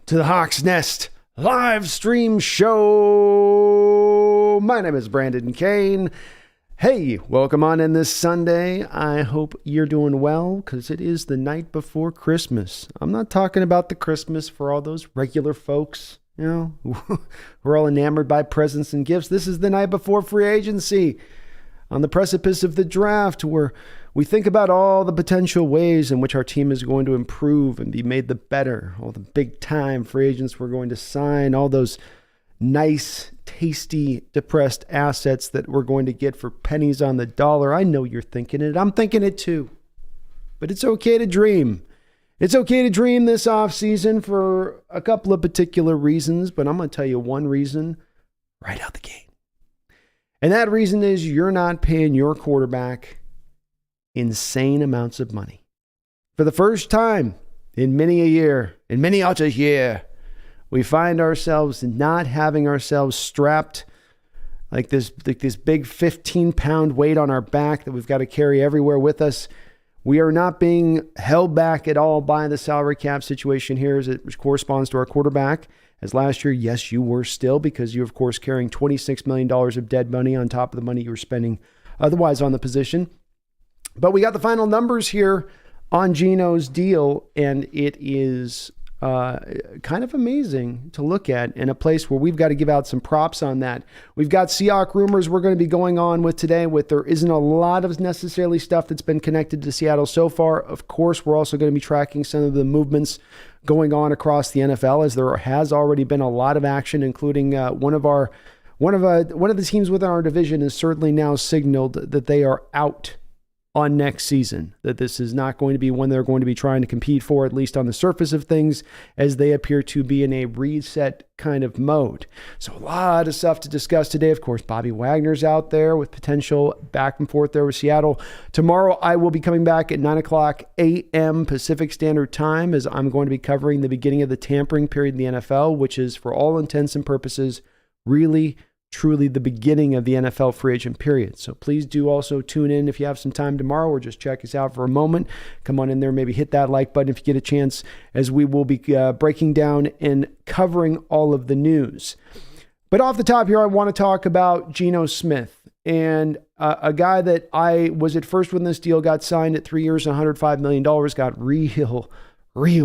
to the Hawks Nest live stream show. My name is Brandon Kane. Hey, welcome on in this Sunday. I hope you're doing well because it is the night before Christmas. I'm not talking about the Christmas for all those regular folks, you know, we're all enamored by presents and gifts. This is the night before free agency, on the precipice of the draft, where we think about all the potential ways in which our team is going to improve and be made the better, all the big time free agents we're going to sign, all those nice, tasty, depressed assets that we're going to get for pennies on the dollar. I know you're thinking it. I'm thinking it too. But it's okay to dream. It's okay to dream this offseason for a couple of particular reasons, but I'm going to tell you one reason right out the gate. And that reason is you're not paying your quarterback insane amounts of money. For the first time in many a year, we find ourselves not having ourselves strapped like this big 15-pound weight on our back that we've got to carry everywhere with us. We are not being held back at all by the salary cap situation here as it corresponds to our quarterback. As last year, yes, you were still, because you, of course, carrying $26 million of dead money on top of the money you were spending otherwise on the position. But we got the final numbers here on Geno's deal, and it is kind of amazing to look at in a place where we've got to give out some props on that. We've got Seahawks rumors we're going to be going on with today. There isn't a lot of necessarily stuff that's been connected to Seattle so far. Of course, we're also going to be tracking some of the movements going on across the NFL, as there has already been a lot of action, including one of the teams within our division has certainly now signaled that they are out on next season, that this is not going to be one they're going to be trying to compete for, at least on the surface of things, as they appear to be in a reset kind of mode. So a lot of stuff to discuss today. Of course, Bobby Wagner's out there with potential back and forth there with Seattle. Tomorrow, I will be coming back at 9 o'clock a.m. Pacific Standard Time, as I'm going to be covering the beginning of the tampering period in the NFL, which is, for all intents and purposes, really truly the beginning of the NFL free agent period. So please do also tune in if you have some time tomorrow, or just check us out for a moment. Come on in there, maybe hit that like button if you get a chance, as we will be breaking down and covering all of the news. But off the top here, I want to talk about Geno Smith, and a guy that I was at first when this deal got signed at 3 years, $105 million, got real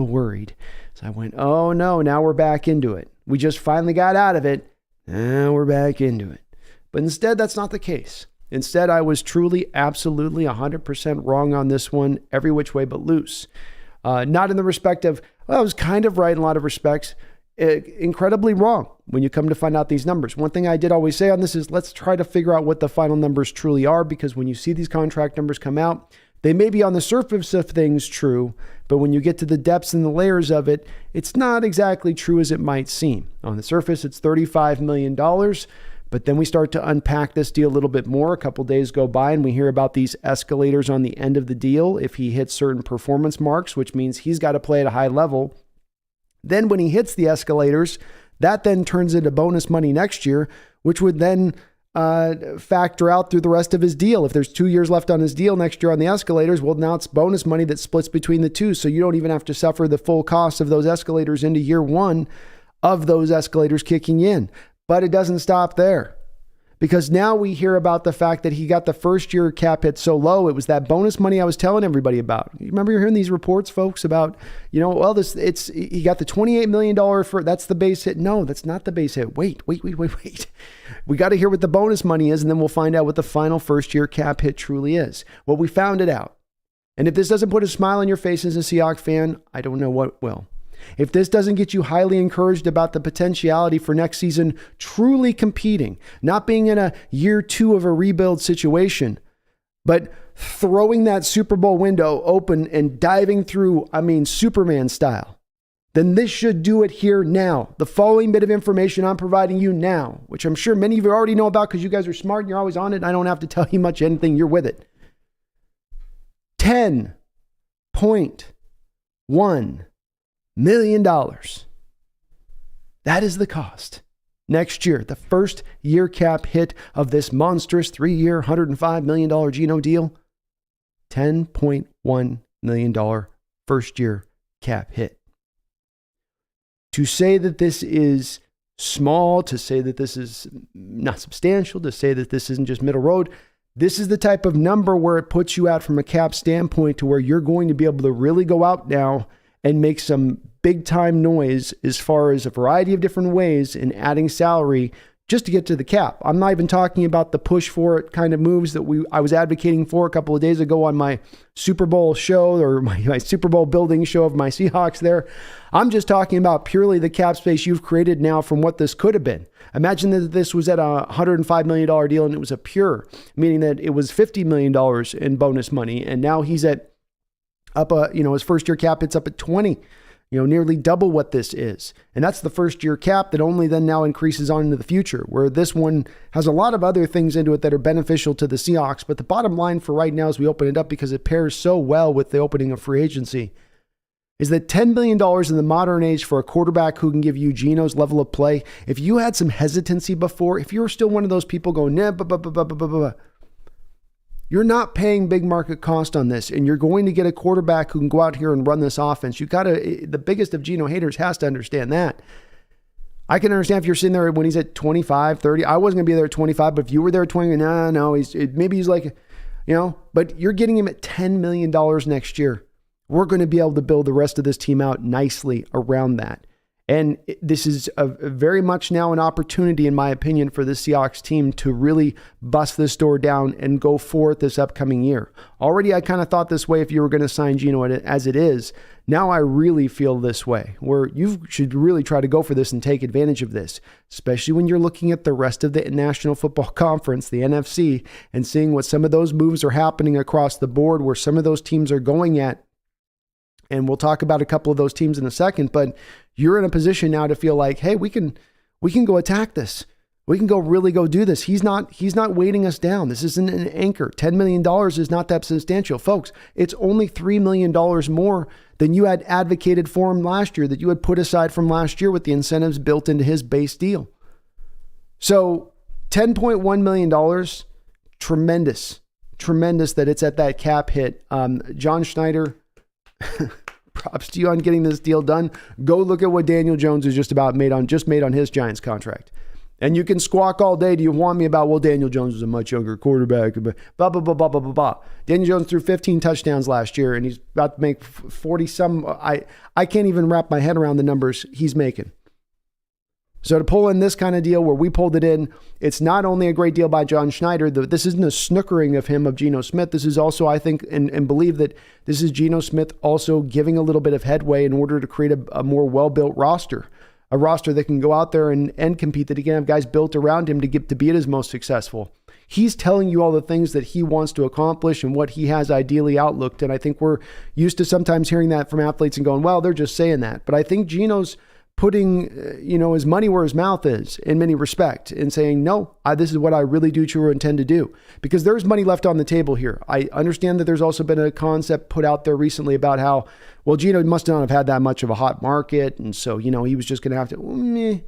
worried. So I went, oh no, now we're back into it. We just finally got out of it. Now we're back into it. But instead, that's not the case. Instead, I was truly, absolutely 100% wrong on this one, every which way but loose. Not in the respect of, well, I was kind of right in a lot of respects, incredibly wrong when you come to find out these numbers. One thing I did always say on this is, let's try to figure out what the final numbers truly are, because when you see these contract numbers come out, they may be on the surface of things true, but when you get to the depths and the layers of it, it's not exactly true as it might seem. On the surface, it's $35 million, but then we start to unpack this deal a little bit more. A couple days go by and we hear about these escalators on the end of the deal if he hits certain performance marks, which means he's got to play at a high level. Then when he hits the escalators, that then turns into bonus money next year, which would then factor out through the rest of his deal. If there's 2 years left on his deal next year on the escalators, well, now it's bonus money that splits between the two. So you don't even have to suffer the full cost of those escalators into year one of those escalators kicking in. But it doesn't stop there, because now we hear about the fact that he got the first year cap hit so low. It was that bonus money I was telling everybody about. You remember you're hearing these reports, folks, about, he got the $28 million that's the base hit. No, that's not the base hit. Wait. We got to hear what the bonus money is, and then we'll find out what the final first year cap hit truly is. Well, we found it out. And if this doesn't put a smile on your face as a Seahawks fan, I don't know what will. If this doesn't get you highly encouraged about the potentiality for next season truly competing, not being in a year two of a rebuild situation, but throwing that Super Bowl window open and diving through, Superman style, then this should do it here now. The following bit of information I'm providing you now, which I'm sure many of you already know about because you guys are smart and you're always on it. I don't have to tell you much anything. You're with it. $10.1 million. That is the cost. Next year, the first year cap hit of this monstrous 3-year, $105 million Geno deal, $10.1 million first year cap hit. To say that this is small, to say that this is not substantial, to say that this isn't just middle road, this is the type of number where it puts you out from a cap standpoint to where you're going to be able to really go out now and make some big time noise as far as a variety of different ways in adding salary just to get to the cap. I'm not even talking about the push for it kind of moves that I was advocating for a couple of days ago on my Super Bowl show, or my Super Bowl building show of my Seahawks there. I'm just talking about purely the cap space you've created now from what this could have been. Imagine that this was at a $105 million deal and it was a pure, meaning that it was $50 million in bonus money. And now he's at his first year cap, it's up at 20. Nearly double what this is. And that's the first year cap that only then now increases on into the future, where this one has a lot of other things into it that are beneficial to the Seahawks. But the bottom line for right now, as we open it up, because it pairs so well with the opening of free agency, is that $10 million in the modern age for a quarterback who can give you Geno's level of play. If you had some hesitancy before, if you're still one of those people going, you're not paying big market cost on this, and you're going to get a quarterback who can go out here and run this offense. The biggest of Geno haters has to understand that. I can understand if you're sitting there when he's at 25, 30. I wasn't going to be there at 25, but if you were there at 20, maybe he's like, but you're getting him at $10 million next year. We're going to be able to build the rest of this team out nicely around that. And this is a very much now an opportunity, in my opinion, for the Seahawks team to really bust this door down and go for it this upcoming year. Already, I kind of thought this way if you were going to sign Geno as it is. Now I really feel this way, where you should really try to go for this and take advantage of this, especially when you're looking at the rest of the National Football Conference, the NFC, and seeing what some of those moves are happening across the board, where some of those teams are going at. And we'll talk about a couple of those teams in a second, but you're in a position now to feel like, hey, we can go attack this. We can really go do this. He's not weighting us down. This isn't an anchor. $10 million is not that substantial. Folks, it's only $3 million more than you had advocated for him last year, that you had put aside from last year with the incentives built into his base deal. So $10.1 million, tremendous that it's at that cap hit. John Schneider, props to you on getting this deal done. Go look at what Daniel Jones has just made on his Giants contract. And you can squawk all day. Do you want me about, well, Daniel Jones was a much younger quarterback, blah, blah, blah, blah, blah, blah, blah. Daniel Jones threw 15 touchdowns last year, and he's about to make 40 some. I can't even wrap my head around the numbers he's making. So to pull in this kind of deal where we pulled it in, it's not only a great deal by John Schneider. This isn't a snookering of him of Geno Smith. This is also, I think, and believe that this is Geno Smith also giving a little bit of headway in order to create a more well-built roster. A roster that can go out there and compete, that he can have guys built around him to be at his most successful. He's telling you all the things that he wants to accomplish and what he has ideally outlooked. And I think we're used to sometimes hearing that from athletes and going, well, they're just saying that. But I think Geno's putting, his money where his mouth is in many respects and saying, no, this is what I really do truly intend to do, because there's money left on the table here. I understand that there's also been a concept put out there recently about how, well, Geno must not have had that much of a hot market. And so, he was just going to have to,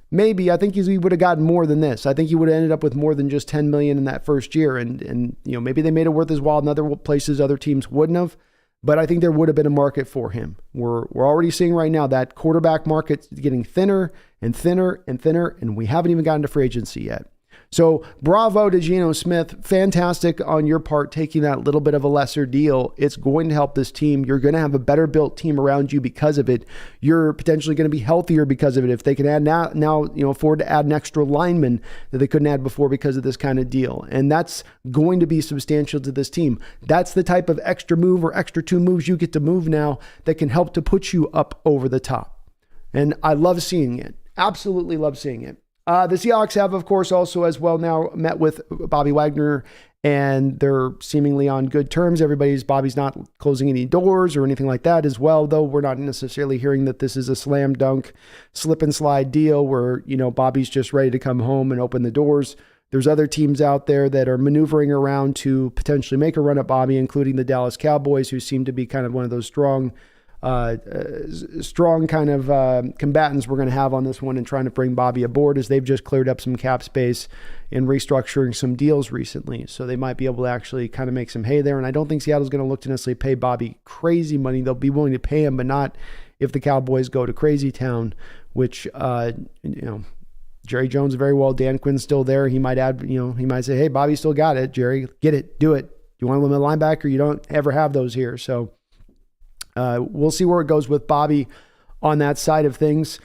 maybe. I think he would have gotten more than this. I think he would have ended up with more than just $10 million in that first year. And maybe they made it worth his while in other places other teams wouldn't have. But I think there would have been a market for him. We're already seeing right now that quarterback market getting thinner and thinner and thinner, and we haven't even gotten to free agency yet. So bravo to Geno Smith. Fantastic on your part, taking that little bit of a lesser deal. It's going to help this team. You're going to have a better built team around you because of it. You're potentially going to be healthier because of it. If they can add now afford to add an extra lineman that they couldn't add before because of this kind of deal. And that's going to be substantial to this team. That's the type of extra move or extra two moves you get to move now that can help to put you up over the top. And I love seeing it. Absolutely love seeing it. The Seahawks have, of course, also as well now met with Bobby Wagner, and they're seemingly on good terms. Bobby's not closing any doors or anything like that as well, though we're not necessarily hearing that this is a slam dunk, slip and slide deal where, Bobby's just ready to come home and open the doors. There's other teams out there that are maneuvering around to potentially make a run at Bobby, including the Dallas Cowboys, who seem to be kind of one of those strong kind of combatants we're going to have on this one and trying to bring Bobby aboard, as they've just cleared up some cap space and restructuring some deals recently. So they might be able to actually kind of make some hay there. And I don't think Seattle's going to look to necessarily pay Bobby crazy money. They'll be willing to pay him, but not if the Cowboys go to Crazy Town, which, Jerry Jones very well. Dan Quinn's still there. He might add, he might say, hey, Bobby still got it. Jerry, get it, do it. You want to limit linebacker? You don't ever have those here. So we'll see where it goes with Bobby on that side of things.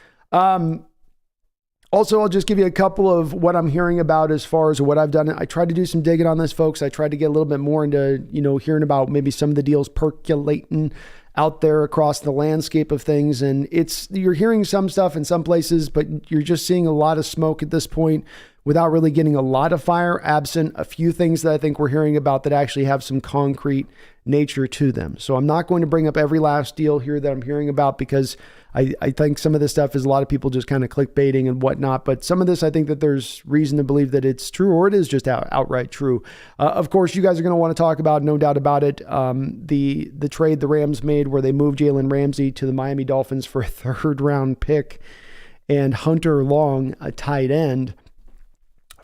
Also, I'll just give you a couple of what I'm hearing about as far as what I've done. I tried to do some digging on this, folks. I tried to get a little bit more into, hearing about maybe some of the deals percolating out there across the landscape of things. And you're hearing some stuff in some places, but you're just seeing a lot of smoke at this point without really getting a lot of fire, absent a few things that I think we're hearing about that actually have some concrete nature to them. So I'm not going to bring up every last deal here that I'm hearing about, because I think some of this stuff is a lot of people just kind of clickbaiting and whatnot. But some of this, I think that there's reason to believe that it's true, or it is just outright true. Of course, you guys are going to want to talk about, no doubt about it, the trade the Rams made where they moved Jalen Ramsey to the Miami Dolphins for a 3rd-round pick and Hunter Long, a tight end.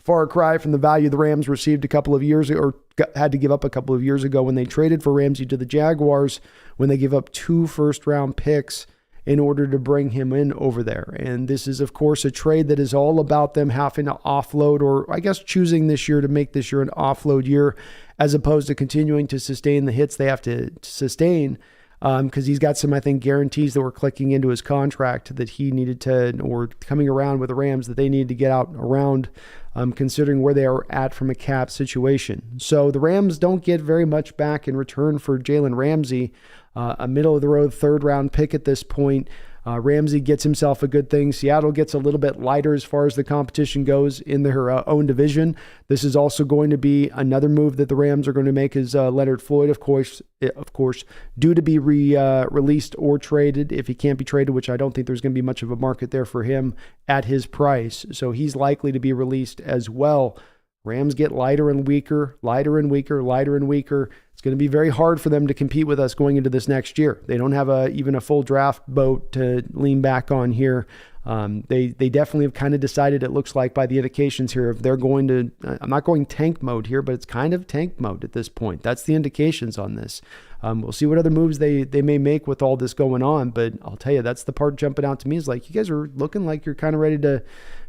Far cry from the value the Rams received a couple of years ago, or had to give up a couple of years ago when they traded for Ramsey to the Jaguars, when they gave up 2 first-round picks in order to bring him in over there. And this is, of course, a trade that is all about them having to offload, or I guess choosing this year to make this year an offload year, as opposed to continuing to sustain the hits they have to sustain. Because he's got some, I think, guarantees that were clicking into his contract that he needed to, or coming around with the Rams, that they needed to get out around, considering where they are at from a cap situation. So the Rams don't get very much back in return for Jalen Ramsey, a middle-of-the-road 3rd-round pick at this point. Ramsey gets himself a good thing. Seattle gets a little bit lighter as far as the competition goes in their own division. This is also going to be another move that the Rams are going to make, is Leonard Floyd, of course, due to be released or traded. If he can't be traded, which I don't think there's going to be much of a market there for him at his price. So he's likely to be released as well. Rams get lighter and weaker, lighter and weaker, lighter and weaker. It's going to be very hard for them to compete with us going into this next year. They don't have even a full draft boat to lean back on here. They definitely have kind of decided, it looks like by the indications here, if they're going to, I'm not going tank mode here, but it's kind of tank mode at this point. That's the indications on this. We'll see what other moves they may make with all this going on, but I'll tell you, that's the part jumping out to me, is like, you guys are looking like you're kind of ready to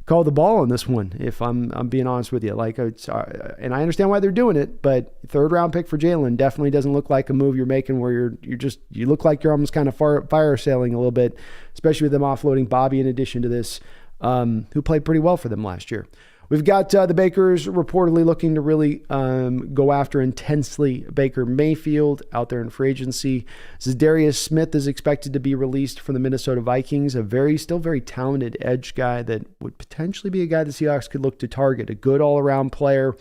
call the ball on this one, if I'm being honest with you. Like, and I understand why they're doing it, but 3rd-round pick for Jalen definitely doesn't look like a move you're making where you look like you're almost kind of fire sailing a little bit, especially with them offloading Bobby in addition to this, who played pretty well for them last year. We've got the Bakers reportedly looking to really go after intensely Baker Mayfield out there in free agency. Darius Smith is expected to be released from the Minnesota Vikings, still very talented edge guy that would potentially be a guy the Seahawks could look to target, a good all-around player.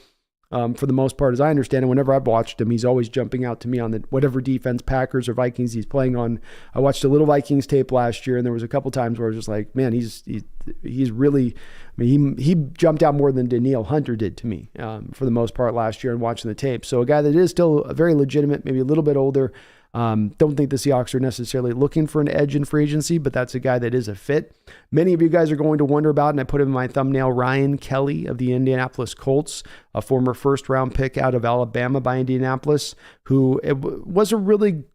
For the most part, as I understand it, whenever I've watched him, he's always jumping out to me on whatever defense, Packers or Vikings, he's playing on. I watched a little Vikings tape last year, and there was a couple times where I was just like, man, he's really, he jumped out more than Danielle Hunter did to me for the most part last year and watching the tape. So a guy that is still very legitimate, maybe a little bit older. Don't think the Seahawks are necessarily looking for an edge in free agency, but that's a guy that is a fit. Many of you guys are going to wonder about, and I put him in my thumbnail, Ryan Kelly of the Indianapolis Colts, a former 1st-round pick out of Alabama by Indianapolis, who was a really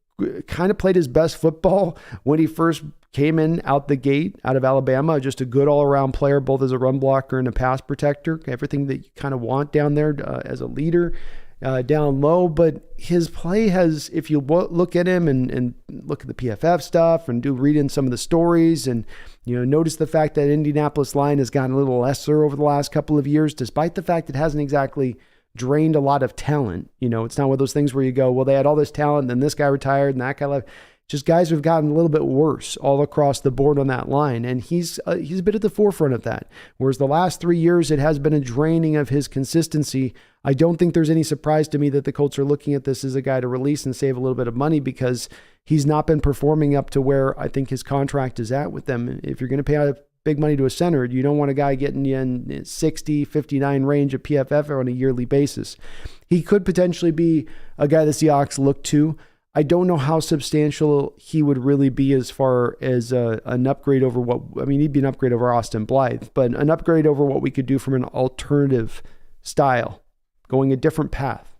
kind of played his best football when he first came in out the gate out of Alabama. Just a good all-around player, both as a run blocker and a pass protector. Everything that you kind of want down there as a leader. Down low, but his play has, if you look at him and look at the PFF stuff and read in some of the stories and, notice the fact that Indianapolis line has gotten a little lesser over the last couple of years, despite the fact it hasn't exactly drained a lot of talent. It's not one of those things where you go, well, they had all this talent, and then this guy retired and that guy left. Just guys who've gotten a little bit worse all across the board on that line. And he's been at the forefront of that. Whereas the last 3 years, it has been a draining of his consistency. I don't think there's any surprise to me that the Colts are looking at this as a guy to release and save a little bit of money, because he's not been performing up to where I think his contract is at with them. If you're going to pay out big money to a center, you don't want a guy getting you in 60, 59 range of PFF on a yearly basis. He could potentially be a guy the Seahawks look to. I don't know how substantial he would really be as far as an upgrade over he'd be an upgrade over Austin Blythe, but an upgrade over what we could do from an alternative style, going a different path,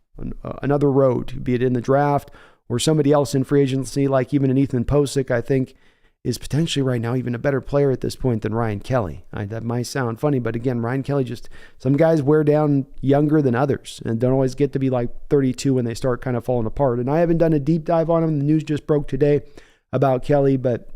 another road, be it in the draft or somebody else in free agency, like even an Ethan Posick, I think is potentially right now even a better player at this point than Ryan Kelly. That might sound funny, but again, Ryan Kelly some guys wear down younger than others and don't always get to be like 32 when they start kind of falling apart. And I haven't done a deep dive on him. The news just broke today about Kelly, but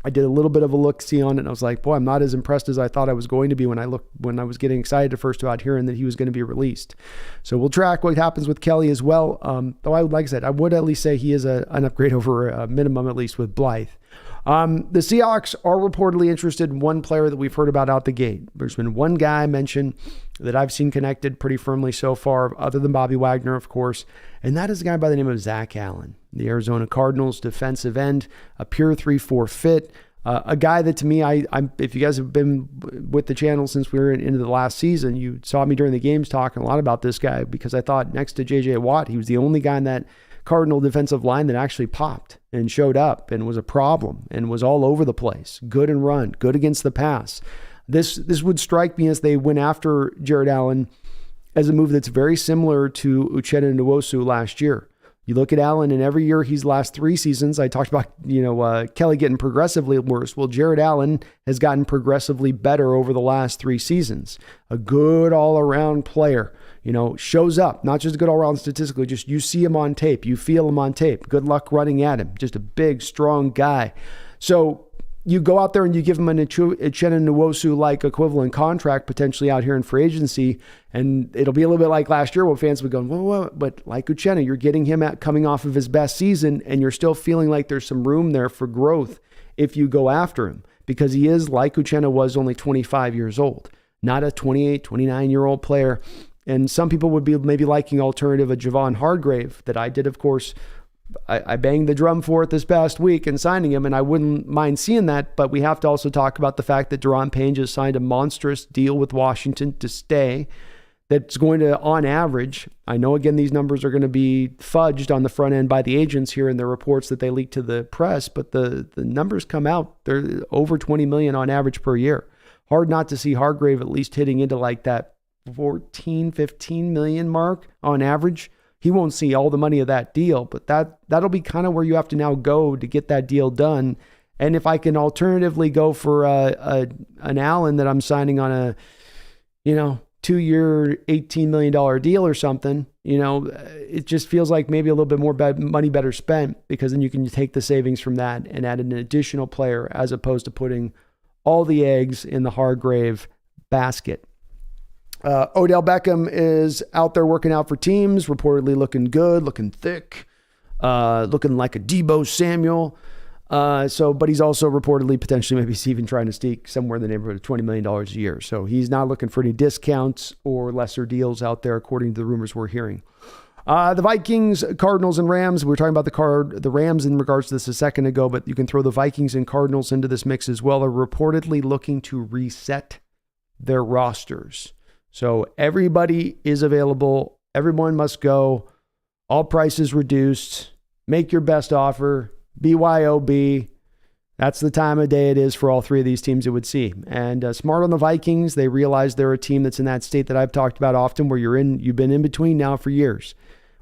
I did a little bit of a look-see on it, and I was like, boy, I'm not as impressed as I thought I was going to be when I was getting excited at first about hearing that he was going to be released. So we'll track what happens with Kelly as well. Though like I said, I would at least say he is an upgrade over a minimum, at least with Blythe. The Seahawks are reportedly interested in one player that we've heard about out the gate. There's been one guy mentioned that I've seen connected pretty firmly so far, other than Bobby Wagner, of course, and that is a guy by the name of Zach Allen, the Arizona Cardinals defensive end, a pure 3-4 fit, a guy that to me, if you guys have been with the channel since we were into the last season, you saw me during the games talking a lot about this guy because I thought next to J.J. Watt, he was the only guy in that Cardinal defensive line that actually popped and showed up and was a problem and was all over the place. Good and run, good against the pass. This would strike me as they went after Jared Allen as a move that's very similar to Uchenna Nwosu last year. You look at Allen, and every year he's last 3 seasons, I talked about Kelly getting progressively worse. Well, Jared Allen has gotten progressively better over the last 3 seasons. A good all-around player. Shows up, not just good all around statistically, just you see him on tape, you feel him on tape. Good luck running at him. Just a big, strong guy. So you go out there and you give him an Uchenna Nwosu-like equivalent contract potentially out here in free agency, and it'll be a little bit like last year when fans would go, whoa, but like Uchenna, you're getting him coming off of his best season, and you're still feeling like there's some room there for growth if you go after him, because he is, like Uchenna was, only 25 years old, not a 28, 29-year-old player. And some people would be maybe liking alternative of Javon Hargrave that I did, of course. I banged the drum for it this past week in signing him, and I wouldn't mind seeing that. But we have to also talk about the fact that Deron Payne just signed a monstrous deal with Washington to stay. That's going to, on average, I know again these numbers are going to be fudged on the front end by the agents here in the reports that they leak to the press, but the numbers come out. They're over $20 million on average per year. Hard not to see Hargrave at least hitting into like that 14, 15 million mark on average. He won't see all the money of that deal, but that'll be kind of where you have to now go to get that deal done. And if I can alternatively go for an Allen that I'm signing on a 2-year, $18 million deal or something, it just feels like maybe a little bit more money better spent, because then you can take the savings from that and add an additional player as opposed to putting all the eggs in the Hargrave basket. Odell Beckham is out there working out for teams, reportedly looking good, looking thick, looking like a Deebo Samuel. But he's also reportedly potentially maybe even trying to sneak somewhere in the neighborhood of $20 million a year. So he's not looking for any discounts or lesser deals out there, according to the rumors we're hearing. The Vikings, Cardinals, and Rams. We were talking about the Rams in regards to this a second ago, but you can throw the Vikings and Cardinals into this mix as well. Are reportedly looking to reset their rosters. So everybody is available. Everyone must go. All prices reduced. Make your best offer. BYOB. That's the time of day it is for all 3 of these teams, it would seem. And smart on the Vikings. They realize they're a team that's in that state that I've talked about often, where you've been in between now for years.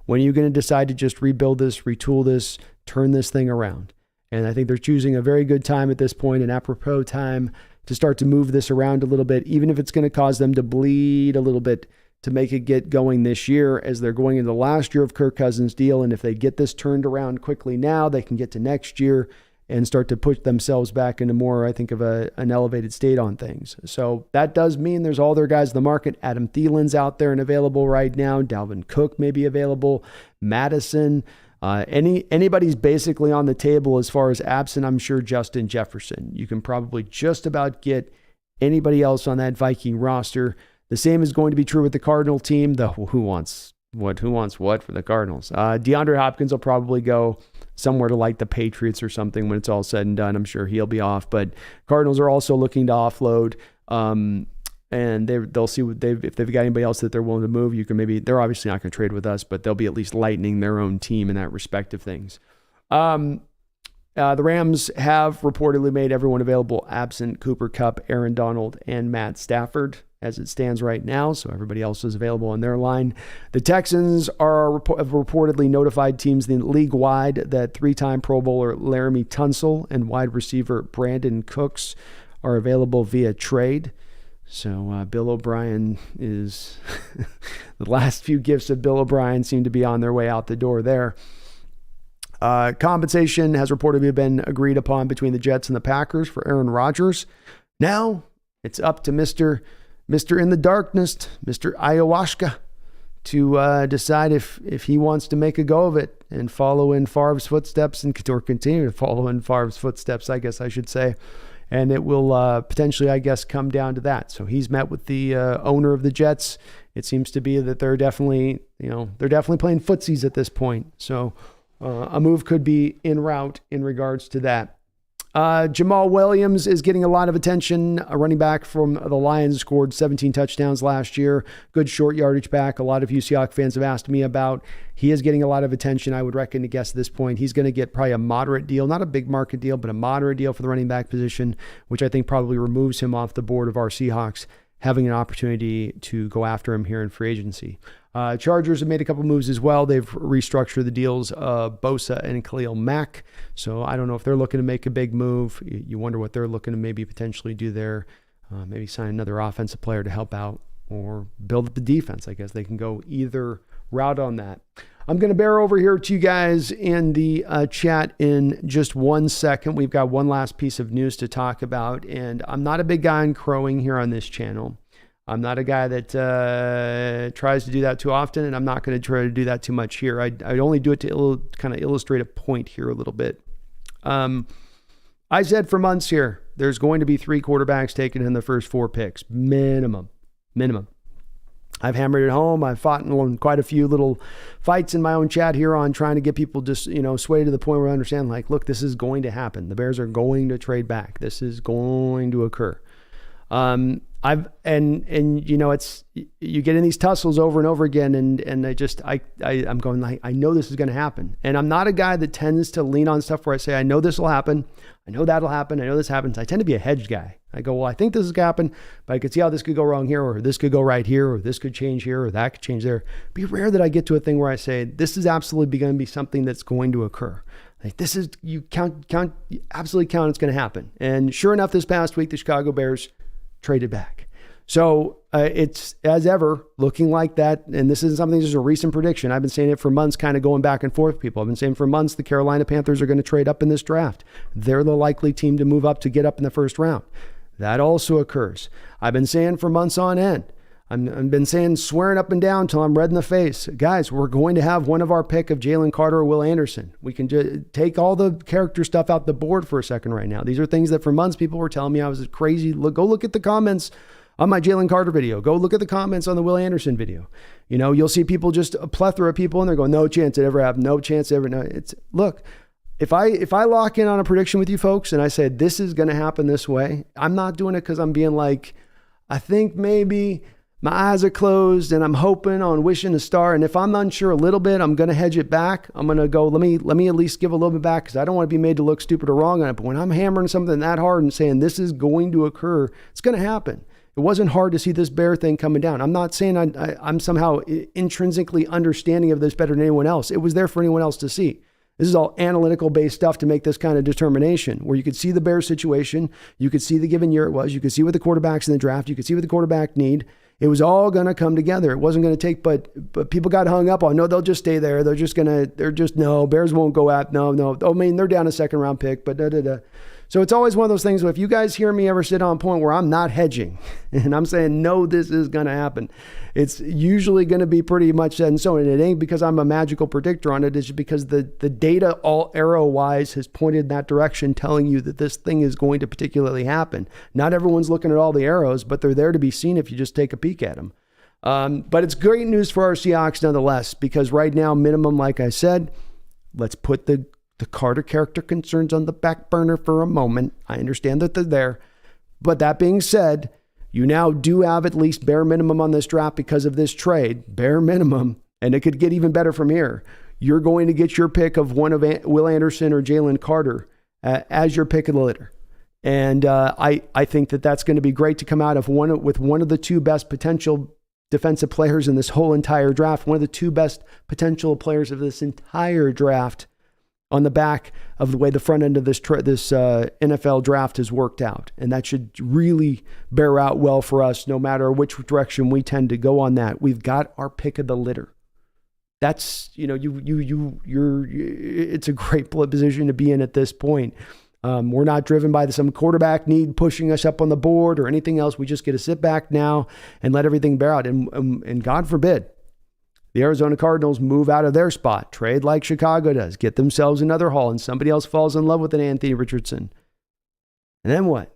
When are you going to decide to just rebuild this, retool this, turn this thing around? And I think they're choosing a very good time at this point, an apropos time to start to move this around a little bit, even if it's going to cause them to bleed a little bit to make it get going this year, as they're going into the last year of Kirk Cousins' deal. And if they get this turned around quickly now, they can get to next year and start to push themselves back into more, I think, of an elevated state on things. So that does mean there's all their guys in the market. Adam Thielen's out there and available right now. Dalvin Cook may be available. Madison. Anybody's basically on the table as far as absent, I'm sure, Justin Jefferson. You can probably just about get anybody else on that Viking roster. The same is going to be true with the Cardinal team. Who wants what for the Cardinals? DeAndre Hopkins will probably go somewhere to like the Patriots or something when it's all said and done. I'm sure he'll be off, but Cardinals are also looking to offload. And they'll see if they've got anybody else that they're willing to move. They're obviously not going to trade with us, but they'll be at least lightening their own team in that respect of things. The Rams have reportedly made everyone available absent Cooper Kupp, Aaron Donald, and Matt Stafford. as it stands right now, so everybody else is available on their line. The Texans have reportedly notified teams league-wide that 3-time Pro Bowler Laramie Tunsil and wide receiver Brandon Cooks are available via trade. So Bill O'Brien is the last few gifts of Bill O'Brien seem to be on their way out the door there. Compensation has reportedly been agreed upon between the Jets and the Packers for Aaron Rodgers. Now it's up to Mr. in the darkness, Mr. Ayahuasca, to decide if he wants to make a go of it and follow in Favre's footsteps or continue to follow in Favre's footsteps, I guess I should say. And it will potentially, I guess, come down to that. So he's met with the owner of the Jets. It seems to be that they're definitely playing footsies at this point. So a move could be en route in regards to that. Jamal Williams is getting a lot of attention. A running back from the Lions, scored 17 touchdowns last year. Good short yardage back. A lot of Seahawks fans have asked me about. He is getting a lot of attention. I would reckon to guess at this point he's going to get probably a moderate deal, not a big market deal, but a moderate deal for the running back position, which I think probably removes him off the board of our Seahawks having an opportunity to go after him here in free agency. Chargers have made a couple moves as well. They've restructured the deals of Bosa and Khalil Mack. So I don't know if they're looking to make a big move. You wonder what they're looking to maybe potentially do there. Maybe sign another offensive player to help out or build up the defense. I guess they can go either route on that. I'm going to bear over here to you guys in the chat in just 1 second. We've got one last piece of news to talk about, and I'm not a big guy on crowing here on this channel. I'm not a guy that tries to do that too often, and I'm not going to try to do that too much here. I only do it to kind of illustrate a point here a little bit. I said for months here, there's going to be 3 quarterbacks taken in the first 4 picks. Minimum. I've hammered it home. I've fought in quite a few little fights in my own chat here on trying to get people just, swayed to the point where I understand, like, look, this is going to happen. The Bears are going to trade back. This is going to occur. It's, you get in these tussles over and over again. And I'm going like, I know this is going to happen. And I'm not a guy that tends to lean on stuff where I say, I know this will happen. I know that'll happen. I know this happens. I tend to be a hedge guy. I go, well, I think this is going to happen, but I could see how this could go wrong here, or this could go right here, or this could change here, or that could change there. Be rare that I get to a thing where I say, this is absolutely going to be something that's going to occur. Like, this is, you absolutely count it's going to happen. And sure enough, this past week, the Chicago Bears traded back. So it's, as ever, looking like that. And this isn't something, this is a recent prediction. I've been saying it for months, kind of going back and forth with people. I've been saying for months, the Carolina Panthers are going to trade up in this draft. They're the likely team to move up to get up in the first round. That also occurs. I've been saying for months on end. I've been saying, swearing up and down till I'm red in the face. Guys, we're going to have one of our pick of Jalen Carter or Will Anderson. We can just take all the character stuff out the board for a second right now. These are things that for months people were telling me I was crazy. Go look at the comments on my Jalen Carter video. Go look at the comments on the Will Anderson video. You'll see people, just a plethora of people, and they're going, no chance it ever happened. No chance ever. No, look. If I lock in on a prediction with you folks and I say this is going to happen this way, I'm not doing it because I'm being like, I think maybe my eyes are closed and I'm hoping on wishing a star. And if I'm unsure a little bit, I'm going to hedge it back. I'm going to go, let me at least give a little bit back because I don't want to be made to look stupid or wrong on it. But when I'm hammering something that hard and saying this is going to occur, it's going to happen. It wasn't hard to see this bear thing coming down. I'm not saying I'm somehow intrinsically understanding of this better than anyone else. It was there for anyone else to see. This is all analytical based stuff to make this kind of determination where you could see the Bears situation. You could see the given year it was. You could see what the quarterbacks in the draft. You could see what the quarterback need. It was all going to come together. It wasn't going to take, but people got hung up on, no, they'll just stay there. No, Bears won't go out. No. I mean, they're down a second round pick, but So it's always one of those things where if you guys hear me ever sit on a point where I'm not hedging and I'm saying, no, this is going to happen, it's usually going to be pretty much said and so. And it ain't because I'm a magical predictor on it. It's just because the data all arrow wise has pointed in that direction, telling you that this thing is going to particularly happen. Not everyone's looking at all the arrows, but they're there to be seen if you just take a peek at them. But it's great news for our Seahawks nonetheless, because right now, minimum, like I said, let's put the Carter character concerns on the back burner for a moment. I understand that they're there. But that being said, you now do have at least bare minimum on this draft because of this trade. Bare minimum. And it could get even better from here. You're going to get your pick of one of Will Anderson or Jalen Carter as your pick of the litter. And I think that that's going to be great to come out of with one of the two best potential defensive players in this whole entire draft, one of the two best potential players of this entire draft, on the back of the way the front end of this NFL draft has worked out. And that should really bear out well for us, no matter which direction we tend to go on that. We've got our pick of the litter. That's, it's a great position to be in at this point. We're not driven by some quarterback need pushing us up on the board or anything else. We just get to sit back now and let everything bear out. And God forbid, the Arizona Cardinals move out of their spot, trade like Chicago does, get themselves another haul, and somebody else falls in love with an Anthony Richardson. And then what?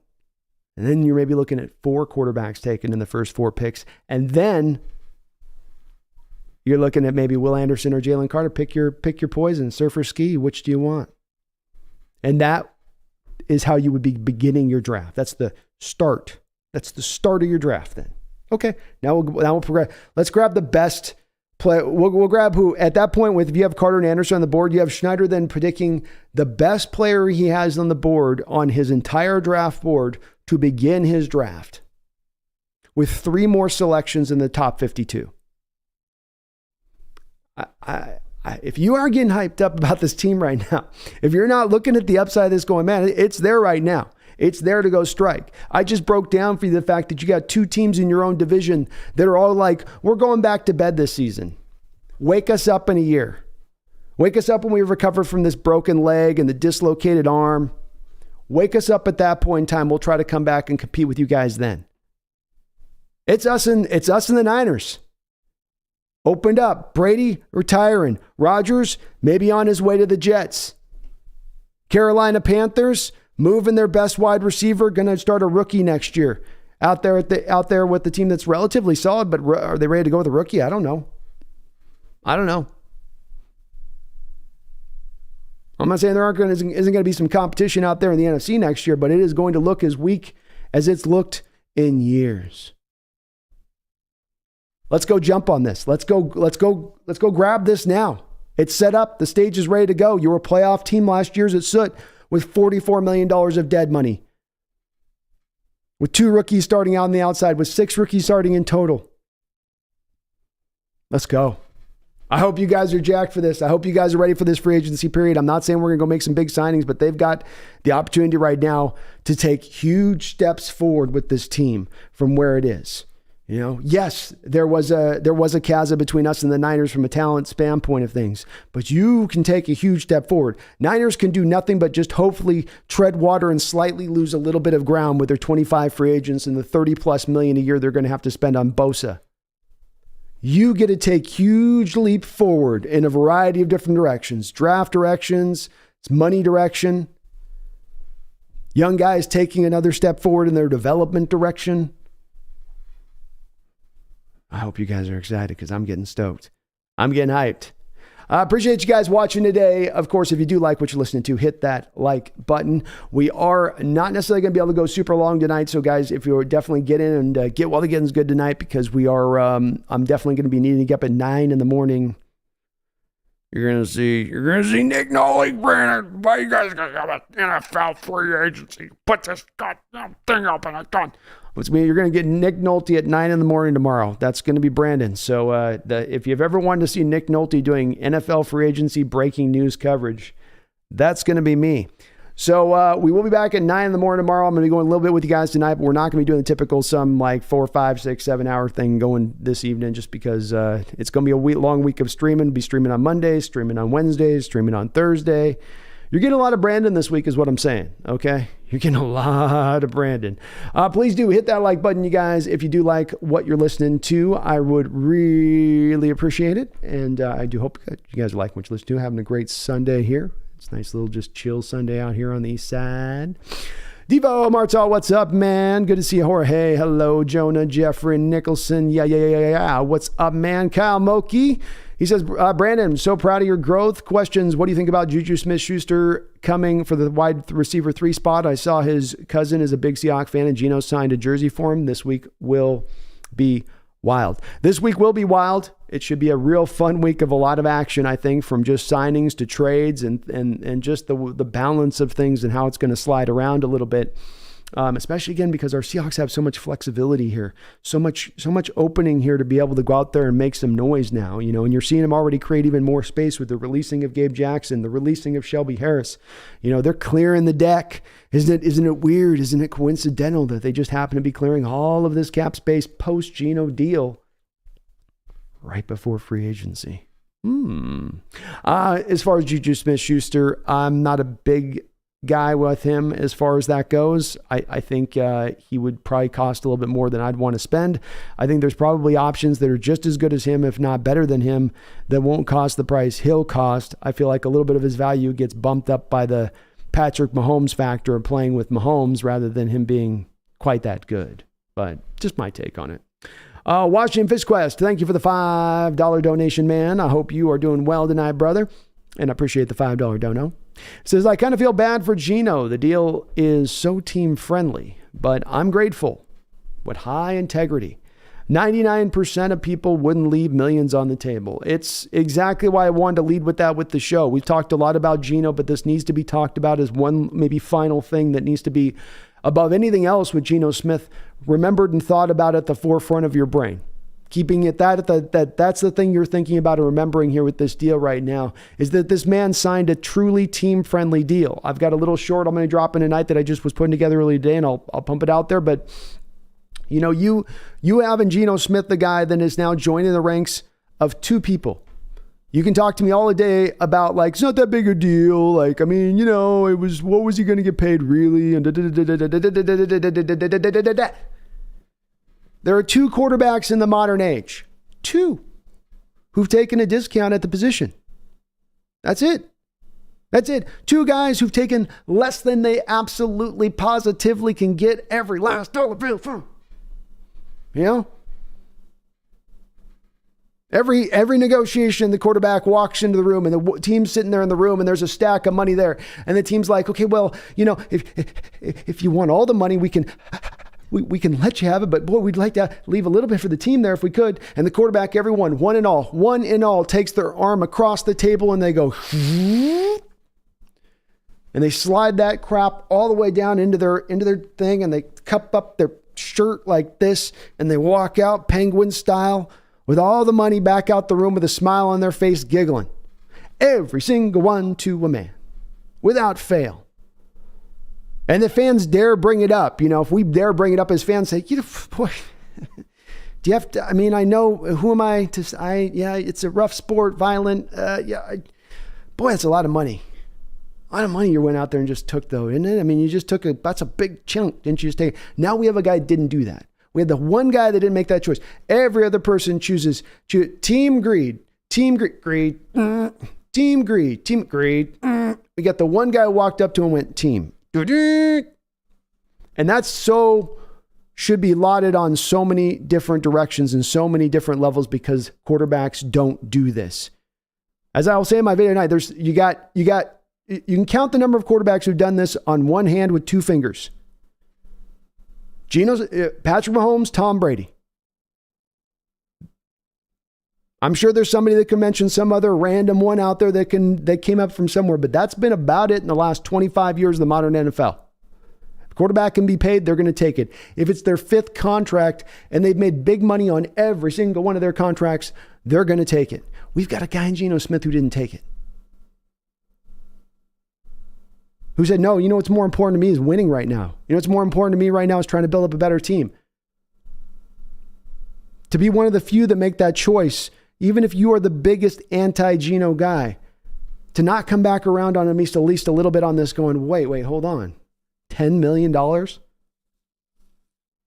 And then you're maybe looking at 4 quarterbacks taken in the first 4 picks. And then you're looking at maybe Will Anderson or Jalen Carter. Pick your poison, surf or ski. Which do you want? And that is how you would be beginning your draft. That's the start. That's the start of your draft then. Okay, now we'll progress. Let's grab the best play. We'll grab who at that point if you have Carter and Anderson on the board, you have Schneider then predicting the best player he has on the board on his entire draft board to begin his draft with 3 more selections in the top 52. If you are getting hyped up about this team right now, if you're not looking at the upside of this going, man, it's there right now. It's there to go strike. I just broke down for you the fact that you got 2 teams in your own division that are all like, we're going back to bed this season. Wake us up in a year. Wake us up when we recover from this broken leg and the dislocated arm. Wake us up at that point in time. We'll try to come back and compete with you guys then. It's us and the Niners. Opened up. Brady retiring. Rodgers maybe on his way to the Jets. Carolina Panthers moving their best wide receiver, going to start a rookie next year. Out there with the team that's relatively solid, but are they ready to go with a rookie? I don't know. I'm not saying there isn't going to be some competition out there in the NFC next year, but it is going to look as weak as it's looked in years. Let's go jump on this. Let's go grab this now. It's set up. The stage is ready to go. You were a playoff team last year's at Soot with $44 million of dead money. With 2 rookies starting out on the outside, with 6 rookies starting in total. Let's go. I hope you guys are jacked for this. I hope you guys are ready for this free agency period. I'm not saying we're going to go make some big signings, but they've got the opportunity right now to take huge steps forward with this team from where it is. Yes, there was a chasm between us and the Niners from a talent span point of things, but you can take a huge step forward. Niners can do nothing but just hopefully tread water and slightly lose a little bit of ground with their 25 free agents and the $30+ million a year they're going to have to spend on Bosa. You get to take huge leap forward in a variety of different directions. Draft directions, it's money direction. Young guys taking another step forward in their development direction. I hope you guys are excited because I'm getting stoked. I'm getting hyped. I appreciate you guys watching today. Of course, if you do like what you're listening to, hit that like button. We are not necessarily going to be able to go super long tonight. So guys, if you're definitely get in and get while the getting's good tonight, because we are, I'm definitely going to be needing to get up at 9 in the morning. You're going to see Nick Nolte, Brandon. Why you guys going to have an NFL free agency? Put this goddamn thing up and I can't. You're going to get Nick Nolte at 9 in the morning tomorrow. That's going to be Brandon. So if you've ever wanted to see Nick Nolte doing NFL free agency breaking news coverage, that's going to be me. So we will be back at 9 in the morning tomorrow. I'm going to be going a little bit with you guys tonight, but we're not going to be doing the typical 4, 5, 6, 7 hour thing going this evening just because it's going to be a long week of streaming. Be streaming on Mondays, streaming on Wednesdays, streaming on Thursday. You're getting a lot of Brandon this week is what I'm saying, okay? You're getting a lot of Brandon. Please do hit that like button, you guys. If you do like what you're listening to, I would really appreciate it. And I do hope you guys are liking what you listen to. Having a great Sunday here. It's a nice little just chill Sunday out here on the east side. Devo Martel, what's up, man? Good to see you, Jorge. Hello, Jonah, Jeffrey, Nicholson. Yeah. What's up, man? Kyle Moki. He says, Brandon, I'm so proud of your growth. Questions, what do you think about Juju Smith-Schuster coming for the wide receiver 3 spot? I saw his cousin is a big Seahawks fan and Geno signed a jersey for him. This week will be wild. This week will be wild. It should be a real fun week of a lot of action, I think, from just signings to trades and just the balance of things and how it's going to slide around a little bit. Especially again, because our Seahawks have so much flexibility here, so much opening here to be able to go out there and make some noise now, and you're seeing them already create even more space with the releasing of Gabe Jackson, the releasing of Shelby Harris. They're clearing the deck. Isn't it weird? Isn't it coincidental that they just happen to be clearing all of this cap space post Geno deal right before free agency? As far as Juju Smith-Schuster, I'm not a big guy with him as far as that goes. I think he would probably cost a little bit more than I'd want to spend. I think there's probably options that are just as good as him, if not better than him, that won't cost the price he'll cost. I feel like a little bit of his value gets bumped up by the Patrick Mahomes factor of playing with Mahomes rather than him being quite that good. But just my take on it. Washington Fish Quest, thank you for the $5 donation, man. I hope you are doing well tonight, brother. And I appreciate the $5 dono. Says, I kind of feel bad for Geno. The deal is so team friendly, but I'm grateful with high integrity. 99% of people wouldn't leave millions on the table. It's exactly why I wanted to lead with that with the show. We've talked a lot about Geno, but this needs to be talked about as one maybe final thing that needs to be above anything else with Geno Smith remembered and thought about at the forefront of your brain. Keeping it that's the thing you're thinking about and remembering here with this deal right now is that this man signed a truly team-friendly deal. I've got a little short I'm going to drop in tonight that I just was putting together earlier today, and I'll pump it out there. But you having Geno Smith, the guy that is now joining the ranks of two people. You can talk to me all day about it's not that big a deal. It was, what was he going to get paid really? And there are two quarterbacks in the modern age, two, who've taken a discount at the position. That's it. Two guys who've taken less than they absolutely positively can get every last dollar bill from. Every negotiation, the quarterback walks into the room and the team's sitting there in the room and there's a stack of money there. And the team's like, okay, well, if you want all the money, we can let you have it, but boy, we'd like to leave a little bit for the team there if we could. And the quarterback, everyone, one and all, takes their arm across the table and they go, and they slide that crap all the way down into their thing, and they cup up their shirt like this, and they walk out penguin style with all the money back out the room with a smile on their face, giggling. Every single one to a man, without fail. And the fans dare bring it up. If we dare bring it up as fans, say, boy, do you have to, I know, who am I to, it's a rough sport, violent. Boy, that's a lot of money. A lot of money you went out there and just took, though, isn't it? You just took that's a big chunk, didn't you just take it? Now we have a guy that didn't do that. We had the one guy that didn't make that choice. Every other person chooses team greed. We got the one guy who walked up to him and went, team. And that's should be lauded on so many different directions and so many different levels because quarterbacks don't do this. As I will say in my video tonight, you can count the number of quarterbacks who've done this on one hand with two fingers. Patrick Mahomes, Tom Brady. I'm sure there's somebody that can mention some other random one out there that came up from somewhere, but that's been about it in the last 25 years of the modern NFL. If quarterback can be paid, they're going to take it. If it's their fifth contract and they've made big money on every single one of their contracts, they're going to take it. We've got a guy in Geno Smith who didn't take it. Who said, no, what's more important to me is winning right now. What's more important to me right now is trying to build up a better team. To be one of the few that make that choice, even if you are the biggest anti-Geno guy, to not come back around on at least a little bit on this going, wait, hold on. $10 million?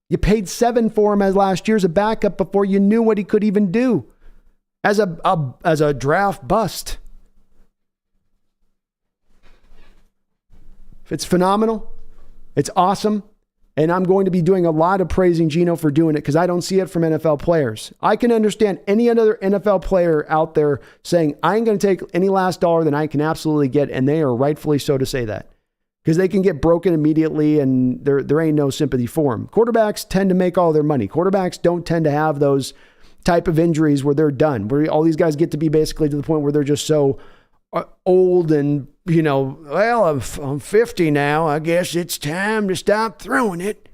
You paid $7 for him as last year as a backup before you knew what he could even do as a draft bust. It's phenomenal. It's awesome. And I'm going to be doing a lot of praising Geno for doing it because I don't see it from NFL players. I can understand any other NFL player out there saying, I ain't going to take any last dollar than I can absolutely get. And they are rightfully so to say that because they can get broken immediately and there ain't no sympathy for them. Quarterbacks tend to make all their money. Quarterbacks don't tend to have those type of injuries where they're done, where all these guys get to be basically to the point where they're just so old and, well, I'm 50 now. I guess it's time to stop throwing it.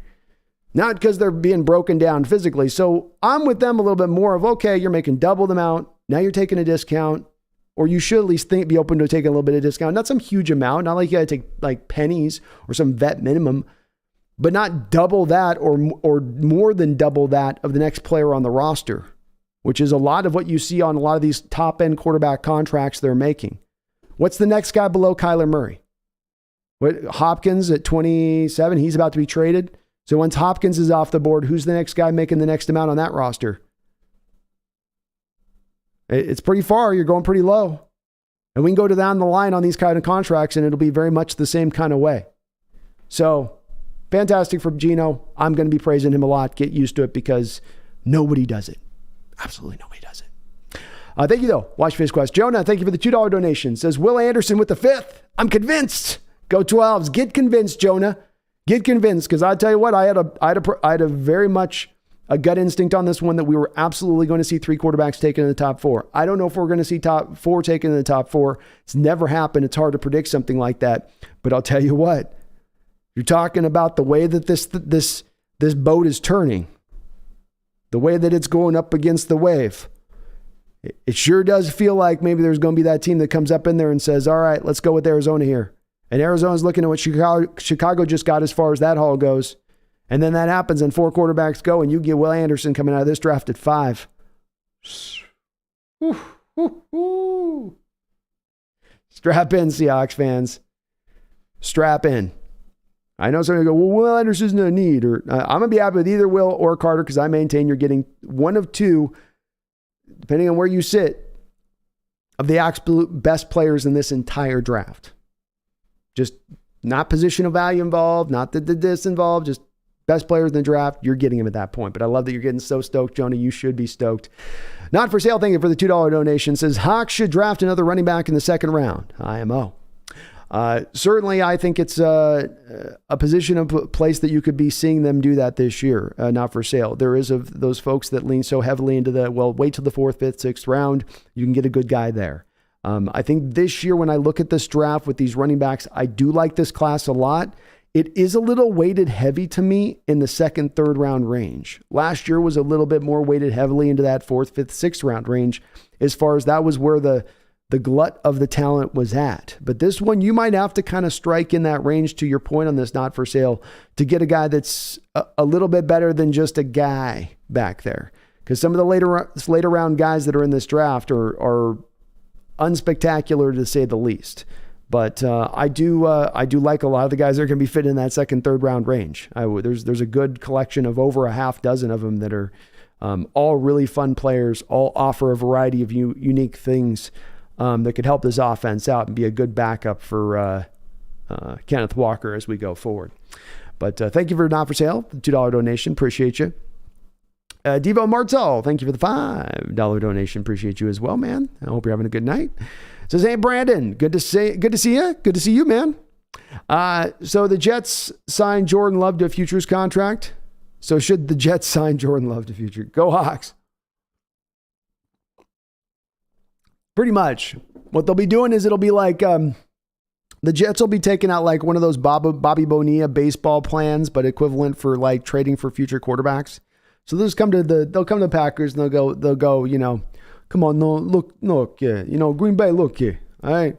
Not because they're being broken down physically. So I'm with them a little bit more of, okay, you're making double the amount. Now you're taking a discount, or you should at least be open to taking a little bit of discount. Not some huge amount. Not like you got to take like pennies or some vet minimum, but not double that or more than double that of the next player on the roster, which is a lot of what you see on a lot of these top end quarterback contracts they're making. What's the next guy below Kyler Murray? Hopkins at 27, he's about to be traded. So once Hopkins is off the board, who's the next guy making the next amount on that roster? It's pretty far. You're going pretty low. And we can go down the line on these kind of contracts, and it'll be very much the same kind of way. So fantastic for Geno. I'm going to be praising him a lot. Get used to it because nobody does it. Absolutely nobody does it. Thank you, though. Watch Face Quest. Jonah, thank you for the $2 donation. Says Will Anderson with the 5th. I'm convinced. Go 12s. Get convinced, Jonah. Get convinced, because I tell you what, I had a very much a gut instinct on this one that we were absolutely going to see 3 quarterbacks taken in the top 4. I don't know if we're going to see top 4 taken in the top 4. It's never happened. It's hard to predict something like that. But I'll tell you what, you're talking about the way that this boat is turning, the way that it's going up against the wave. It sure does feel like maybe there's going to be that team that comes up in there and says, all right, let's go with Arizona here. And Arizona's looking at what Chicago just got as far as that haul goes. And then that happens and 4 quarterbacks go and you get Will Anderson coming out of this draft at 5. Strap in, Seahawks fans. Strap in. I know somebody will go, well, Will Anderson's no need. Or I'm going to be happy with either Will or Carter because I maintain you're getting one of 2, depending on where you sit, of the absolute best players in this entire draft. Just not positional value involved, not this involved, just best players in the draft. You're getting him at that point. But I love that you're getting so stoked, Jonah. You should be stoked. Not for sale. Thank you for the $2 donation. Says Hawks should draft another running back in the 2nd round. IMO. Certainly, I think it's a position of place that you could be seeing them do that this year. Not for sale. There is of those folks that lean so heavily into wait till the 4th, 5th, 6th round. You can get a good guy there. I think this year, when I look at this draft with these running backs, I do like this class a lot. It is a little weighted heavy to me in the 2nd, 3rd round range. Last year was a little bit more weighted heavily into that 4th, 5th, 6th round range, as far as that was where the glut of the talent was at. But this one, you might have to kind of strike in that range, to your point on this not for sale, to get a guy that's a little bit better than just a guy back there. Because some of the later round guys that are in this draft are unspectacular to say the least. But I do like a lot of the guys that are going to be fit in that 2nd, 3rd round range. There's a good collection of over a half dozen of them that are all really fun players, all offer a variety of unique things that could help this offense out and be a good backup for Kenneth Walker as we go forward. But thank you for not for sale, the $2 donation. Appreciate you. Devo Martel, thank you for the $5 donation. Appreciate you as well, man. I hope you're having a good night. Says, hey, Brandon, good to see you. Good to see you, man. So the Jets signed Jordan Love to a futures contract. So should the Jets sign Jordan Love to future? Go Hawks. Pretty much. What they'll be doing is it'll be like the Jets will be taking out like one of those Bobby Bonilla baseball plans, but equivalent for like trading for future quarterbacks. So they'll come to the Packers and they'll go, come on, look, yeah, Green Bay, look here, all right,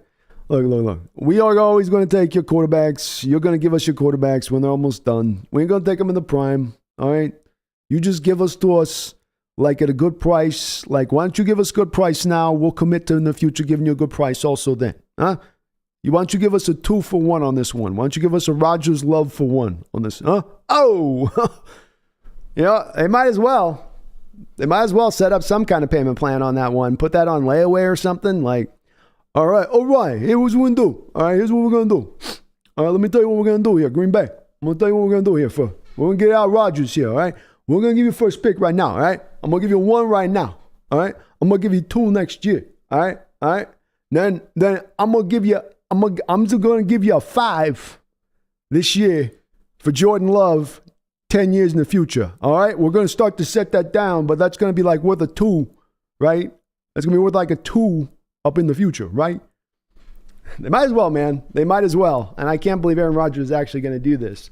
look. We are always going to take your quarterbacks. You're going to give us your quarterbacks when they're almost done. We ain't going to take them in the prime, all right? You just give us to us like at a good price. Like, why don't you give us a good price now? We'll commit to in the future giving you a good price also then, huh? Why don't you give us a 2-for-1 on this one? Why don't you give us a Rodgers Love for 1 on this, huh? Oh, they might as well. They might as well set up some kind of payment plan on that one. Put that on layaway or something. Like, all right. Here's what we're going to do. All right, here's what we're going to do. All right, let me tell you what we're going to do here, Green Bay. I'm going to tell you what we're going to do here. We're going to get out Rodgers here, all right? We're going to give you first pick right now, all right? I'm going to give you 1 right now, all right? I'm going to give you 2 next year, all right? All right? Then I'm going to give you, I'm just going to give you a 5 this year for Jordan Love 10 years in the future. All right. We're going to start to set that down, but that's going to be like worth a 2, right? That's going to be worth like a 2 up in the future, right? They might as well, man. They might as well. And I can't believe Aaron Rodgers is actually going to do this.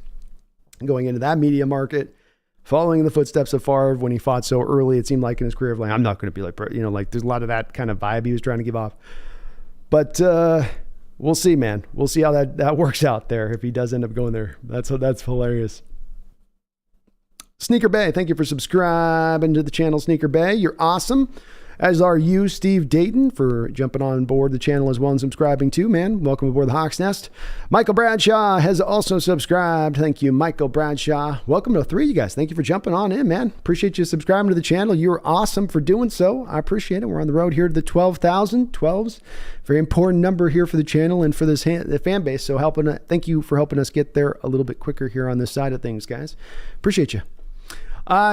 Going into that media market, following in the footsteps of Favre when he fought so early, it seemed like in his career of like, I'm not going to be like, like there's a lot of that kind of vibe he was trying to give off. But we'll see, man. We'll see how that works out there if he does end up going there. That's hilarious. Sneaker Bay, thank you for subscribing to the channel, Sneaker Bay. You're awesome. As are you, Steve Dayton, for jumping on board the channel as well and subscribing too, man. Welcome aboard the Hawks Nest. Michael Bradshaw has also subscribed. Thank you, Michael Bradshaw. Welcome to 3 of you guys. Thank you for jumping on in, man. Appreciate you subscribing to the channel. You're awesome for doing so. I appreciate it. We're on the road here to the 12,000. 12's very important number here for the channel and for this the fan base. So thank you for helping us get there a little bit quicker here on this side of things, guys. Appreciate you.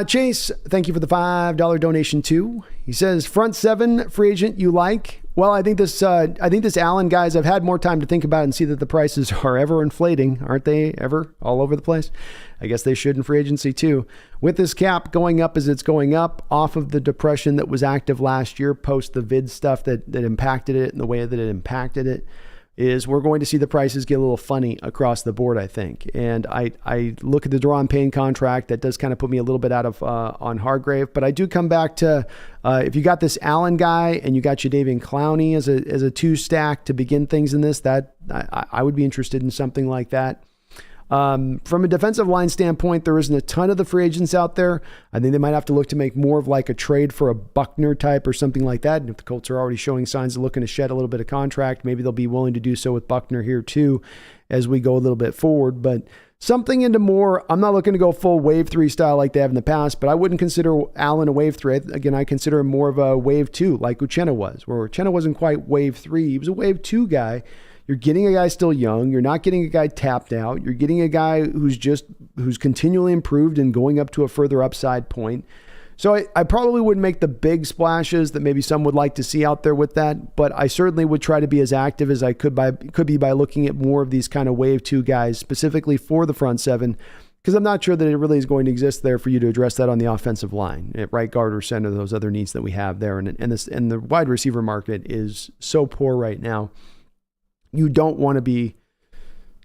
Chase, thank you for the $5 donation too. He says, front 7 free agent you like? Well, I think this Allen, guys, I've had more time to think about it and see that the prices are ever inflating, aren't they? Ever all over the place. I guess they should in free agency too. With this cap going up as it's going up off of the depression that was active last year, post the vid stuff that impacted it and the way that it impacted it, is we're going to see the prices get a little funny across the board, I think. And I look at the Deron Payne contract. That does kind of put me a little bit out of on Hargrave. But I do come back to if you got this Allen guy and you got Jadeveon Clowney as a 2 stack to begin things in this, that I would be interested in something like that. From a defensive line standpoint, there isn't a ton of the free agents out there. I think they might have to look to make more of like a trade for a Buckner type or something like that. And if the Colts are already showing signs of looking to shed a little bit of contract, maybe they'll be willing to do so with Buckner here too as we go a little bit forward. But something into more, I'm not looking to go full wave 3 style like they have in the past, but I wouldn't consider Allen a wave 3. Again, I consider him more of a wave 2 like Uchenna was, where Uchenna wasn't quite wave 3. He was a wave 2 guy. You're getting a guy still young. You're not getting a guy tapped out. You're getting a guy who's continually improved and going up to a further upside point. So I probably wouldn't make the big splashes that maybe some would like to see out there with that, but I certainly would try to be as active as I could be by looking at more of these kind of wave 2 guys, specifically for the front 7, because I'm not sure that it really is going to exist there for you to address that on the offensive line, at right guard or center, those other needs that we have there. And the wide receiver market is so poor right now. You don't want to be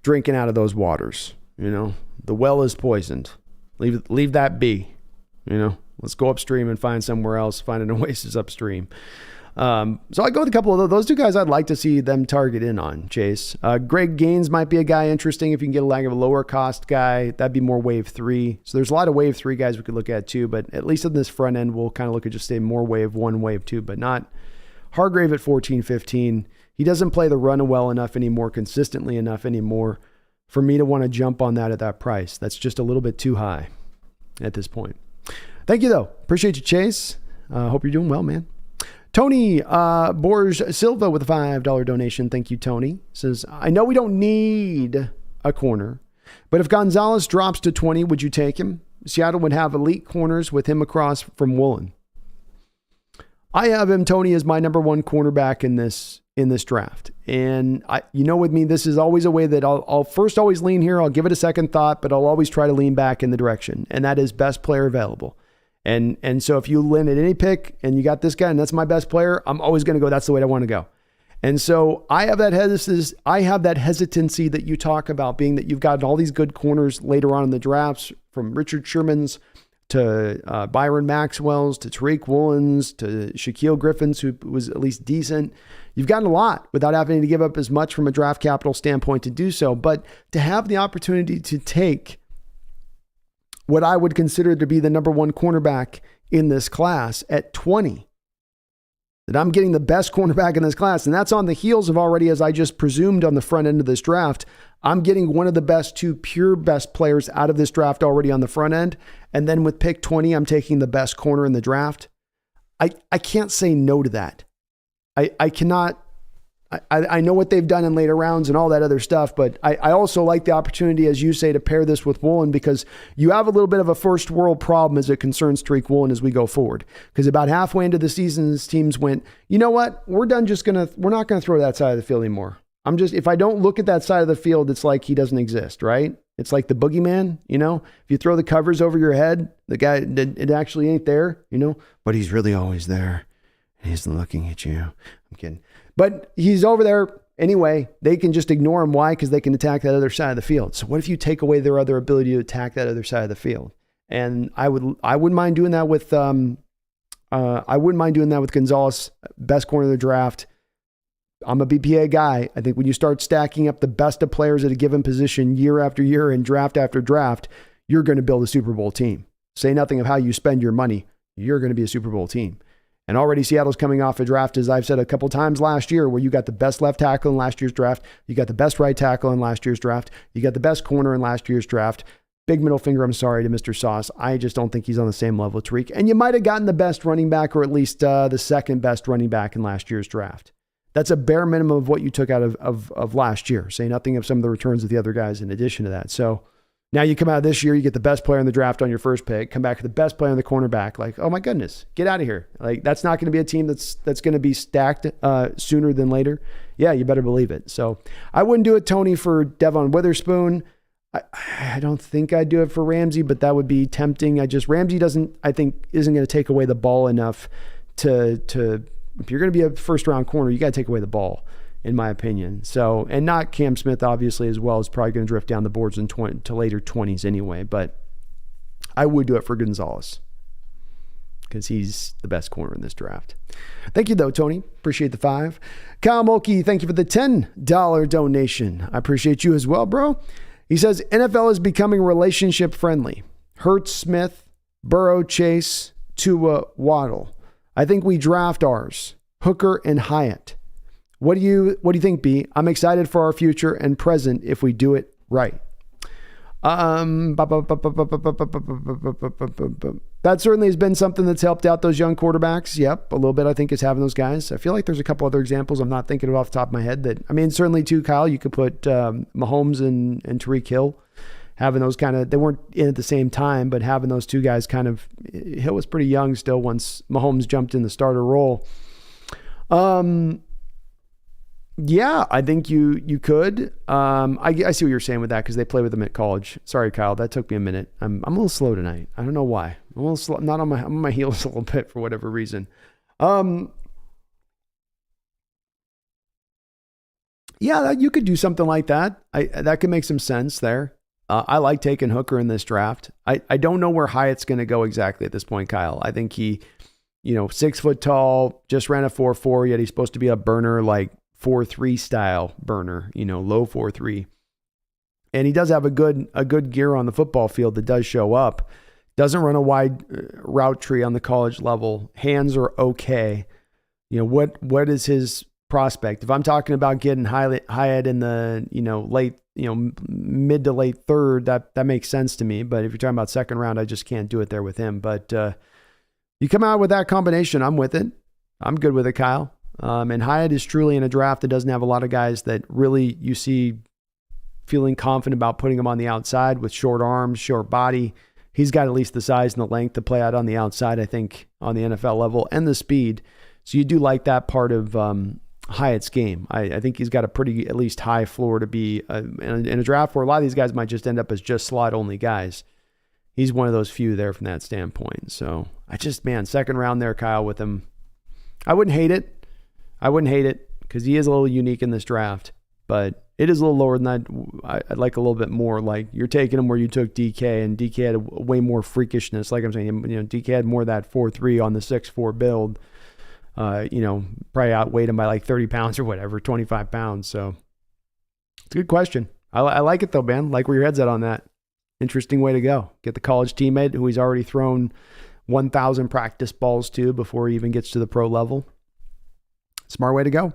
drinking out of those waters. The well is poisoned. Leave that be. Let's go upstream and find somewhere else. Find an oasis upstream. So I go with a couple of those 2 guys. I'd like to see them target in on, Chase. Greg Gaines might be a guy interesting if you can get a lower cost guy. That'd be more wave 3. So there's a lot of wave 3 guys we could look at too. But at least on this front end, we'll kind of look at just say more wave 1, wave 2, but not Hargrave at 14, 15. He doesn't play the run well enough anymore, consistently enough anymore for me to want to jump on that at that price. That's just a little bit too high at this point. Thank you, though. Appreciate you, Chase. Hope you're doing well, man. Tony Borges Silva with a $5 donation. Thank you, Tony. Says, I know we don't need a corner, but if Gonzalez drops to 20, would you take him? Seattle would have elite corners with him across from Woolen. I have him, Tony, as my number 1 cornerback in this draft. And with me, this is always a way that I'll first always lean here. I'll give it a second thought, but I'll always try to lean back in the direction. And that is best player available. And so if you land at any pick and you got this guy and that's my best player, I'm always going to go, that's the way I want to go. And so I have that hesitancy that you talk about, being that you've got all these good corners later on in the drafts, from Richard Sherman's to Byron Maxwell's, to Tariq Woolen's, to Shaquille Griffin's, who was at least decent. You've gotten a lot without having to give up as much from a draft capital standpoint to do so. But to have the opportunity to take what I would consider to be the number 1 cornerback in this class at 20, that I'm getting the best cornerback in this class, and that's on the heels of already, as I just presumed on the front end of this draft, I'm getting one of the best 2 pure best players out of this draft already on the front end. And then with pick 20, I'm taking the best corner in the draft. I can't say no to that. I cannot. I know what they've done in later rounds and all that other stuff, but I also like the opportunity, as you say, to pair this with Woolen, because you have a little bit of a first world problem as it concerns Tariq Woolen as we go forward. Because about halfway into the season, teams went, you know what? We're not going to throw that side of the field anymore. If I don't look at that side of the field, it's like he doesn't exist, right? It's like the boogeyman, if you throw the covers over your head, the guy, it actually ain't there, but he's really always there. And he's looking at you. I'm kidding. But he's over there anyway. They can just ignore him. Why? Because they can attack that other side of the field. So what if you take away their other ability to attack that other side of the field? And I wouldn't mind doing that with, Gonzalez, best corner of the draft. I'm a BPA guy. I think when you start stacking up the best of players at a given position year after year and draft after draft, you're going to build a Super Bowl team. Say nothing of how you spend your money. You're going to be a Super Bowl team. And already Seattle's coming off a draft, as I've said a couple times last year, where you got the best left tackle in last year's draft. You got the best right tackle in last year's draft. You got the best corner in last year's draft. Big middle finger, I'm sorry, to Mr. Sauce. I just don't think he's on the same level as Tariq. And you might have gotten the best running back, or at least the second best running back in last year's draft. That's a bare minimum of what you took out of last year. Say nothing of some of the returns of the other guys in addition to that. So now you come out of this year, you get the best player in the draft on your first pick, come back with the best player in the cornerback. Like, oh my goodness, get out of here. Like, that's not going to be a team that's going to be stacked sooner than later. Yeah, you better believe it. So I wouldn't do it, Tony, for Devon Witherspoon. I don't think I'd do it for Ramsey, but that would be tempting. Ramsey isn't going to take away the ball enough to if you're going to be a first round corner, you got to take away the ball, in my opinion. So, and not Cam Smith, obviously, as well, is probably going to drift down the boards to later 20s anyway, but I would do it for Gonzalez because he's the best corner in this draft. Thank you though, Tony. Appreciate the 5. Kyle Mulkey, thank you for the $10 donation. I appreciate you as well, bro. He says, NFL is becoming relationship friendly. Hurts, Smith, Burrow, Chase, Tua, Waddle. I think we draft ours. Hooker and Hyatt. What do you think, B? I'm excited for our future and present if we do it right. That certainly has been something that's helped out those young quarterbacks. Yep, a little bit, I think, is having those guys. I feel like there's a couple other examples I'm not thinking of off the top of my head certainly too, Kyle, you could put Mahomes and Tyreek Hill. Having those they weren't in at the same time, but having those two guys Hill was pretty young still once Mahomes jumped in the starter role. Yeah, I think you could. I see what you're saying with that because they play with them at college. Sorry, Kyle, that took me a minute. I'm a little slow tonight. I don't know why. I'm a little slow, not on my heels a little bit for whatever reason. Yeah, you could do something like that. That could make some sense there. I like taking Hooker in this draft. I don't know where Hyatt's going to go exactly at this point, Kyle. I think he, 6 foot tall, just ran a 4.4, yet he's supposed to be a burner, like 4.3 style burner, low 4.3. And he does have a good gear on the football field that does show up. Doesn't run a wide route tree on the college level. Hands are okay. What is his prospect? If I'm talking about getting Hyatt in the, late, mid to late third, that makes sense to me. But if you're talking about second round, I just can't do it there with him. But you come out with that combination, I'm with it. I'm good with it, Kyle. And Hyatt is truly in a draft that doesn't have a lot of guys that really you see feeling confident about putting him on the outside with short arms, short body. He's got at least the size and the length to play out on the outside, I think, on the NFL level, and the speed. So you do like that part of Hyatt's game. I think he's got a pretty, at least, high floor to be in a draft where a lot of these guys might just end up as just slot-only guys. He's one of those few there from that standpoint. So second round there, Kyle, with him. I wouldn't hate it because he is a little unique in this draft, but it is a little lower than that. I'd like a little bit more. Like you're taking him where you took DK, and DK had way more freakishness. Like I'm saying, DK had more of that 4.3 on the 6'4" build. Probably outweighed him by like 30 pounds or whatever, 25 pounds. So it's a good question. I like it though, man. Like where your head's at on that. Interesting way to go. Get the college teammate who he's already thrown 1,000 practice balls to before he even gets to the pro level. Smart way to go.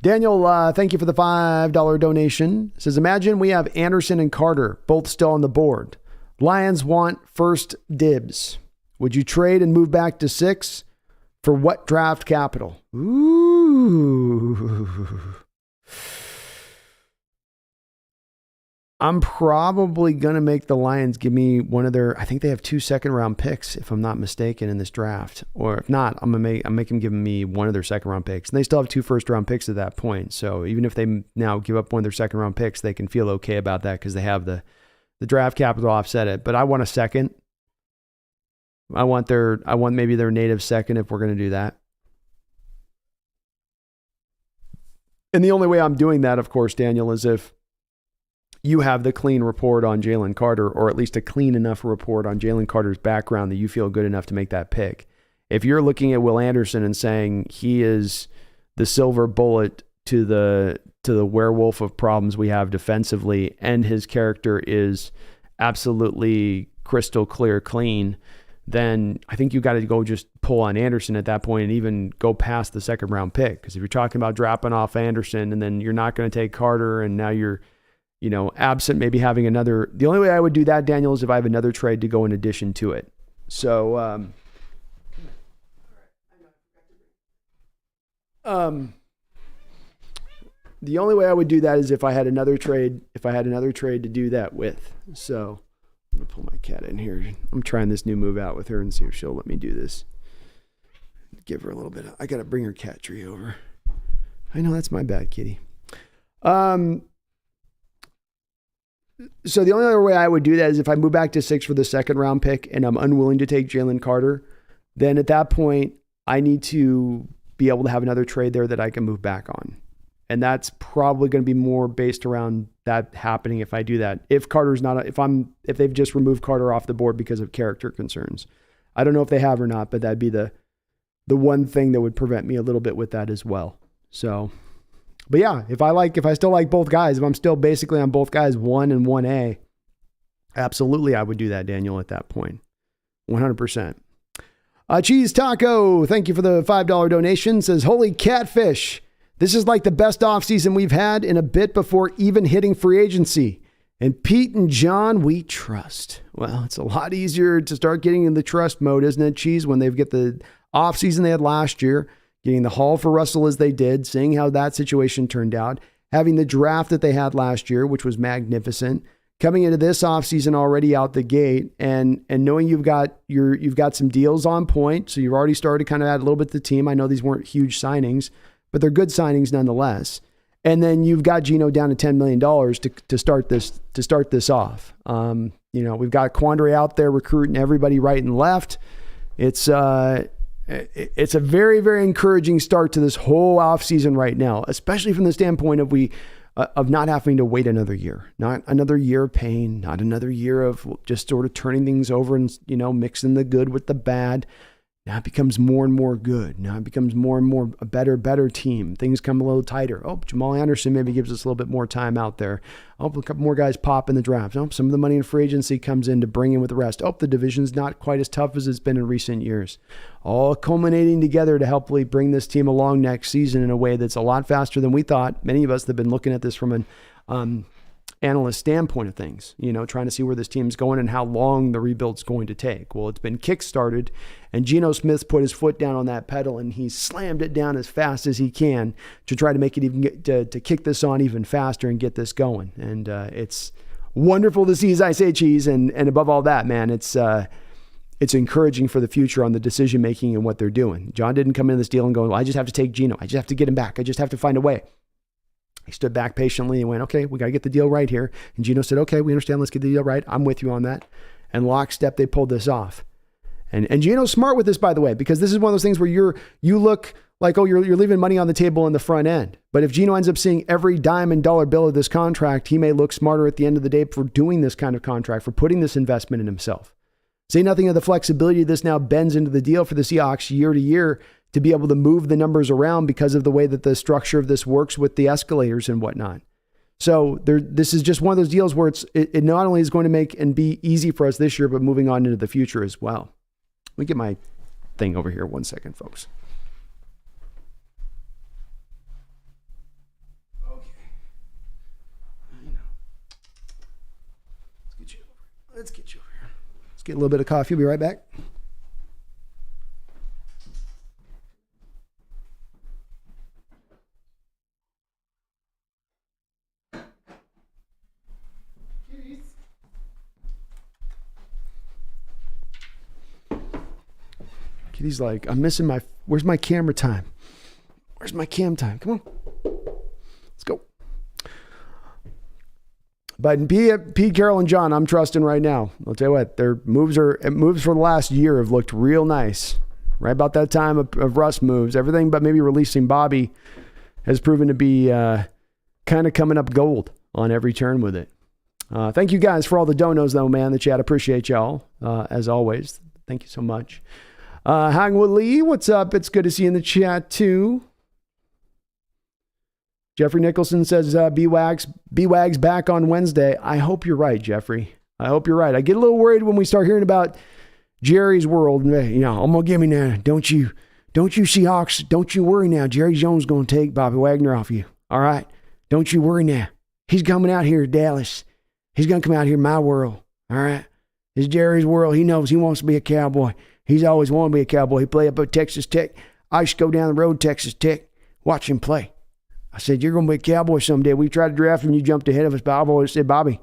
Daniel, thank you for the $5 donation. Says, imagine we have Anderson and Carter both still on the board. Lions want first dibs. Would you trade and move back to 6? For what draft capital? Ooh. I'm probably going to make the Lions give me one of their, I think they have 2 second-round picks, if I'm not mistaken, in this draft. Or if not, I'm make them give me one of their second-round picks. And they still have 2 first-round picks at that point. So even if they now give up one of their second-round picks, they can feel okay about that because they have the The draft capital offset it, but I want a second. I want maybe their native second if we're going to do that. And the only way I'm doing that, of course, Daniel, is if you have the clean report on Jalen Carter, or at least a clean enough report on Jalen Carter's background that you feel good enough to make that pick. If you're looking at Will Anderson and saying he is the silver bullet to the werewolf of problems we have defensively, and his character is absolutely crystal clear clean, then I think you got to go just pull on Anderson at that point and even go past the second round pick. Because if you're talking about dropping off Anderson and then you're not going to take Carter, and now you're, absent maybe having another. The only way I would do that, Daniel, is if I have another trade to go in addition to it. So, the only way I would do that is if I had another trade. If I had another trade to do that with. So I'm gonna pull my cat in here. I'm trying this new move out with her and see if she'll let me do this. Give her a little bit. I gotta bring her cat tree over. I know that's my bad, kitty. So the only other way I would do that is if I move back to 6 for the second round pick and I'm unwilling to take Jalen Carter, then at that point I need to be able to have another trade there that I can move back on. And that's probably going to be more based around that happening if I do that. If Carter's not, if they've just removed Carter off the board because of character concerns. I don't know if they have or not, but that'd be the one thing that would prevent me a little bit with that as well. So, but yeah, if I still like both guys, if I'm still basically on both guys, 1 and 1A, absolutely I would do that, Daniel, at that point. 100%. Cheese Taco, thank you for the $5 donation. Says, holy catfish. This is like the best offseason we've had in a bit before even hitting free agency. And Pete and John, we trust. Well, it's a lot easier to start getting in the trust mode, isn't it, Cheese, when they've got the offseason they had last year, getting the haul for Russell as they did, seeing how that situation turned out, having the draft that they had last year, which was magnificent, coming into this offseason already out the gate, and knowing you've got some deals on point, so you've already started to kind of add a little bit to the team. I know these weren't huge signings, but they're good signings nonetheless. And then you've got Geno down to $10 million to start this off. We've got Quandre out there recruiting everybody right and left. It's a very, very encouraging start to this whole offseason right now, especially from the standpoint of not having to wait another year, not another year of pain, not another year of just sort of turning things over and, mixing the good with the bad. Now it becomes more and more good. Now it becomes more and more a better team. Things come a little tighter. Oh, Jamal Anderson maybe gives us a little bit more time out there. Oh, a couple more guys pop in the draft. Oh, some of the money in free agency comes in to bring in with the rest. Oh, the division's not quite as tough as it's been in recent years. All culminating together to hopefully bring this team along next season in a way that's a lot faster than we thought. Many of us have been looking at this from an analyst standpoint of things, trying to see where this team's going and how long the rebuild's going to take. Well, it's been kick-started, and Geno Smith put his foot down on that pedal, and he slammed it down as fast as he can to try to make it even to kick this on even faster and get this going. And it's wonderful to see, as I say, Cheese, and above all that, man, it's encouraging for the future on the decision-making and what they're doing. John didn't come into this deal and go, well, I just have to take Geno. I just have to get him back. I just have to find a way. He stood back patiently and went, okay, we got to get the deal right here. And Geno said, okay, we understand. Let's get the deal right. I'm with you on that. And lockstep, they pulled this off. And Geno's smart with this, by the way, because this is one of those things where you look like, oh, you're leaving money on the table in the front end. But if Geno ends up seeing every dime and dollar bill of this contract, he may look smarter at the end of the day for doing this kind of contract, for putting this investment in himself. Say nothing of the flexibility this now bends into the deal for the Seahawks year to year to be able to move the numbers around because of the way that the structure of this works with the escalators and whatnot. So this is just one of those deals where it not only is going to make and be easy for us this year, but moving on into the future as well. Let me get my thing over here 1 second, folks. Okay. I know. Let's get you over here. Let's get a little bit of coffee. We'll be right back. Kitty's like, I'm missing where's my camera time? Where's my cam time? Come on. Let's go. But Pete Carroll and John, I'm trusting right now. I'll tell you what, their moves for the last year have looked real nice. Right about that time of Russ moves, everything but maybe releasing Bobby has proven to be kind of coming up gold on every turn with it. Thank you guys for all the donos, though, man. The chat, appreciate y'all as always. Thank you so much. Hangwood Lee, what's up? It's good to see you in the chat too. Jeffrey Nicholson says, B-Wags back on Wednesday. I hope you're right, Jeffrey. I hope you're right. I get a little worried when we start hearing about Jerry's world. You know, I'm going to give me now. Don't you Seahawks, don't you worry now. Jerry Jones going to take Bobby Wagner off you. All right? Don't you worry now. He's coming out here to Dallas. He's going to come out here in my world. All right? It's Jerry's world. He knows he wants to be a Cowboy. He's always wanted to be a Cowboy. He played up at Texas Tech. I used to go down the road to Texas Tech, watch him play. I said, you're going to be a Cowboy someday. We tried to draft him. You jumped ahead of us. But I've always said, Bobby,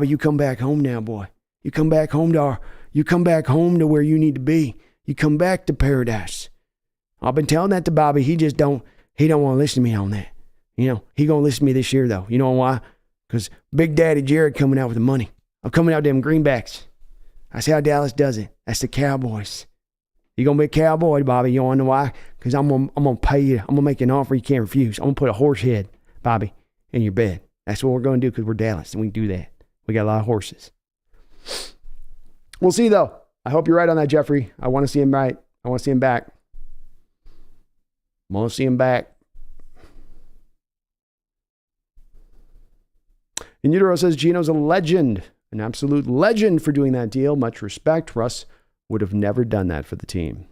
you come back home now, boy. You come back home to where you need to be. You come back to paradise. I've been telling that to Bobby. He don't want to listen to me on that. You know, he going to listen to me this year, though. You know why? Because Big Daddy Jared coming out with the money. I'm coming out with them greenbacks. That's how Dallas does it. That's the Cowboys. You're going to be a Cowboy, Bobby. You want to know why? Because I'm gonna pay you. I'm going to make you an offer you can't refuse. I'm going to put a horse head, Bobby, in your bed. That's what we're going to do because we're Dallas, and we can do that. We got a lot of horses. We'll see, though. I hope you're right on that, Jeffrey. I want to see him right. I want to see him back. I want to see him back. And Utero says, Geno's a legend, an absolute legend for doing that deal. Much respect. Russ would have never done that for the team.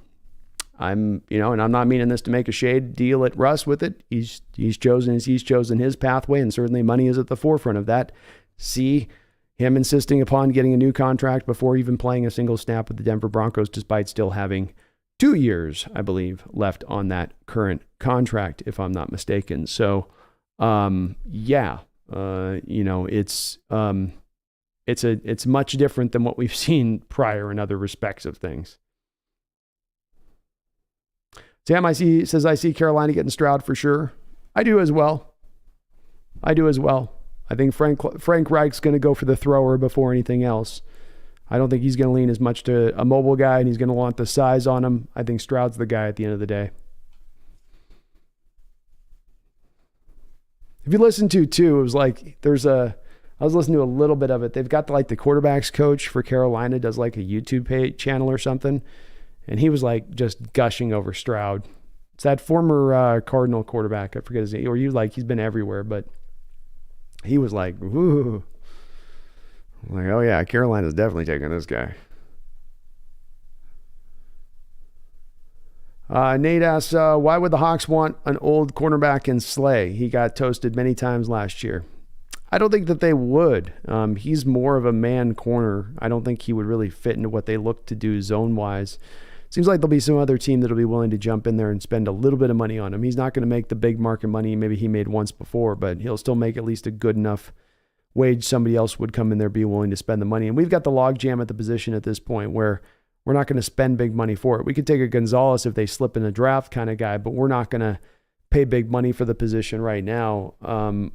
And I'm not meaning this to make a shade deal at Russ with it. He's chosen his pathway, and certainly money is at the forefront of that. See him insisting upon getting a new contract before even playing a single snap with the Denver Broncos, despite still having 2 years, I believe, left on that current contract, if I'm not mistaken. So, it's much different than what we've seen prior in other respects of things. Sam, I see Carolina getting Stroud for sure. I do as well. I think Frank Reich's going to go for the thrower before anything else. I don't think he's going to lean as much to a mobile guy, and he's going to want the size on him. I think Stroud's the guy at the end of the day. If you listen to, too, it was like I was listening to a little bit of it. They've got the quarterbacks coach for Carolina does like a YouTube channel or something. And he was like just gushing over Stroud. It's that former Cardinal quarterback. I forget his name. Or he's been everywhere, but he was like, ooh. Like, oh yeah, Carolina's definitely taking this guy. Nate asks, why would the Hawks want an old cornerback in Slay? He got toasted many times last year. I don't think that they would. He's more of a man corner. I don't think he would really fit into what they look to do zone-wise. Seems like there'll be some other team that'll be willing to jump in there and spend a little bit of money on him. He's not going to make the big market money maybe he made once before, but he'll still make at least a good enough wage somebody else would come in there, be willing to spend the money. And we've got the logjam at the position at this point where we're not going to spend big money for it. We could take a Gonzalez if they slip in a draft kind of guy, but we're not going to pay big money for the position right now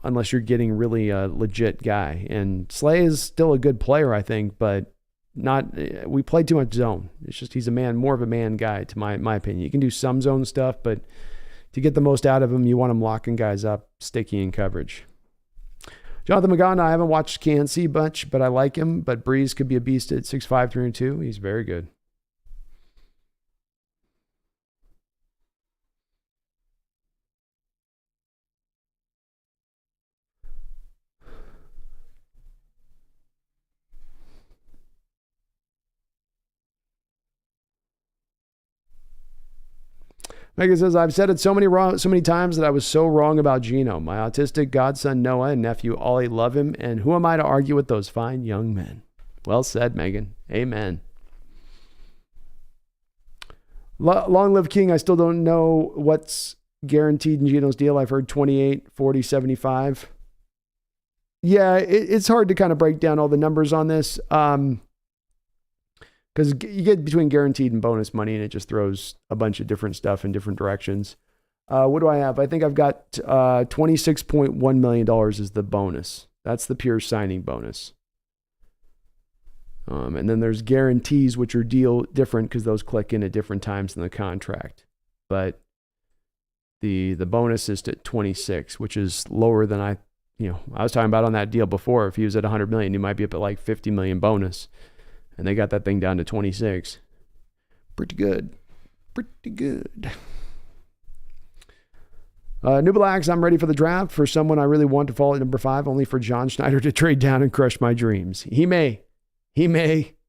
unless you're getting really a legit guy. And Slay is still a good player, I think, but we play too much zone. It's just he's more of a man guy, to my opinion. You can do some zone stuff, but to get the most out of him, you want him locking guys up, sticky in coverage. Jonathan Magana, I haven't watched Kansas much, but I like him. But Breeze could be a beast at 6'5", 302. He's very good. Megan says, I've said it so many times that I was so wrong about Geno. My autistic godson Noah and nephew Ollie love him, and who am I to argue with those fine young men? Well said, Megan. Amen. Long live King. I still don't know what's guaranteed in Geno's deal. I've heard 28, 40, 75. Yeah, it's hard to kind of break down all the numbers on this. Because you get between guaranteed and bonus money, and it just throws a bunch of different stuff in different directions. What do I have? I think I've got $26.1 million is the bonus. That's the pure signing bonus. And then there's guarantees, which are different because those click in at different times in the contract. But the bonus is to 26, which is lower than I was talking about on that deal before. If he was at 100 million, he might be up at like 50 million bonus. And they got that thing down to 26. Pretty good. Pretty good. Nubalax, I'm ready for the draft for someone I really want to fall at number 5, only for John Schneider to trade down and crush my dreams. He may,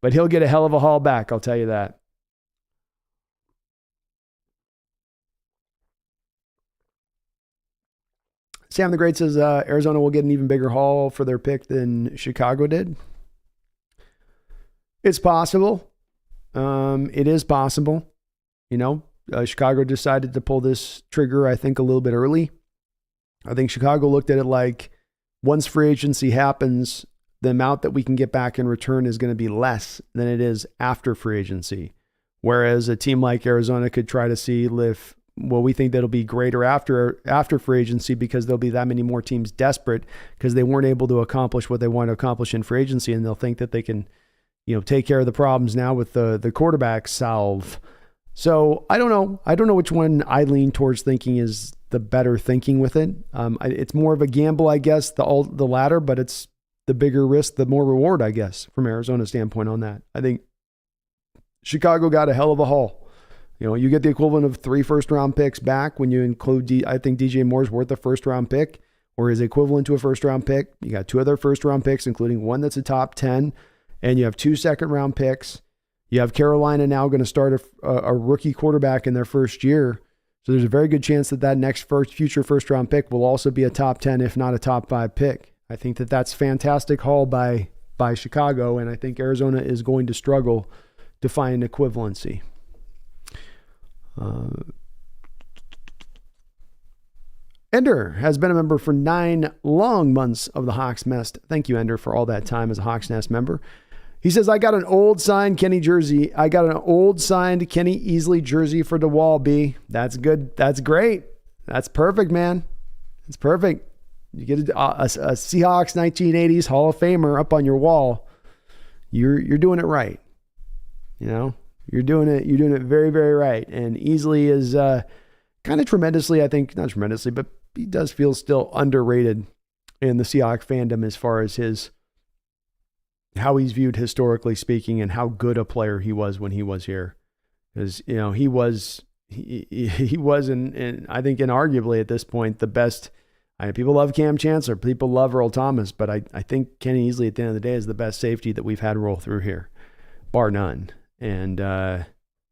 but he'll get a hell of a haul back, I'll tell you that. Sam the Great says Arizona will get an even bigger haul for their pick than Chicago did. It's possible. It is possible. Chicago decided to pull this trigger, I think, a little bit early. I think Chicago looked at it like once free agency happens, the amount that we can get back in return is going to be less than it is after free agency. Whereas a team like Arizona could try to see if, we think that'll be greater after free agency because there'll be that many more teams desperate because they weren't able to accomplish what they want to accomplish in free agency, and they'll think that they can, take care of the problems now with the quarterback salve. So I don't know. I don't know which one I lean towards thinking is the better thinking with it. It's more of a gamble, I guess, the latter, but it's the bigger risk, the more reward, I guess, from Arizona's standpoint on that. I think Chicago got a hell of a haul. You get the equivalent of 3 first-round picks back when you include, I think DJ Moore's worth a first-round pick, or is equivalent to a first-round pick. You got 2 other first-round picks, including one that's a top 10, and you have 2 second-round picks. You have Carolina now going to start a rookie quarterback in their first year. So there's a very good chance that next future first-round pick will also be a top 10, if not a top 5 pick. I think that's fantastic haul by Chicago, and I think Arizona is going to struggle to find equivalency. Ender has been a member for 9 long months of the Hawks Nest. Thank you, Ender, for all that time as a Hawks Nest member. He says, I got an old signed Kenny jersey. I got an old signed Kenny Easley jersey for the wall, B. That's good. That's great. That's perfect, man. It's perfect. You get a Seahawks 1980s Hall of Famer up on your wall. You're doing it right. You're doing it very, very right. And Easley is kind of tremendously, I think, not tremendously, but he does feel still underrated in the Seahawks fandom as far as how he's viewed historically speaking and how good a player he was when he was here. Because, he was and I think inarguably at this point, the best. People love Cam Chancellor. People love Earl Thomas, but I think Kenny Easley at the end of the day is the best safety that we've had roll through here, bar none. And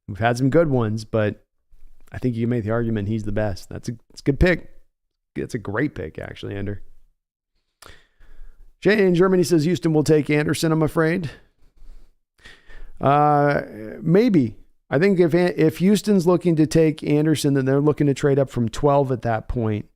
we've had some good ones, but I think you can make the argument he's the best. It's a good pick. It's a great pick, actually, Ender. Jay in Germany says Houston will take Anderson, I'm afraid. Maybe. I think if Houston's looking to take Anderson, then they're looking to trade up from 12 at that point,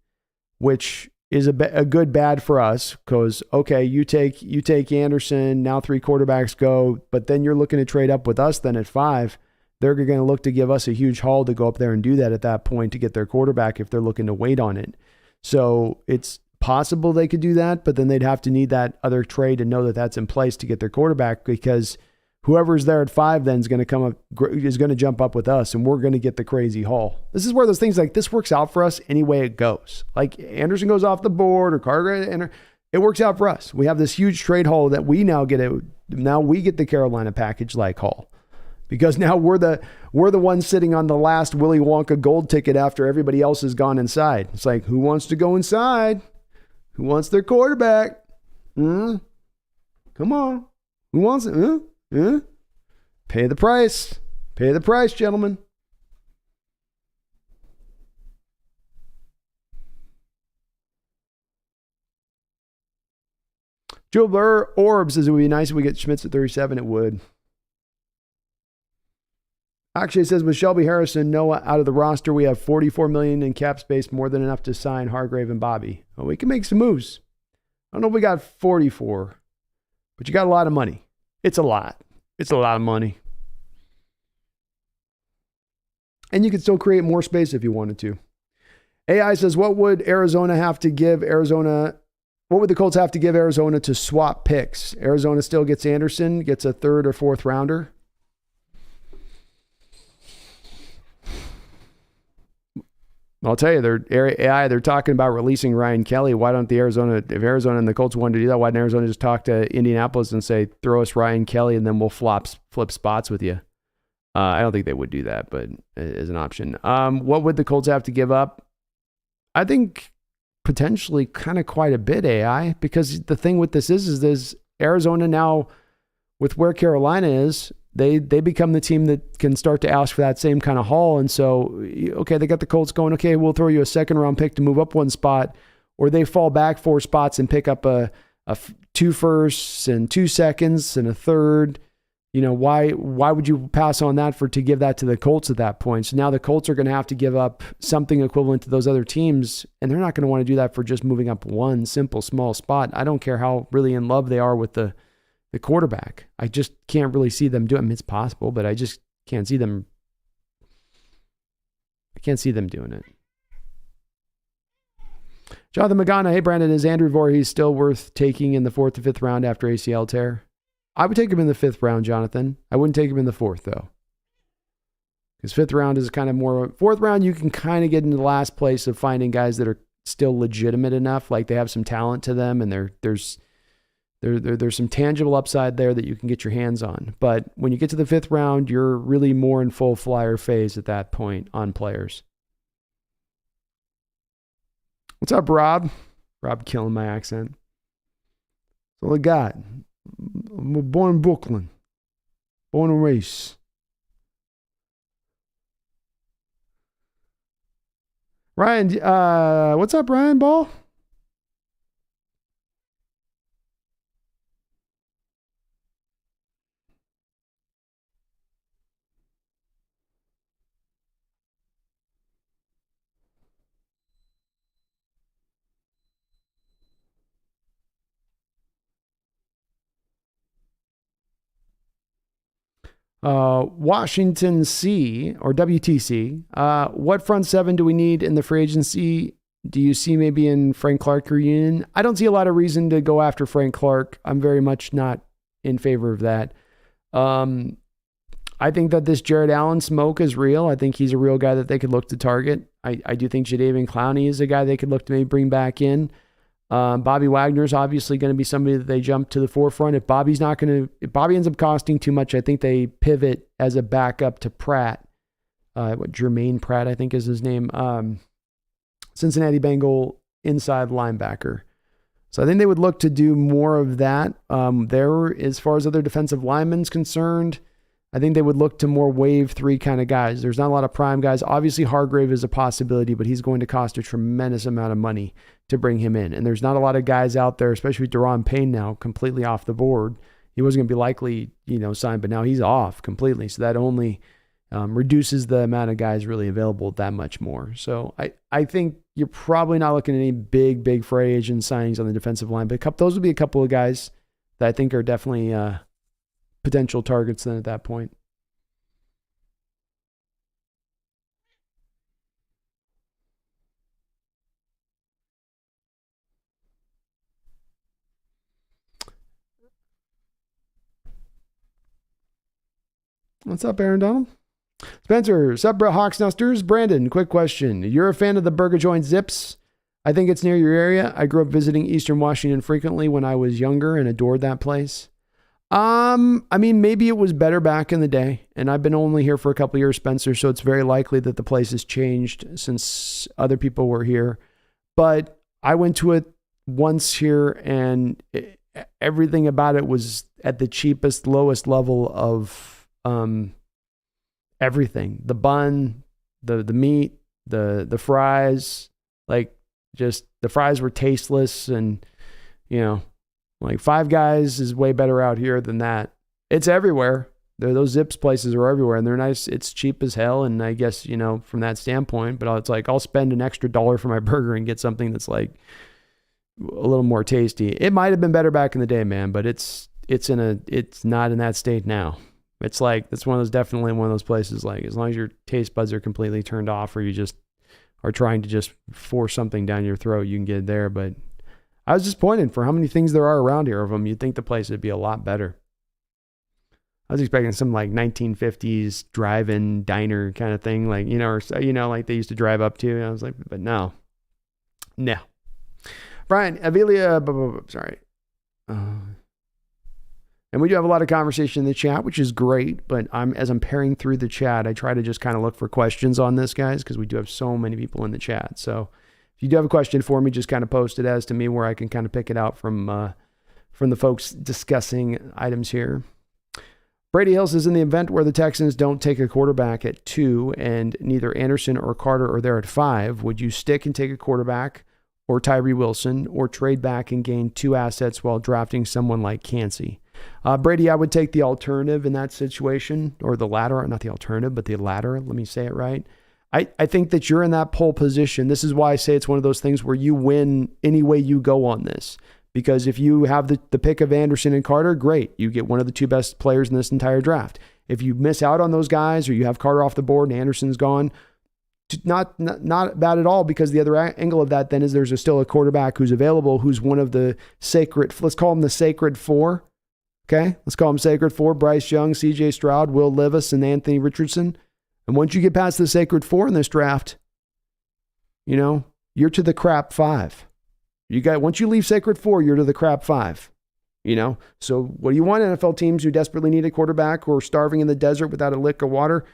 which is a good bad for us because, okay, you take Anderson, now 3 quarterbacks go, but then you're looking to trade up with us then at 5. They're going to look to give us a huge haul to go up there and do that at that point to get their quarterback if they're looking to wait on it. So it's possible they could do that, but then they'd have to need that other trade to know that that's in place to get their quarterback because whoever's there at 5 then is going to jump up with us and we're going to get the crazy haul. This is where those things like this works out for us any way it goes. Like Anderson goes off the board or Carter, it works out for us. We have this huge trade haul that we now get now we get the Carolina package like haul because now we're the ones sitting on the last Willy Wonka gold ticket after everybody else has gone inside. It's like, who wants to go inside? Who wants their quarterback? Come on. Who wants it? Pay the price. Pay the price, gentlemen. Joe Burr Orbs says it would be nice if we get Schmitz at 37. It would. Actually, it says with Shelby Harrison, Noah out of the roster, we have $44 million in cap space, more than enough to sign Hargrave and Bobby. Well, we can make some moves. I don't know if we got 44, but you got a lot of money. It's a lot. It's a lot of money. And you could still create more space if you wanted to. AI says, what would Arizona have to give Arizona What would the Colts have to give Arizona to swap picks? Arizona still gets Anderson, gets a third or fourth rounder. I'll tell you, they're talking about releasing Ryan Kelly. Why don't if Arizona and the Colts wanted to do that, why didn't Arizona just talk to Indianapolis and say, throw us Ryan Kelly and then we'll flip spots with you? I don't think they would do that, but as an option. What would the Colts have to give up? I think potentially kind of quite a bit, AI, because the thing with this is Arizona now, with where Carolina is, they become the team that can start to ask for that same kind of haul. And so, okay, they got the Colts going, okay, we'll throw you a second round pick to move up one spot, or they fall back 4 spots and pick up a 2 firsts and 2 seconds and a third. Why would you pass on that to give that to the Colts at that point? So now the Colts are going to have to give up something equivalent to those other teams, and they're not going to want to do that for just moving up one simple small spot. I don't care how really in love they are with the quarterback. I just can't really see them doing it. I mean, it's possible, but I just can't see them. I can't see them doing it. Jonathan Magana, hey Brandon, is Andrew Voorhees still worth taking in the 4th or 5th round after ACL tear? I would take him in the 5th round, Jonathan. I wouldn't take him in the 4th, though. Because 5th round is kind of more... 4th round, you can kind of get into the last place of finding guys that are still legitimate enough, like they have some talent to them, and there's some tangible upside there that you can get your hands on. But when you get to the 5th round, you're really more in full flyer phase at that point on players. What's up, Rob? Rob killing my accent. That's all I got. I'm born in Brooklyn. Born and raised. Ryan, what's up, Ryan Ball? Washington C or WTC. What front seven do we need in the free agency? Do you see maybe in Frank Clark reunion? I don't see a lot of reason to go after Frank Clark. I'm very much not in favor of that. I think that this Jared Allen smoke is real. I think he's a real guy that they could look to target. I do think Jadeveon Clowney is a guy they could look to maybe bring back in. Bobby Wagner is obviously going to be somebody that they jump to the forefront. If Bobby ends up costing too much, I think they pivot as a backup to Pratt. Jermaine Pratt, I think is his name. Cincinnati Bengal inside linebacker. So I think they would look to do more of that. As far as other defensive linemen's concerned, I think they would look to more wave 3 kind of guys. There's not a lot of prime guys. Obviously, Hargrave is a possibility, but he's going to cost a tremendous amount of money to bring him in. And there's not a lot of guys out there, especially with Daron Payne now completely off the board. He wasn't going to be likely, signed, but now he's off completely. So that only reduces the amount of guys really available that much more. So I think you're probably not looking at any big free agent signings on the defensive line, but those would be a couple of guys that I think are definitely potential targets then at that point. What's up, Aaron Donald? Spencer, sup, Hawksnesters? Brandon, quick question. You're a fan of the Burger Joint Zips? I think it's near your area. I grew up visiting Eastern Washington frequently when I was younger and adored that place. Maybe it was better back in the day, and I've been only here for a couple of years, Spencer, so it's very likely that the place has changed since other people were here. But I went to it once here, and everything about it was at the cheapest, lowest level of everything. The bun, the meat, the fries, just the fries were tasteless, and Five Guys is way better out here than that. It's everywhere. Those Zips places are everywhere, and they're nice. It's cheap as hell, and I guess, from that standpoint, but it's I'll spend an extra $1 for my burger and get something that's a little more tasty. It might have been better back in the day, man, but it's not in that state now. It's definitely one of those places, as long as your taste buds are completely turned off, or you just are trying to just force something down your throat, you can get it there. But I was disappointed for how many things there are around here of them. You'd think the place would be a lot better. I was expecting some like 1950s drive-in diner kind of thing, like, like they used to drive up to. And I was like, but no. Brian, Avilia, sorry. And we do have a lot of conversation in the chat, which is great. But as I'm paring through the chat, I try to just kind of look for questions on this, guys, because we do have so many people in the chat. So if you do have a question for me, just kind of post it as to me where I can kind of pick it out from the folks discussing items here. Brady Hill says, in the event where the Texans don't take a quarterback at 2 and neither Anderson or Carter are there at 5, would you stick and take a quarterback or Tyree Wilson, or trade back and gain 2 assets while drafting someone like Kancey? Brady, I would take the alternative in that situation, or the latter, not the alternative, but the latter. Let me say it right. I think that you're in that pole position. This is why I say it's one of those things where you win any way you go on this. Because if you have the pick of Anderson and Carter, great. You get one of the 2 best players in this entire draft. If you miss out on those guys, or you have Carter off the board and Anderson's gone, not bad at all, because the other angle of that then is there's still a quarterback who's available, who's one of the sacred, let's call them the sacred 4. Okay, let's call them sacred 4: Bryce Young, C.J. Stroud, Will Levis, and Anthony Richardson. And once you get past the sacred 4 in this draft, you're to the crap 5. Once you leave sacred 4, you're to the crap 5. So what do you want, NFL teams who desperately need a quarterback, who are starving in the desert without a lick of water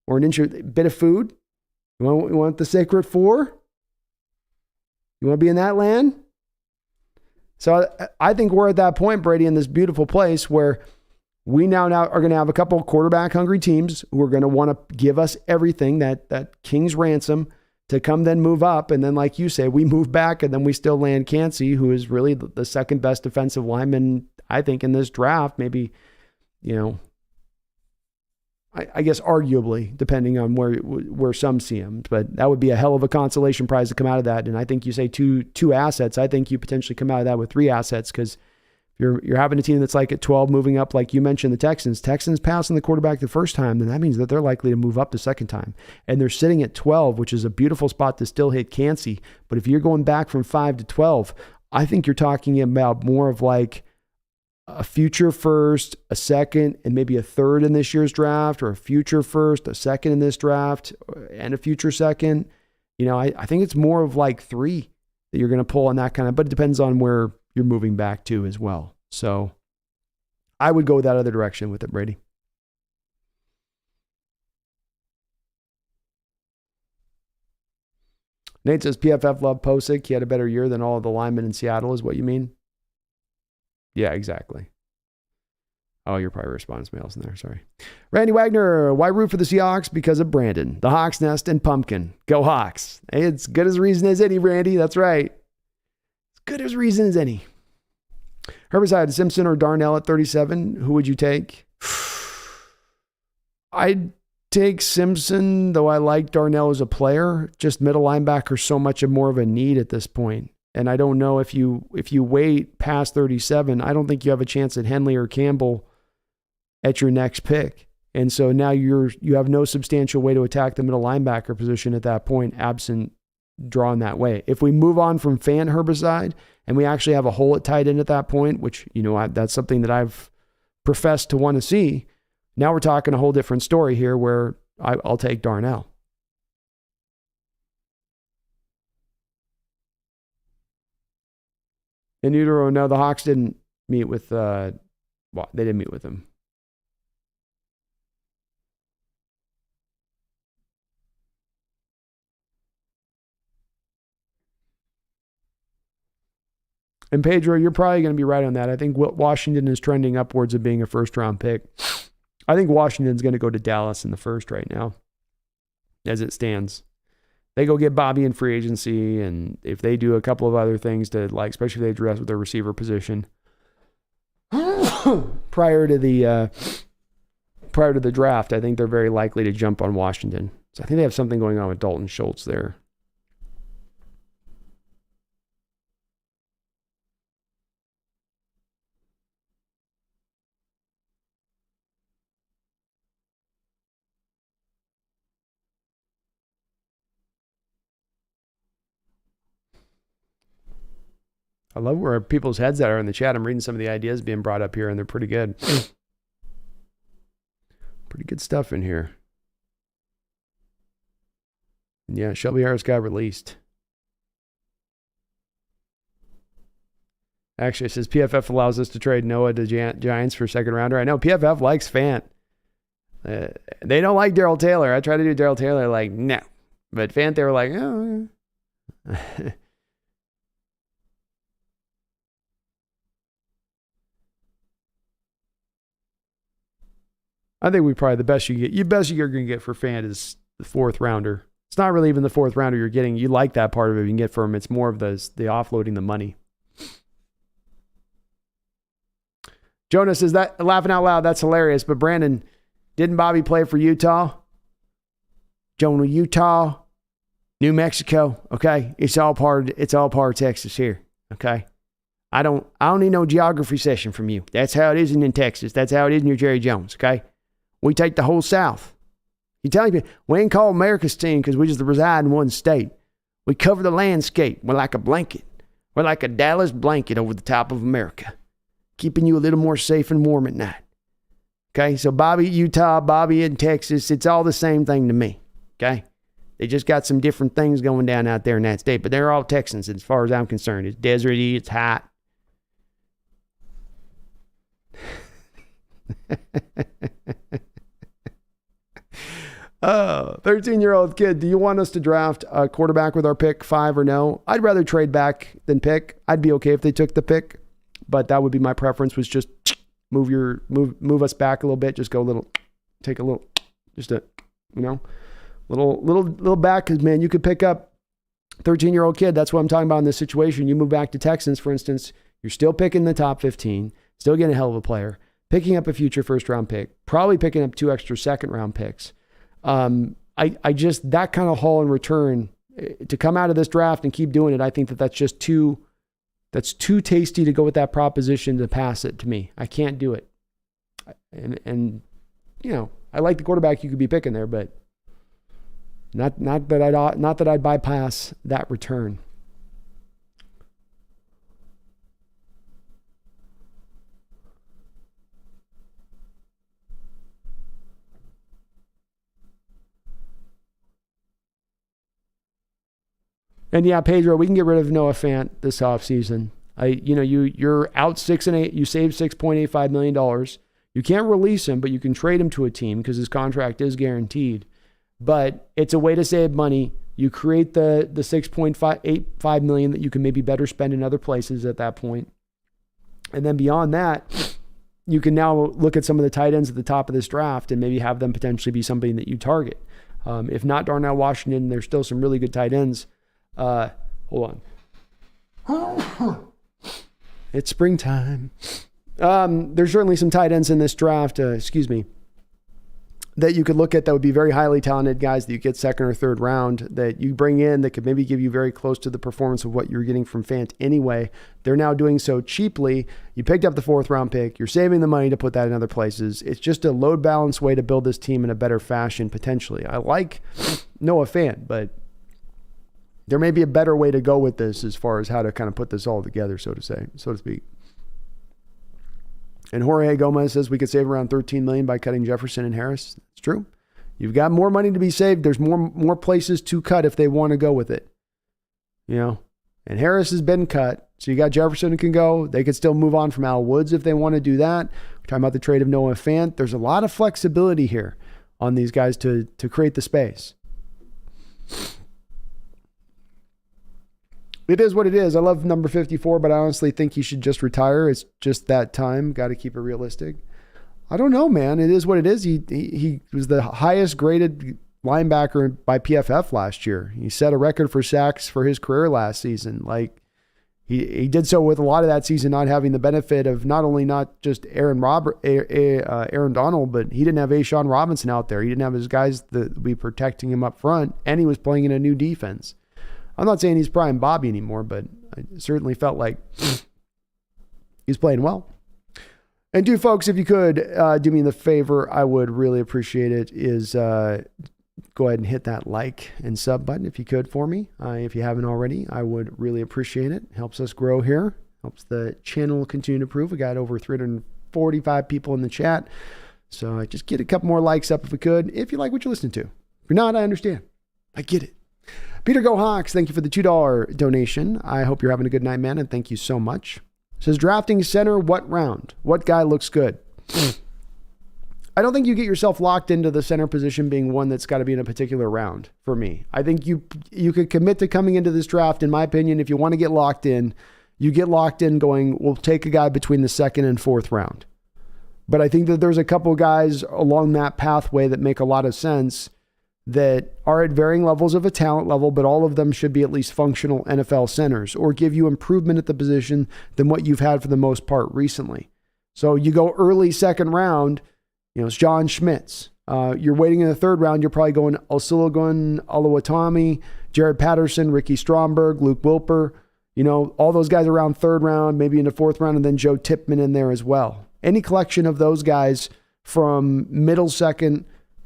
or a bit of food? You want the sacred 4? You want to be in that land? So I think we're at that point, Brady, in this beautiful place where we now are going to have a couple of quarterback-hungry teams who are going to want to give us everything, that king's ransom, to come then move up. And then, like you say, we move back, and then we still land Kancey, who is really the second best defensive lineman, I think, in this draft. Maybe, I guess arguably, depending on where some see him. But that would be a hell of a consolation prize to come out of that. And I think you say two assets. I think you potentially come out of that with 3 assets, because you're having a team that's like at 12 moving up, like you mentioned, the Texans passing the quarterback the first time, then that means that they're likely to move up the second time. And they're sitting at 12, which is a beautiful spot to still hit Kancey. But if you're going back from 5 to 12, I think you're talking about more of like a future first, a second, and maybe a third in this year's draft, or a future first, a second in this draft, and a future second. I think it's more of like 3 that you're going to pull on that kind of, but it depends on where you're moving back to as well. So I would go that other direction with it, Brady. Nate says PFF loved Posick. He had a better year than all of the linemen in Seattle, is what you mean? Yeah, exactly. Oh, you're probably responding to somebody else in there. Sorry. Randy Wagner, why root for the Seahawks? Because of Brandon, the Hawks Nest, and Pumpkin. Go Hawks. Hey, it's good as reason as any, Randy. That's right. It's good as reason as any. Herbicide, Simpson or Darnell at 37. Who would you take? I'd take Simpson, though I like Darnell as a player. Just middle linebacker, so much more of a need at this point. And I don't know if you wait past 37, I don't think you have a chance at Henley or Campbell at your next pick. And so now you have no substantial way to attack the middle linebacker position at that point, absent drawn that way. If we move on from Fan Herbicide and we actually have a hole at tight end at that point, which, that's something that I've professed to want to see. Now we're talking a whole different story here where I'll take Darnell. In utero, no, the Hawks didn't meet with, they didn't meet with him. And Pedro, you're probably going to be right on that. I think Washington is trending upwards of being a first-round pick. I think Washington's going to go to Dallas in the first right now, as it stands. They go get Bobby in free agency, and if they do a couple of other things to, like, especially if they address with their receiver position prior to the draft, I think they're very likely to jump on Washington. So I think they have something going on with Dalton Schultz there. I love where people's heads are in the chat. I'm reading some of the ideas being brought up here, and they're pretty good. Pretty good stuff in here. Yeah, Shelby Harris got released. Actually, it says PFF allows us to trade Noah to Giants for second rounder. I know PFF likes Fant. They don't like Darrell Taylor. I tried to do Darrell Taylor, like, no. But Fant, they were like, oh. I think we probably the best you get. You best you're going to get for Fant is the fourth rounder. It's not really even the fourth rounder you're getting. You like that part of it you can get for him. It's more of the offloading the money. Jonas says that, laughing out loud, that's hilarious. But Brandon, didn't Bobby play for Utah? Jonah, Utah, New Mexico. Okay, it's all part of Texas here. Okay, I don't need no geography session from you. That's how it is in Texas. That's how it is near Jerry Jones. Okay, we take the whole South. You telling me we ain't called America's team because we just reside in one state. We cover the landscape. We're like a blanket. We're like a Dallas blanket over the top of America, keeping you a little more safe and warm at night. Okay, so Bobby, Utah, Bobby in Texas, it's all the same thing to me. Okay, they just got some different things going down out there in that state, but they're all Texans as far as I'm concerned. It's deserty, it's hot. 13-year-old kid, do you want us to draft a quarterback with our pick 5 or no? I'd rather trade back than pick. I'd be okay if they took the pick, but that would be my preference, was just move us back a little bit, just go a little, take a little, just a, little back, because, man, you could pick up 13-year-old kid. That's what I'm talking about in this situation. You move back to Texans, for instance, you're still picking the top 15, still getting a hell of a player, picking up a future first-round pick, probably picking up 2 extra second-round picks. I just, that kind of haul in return to come out of this draft and keep doing it. I think that's just too tasty to go with that proposition to pass it to me. I can't do it. And I like the quarterback you could be picking there, but not that I'd bypass that return. And yeah, Pedro, we can get rid of Noah Fant this offseason. You're out 6-8. You saved $6.85 million. You can't release him, but you can trade him to a team because his contract is guaranteed. But it's a way to save money. You create the $6.85 million that you can maybe better spend in other places at that point. And then beyond that, you can now look at some of the tight ends at the top of this draft and maybe have them potentially be somebody that you target. If not Darnell Washington, there's still some really good tight ends. Hold on. It's springtime. There's certainly some tight ends in this draft, that you could look at that would be very highly talented guys that you get second or third round that you bring in that could maybe give you very close to the performance of what you're getting from Fant anyway. They're now doing so cheaply. You picked up the 4th round pick. You're saving the money to put that in other places. It's just a load balance way to build this team in a better fashion, potentially. I like Noah Fant, but there may be a better way to go with this as far as how to kind of put this all together, so to speak. And Jorge Gomez says we could save around $13 million by cutting Jefferson and Harris. It's true. You've got more money to be saved. There's more places to cut if they want to go with it. And Harris has been cut. So you got Jefferson who can go. They could still move on from Al Woods if they want to do that. We're talking about the trade of Noah Fant. There's a lot of flexibility here on these guys to create the space. It is what it is. I love number 54, but I honestly think he should just retire. It's just that time. Got to keep it realistic. I don't know, man. It is what it is. He was the highest graded linebacker by PFF last year. He set a record for sacks for his career last season. Like he did so with a lot of that season not having the benefit of not just Aaron Donald, but he didn't have Ashawn Robinson out there. He didn't have his guys that would be protecting him up front, and he was playing in a new defense. I'm not saying he's prime Bobby anymore, but I certainly felt like he's playing well. And do folks, if you could do me the favor, I would really appreciate it, is go ahead and hit that like and sub button if you could for me. If you haven't already, I would really appreciate it. Helps us grow here. Helps the channel continue to improve. We got over 345 people in the chat. So just get a couple more likes up if we could, if you like what you're listening to. If you're not, I understand. I get it. Peter Go Hawks, thank you for the $2 donation. I hope you're having a good night, man, and thank you so much. Says, drafting center, what round? What guy looks good? I don't think you get yourself locked into the center position being one that's got to be in a particular round for me. I think you could commit to coming into this draft, in my opinion, if you want to get locked in, you get locked in going, we'll take a guy between the second and fourth round. But I think that there's a couple of guys along that pathway that make a lot of sense that are at varying levels of a talent level, but all of them should be at least functional NFL centers or give you improvement at the position than what you've had for the most part recently. So you go early second round, it's John Schmitz. You're waiting in the third round, you're probably going Olusegun Oluwatimi, Jared Patterson, Ricky Stromberg, Luke Wilper, all those guys around third round, maybe in the fourth round, and then Joe Tipman in there as well. Any collection of those guys from middle second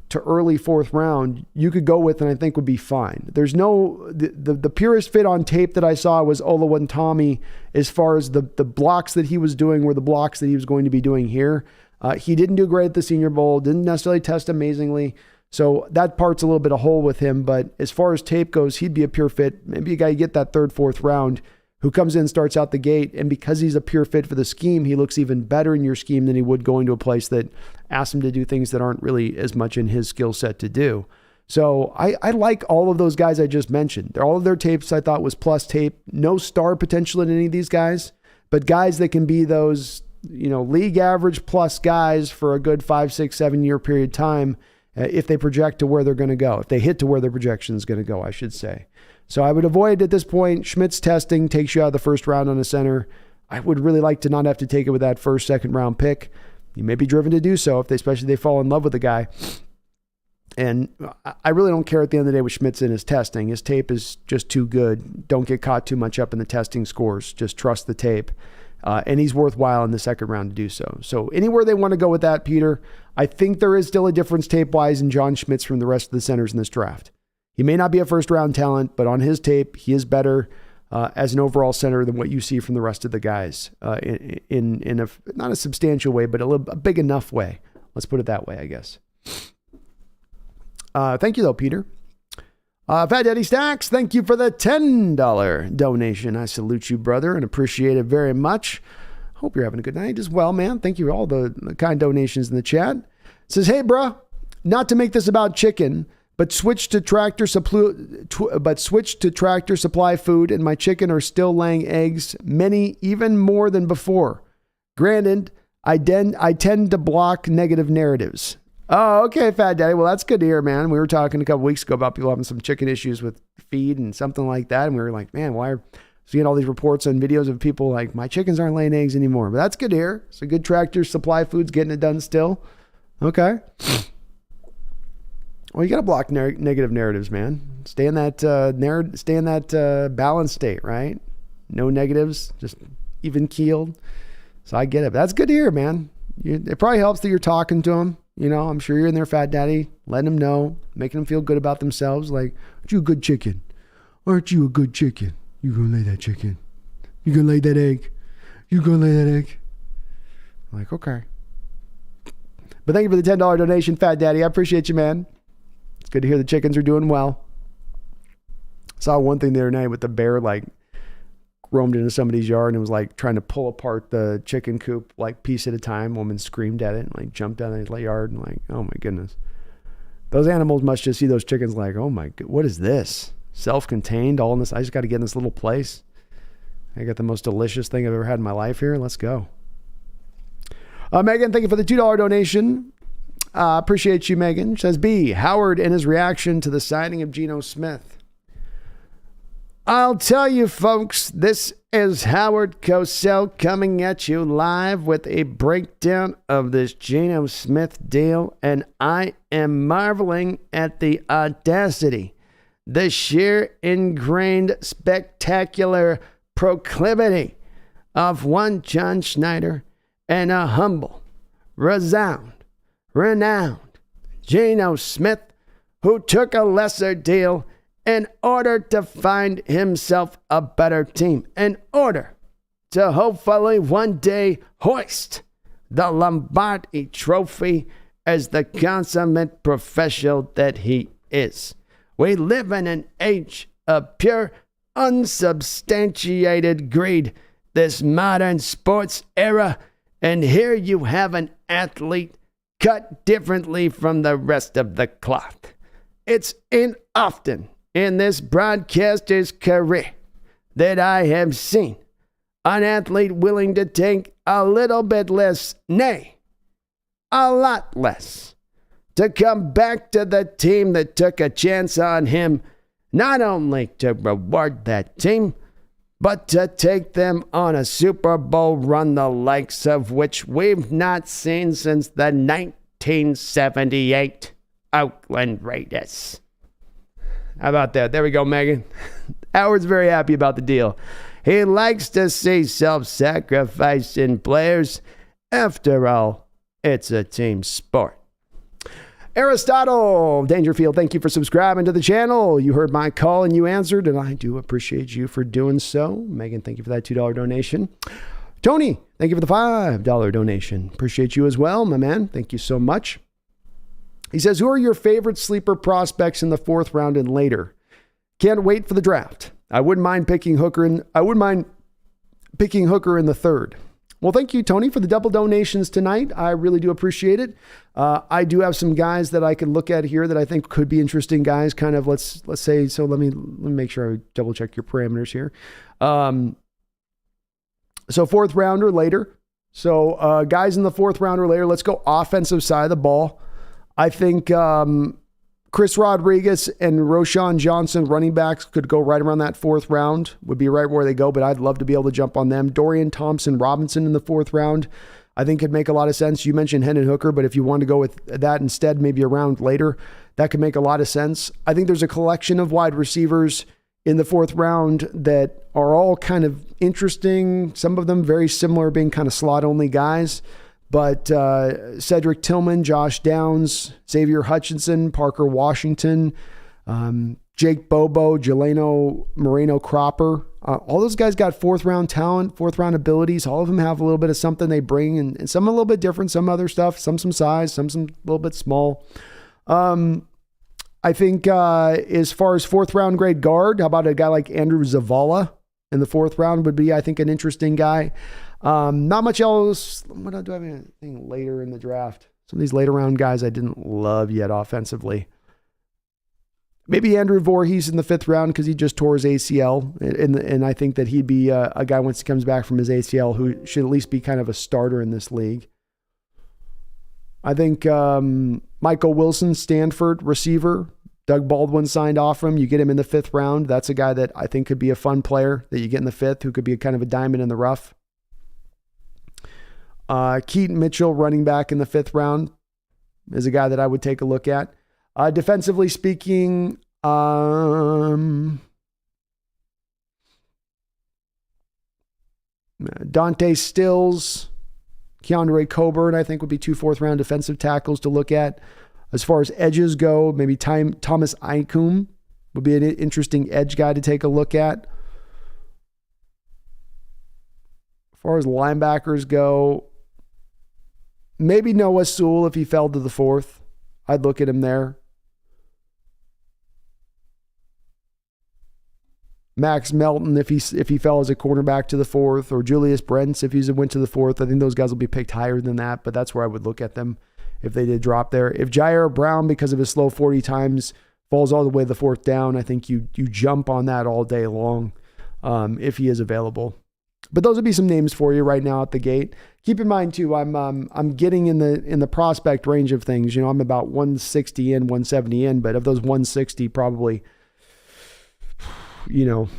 to early fourth round, you could go with, and I think would be fine. There's the purest fit on tape that I saw was Oluwatimi as far as the blocks that he was doing were the blocks that he was going to be doing here. He didn't do great at the Senior Bowl, didn't necessarily test amazingly. So that part's a little bit of hole with him. But as far as tape goes, he'd be a pure fit. Maybe a guy you get that third, fourth round who comes in, starts out the gate. And because he's a pure fit for the scheme, he looks even better in your scheme than he would going to a place that asks him to do things that aren't really as much in his skill set to do. So I like all of those guys I just mentioned. All of their tapes I thought was plus tape. No star potential in any of these guys, but guys that can be those, league average plus guys for a good 5, 6, 7 year period of time if they project to where they're going to go, if they hit to where their projection is going to go, I should say. So I would avoid at this point. Schmidt's testing takes you out of the first round on a center. I would really like to not have to take it with that first, second round pick. You may be driven to do so especially they fall in love with the guy. And I really don't care at the end of the day with Schmitz in his testing. His tape is just too good. Don't get caught too much up in the testing scores. Just trust the tape. And he's worthwhile in the second round to do so. So anywhere they want to go with that, Peter, I think there is still a difference tape-wise in John Schmitz from the rest of the centers in this draft. He may not be a first-round talent, but on his tape, he is better as an overall center than what you see from the rest of the guys in a not a substantial way, but a big enough way. Let's put it that way, I guess. Thank you, though, Peter. Fat Daddy Stacks, thank you for the $10 donation. I salute you, brother, and appreciate it very much. Hope you're having a good night as well, man. Thank you for all the kind donations in the chat. It says, hey, bro, not to make this about chicken, but switch to tractor supply food, and my chicken are still laying eggs, many even more than before. Granted, I tend to block negative narratives. Oh, okay, Fat Daddy. Well, that's good to hear, man. We were talking a couple weeks ago about people having some chicken issues with feed and something like that. And we were like, man, why are seeing all these reports and videos of people like, my chickens aren't laying eggs anymore. But that's good to hear. So good Tractor Supply Foods getting it done still. Okay. Well, you got to block negative narratives, man. Stay in that balanced state, right? No negatives, just even keeled. So I get it. But that's good to hear, man. It probably helps that you're talking to them. I'm sure you're in there, Fat Daddy, letting them know, making them feel good about themselves. Like, aren't you a good chicken? Aren't you a good chicken? You gonna lay that chicken? You gonna lay that egg? You gonna lay that egg? I'm like, okay. But thank you for the $10 donation, Fat Daddy. I appreciate you, man. It's good to hear the chickens are doing well. Saw one thing the other night with the bear, roamed into somebody's yard and was trying to pull apart the chicken coop piece at a time. Woman screamed at it and jumped out of the yard and oh my goodness. Those animals must just see those chickens oh my god, what is this? Self-contained, all in this. I just got to get in this little place. I got the most delicious thing I've ever had in my life here. Let's go. Megan, thank you for the $2 donation. Appreciate you, Megan. Says B, Howard and his reaction to the signing of Geno Smith. I'll tell you, folks, this is Howard Cosell coming at you live with a breakdown of this Geno Smith deal, and I am marveling at the audacity, the sheer ingrained spectacular proclivity of one John Schneider and a humble, renowned Geno Smith, who took a lesser deal in order to find himself a better team, in order to hopefully one day hoist the Lombardi Trophy as the consummate professional that he is. We live in an age of pure, unsubstantiated greed, this modern sports era, and here you have an athlete cut differently from the rest of the cloth. It's often in this broadcaster's career that I have seen an athlete willing to take a little bit less, nay, a lot less, to come back to the team that took a chance on him, not only to reward that team, but to take them on a Super Bowl run the likes of which we've not seen since the 1978 Oakland Raiders. How about that? There we go, Megan. Howard's very happy about the deal. He likes to see self-sacrifice in players. After all, it's a team sport. Aristotle Dangerfield, thank you for subscribing to the channel. You heard my call and you answered, and I do appreciate you for doing so. Megan, thank you for that $2 donation. Tony, thank you for the $5 donation. Appreciate you as well, my man. Thank you so much. He says, who are your favorite sleeper prospects in the 4th round and later? Can't wait for the draft. I wouldn't mind picking Hooker in the 3rd. Well, thank you, Tony, for the double donations tonight. I really do appreciate it. I do have some guys that I could look at here that I think could be interesting guys. Kind of let's say. So let me make sure I double check your parameters here. So 4th round or later. So guys in the 4th round or later. Let's go offensive side of the ball. I think Chris Rodriguez and Roshan Johnson, running backs, could go right around that 4th round, would be right where they go, but I'd love to be able to jump on them. Dorian Thompson-Robinson in the 4th round, I think could make a lot of sense. You mentioned Hendon Hooker, but if you want to go with that instead, maybe a round later, that could make a lot of sense. I think there's a collection of wide receivers in the 4th round that are all kind of interesting. Some of them very similar, being kind of slot-only guys. But Cedric Tillman, Josh Downs, Xavier Hutchinson, Parker Washington, Jake Bobo, Jeleno Moreno-Cropper, all those guys got 4th round talent, 4th round abilities. All of them have a little bit of something they bring, and some a little bit different, some other stuff, some size, some a little bit small. I think as far as 4th round grade guard, how about a guy like Andrew Zavala in the 4th round would be, I think, an interesting guy. Not much else. What do I have anything later in the draft? Some of these later round guys I didn't love yet offensively. Maybe Andrew Voorhees in the 5th round because he just tore his ACL. And I think that he'd be a guy once he comes back from his ACL who should at least be kind of a starter in this league. I think Michael Wilson, Stanford receiver. Doug Baldwin signed off him. You get him in the 5th round. That's a guy that I think could be a fun player that you get in the 5th who could be kind of a diamond in the rough. Keaton Mitchell, running back in the 5th round, is a guy that I would take a look at. Defensively speaking, Dante Stills, Keandre Coburn, I think would be 2 4th round defensive tackles to look at. As far as edges go, maybe Thomas Ikum would be an interesting edge guy to take a look at. As far as linebackers go, maybe Noah Sewell if he fell to the 4th. I'd look at him there. Max Melton if he fell as a cornerback to the 4th, or Julius Brents if he went to the 4th. I think those guys will be picked higher than that, but that's where I would look at them if they did drop there. If Jair Brown, because of his slow 40 times, falls all the way to the 4th down, I think you jump on that all day long if he is available. But those would be some names for you right now at the gate. Keep in mind too, I'm getting in the prospect range of things. You know, I'm about 160 in, 170 in, but of those 160, probably, you know,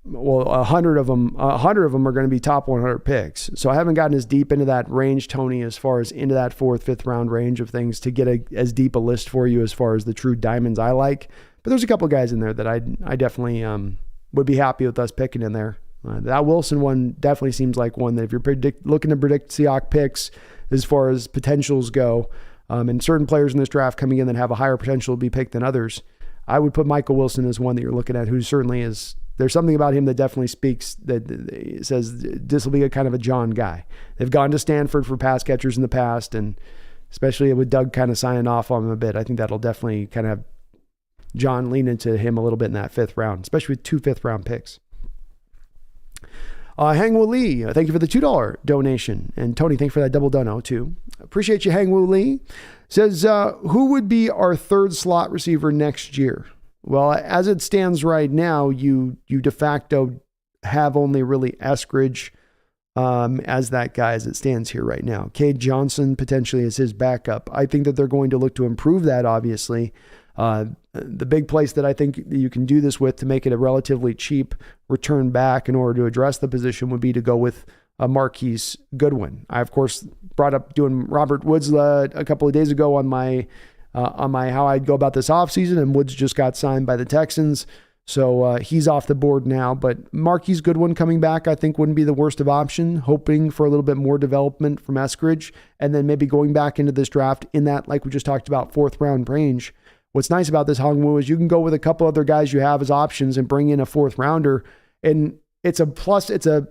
well, 100 of them are going to be top 100 picks. So I haven't gotten as deep into that range, Tony, as far as into that 4th, 5th round range of things to get as deep a list for you as far as the true diamonds I like. But there's a couple guys in there that I definitely would be happy with us picking in there. That Wilson one definitely seems like one that if you're looking to predict Seahawks picks as far as potentials go, and certain players in this draft coming in that have a higher potential to be picked than others, I would put Michael Wilson as one that you're looking at who certainly is there's something about him that definitely speaks, that says this will be a kind of a John guy. They've gone to Stanford for pass catchers in the past, and especially with Doug kind of signing off on him a bit, I think that'll definitely kind of have John lean into him a little bit in that 5th round, especially with 2 5th-round picks. Hangwoo Lee, thank you for the $2 donation. And Tony, thank you for that double dono too. Appreciate you, Hangwoo Lee. Says, who would be our 3rd slot receiver next year? Well, as it stands right now, you de facto have only really Eskridge as that guy as it stands here right now. Cade Johnson potentially is his backup. I think that they're going to look to improve that, obviously. The big place that I think you can do this with to make it a relatively cheap return back in order to address the position would be to go with Marquise Goodwin. I, of course, brought up doing Robert Woods a couple of days ago on my how I'd go about this offseason, and Woods just got signed by the Texans. So he's off the board now, but Marquise Goodwin coming back, I think wouldn't be the worst of option, hoping for a little bit more development from Eskridge, and then maybe going back into this draft in that, like we just talked about, 4th round range. What's nice about this Hongwoo is you can go with a couple other guys you have as options and bring in a 4th rounder. And it's a plus, it's a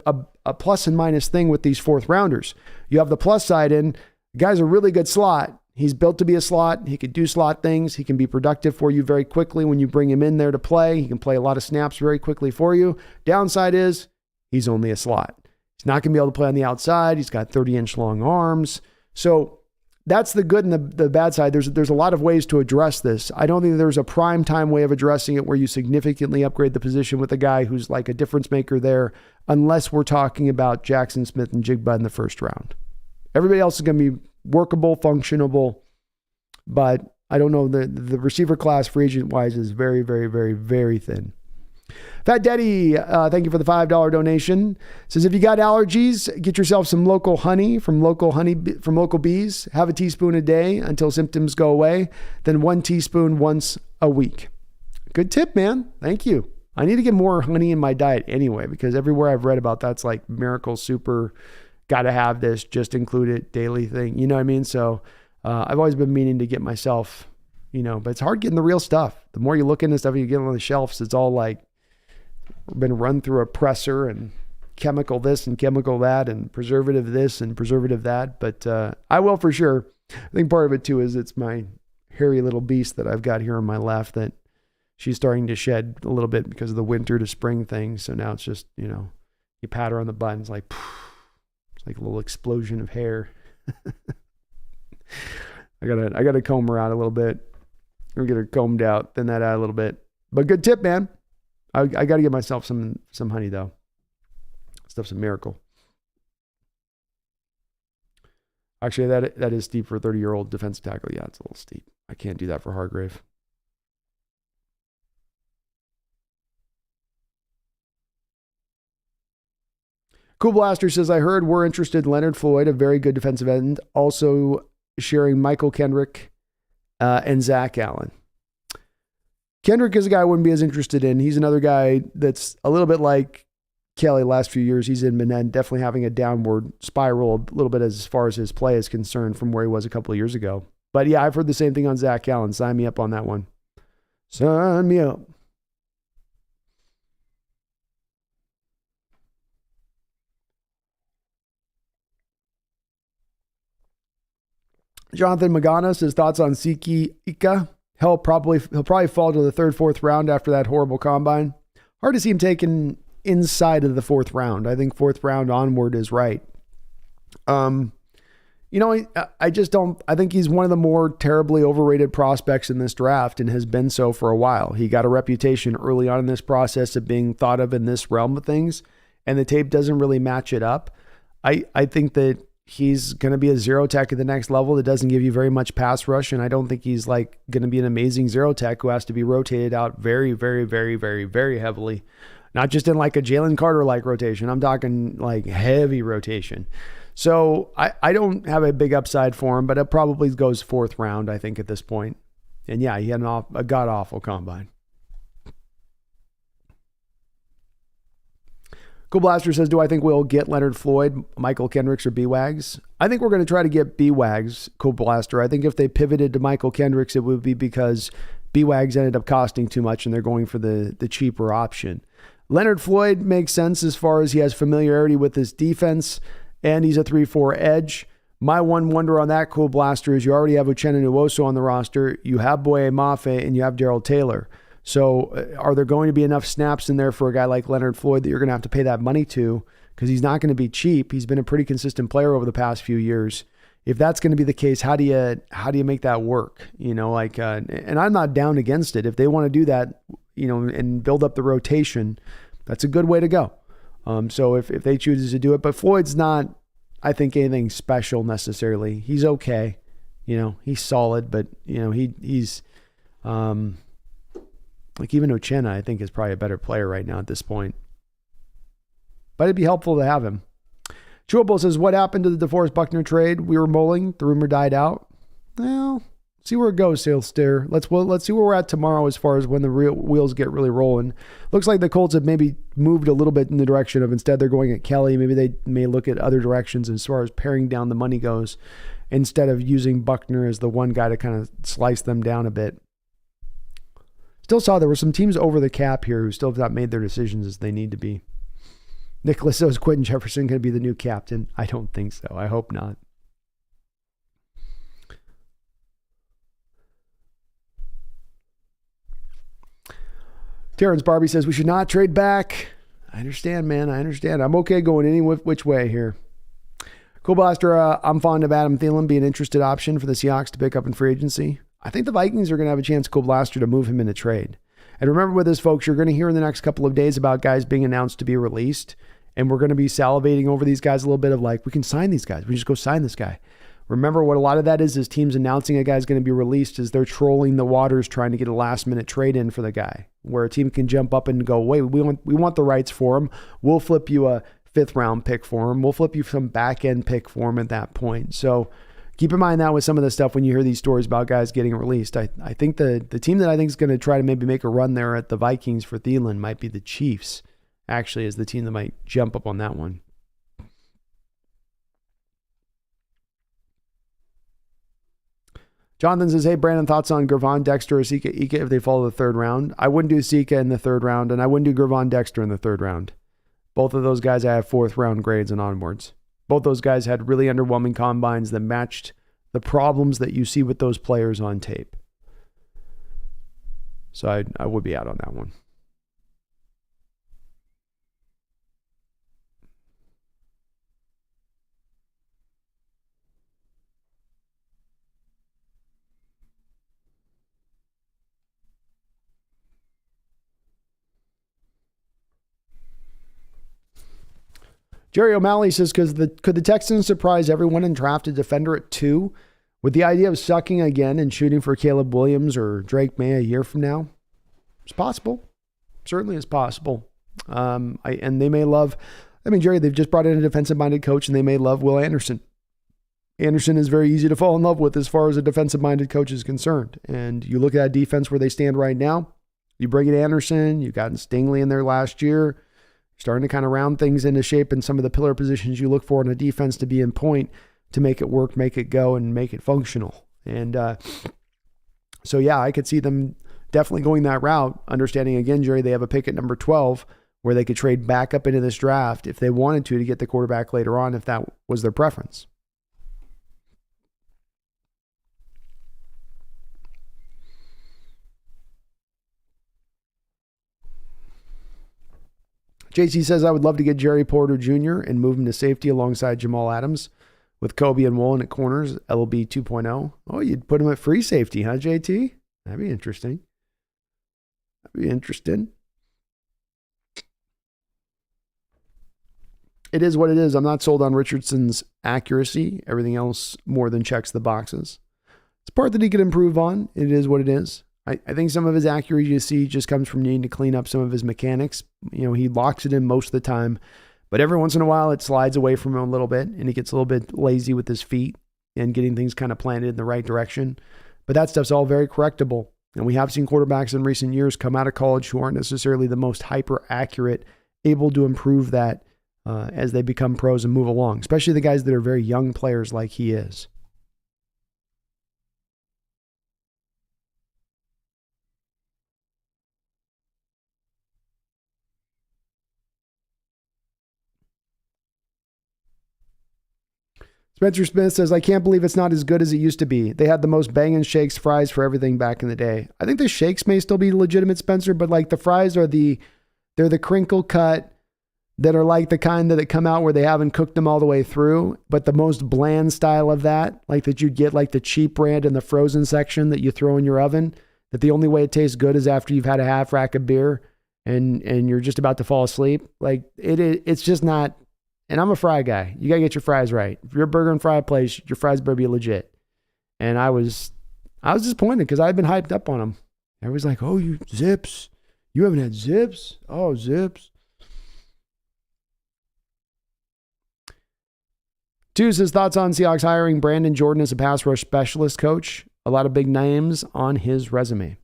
plus and minus thing with these 4th rounders. You have the plus side in, the guy's a really good slot. He's built to be a slot. He can do slot things. He can be productive for you very quickly when you bring him in there to play. He can play a lot of snaps very quickly for you. Downside is he's only a slot. He's not going to be able to play on the outside. He's got 30-inch long arms. So that's the good and the bad side. There's a lot of ways to address this. I don't think there's a prime time way of addressing it where you significantly upgrade the position with a guy who's like a difference maker there, unless we're talking about Jackson Smith and Jigba in the 1st round. Everybody else is going to be workable, functionable, but I don't know. The receiver class free agent wise is very, very, very, very thin. Fat Daddy, thank you for the $5 donation. Says, if you got allergies, get yourself some local honey from local bees. Have a teaspoon a day until symptoms go away. Then 1 teaspoon once a week. Good tip, man. Thank you. I need to get more honey in my diet anyway, because everywhere I've read about that's like miracle super, got to have this, just include it, daily thing. You know what I mean? So I've always been meaning to get myself, but it's hard getting the real stuff. The more you look into stuff you get on the shelves, it's all like, been run through a presser and chemical this and chemical that and preservative this and preservative that. But I will for sure. I think part of it too is it's my hairy little beast that I've got here on my left that she's starting to shed a little bit because of the winter to spring thing. So now it's just, you pat her on the butt, it's like a little explosion of hair. I gotta comb her out a little bit or get her combed out, thin that out a little bit. But good tip, man. I got to get myself some honey, though. Stuff's a miracle. Actually, that is steep for a 30-year-old defensive tackle. Yeah, it's a little steep. I can't do that for Hargrave. Cool Blaster says, I heard we're interested in Leonard Floyd, a very good defensive end, also sharing Michael Kendrick and Zach Allen. Kendrick is a guy I wouldn't be as interested in. He's another guy that's a little bit like Kelly last few years. He's been definitely having a downward spiral a little bit as far as his play is concerned from where he was a couple of years ago. But yeah, I've heard the same thing on Zach Allen. Sign me up on that one. Sign me up. Jonathan Magana says thoughts on Siki Ika. He'll probably fall to the 3rd, 4th round after that horrible combine. Hard to see him taken inside of the 4th round. I think 4th round onward is right. I just don't. I think he's one of the more terribly overrated prospects in this draft and has been so for a while. He got a reputation early on in this process of being thought of in this realm of things, and the tape doesn't really match it up. I think that he's going to be a zero tech at the next level that doesn't give you very much pass rush. And I don't think he's like going to be an amazing zero tech who has to be rotated out very, very, very, very, very heavily. Not just in like a Jalen Carter like rotation. I'm talking like heavy rotation. So I don't have a big upside for him, but it probably goes 4th round, I think, at this point. And yeah, he had a god awful combine. Cool Blaster says, do I think we'll get Leonard Floyd, Michael Kendricks, or B-Wags? I think we're going to try to get B-Wags, Cool Blaster. I think if they pivoted to Michael Kendricks, it would be because B-Wags ended up costing too much and they're going for the cheaper option. Leonard Floyd makes sense as far as he has familiarity with this defense, and he's a 3-4 edge. My one wonder on that Cool Blaster is you already have Uchenna Nwosu on the roster, you have Boye Mafe, and you have Darrell Taylor. So are there going to be enough snaps in there for a guy like Leonard Floyd that you're going to have to pay that money to? Because he's not going to be cheap. He's been a pretty consistent player over the past few years. If that's going to be the case, how do you make that work? And I'm not down against it. If they want to do that, and build up the rotation, that's a good way to go. So if they choose to do it, but Floyd's not, I think, anything special necessarily. He's okay. He's solid, but he's like even Uchenna, I think, is probably a better player right now at this point. But it'd be helpful to have him. Chewable says, what happened to the DeForest Buckner trade? We were mulling. The rumor died out. Well, see where it goes, Sales Steer. Let's see where we're at tomorrow as far as when the real wheels get really rolling. Looks like the Colts have maybe moved a little bit in the direction of instead they're going at Kelly. Maybe they may look at other directions as far as paring down the money goes instead of using Buckner as the one guy to kind of slice them down a bit. Still saw there were some teams over the cap here who still have not made their decisions as they need to be. Nicholas says, Quentin Jefferson going to be the new captain? I don't think so. I hope not. Terrence Barbie says, we should not trade back. I understand, man. I understand. I'm okay going any which way here. Cool Blaster, I'm fond of Adam Thielen being an interested option for the Seahawks to pick up in free agency. I think the Vikings are going to have a chance, Cool Blaster, to move him in a trade. And remember with this, folks, you're going to hear in the next couple of days about guys being announced to be released. And we're going to be salivating over these guys a little bit of like, we can sign these guys. We just go sign this guy. Remember what a lot of that is teams announcing a guy's going to be released is they're trolling the waters trying to get a last minute trade in for the guy where a team can jump up and go, wait, we want the rights for him. We'll flip you a 5th round pick for him. We'll flip you some back end pick for him at that point. So keep in mind that with some of the stuff when you hear these stories about guys getting released. I think the team that I think is going to try to maybe make a run there at the Vikings for Thielen might be the Chiefs. Actually, is the team that might jump up on that one. Jonathan says, hey, Brandon, thoughts on Gervon, Dexter, or Sika Ika if they fall to the 3rd round? I wouldn't do Sika in the 3rd round, and I wouldn't do Gervon Dexter in the 3rd round. Both of those guys I have 4th round grades and onwards. Both those guys had really underwhelming combines that matched the problems that you see with those players on tape. So I would be out on that one. Jerry O'Malley says, could the Texans surprise everyone and draft a defender at 2 with the idea of sucking again and shooting for Caleb Williams or Drake May a year from now? It's possible. Certainly is possible. And they may love, Jerry, they've just brought in a defensive-minded coach and they may love Will Anderson. Anderson is very easy to fall in love with as far as a defensive-minded coach is concerned. And you look at that defense where they stand right now, you bring in Anderson, you've gotten Stingley in there last year, starting to kind of round things into shape in some of the pillar positions you look for in a defense to be in point to make it work, make it go, and make it functional. And so, yeah, I could see them definitely going that route, understanding, again, Jerry, they have a pick at number 12 where they could trade back up into this draft if they wanted to get the quarterback later on if that was their preference. JC says, I would love to get Jerry Porter Jr. and move him to safety alongside Jamal Adams with Kobe and Woolen at corners, LB 2.0. Oh, you'd put him at free safety, huh, JT? That'd be interesting. It is what it is. I'm not sold on Richardson's accuracy. Everything else more than checks the boxes. It's part that he could improve on. It is what it is. I think some of his accuracy just comes from needing to clean up some of his mechanics. He locks it in most of the time, but every once in a while it slides away from him a little bit and he gets a little bit lazy with his feet and getting things kind of planted in the right direction. But that stuff's all very correctable. And we have seen quarterbacks in recent years come out of college who aren't necessarily the most hyper accurate, able to improve that as they become pros and move along, especially the guys that are very young players like he is. Spencer Smith says, I can't believe it's not as good as it used to be. They had the most banging shakes, fries for everything back in the day. I think the shakes may still be legitimate, Spencer, but like the fries are they're the crinkle cut that are like the kind that come out where they haven't cooked them all the way through, but the most bland style of that, like that you'd get like the cheap brand in the frozen section that you throw in your oven, that the only way it tastes good is after you've had a half rack of beer and you're just about to fall asleep. Like it's just not, and I'm a fry guy. You got to get your fries right. If you're a burger and fry place, your fries better be legit. And I was disappointed because I'd been hyped up on them. Everybody's like, oh, you Zips. You haven't had Zips? Oh, Zips. Two says, thoughts on Seahawks hiring Brandon Jordan as a pass rush specialist coach. A lot of big names on his resume.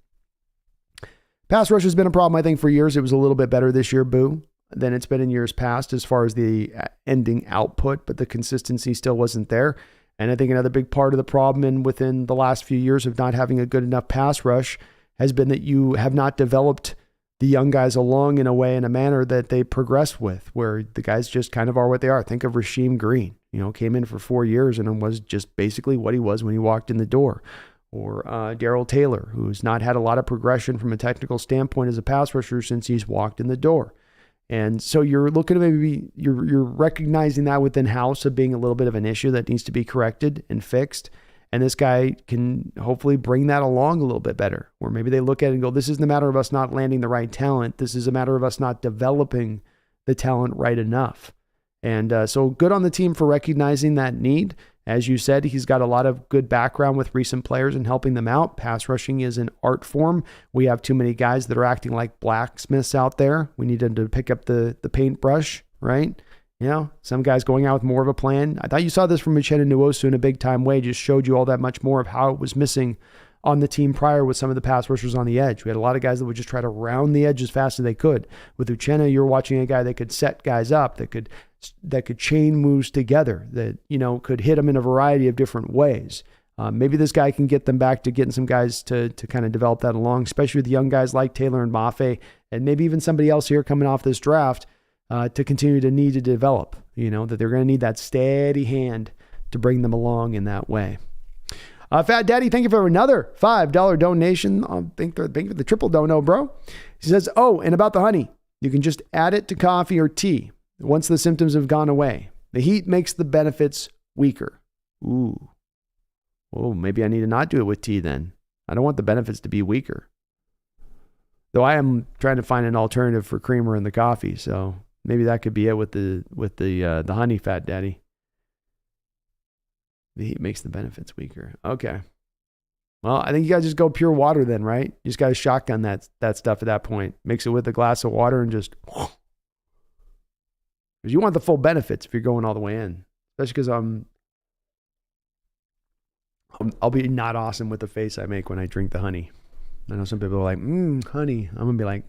Pass rush has been a problem, I think, for years. It was a little bit better this year, than it's been in years past as far as the ending output, but the consistency still wasn't there. And I think another big part of the problem within the last few years of not having a good enough pass rush has been that you have not developed the young guys along in a manner that they progress with, where the guys just kind of are what they are. Think of Rasheem Green, came in for 4 years and was just basically what he was when he walked in the door. Or Darrell Taylor, who's not had a lot of progression from a technical standpoint as a pass rusher since he's walked in the door. And so you're looking at you're recognizing that within house of being a little bit of an issue that needs to be corrected and fixed. And this guy can hopefully bring that along a little bit better, where maybe they look at it and go, this isn't a matter of us not landing the right talent. This is a matter of us not developing the talent right enough. And so good on the team for recognizing that need. As you said, he's got a lot of good background with recent players and helping them out. Pass rushing is an art form. We have too many guys that are acting like blacksmiths out there. We need them to pick up the paintbrush, right? Some guys going out with more of a plan. I thought you saw this from Uchenna Nwosu in a big time way. Just showed you all that much more of how it was missing on the team prior with some of the pass rushers on the edge. We had a lot of guys that would just try to round the edge as fast as they could. With Uchenna, you're watching a guy that could set guys up, that could chain moves together, that, could hit them in a variety of different ways. Maybe this guy can get them back to getting some guys to kind of develop that along, especially with young guys like Taylor and Mafe, and maybe even somebody else here coming off this draft to continue to need to develop, that they're going to need that steady hand to bring them along in that way. Fat Daddy, thank you for another $5 donation. Thank you for the triple dono, bro. He says, and about the honey, you can just add it to coffee or tea once the symptoms have gone away. The heat makes the benefits weaker. Ooh. Oh, maybe I need to not do it with tea then. I don't want the benefits to be weaker. Though I am trying to find an alternative for creamer in the coffee, so maybe that could be it with the honey, Fat Daddy. The heat makes the benefits weaker. Okay. Well, I think you guys just go pure water then, right? You just got to shotgun that stuff at that point. Mix it with a glass of water and just... Because you want the full benefits if you're going all the way in. Especially because I'll be not awesome with the face I make when I drink the honey. I know some people are like, honey. I'm going to be like,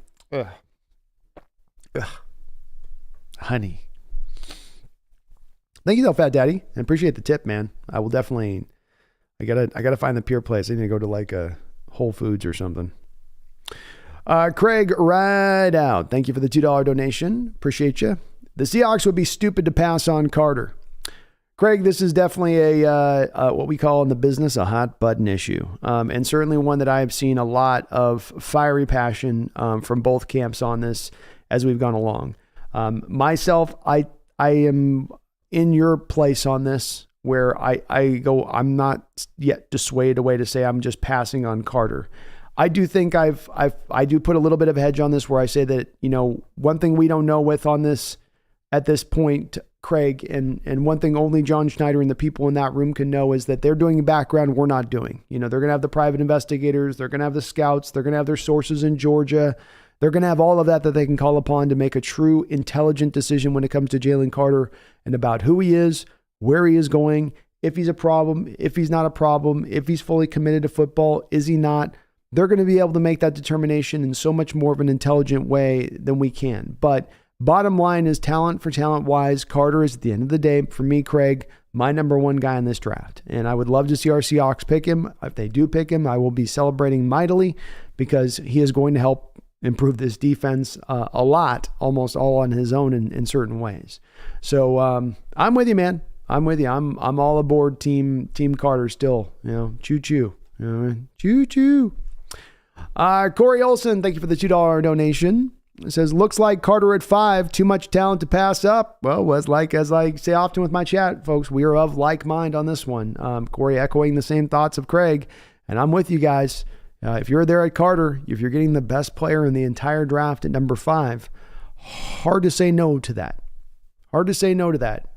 ugh. Honey. Thank you though, Fat Daddy. I appreciate the tip, man. I will definitely, I gotta find the pure place. I need to go to like a Whole Foods or something. Craig Rideout, thank you for the $2 donation. Appreciate you. The Seahawks would be stupid to pass on Carter. Craig, this is definitely a what we call in the business a hot button issue, and certainly one that I have seen a lot of fiery passion from both camps on this as we've gone along. Myself, I am in your place on this, where I go, I'm not yet dissuaded away to say I'm just passing on Carter. I do think I do put a little bit of a hedge on this, where I say that, one thing we don't know with on this at this point, Craig, and one thing only John Schneider and the people in that room can know is that they're doing a background we're not doing. They're going to have the private investigators, they're going to have the scouts, they're going to have their sources in Georgia. They're going to have all of that they can call upon to make a true intelligent decision when it comes to Jalen Carter and about who he is, where he is going, if he's a problem, if he's not a problem, if he's fully committed to football, is he not? They're going to be able to make that determination in so much more of an intelligent way than we can. But bottom line is talent for talent wise, Carter is at the end of the day, for me, Craig, my number one guy in this draft. And I would love to see our Seahawks pick him. If they do pick him, I will be celebrating mightily because he is going to help improve this defense a lot, almost all on his own in certain ways. So I'm with you, man. I'm with you. I'm all aboard team Carter still. Choo choo. Choo choo. Corey Olson, thank you for the $2 donation. It says, looks like Carter at 5, too much talent to pass up. Well, as I say often with my chat, folks, we are of like mind on this one. Corey echoing the same thoughts of Craig, and I'm with you guys. If you're there at Carter, if you're getting the best player in the entire draft at number 5, hard to say no to that. Hard to say no to that.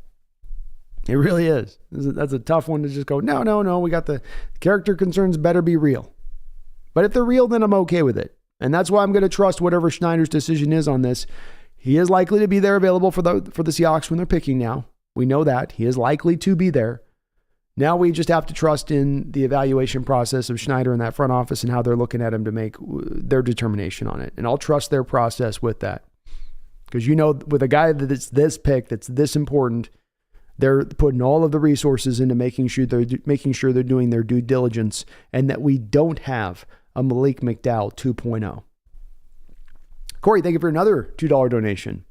It really is. That's a tough one to just go, no, we got the character concerns better be real. But if they're real, then I'm okay with it. And that's why I'm going to trust whatever Schneider's decision is on this. He is likely to be there available for the Seahawks when they're picking now. We know that. He is likely to be there. Now we just have to trust in the evaluation process of Schneider in that front office and how they're looking at him to make their determination on it. And I'll trust their process with that. Because with a guy that's this pick, that's this important, they're putting all of the resources into making sure they're doing their due diligence and that we don't have a Malik McDowell 2.0. Corey, thank you for another $2 donation.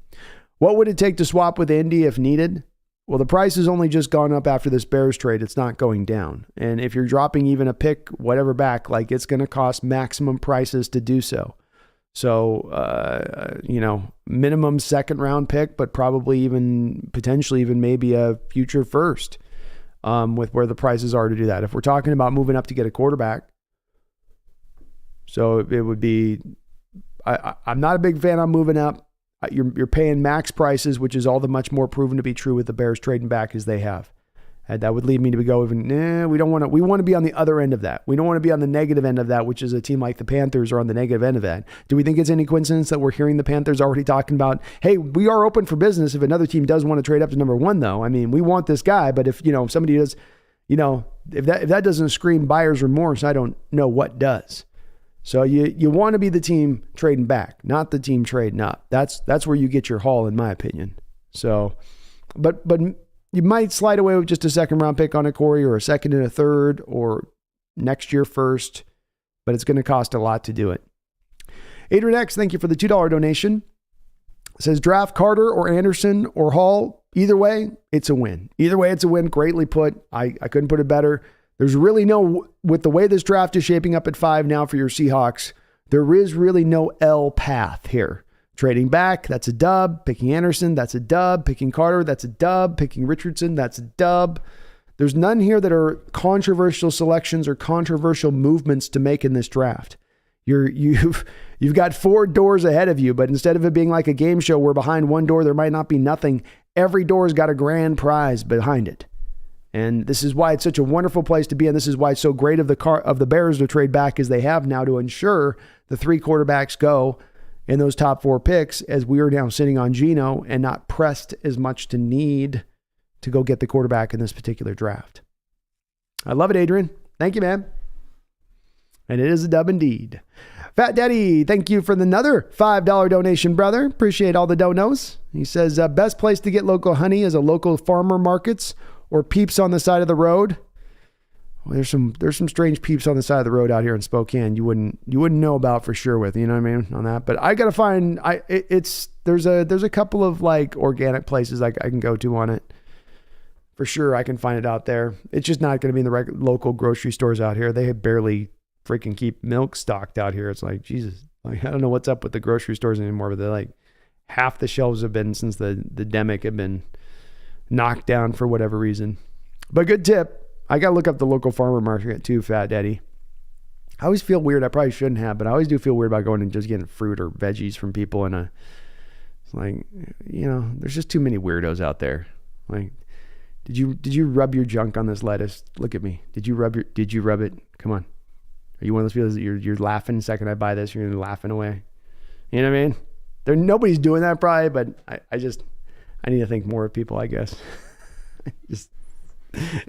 What would it take to swap with Indy if needed? Well, the price has only just gone up after this Bears trade. It's not going down. And if you're dropping even a pick, whatever back, it's going to cost maximum prices to do so. So, minimum second round pick, but probably potentially maybe a future first with where the prices are to do that. If we're talking about moving up to get a quarterback, so it would be, I'm not a big fan on moving up. You're paying max prices, which is all the much more proven to be true with the Bears trading back as they have. And that would lead me to go we want to be on the other end of that. We don't want to be on the negative end of that, which is a team like the Panthers are on the negative end of that. Do we think it's any coincidence that we're hearing the Panthers already talking about, hey, we are open for business if another team does want to trade up to number 1 though? I mean, we want this guy, but if somebody does, if that doesn't scream buyer's remorse, I don't know what does. So you want to be the team trading back, not the team trading up. That's where you get your haul, in my opinion. So, but you might slide away with just a second round pick on a Corey, or a second and a third, or next year first, but it's going to cost a lot to do it. Adrian X, thank you for the $2 donation. It says draft Carter or Anderson or Hall. Either way, it's a win. Either way, it's a win. Greatly put. I couldn't put it better. There's really with the way this draft is shaping up at 5 now for your Seahawks, there is really no L path here. Trading back, that's a dub. Picking Anderson, that's a dub. Picking Carter, that's a dub. Picking Richardson, that's a dub. There's none here that are controversial selections or controversial movements to make in this draft. You've got 4 doors ahead of you, but instead of it being like a game show where behind one door there might not be nothing, every door's got a grand prize behind it. And this is why it's such a wonderful place to be, and this is why it's so great of the Bears to trade back as they have now to ensure the 3 quarterbacks go in those top 4 picks, as we are now sitting on Geno and not pressed as much to need to go get the quarterback in this particular draft. I love it, Adrian. Thank you, man. And it is a dub indeed. Fat Daddy, thank you for another $5 donation, brother. Appreciate all the donos. He says, best place to get local honey is a local farmer markets or peeps on the side of the road. Well, there's some strange peeps on the side of the road out here in Spokane. You wouldn't know about for sure with, you know what I mean, on that. But I gotta find there's a couple of organic places I can go to on it. For sure, I can find it out there. It's just not going to be in the local grocery stores out here. They barely freaking keep milk stocked out here. It's like, Jesus, I don't know what's up with the grocery stores anymore, but they're half the shelves have been, since the demic, have been knocked down for whatever reason. But good tip. I got to look up the local farmer market too, Fat Daddy. I always feel weird. I probably shouldn't have, but I always do feel weird about going and just getting fruit or veggies from people. And there's just too many weirdos out there. Did you rub your junk on this lettuce? Look at me. Did you rub it? Come on. Are you one of those people that you're laughing the second I buy this, you're laughing away? You know what I mean? Nobody's doing that probably, but I need to think more of people, I guess. It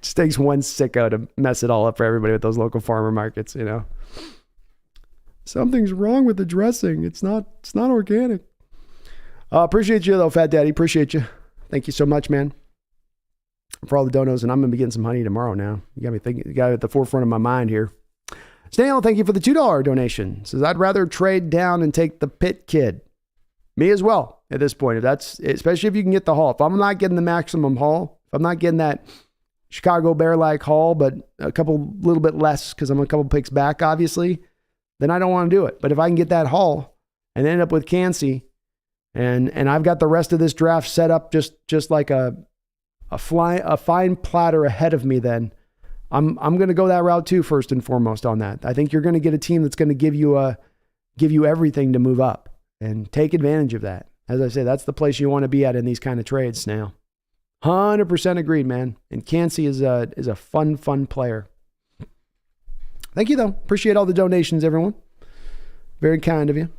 just takes one sicko to mess it all up for everybody with those local farmer markets, Something's wrong with the dressing. It's not organic. Appreciate you though, Fat Daddy. Appreciate you. Thank you so much, man, for all the donos. And I'm going to be getting some honey tomorrow now. You got me thinking, you got it at the forefront of my mind here. Snail, thank you for the $2 donation. Says, I'd rather trade down and take the Pitt kid. Me as well at this point. Especially if you can get the haul. If I'm not getting the maximum haul, If I'm not getting that Chicago Bear-like haul, but a little bit less because I'm a couple picks back, obviously, then I don't want to do it. But if I can get that haul and end up with Cansey, and I've got the rest of this draft set up just like a fine platter ahead of me, then I'm going to go that route too, first and foremost on that. I think you're going to get a team that's going to give you everything to move up and take advantage of that. As I say, that's the place you want to be at in these kind of trades now. 100% agreed, man. And Cansey is a fun player. Thank you, though. Appreciate all the donations, everyone. Very kind of you.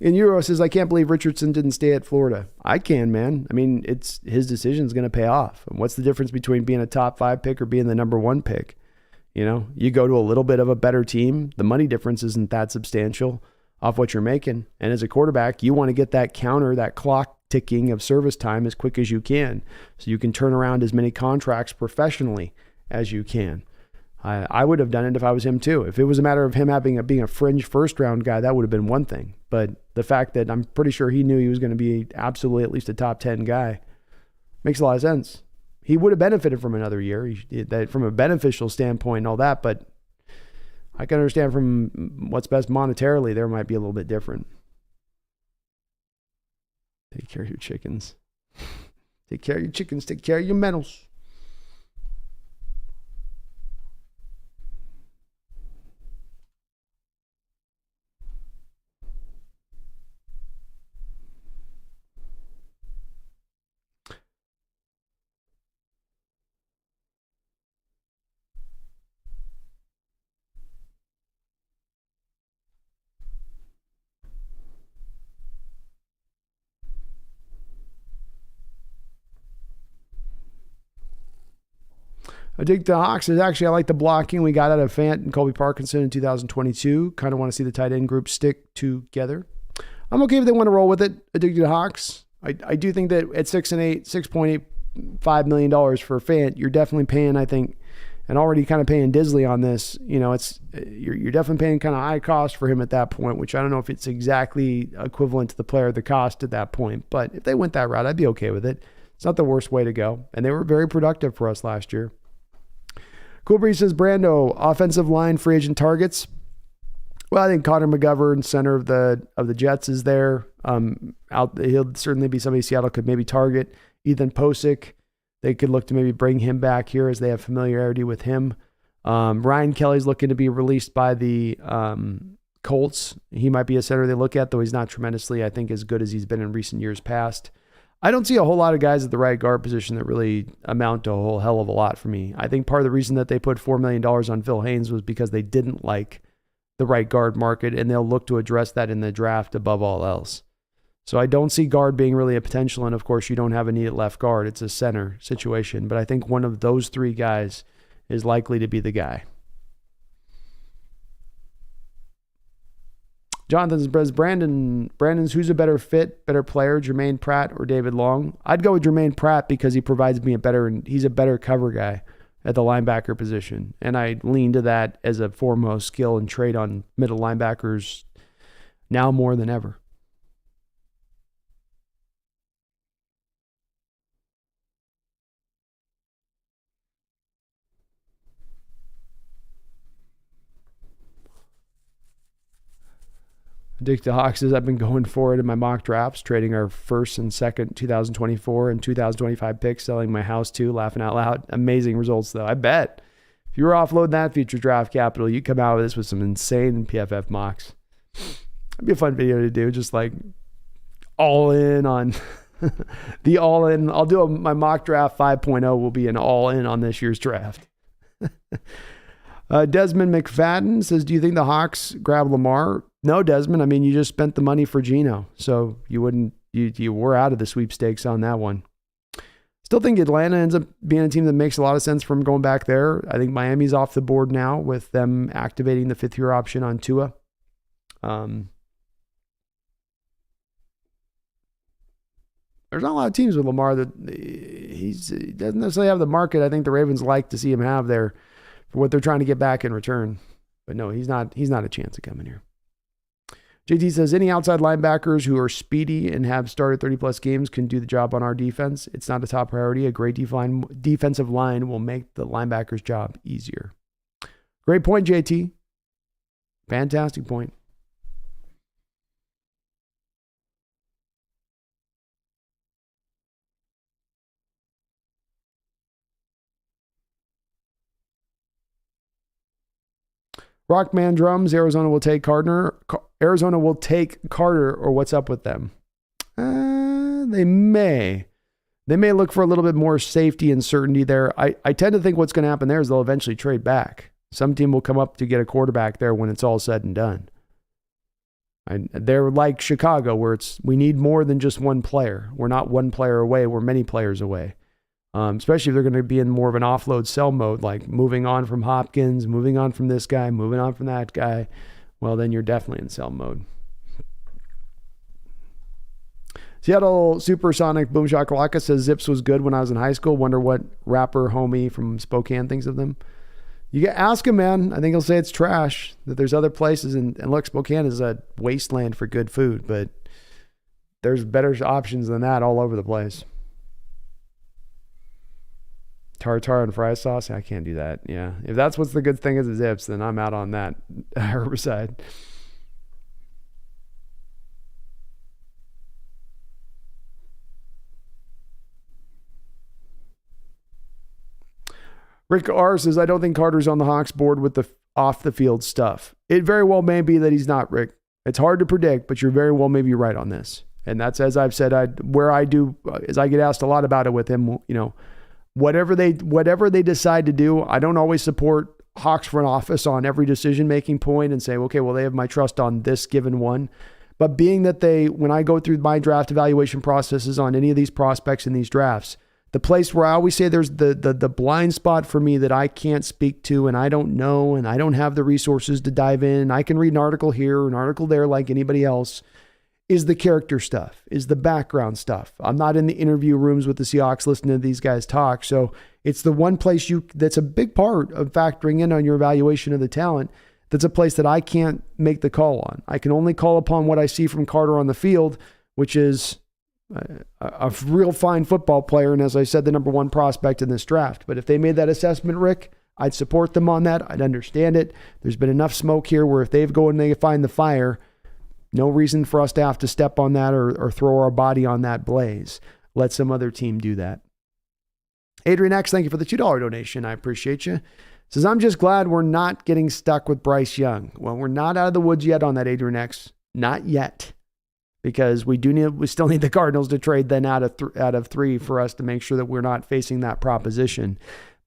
And Euro says, I can't believe Richardson didn't stay at Florida. I can, man. I mean, it's his decision is going to pay off. And what's the difference between being a top 5 pick or being the number 1 pick? You know, you go to a little bit of a better team. The money difference isn't that substantial off what you're making. And as a quarterback, you want to get that counter, that clock ticking of service time as quick as you can so you can turn around as many contracts professionally as you can. I would have done it if I was him too. If it was a matter of him being a fringe first round guy, that would have been one thing. But the fact that I'm pretty sure he knew he was going to be absolutely at least a top 10 guy makes a lot of sense. He would have benefited from another year from a beneficial standpoint and all that, but I can understand from what's best monetarily, there might be a little bit different. Take care of your chickens. Take care of your chickens. Take care of your metals. I dig the Hawks. I like the blocking we got out of Fant and Colby Parkinson in 2022. Kind of want to see the tight end group stick together. I'm okay if they want to roll with it. I dig the Hawks. I do think that at $6.85 million for Fant, you're definitely paying, I think, and already kind of paying Disley on this. You know, you're definitely paying kind of high cost for him at that point, which I don't know if it's exactly equivalent to the player, the cost at that point. But if they went that route, I'd be okay with it. It's not the worst way to go. And they were very productive for us last year. Cool Breeze says, Brando, offensive line free agent targets. Well, I think Connor McGovern, center of the Jets, is there. He'll certainly be somebody Seattle could maybe target. Ethan Posick, they could look to maybe bring him back here as they have familiarity with him. Ryan Kelly's looking to be released by the Colts. He might be a center they look at, though he's not tremendously, I think, as good as he's been in recent years past. I don't see a whole lot of guys at the right guard position that really amount to a whole hell of a lot for me. I think part of the reason that they put $4 million on Phil Haynes was because they didn't like the right guard market, and they'll look to address that in the draft above all else. So I don't see guard being really a potential, and of course you don't have a need at left guard. It's a center situation, but I think one of those 3 guys is likely to be the guy. Jonathan says, Brandon's who's a better fit, better player, Jermaine Pratt or David Long? I'd go with Jermaine Pratt because he provides me he's a better cover guy at the linebacker position. And I lean to that as a foremost skill and trait on middle linebackers now more than ever. Dick the Hawks says, I've been going for it in my mock drafts, trading our first and second 2024 and 2025 picks, selling my house too, laughing out loud. Amazing results, though. I bet if you were offloading that future draft capital, you'd come out with this with some insane PFF mocks. It'd be a fun video to do, just like all in on the all in. I'll do my mock draft 5.0 will be an all in on this year's draft. Desmond McFadden says, do you think the Hawks grab Lamar? No, Desmond. I mean, you just spent the money for Geno, so you were out of the sweepstakes on that one. Still think Atlanta ends up being a team that makes a lot of sense from going back there. I think Miami's off the board now with them activating the 5th-year option on Tua. There's not a lot of teams with Lamar that he doesn't necessarily have the market I think the Ravens like to see him have there for what they're trying to get back in return. But no, he's not a chance of coming here. JT says, any outside linebackers who are speedy and have started 30-plus games can do the job on our defense. It's not a top priority. A great defensive line will make the linebacker's job easier. Great point, JT. Fantastic point. Rockman Drums, Arizona will take Carter. Arizona will take Carter, or what's up with them? They may. They may look for a little bit more safety and certainty there. I tend to think what's going to happen there is they'll eventually trade back. Some team will come up to get a quarterback there when it's all said and done. They're like Chicago, where we need more than just one player. We're not one player away. We're many players away. Especially if they're going to be in more of an offload sell mode, like moving on from Hopkins, moving on from this guy, moving on from that guy. Well, then you're definitely in sell mode. Seattle Supersonic Boom Shakalaka says Zips was good when I was in high school. Wonder what rapper homie from Spokane thinks of them. You ask him, man. I think he'll say it's trash, that there's other places. And look, Spokane is a wasteland for good food, but there's better options than that all over the place. Tartar and fry sauce? I can't do that. Yeah. If that's what's the good thing is the Zips, then I'm out on that herbicide. Rick R says, I don't think Carter's on the Hawks board with the off-the-field stuff. It very well may be that he's not, Rick. It's hard to predict, but you're very well maybe right on this. And that's, as I've said, I get asked a lot about it with him, whatever they decide to do. I don't always support Hawks front office on every decision-making point and say, okay, well, they have my trust on this given one. But being that when I go through my draft evaluation processes on any of these prospects in these drafts, the place where I always say there's the blind spot for me that I can't speak to and I don't know and I don't have the resources to dive in. I can read an article here, an article there like anybody else, is the character stuff, is the background stuff. I'm not in the interview rooms with the Seahawks listening to these guys talk. So it's the one place that's a big part of factoring in on your evaluation of the talent. That's a place that I can't make the call on. I can only call upon what I see from Carter on the field, which is a real fine football player. And as I said, the number one prospect in this draft. But if they made that assessment, Rick, I'd support them on that. I'd understand it. There's been enough smoke here where if they go and they find the fire, no reason for us to have to step on that or throw our body on that blaze. Let some other team do that. Adrian X, thank you for the $2 donation. I appreciate you. Says, I'm just glad we're not getting stuck with Bryce Young. Well, we're not out of the woods yet on that, Adrian X. Not yet. Because we still need the Cardinals to trade then out of three for us to make sure that we're not facing that proposition.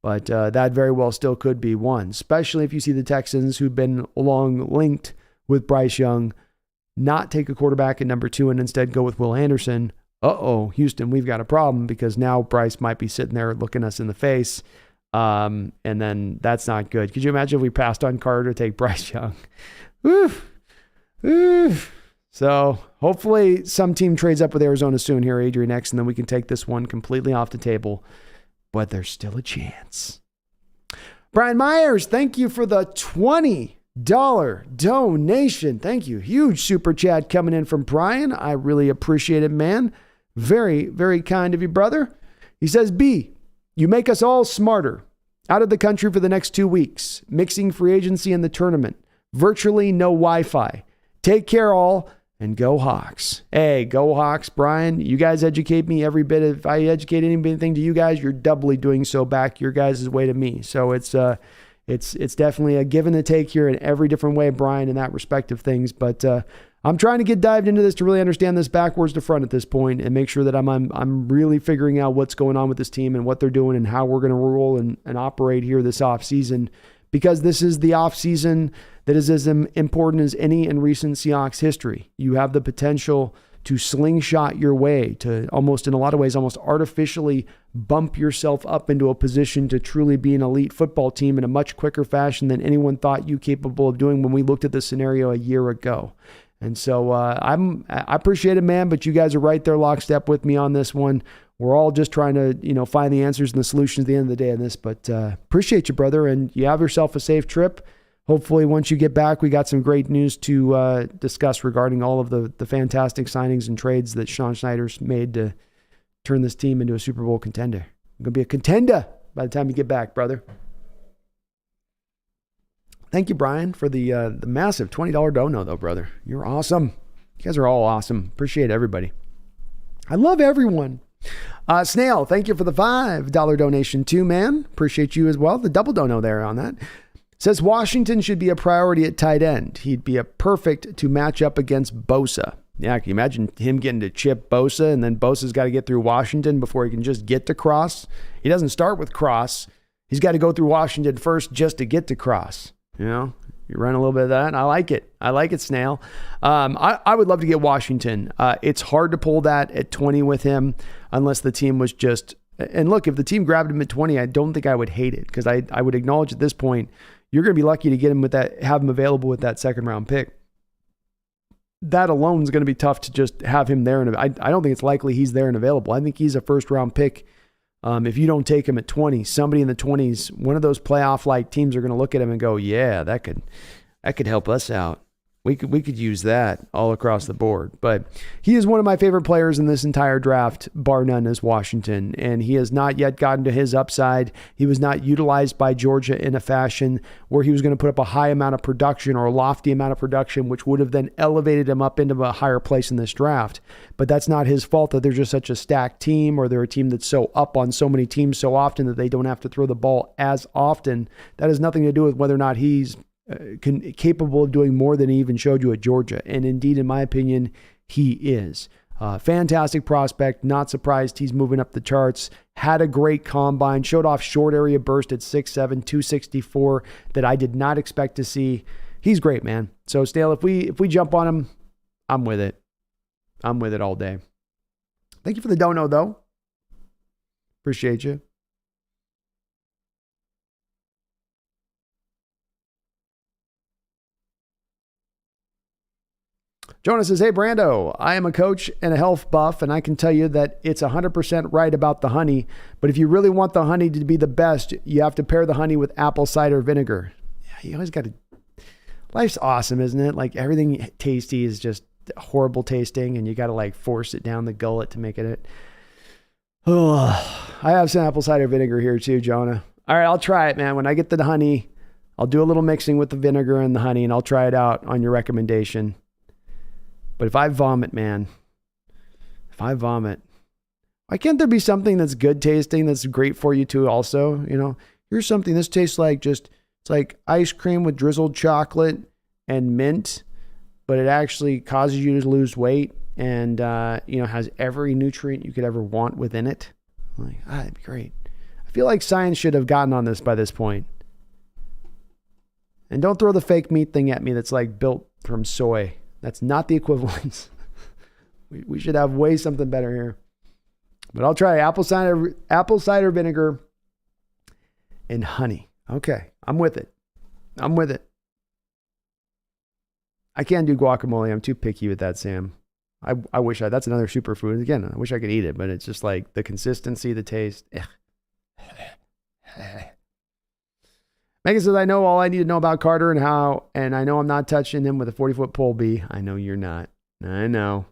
But that very well still could be one, especially if you see the Texans, who've been long linked with Bryce Young, not take a quarterback at number 2 and instead go with Will Anderson. Houston, we've got a problem because now Bryce might be sitting there looking us in the face. And then that's not good. Could you imagine if we passed on Carter to take Bryce Young? So hopefully some team trades up with Arizona soon here, Adrian X, and then we can take this one completely off the table. But there's still a chance. Brian Myers, thank you for the $20 donation. Thank you. Huge super chat coming in from Brian. I really appreciate it, man. Very, very kind of you, brother. He says, B, you make us all smarter. Out of the country for the next 2 weeks. Mixing free agency and the tournament. Virtually no Wi-Fi. Take care all. And go Hawks. Hey, go Hawks, Brian. You guys educate me every bit. If I educate anything to you guys, you're doubly doing so back your guys' way to me. So it's definitely a give and a take here in every different way, Brian, in that respect of things. But I'm trying to get dived into this to really understand this backwards to front at this point and make sure that I'm really figuring out what's going on with this team and what they're doing and how we're going to roll and operate here this offseason. Because this is the offseason that is as important as any in recent Seahawks history. You have the potential to slingshot your way to almost, in a lot of ways, almost artificially bump yourself up into a position to truly be an elite football team in a much quicker fashion than anyone thought you capable of doing when we looked at the scenario a year ago. And so I appreciate it, man, but you guys are right there lockstep with me on this one. We're all just trying to, find the answers and the solutions at the end of the day on this, but appreciate you, brother. And you have yourself a safe trip. hopefully once you get back, we got some great news to discuss regarding all of the fantastic signings and trades that Sean Snyder's made to turn this team into a Super Bowl contender. I'm going to be a contender by the time you get back, brother. Thank you, Brian, for the massive $20 dono, though, brother. You're awesome. You guys are all awesome. Appreciate everybody. I love everyone. Snail, thank you for the $5 donation too, man. Appreciate you as well. The double dono there on that. Says Washington should be a priority at tight end. He'd be a perfect to match up against Bosa. Yeah, can you imagine him getting to chip Bosa, and then Bosa's got to get through Washington before he can just get to Cross? He doesn't start with Cross. He's got to go through Washington first just to get to Cross. You know, you run a little bit of that. I like it. I like it, Snail. I would love to get Washington. It's hard to pull that at 20 with him unless the team was just, and look, if the team grabbed him at 20, I don't think I would hate it, because I would acknowledge at this point, you're going to be lucky to get him with that, have him available with that second round pick. That alone is going to be tough to just have him there. And I don't think it's likely he's there and available. I think he's a first round pick. If you don't take him at 20, somebody in the 20s, one of those playoff-like teams are going to look at him and go, yeah, that could help us out. We could use that all across the board. But he is one of my favorite players in this entire draft, bar none, is Washington. And he has not yet gotten to his upside. He was not utilized by Georgia in a fashion where he was going to put up a high amount of production or a lofty amount of production, which would have then elevated him up into a higher place in this draft. But that's not his fault that they're just such a stacked team, or they're a team that's so up on so many teams so often that they don't have to throw the ball as often. That has nothing to do with whether or not he's capable of doing more than he even showed you at Georgia. And indeed, in my opinion, he is. Fantastic prospect. Not surprised he's moving up the charts. Had a great combine. Showed off short area burst at 6'7", 264 that I did not expect to see. He's great, man. So, Stale, if we jump on him, I'm with it. I'm with it all day. Thank you for the dono, though. Appreciate you. Jonah says, hey, Brando, I am a coach and a health buff, and I can tell you that it's 100% right about the honey. But if you really want the honey to be the best, you have to pair the honey with apple cider vinegar. Yeah, you always got to. Life's awesome, isn't it? Like, everything tasty is just horrible tasting, and you got to like force it down the gullet to make it. Oh, I have some apple cider vinegar here too, Jonah. All right, I'll try it, man. When I get the honey, I'll do a little mixing with the vinegar and the honey, and I'll try it out on your recommendation. But if I vomit, man, why can't there be something that's good tasting, that's great for you too also? You know, here's something, this tastes like it's like ice cream with drizzled chocolate and mint, but it actually causes you to lose weight and, has every nutrient you could ever want within it. I'm like, that'd be great. I feel like science should have gotten on this by this point. And don't throw the fake meat thing at me that's like built from soy. That's not the equivalence. We should have way something better here. But I'll try apple cider vinegar and honey. Okay, I'm with it. I can't do guacamole. I'm too picky with that, Sam. I wish that's another superfood. Again, I wish I could eat it, but it's just like the consistency, the taste. Megan says, I know all I need to know about Carter and I know I'm not touching him with a 40-foot pole B. I know you're not. I know.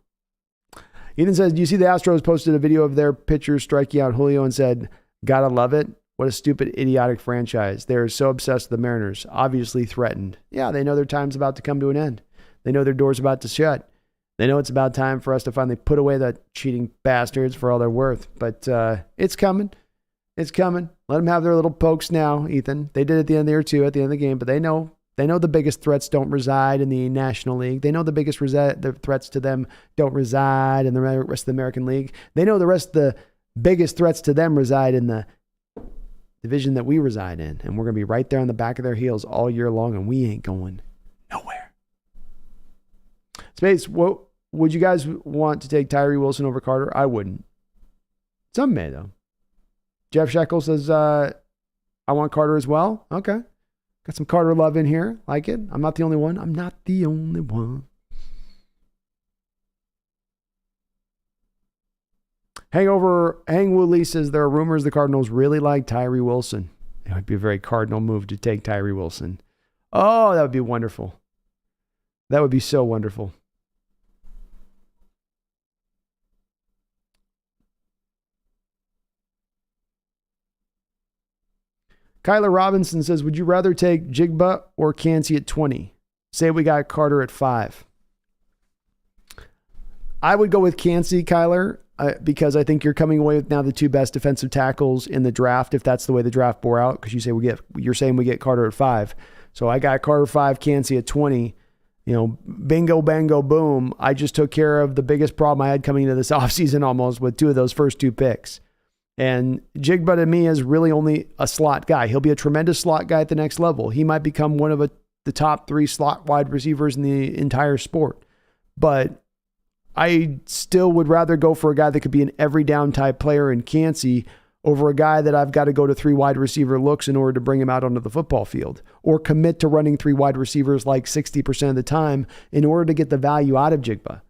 Ethan says, do you see the Astros posted a video of their pitcher striking out Julio and said, gotta love it? What a stupid, idiotic franchise. They're so obsessed with the Mariners, obviously threatened. Yeah, they know their time's about to come to an end. They know their door's about to shut. They know it's about time for us to finally put away the cheating bastards for all they're worth. But it's coming. It's coming. Let them have their little pokes now, Ethan. They did at the end of the year too, at the end of the game, but they know the biggest threats don't reside in the National League. They know the biggest the threats to them don't reside in the rest of the American League. They know the biggest threats to them reside in the division that we reside in, and we're going to be right there on the back of their heels all year long, and we ain't going nowhere. Space, what would you guys want to take Tyree Wilson over Carter? I wouldn't. Some may, though. Jeff Sheckle says, I want Carter as well. Okay. Got some Carter love in here. Like it. I'm not the only one. Hang Woolley says, there are rumors the Cardinals really like Tyree Wilson. It would be a very Cardinal move to take Tyree Wilson. Oh, that would be wonderful. That would be so wonderful. Kyler Robinson says, would you rather take Jigba or Kancey at 20? Say we got Carter at 5. I would go with Kancey, Kyler, because I think you're coming away with now the 2 best defensive tackles in the draft, if that's the way the draft bore out, because you're saying we get Carter at 5. So I got Carter 5, Kancey at 20. Bingo, bango, boom. I just took care of the biggest problem I had coming into this offseason almost with 2 of those first 2 picks. And Jigba to me is really only a slot guy. He'll be a tremendous slot guy at the next level. He might become one of the top 3 slot wide receivers in the entire sport. But I still would rather go for a guy that could be an every down type player in Kancey over a guy that I've got to go to 3 wide receiver looks in order to bring him out onto the football field, or commit to running 3 wide receivers like 60% of the time in order to get the value out of Jigba.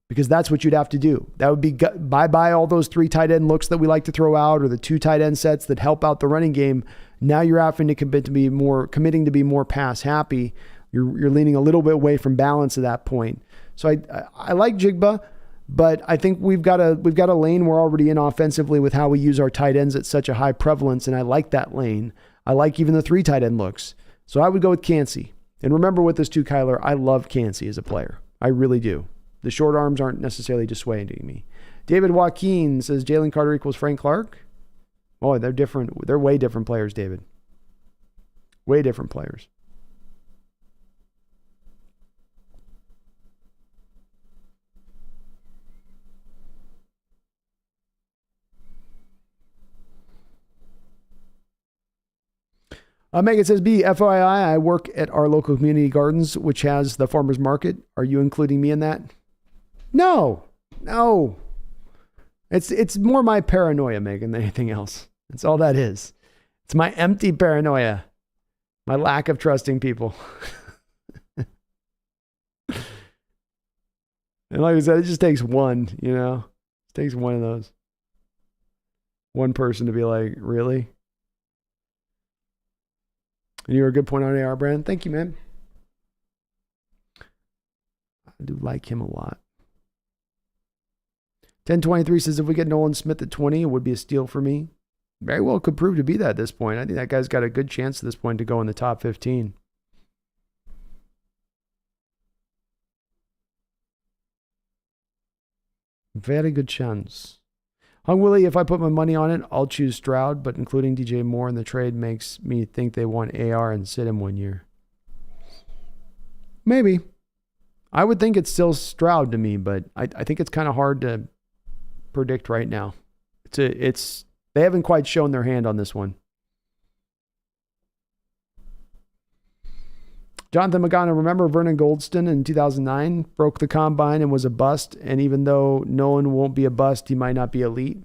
Because that's what you'd have to do. That would be bye-bye all those 3 tight end looks that we like to throw out, or the 2 tight end sets that help out the running game. Now you're having to committing to be more pass happy. You're leaning a little bit away from balance at that point. So I like Jigba, but I think we've got a lane we're already in offensively with how we use our tight ends at such a high prevalence, and I like that lane. I like even the 3 tight end looks. So I would go with Kancey. And remember with this too, Kyler, I love Kancey as a player. I really do. The short arms aren't necessarily dissuading me. David Joaquin says Jalen Carter equals Frank Clark. Oh, they're different. They're way different players, David. Way different players. Megan says, FYI, I work at our local community gardens, which has the farmer's market. Are you including me in that? No. It's more my paranoia, Megan, than anything else. That's all that is. It's my empty paranoia. My lack of trusting people. And like I said, it just takes one, It takes one of those. One person to be like, really? And you're a good point on AR Brand. Thank you, man. I do like him a lot. 1023 says, if we get Nolan Smith at 20, it would be a steal for me. Very well could prove to be that at this point. I think that guy's got a good chance at this point to go in the top 15. Very good chance. Hung Willie, if I put my money on it, I'll choose Stroud, but including DJ Moore in the trade makes me think they want AR and sit him 1 year. Maybe. I would think it's still Stroud to me, but I think it's kind of hard to predict right now. They haven't quite shown their hand on this one. Jonathan Magana, remember Vernon Goldston in 2009 broke the combine and was a bust, and even though Nolan won't be a bust, he might not be elite.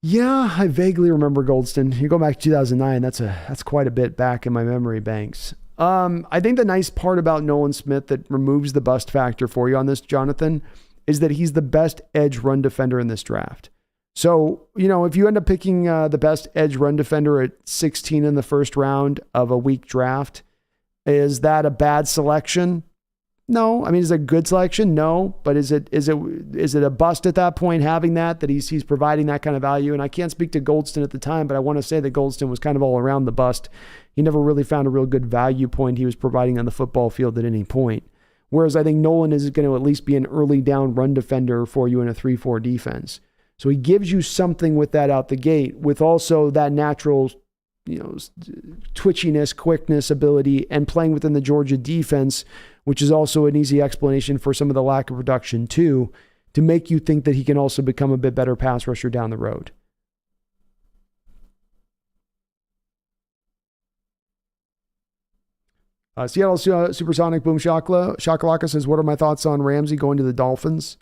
Yeah, I vaguely remember Goldston. You go back to 2009, that's quite a bit back in my memory banks. I think the nice part about Nolan Smith that removes the bust factor for you on this, Jonathan, is that he's the best edge run defender in this draft. So, if you end up picking the best edge run defender at 16 in the first round of a weak draft, is that a bad selection? No. I mean, is it a good selection? No. But is it a bust at that point having that he's providing that kind of value? And I can't speak to Goldston at the time, but I want to say that Goldston was kind of all around the bust. He never really found a real good value point he was providing on the football field at any point. Whereas I think Nolan is going to at least be an early down run defender for you in a 3-4 defense. So he gives you something with that out the gate, with also that natural, twitchiness, quickness ability, and playing within the Georgia defense, which is also an easy explanation for some of the lack of production too, to make you think that he can also become a bit better pass rusher down the road. Seattle Supersonic Boom Shakalaka says, what are my thoughts on Ramsey going to the Dolphins?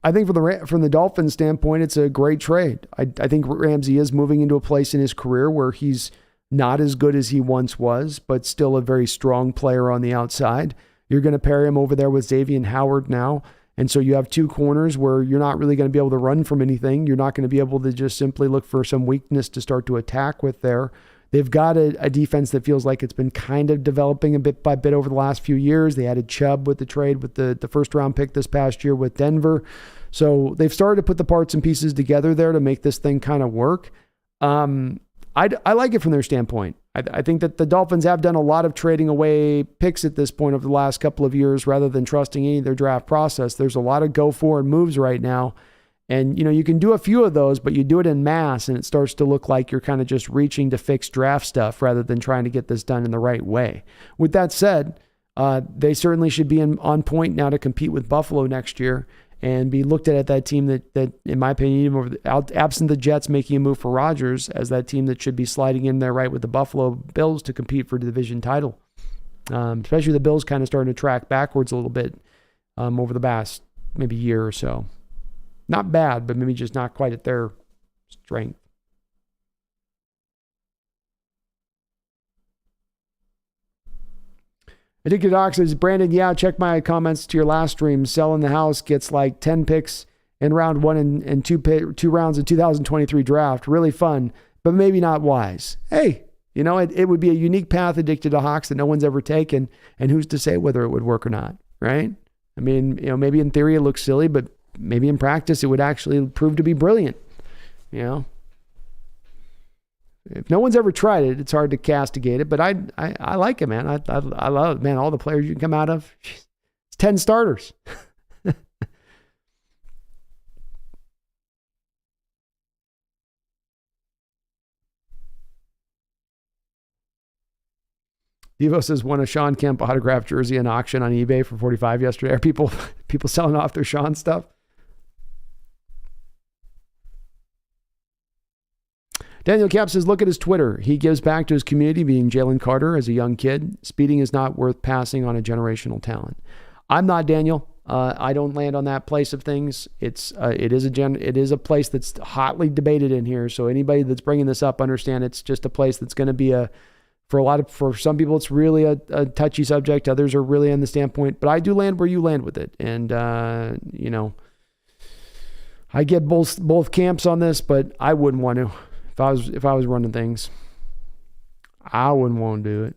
I think from the Dolphins standpoint, it's a great trade. I think Ramsey is moving into a place in his career where he's not as good as he once was, but still a very strong player on the outside. You're going to pair him over there with Xavier Howard now. And so you have 2 corners where you're not really going to be able to run from anything. You're not going to be able to just simply look for some weakness to start to attack with there. They've got a defense that feels like it's been kind of developing a bit by bit over the last few years. They added Chubb with the trade with the first round pick this past year with Denver. So they've started to put the parts and pieces together there to make this thing kind of work. I like it from their standpoint. I think that the Dolphins have done a lot of trading away picks at this point over the last couple of years rather than trusting any of their draft process. There's a lot of go forward moves right now. And, you can do a few of those, but you do it in mass and it starts to look like you're kind of just reaching to fix draft stuff rather than trying to get this done in the right way. With that said, they certainly should be on point now to compete with Buffalo next year and be looked at that team that in my opinion, absent the Jets making a move for Rodgers, as that team that should be sliding in there right with the Buffalo Bills to compete for the division title. Especially the Bills kind of starting to track backwards a little bit over the past maybe year or so. Not bad, but maybe just not quite at their strength. Addicted Ox says, Brandon, yeah, check my comments to your last stream. Selling the house gets like 10 picks in round one and two rounds of 2023 draft. Really fun, but maybe not wise. Hey, it would be a unique path, Addicted to Hawks, that no one's ever taken. And who's to say whether it would work or not, right? I mean, maybe in theory it looks silly, but maybe in practice it would actually prove to be brilliant. If no one's ever tried it, it's hard to castigate it, but I like it, man. I love it, man. All the players you can come out of, it's 10 starters. Devo says, won a Sean Kemp autographed jersey in auction on eBay for $45 yesterday. Are people selling off their Sean stuff? Daniel Cap says, look at his Twitter. He gives back to his community, being Jalen Carter as a young kid. Speeding is not worth passing on a generational talent. I'm not Daniel. I don't land on that place of things. It is a place that's hotly debated in here. So anybody that's bringing this up, understand it's just a place that's going to be for some people, it's really a touchy subject. Others are really on the standpoint, but I do land where you land with it. And, I get both camps on this, but I wouldn't want to. If I was running things, I wouldn't want to do it.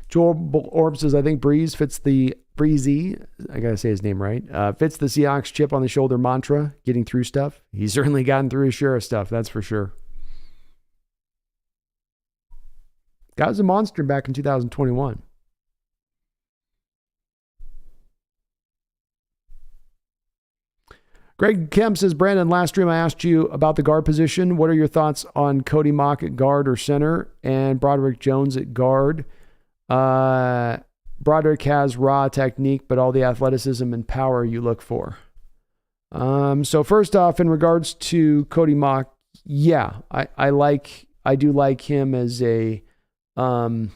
Joel Orb says, I think Breezy, I got to say his name right, fits the Seahawks chip on the shoulder mantra, getting through stuff. He's certainly gotten through his share of stuff, that's for sure. Guy was a monster back in 2021. Greg Kemp says, Brandon, last stream I asked you about the guard position. What are your thoughts on Cody Mock at guard or center and Broderick Jones at guard? Broderick has raw technique, but all the athleticism and power you look for. So first off, in regards to Cody Mock, yeah, I do like him as a guy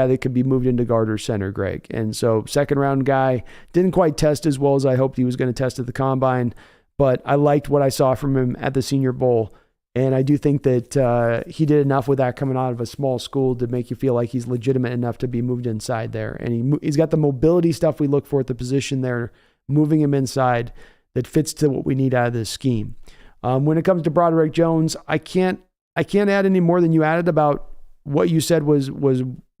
that could be moved into guard or center, Greg. And so second round guy, didn't quite test as well as I hoped he was going to test at the combine, but I liked what I saw from him at the Senior Bowl. And I do think that he did enough with that coming out of a small school to make you feel like he's legitimate enough to be moved inside there. And he's got the mobility stuff we look for at the position there, moving him inside that fits to what we need out of this scheme. When it comes to Broderick Jones, I can't add any more than you added about what you said was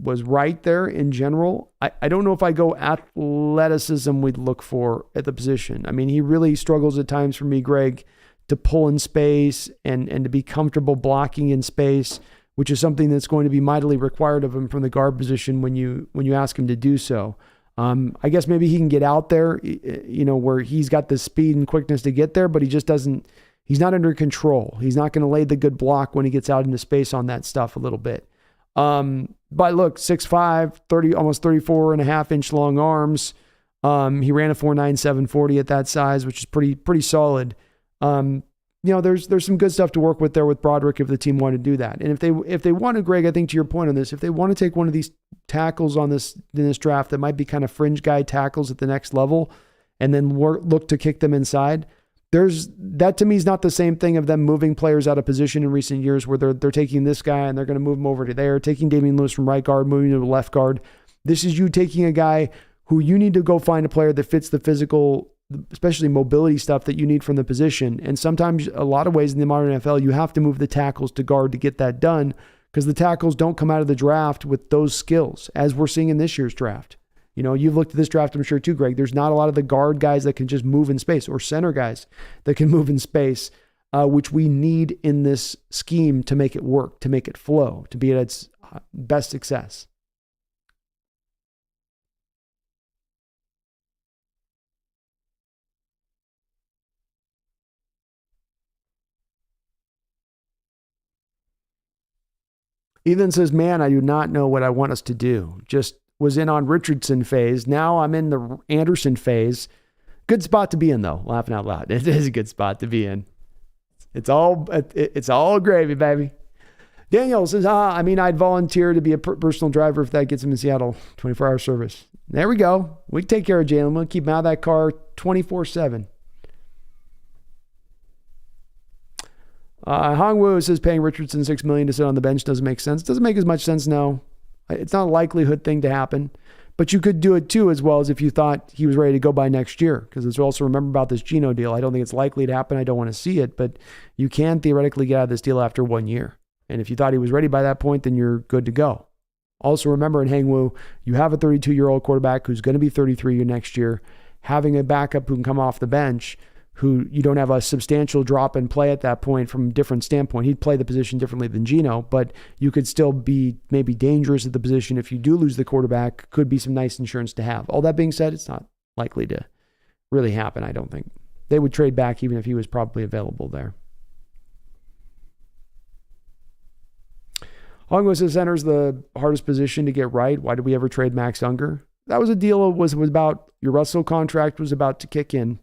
right there in general. I don't know if I go athleticism we'd look for at the position. I mean, he really struggles at times for me, Greg, to pull in space and to be comfortable blocking in space, which is something that's going to be mightily required of him from the guard position when you ask him to do so. I guess maybe he can get out there, where he's got the speed and quickness to get there, but he's not under control. He's not going to lay the good block when he gets out into space on that stuff a little bit. But look, 6'5", 30, almost 34 and a half inch long arms. He ran a 4.9 740 at that size, which is pretty solid. There's some good stuff to work with there with Broderick if the team want to do that. And if they want to, Greg, I think to your point on this, if they want to take one of these tackles in this draft that might be kind of fringe guy tackles at the next level and then look to kick them inside, that to me is not the same thing of them moving players out of position in recent years where they're taking this guy and they're going to move him over to there, taking Damian Lewis from right guard, moving to the left guard. This is you taking a guy who you need to go find a player that fits the physical, especially mobility stuff that you need from the position. And sometimes a lot of ways in the modern NFL, you have to move the tackles to guard to get that done because the tackles don't come out of the draft with those skills as we're seeing in this year's draft. You know, you've looked at this draft, I'm sure too, Greg. There's not a lot of the guard guys that can just move in space or center guys that can move in space, which we need in this scheme to make it work, to make it flow, to be at its best success. Ethan says, man, I do not know what I want us to do. Just was in on Richardson phase. Now I'm in the Anderson phase. Good spot to be in, though. Laughing out loud. It is a good spot to be in. It's all gravy, baby. Daniel says, I'd volunteer to be a personal driver if that gets him in Seattle. 24-hour service. There we go. We can take care of Jalen. We'll keep him out of that car 24/7. Hongwu says paying Richardson $6 million to sit on the bench doesn't make sense. Doesn't make as much sense, no. It's not a likelihood thing to happen. But you could do it too, as well as if you thought he was ready to go by next year. Because let's also remember about this Geno deal. I don't think it's likely to happen. I don't want to see it. But you can theoretically get out of this deal after 1 year. And if you thought he was ready by that point, then you're good to go. Also remember in Hongwu, you have a 32-year-old quarterback who's going to be 33 next year. Having a backup who can come off the bench, who you don't have a substantial drop in play at that point from a different standpoint. He'd play the position differently than Geno, but you could still be maybe dangerous at the position if you do lose the quarterback. Could be some nice insurance to have. All that being said, it's not likely to really happen, I don't think. They would trade back even if he was probably available there. Hongwu says center's the hardest position to get right. Why did we ever trade Max Unger? That was a deal was about your Russell contract was about to kick in.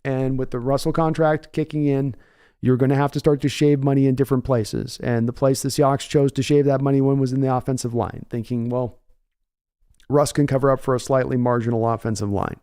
And with the Russell contract kicking in, you're going to have to start to shave money in different places. And the place the Seahawks chose to shave that money was in the offensive line, thinking, well, Russ can cover up for a slightly marginal offensive line.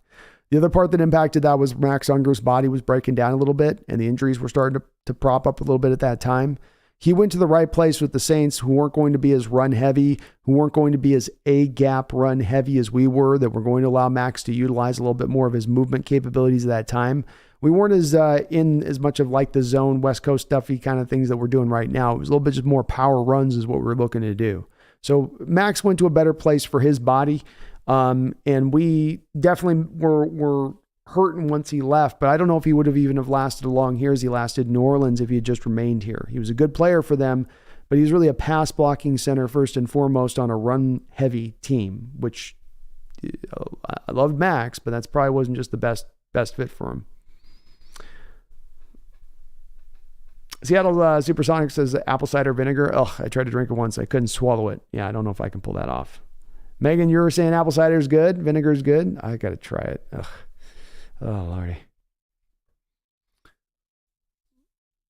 The other part that impacted that was Max Unger's body was breaking down a little bit, and the injuries were starting to prop up a little bit at that time. He went to the right place with the Saints, who weren't going to be as run heavy, who weren't going to be as A-gap run heavy as we were, that were going to allow Max to utilize a little bit more of his movement capabilities at that time. We weren't as in as much of like the zone, West Coast stuffy kind of things that we're doing right now. It was a little bit just more power runs is what we're looking to do. So Max went to a better place for his body, and we definitely were hurting once he left, but I don't know if he would have even have lasted as long here as he lasted in New Orleans if he had just remained here. He was a good player for them, but he's really a pass blocking center first and foremost on a run heavy team, which I loved Max, but that's probably wasn't just the best fit for him. Seattle Supersonic says apple cider vinegar. Ugh, I tried to drink it once. I couldn't swallow it. Yeah, I don't know if I can pull that off. Megan, you were saying apple cider is good. Vinegar is good. I got to try it. Ugh. Oh, Lordy.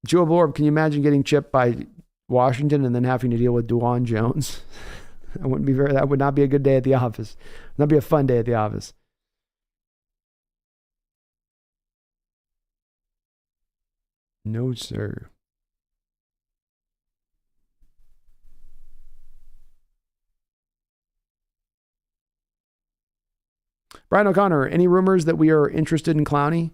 Joe Blorb, can you imagine getting chipped by Washington and then having to deal with Dwan Jones? That would not be a good day at the office. Not be a fun day at the office. No, sir. Brian O'Connor, any rumors that we are interested in Clowney?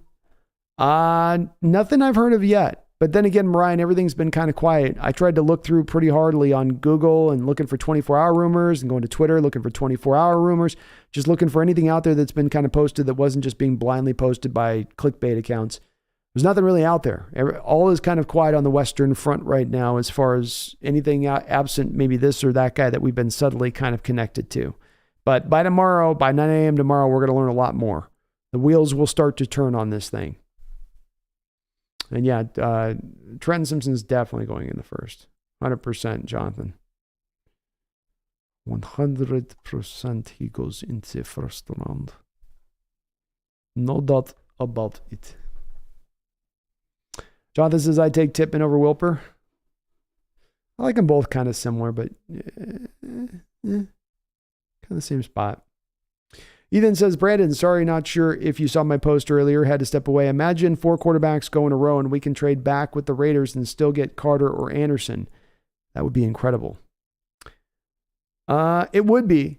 Nothing I've heard of yet. But then again, Brian, everything's been kind of quiet. I tried to look through pretty hardly on Google and looking for 24-hour rumors and going to Twitter looking for 24-hour rumors, just looking for anything out there that's been kind of posted that wasn't just being blindly posted by clickbait accounts. There's nothing really out there. All is kind of quiet on the Western front right now as far as anything absent maybe this or that guy that we've been subtly kind of connected to. But by tomorrow, by 9 a.m. tomorrow, we're going to learn a lot more. The wheels will start to turn on this thing. And yeah, Trenton Simpson's definitely going in the first. 100%, Jonathan. 100% he goes in the first round. No doubt about it. Jonathan says, I take Tippmann over Wilper. I like them both kind of similar, but kind of the same spot. Ethan says, Brandon, sorry, not sure if you saw my post earlier, had to step away. Imagine 4 quarterbacks go in a row and we can trade back with the Raiders and still get Carter or Anderson. That would be incredible. It would be,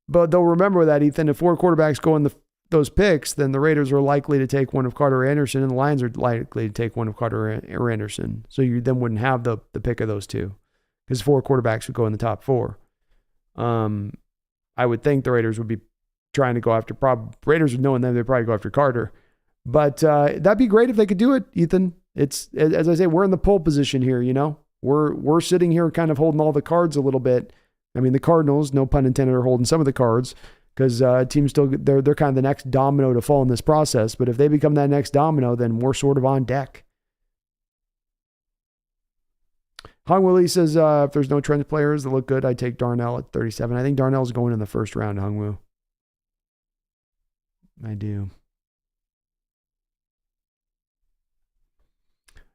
but they'll remember that, Ethan, if 4 quarterbacks go in those picks, then the Raiders are likely to take one of Carter or Anderson and the Lions are likely to take one of Carter or Anderson. So you then wouldn't have the pick of those two because 4 quarterbacks would go in the top 4. I would think the Raiders would be trying to go after, Raiders would know them, they'd probably go after Carter. But that'd be great if they could do it, Ethan. It's, as I say, we're in the pole position here, you know? We're sitting here kind of holding all the cards a little bit. I mean, the Cardinals, no pun intended, are holding some of the cards because teams still, they're kind of the next domino to fall in this process. But if they become that next domino, then we're sort of on deck. Hong Willie says, if there's no trench players that look good, I'd take Darnell at 37. I think Darnell's going in the first round, Hong Woo. I do.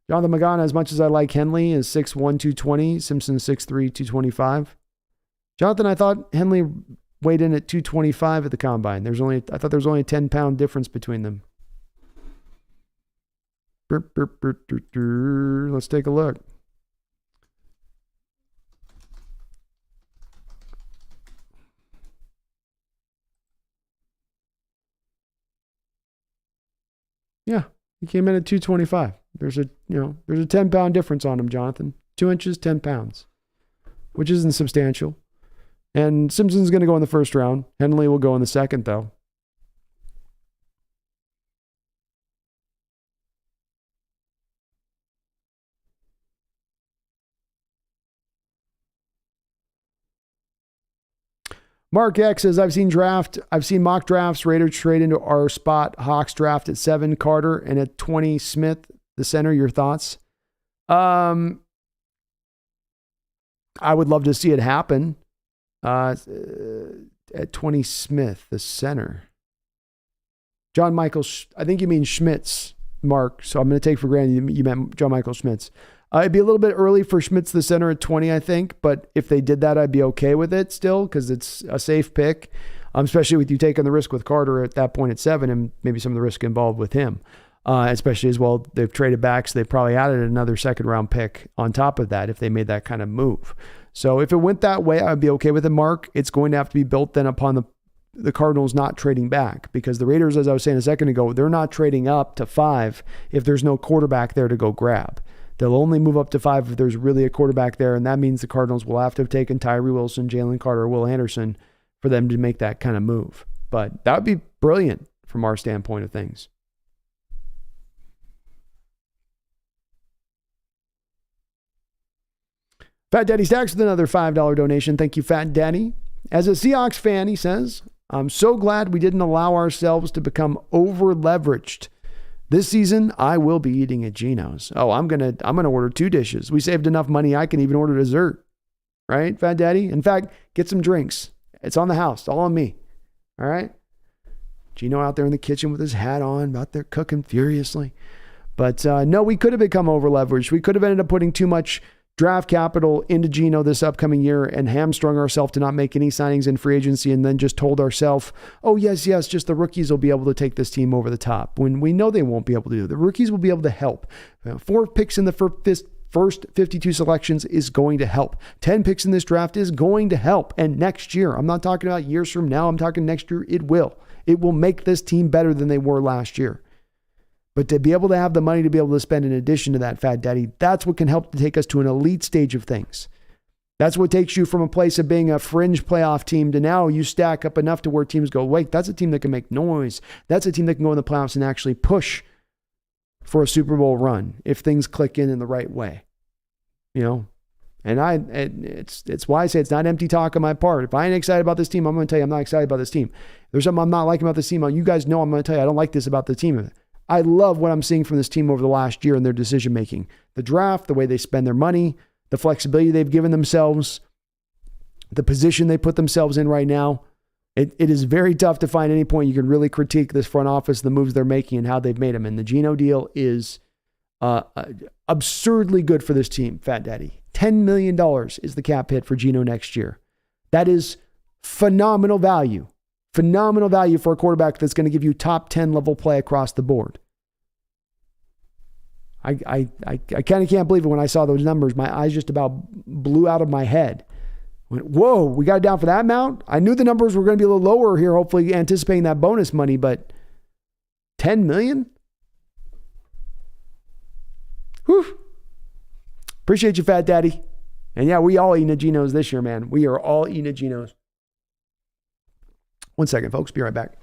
Jonathan Magana, as much as I like Henley, is 6'1", 220. Simpson 6'3", 225. Jonathan, I thought Henley weighed in at 225 at the combine. I thought there was only a 10-pound difference between them. Let's take a look. Yeah, he came in at 225. There's a 10-pound difference on him, Jonathan. 2 inches, 10 pounds, which isn't substantial. And Simpson's going to go in the first round. Henley will go in the second, though. Mark X says, I've seen mock drafts. Raiders trade into our spot. Hawks draft at 7, Carter, and at 20, Smith, the center. Your thoughts? I would love to see it happen. At 20, Smith, the center. John Michael, I think you mean Schmitz, Mark. So I'm going to take for granted you meant John Michael Schmitz. It'd be a little bit early for Schmitz, the center, at 20, I think. But if they did that, I'd be okay with it still because it's a safe pick, especially with you taking the risk with Carter at that point at 7 and maybe some of the risk involved with him. Especially as well, they've traded back, so they probably added another second-round pick on top of that if they made that kind of move. So if it went that way, I'd be okay with it, Mark. It's going to have to be built then upon the Cardinals not trading back because the Raiders, as I was saying a second ago, they're not trading up to 5 if there's no quarterback there to go grab. They'll only move up to 5 if there's really a quarterback there, and that means the Cardinals will have to have taken Tyree Wilson, Jalen Carter, Will Anderson for them to make that kind of move. But that would be brilliant from our standpoint of things. Fat Daddy Stacks with another $5 donation. Thank you, Fat Daddy. As a Seahawks fan, he says, I'm so glad we didn't allow ourselves to become over-leveraged. This season, I will be eating at Geno's. Oh, I'm gonna order 2 dishes. We saved enough money, I can even order dessert. Right, Fat Daddy? In fact, get some drinks. It's on the house, all on me. All right? Geno out there in the kitchen with his hat on, out there cooking furiously. But no, we could have become over-leveraged. We could have ended up putting too much draft capital into Geno this upcoming year and hamstrung ourselves to not make any signings in free agency and then just told ourselves, oh, yes, just the rookies will be able to take this team over the top when we know they won't be able to do it. The rookies will be able to help. 4 picks in the first 52 selections is going to help. 10 picks in this draft is going to help. And next year, I'm not talking about years from now, I'm talking next year, it will. It will make this team better than they were last year. But to be able to have the money to be able to spend in addition to that, Fat Daddy, that's what can help to take us to an elite stage of things. That's what takes you from a place of being a fringe playoff team to now you stack up enough to where teams go, wait, that's a team that can make noise. That's a team that can go in the playoffs and actually push for a Super Bowl run if things click in the right way. You know? And it's why I say it's not empty talk on my part. If I ain't excited about this team, I'm going to tell you I'm not excited about this team. If there's something I'm not liking about this team, you guys know I'm going to tell you I don't like this about the team. I love what I'm seeing from this team over the last year and their decision making. The draft, the way they spend their money, the flexibility they've given themselves, the position they put themselves in right now. It is very tough to find any point you can really critique this front office, the moves they're making and how they've made them. And the Geno deal is absurdly good for this team, Fat Daddy. $10 million is the cap hit for Geno next year. That is phenomenal value. Phenomenal value for a quarterback that's going to give you top 10 level play across the board. I kind of can't believe it when I saw those numbers. My eyes just about blew out of my head. Went, whoa, we got it down for that amount? I knew the numbers were going to be a little lower here, hopefully anticipating that bonus money, but 10 million? Whew. Appreciate you, Fat Daddy. And yeah, we all eating a Geno's this year, man. We are all eating a Geno's. 1 second, folks. Be right back.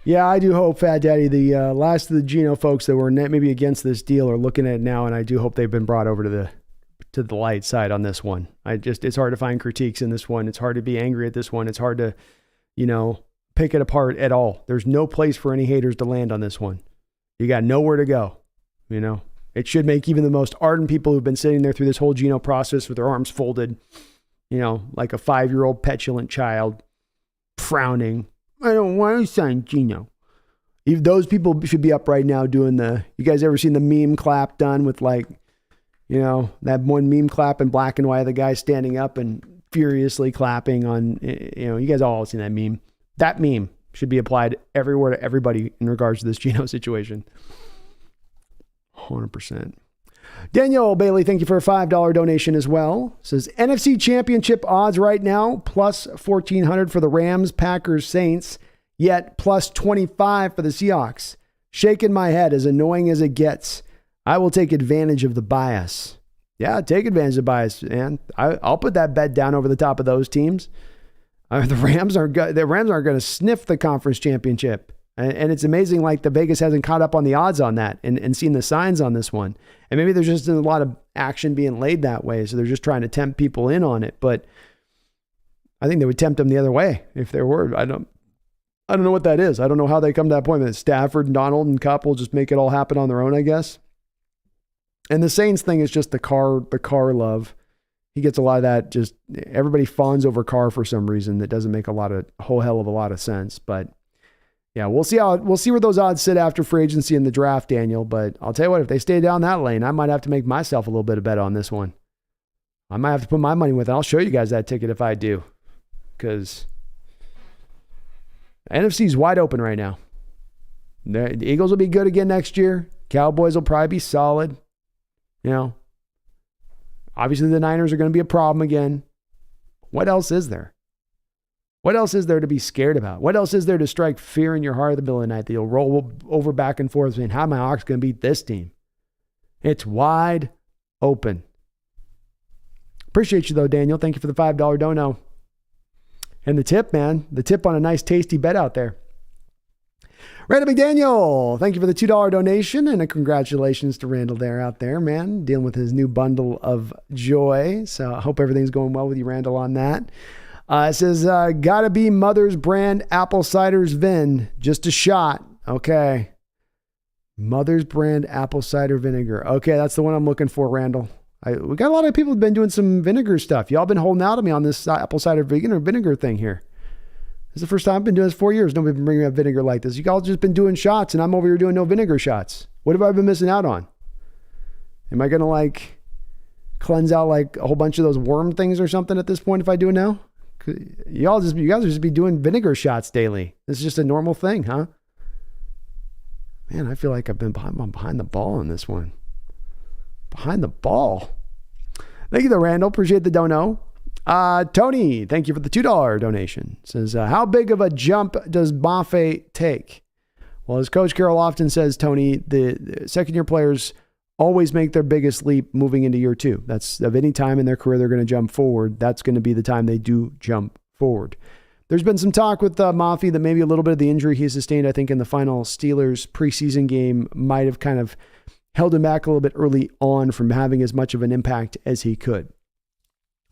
Yeah, I do hope, Fat Daddy, the last of the Geno folks that were maybe against this deal are looking at it now, and I do hope they've been brought over to the light side on this one. It's hard to find critiques in this one. It's hard to be angry at this one. It's hard to, pick it apart at all. There's no place for any haters to land on this one. You got nowhere to go, It should make even the most ardent people who've been sitting there through this whole Geno process with their arms folded, like a 5-year-old petulant child, frowning. I don't want to sign Geno. If those people should be up right now doing you guys ever seen the meme clap done with that one meme clap in black and white, the guy standing up and furiously clapping on, you guys all seen that meme. That meme should be applied everywhere to everybody in regards to this Geno situation. 100%. Daniel Bailey, thank you for a $5 donation as well. Says NFC Championship odds right now, plus 1,400 for the Rams, Packers, Saints, yet plus 25 for the Seahawks. Shaking my head, as annoying as it gets. I will take advantage of the bias. Yeah, take advantage of the bias, man. I'll put that bet down over the top of those teams. The Rams aren't going to sniff the conference championship. And it's amazing, the Vegas hasn't caught up on the odds on that and seen the signs on this one. And maybe there's just a lot of action being laid that way. So they're just trying to tempt people in on it. But I think they would tempt them the other way if there were. I don't know what that is. I don't know how they come to that point. That Stafford and Donald and Kupp will just make it all happen on their own, I guess. And the Saints thing is just the car love. He gets a lot of that. Just everybody fawns over Carr for some reason that doesn't make a whole hell of a lot of sense. But yeah, we'll see where those odds sit after free agency and the draft, Daniel. But I'll tell you what, if they stay down that lane, I might have to make myself a little bit of bet on this one. I might have to put my money with it. I'll show you guys that ticket if I do, because NFC's wide open right now. The Eagles will be good again next year. Cowboys will probably be solid. Obviously the Niners are going to be a problem again. What else is there? What else is there to be scared about? What else is there to strike fear in your heart at the middle of the night that you'll roll over back and forth saying, how am my Hawks going to beat this team? It's wide open. Appreciate you though, Daniel. Thank you for the $5 dono. And the tip, man. The tip on a nice tasty bet out there. Randall McDaniel, thank you for the $2 donation and a congratulations to Randall out there, man, dealing with his new bundle of joy. So I hope everything's going well with you, Randall, on that. It says, gotta be Mother's brand apple cider's Vin, just a shot. Okay. Mother's brand apple cider vinegar. Okay, that's the one I'm looking for, Randall. We got a lot of people who've been doing some vinegar stuff. Y'all been holding out on me on this apple cider vinegar thing here. This is the first time I've been doing this 4 years. Nobody's been bringing up vinegar like this. You all just been doing shots and I'm over here doing no vinegar shots. What have I been missing out on? Am I going to cleanse out a whole bunch of those worm things or something at this point if I do it now? You guys are just be doing vinegar shots daily. This is just a normal thing, huh? Man, I feel like I'm behind the ball on this one. Behind the ball. Thank you, though, Randall. Appreciate the dono. Tony, thank you for the $2 donation. Says, how big of a jump does Mafe take? Well, as Coach Carroll often says, Tony, the second-year players always make their biggest leap moving into year 2. That's of any time in their career they're going to jump forward. That's going to be the time they do jump forward. There's been some talk with Mafe that maybe a little bit of the injury he sustained, I think, in the final Steelers preseason game might have kind of held him back a little bit early on from having as much of an impact as he could.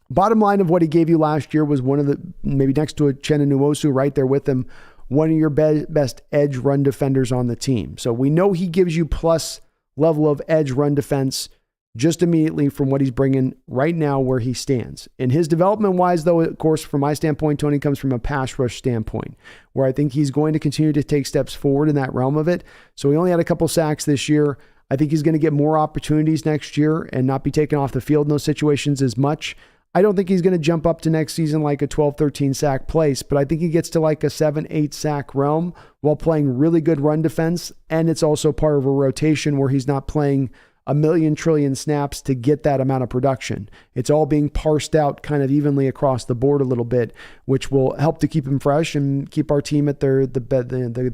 Bottom line of what he gave you last year was one of the, maybe next to a Uchenna Nwosu right there with him, one of your best edge run defenders on the team. So we know he gives you plus level of edge run defense just immediately from what he's bringing right now where he stands. And his development-wise, though, of course, from my standpoint, Tony, comes from a pass rush standpoint, where I think he's going to continue to take steps forward in that realm of it. So he only had a couple sacks this year. I think he's going to get more opportunities next year and not be taken off the field in those situations as much. I don't think he's going to jump up to next season like a 12, 13 sack place, but I think he gets to like a 7, 8 sack realm while playing really good run defense. And it's also part of a rotation where he's not playing a million trillion snaps to get that amount of production. It's all being parsed out kind of evenly across the board a little bit, which will help to keep him fresh and keep our team at their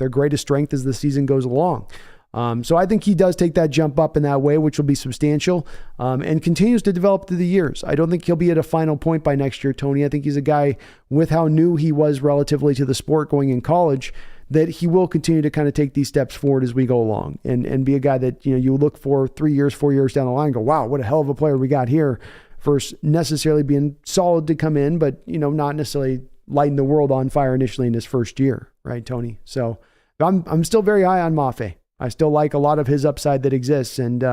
greatest strength as the season goes along. So I think he does take that jump up in that way, which will be substantial, and continues to develop through the years. I don't think he'll be at a final point by next year, Tony. I think he's a guy with how new he was relatively to the sport going in college, that he will continue to kind of take these steps forward as we go along and be a guy that, you look for 3 years, 4 years down the line and go, wow, what a hell of a player we got here, versus necessarily being solid to come in, but, not necessarily lighting the world on fire initially in his first year. Right, Tony? So I'm still very high on Mafe. I still like a lot of his upside that exists. And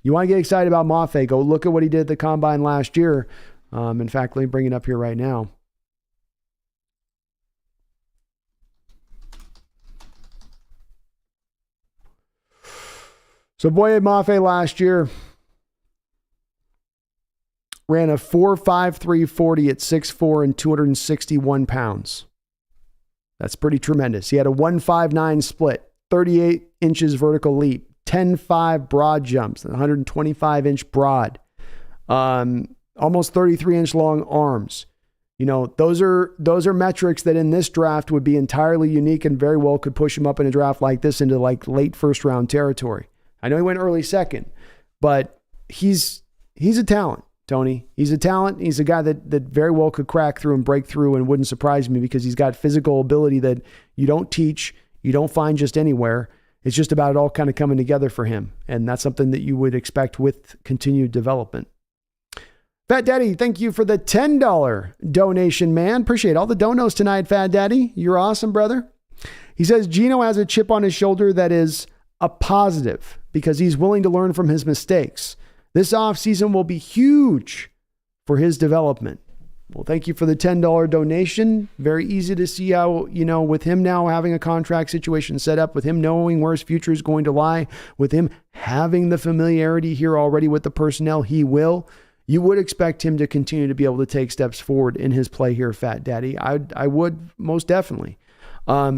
you want to get excited about Mafe, go look at what he did at the Combine last year. In fact, let me bring it up here right now. So Boye Mafe last year ran a 4.53 40 at 6'4" and 261 pounds. That's pretty tremendous. He had a 1.59 split, 38 inches vertical leap, 10.5 broad jumps, 125-inch broad, almost 33-inch long arms. Those are metrics that in this draft would be entirely unique and very well could push him up in a draft like this into like late first round territory. I know he went early second, but he's a talent, Tony. He's a talent. He's a guy that very well could crack through and break through and wouldn't surprise me because he's got physical ability that you don't teach, you don't find just anywhere. It's just about it all kind of coming together for him. And that's something that you would expect with continued development. Fat Daddy, thank you for the $10 donation, man. Appreciate all the donos tonight, Fat Daddy. You're awesome, brother. He says Geno has a chip on his shoulder that is a positive because he's willing to learn from his mistakes. This offseason will be huge for his development. Well, thank you for the $10 donation. Very easy to see how, with him now having a contract situation set up, with him knowing where his future is going to lie, with him having the familiarity here already with the personnel, you would expect him to continue to be able to take steps forward in his play here, Fat Daddy. I would most definitely.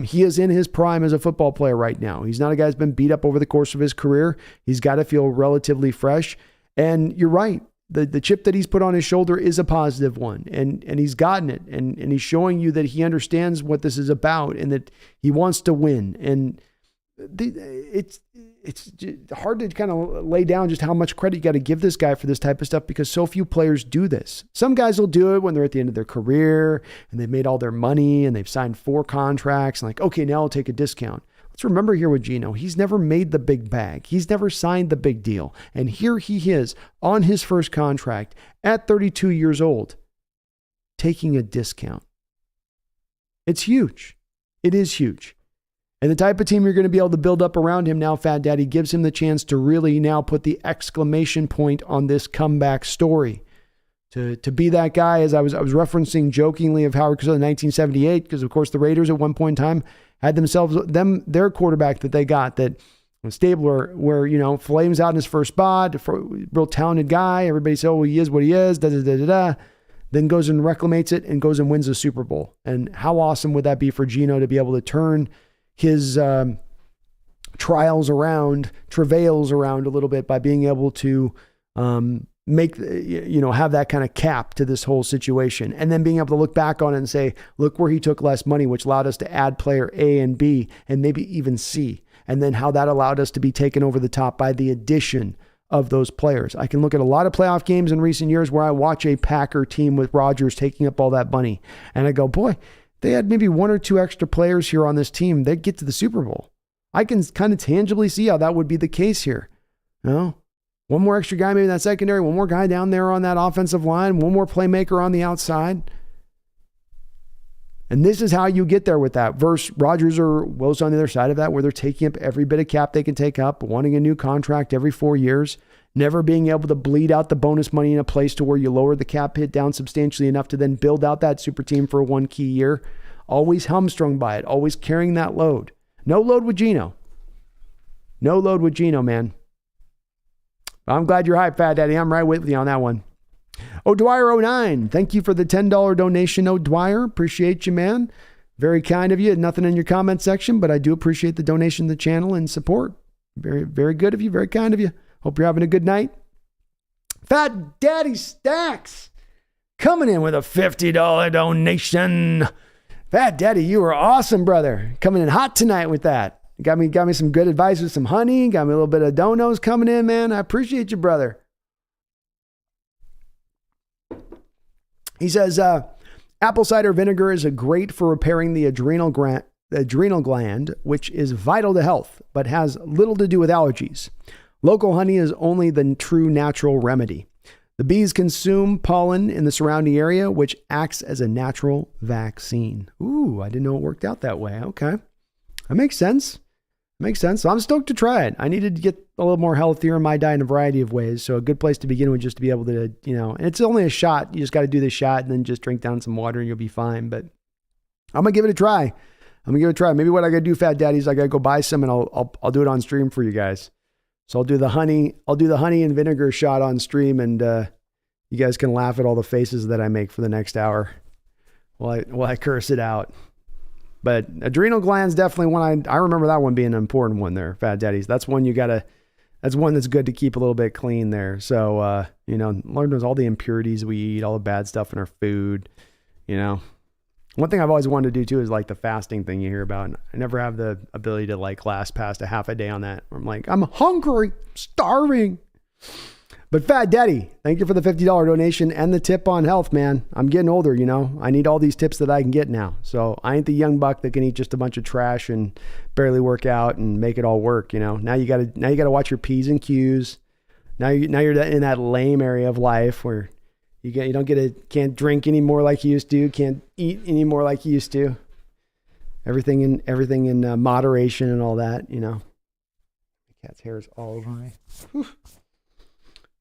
He is in his prime as a football player right now. He's not a guy who's been beat up over the course of his career. He's got to feel relatively fresh. And you're right. The chip that he's put on his shoulder is a positive one, and he's gotten it, and he's showing you that he understands what this is about and that he wants to win. And it's hard to kind of lay down just how much credit you got to give this guy for this type of stuff because so few players do this. Some guys will do it when they're at the end of their career and they've made all their money and they've signed 4 contracts and like, okay, now I'll take a discount. Let's remember here with Geno, he's never made the big bag. He's never signed the big deal. And here he is on his first contract at 32 years old, taking a discount. It's huge. It is huge. And the type of team you're going to be able to build up around him now, Fat Daddy, gives him the chance to really now put the exclamation point on this comeback story. To be that guy, as I was referencing jokingly of Howard Cosell in 1978, because of course the Raiders at one point in time had their quarterback that they got, that Stabler, where, Flames out in his first spot, real talented guy. Everybody said, oh, he is what he is, da-da-da-da-da. then goes and reclamates it and goes and wins the Super Bowl. And how awesome would that be for Geno to be able to turn his travails around a little bit by being able to have that kind of cap to this whole situation, and then being able to look back on it and say, look where he took less money, which allowed us to add player A and B and maybe even C. And then how that allowed us to be taken over the top by the addition of those players. I can look at a lot of playoff games in recent years where I watch a Packer team with Rodgers taking up all that money. And I go, boy, they had maybe one or two extra players here on this team. They'd get to the Super Bowl. I can kind of tangibly see how that would be the case here. You know, one more extra guy maybe in that secondary, one more guy down there on that offensive line, one more playmaker on the outside. And this is how you get there with that. Versus Rodgers or Wilson on the other side of that, where they're taking up every bit of cap they can take up, wanting a new contract every 4 years, never being able to bleed out the bonus money in a place to where you lower the cap hit down substantially enough to then build out that super team for one key year. Always hamstrung by it, always carrying that load. No load with Geno. No load with Geno, man. I'm glad you're hyped, Fat Daddy. I'm right with you on that one. O'Dwyer09, thank you for the $10 donation, O'Dwyer. Appreciate you, man. Very kind of you. Nothing in your comment section, but I do appreciate the donation to the channel and support. Very, very good of you. Very kind of you. Hope you're having a good night. Fat Daddy Stacks coming in with a $50 donation. Fat Daddy, you are awesome, brother. Coming in hot tonight with that. Got me some good advice with some honey. Got me a little bit of donos coming in, man. I appreciate you, brother. He says, apple cider vinegar is great for repairing the adrenal gland, which is vital to health, but has little to do with allergies. Local honey is only the true natural remedy. The bees consume pollen in the surrounding area, which acts as a natural vaccine. Ooh, I didn't know it worked out that way. Okay. That makes sense. Makes sense. So I'm stoked to try it. I needed to get a little more healthier in my diet in a variety of ways. So a good place to begin with, just to be able to, and it's only a shot. You just got to do this shot and then just drink down some water and you'll be fine. But I'm going to give it a try. Maybe what I got to do, Fat Daddy, is I got to go buy some and I'll do it on stream for you guys. So I'll do the honey and vinegar shot on stream, and you guys can laugh at all the faces that I make for the next hour while I curse it out. But adrenal glands, definitely one. I remember that one being an important one there, Fat Daddies. That's one that's one that's good to keep a little bit clean there. So, Lord knows all the impurities we eat, all the bad stuff in our food, One thing I've always wanted to do too is like the fasting thing you hear about. And I never have the ability to last past a half a day on that. I'm like, I'm hungry, starving. But Fat Daddy, thank you for the $50 donation and the tip on health, man. I'm getting older, I need all these tips that I can get now. So I ain't the young buck that can eat just a bunch of trash and barely work out and make it all work, Now you gotta watch your P's and Q's. Now you're in that lame area of life where can't drink anymore like you used to, can't eat anymore like you used to. Everything in moderation and all that, The cat's hair is all over me. Whew.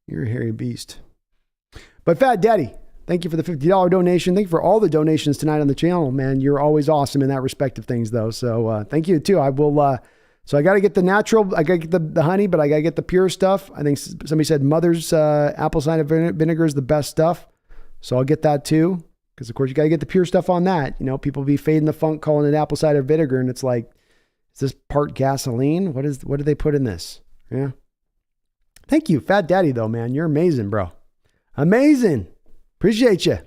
You're a hairy beast. But Fat Daddy, thank you for the $50 donation. Thank you for all the donations tonight on the channel, man. You're always awesome in that respect of things, though. So thank you, too. I will. So I got to get the natural, I got to get the honey, but I got to get the pure stuff. I think somebody said Mother's apple cider vinegar is the best stuff. So I'll get that, too. Because, of course, you got to get the pure stuff on that. People be fading the funk calling it apple cider vinegar. And it's like, is this part gasoline? What do they put in this? Yeah. Thank you, Fat Daddy, though, man. You're amazing, bro. Amazing. Appreciate you.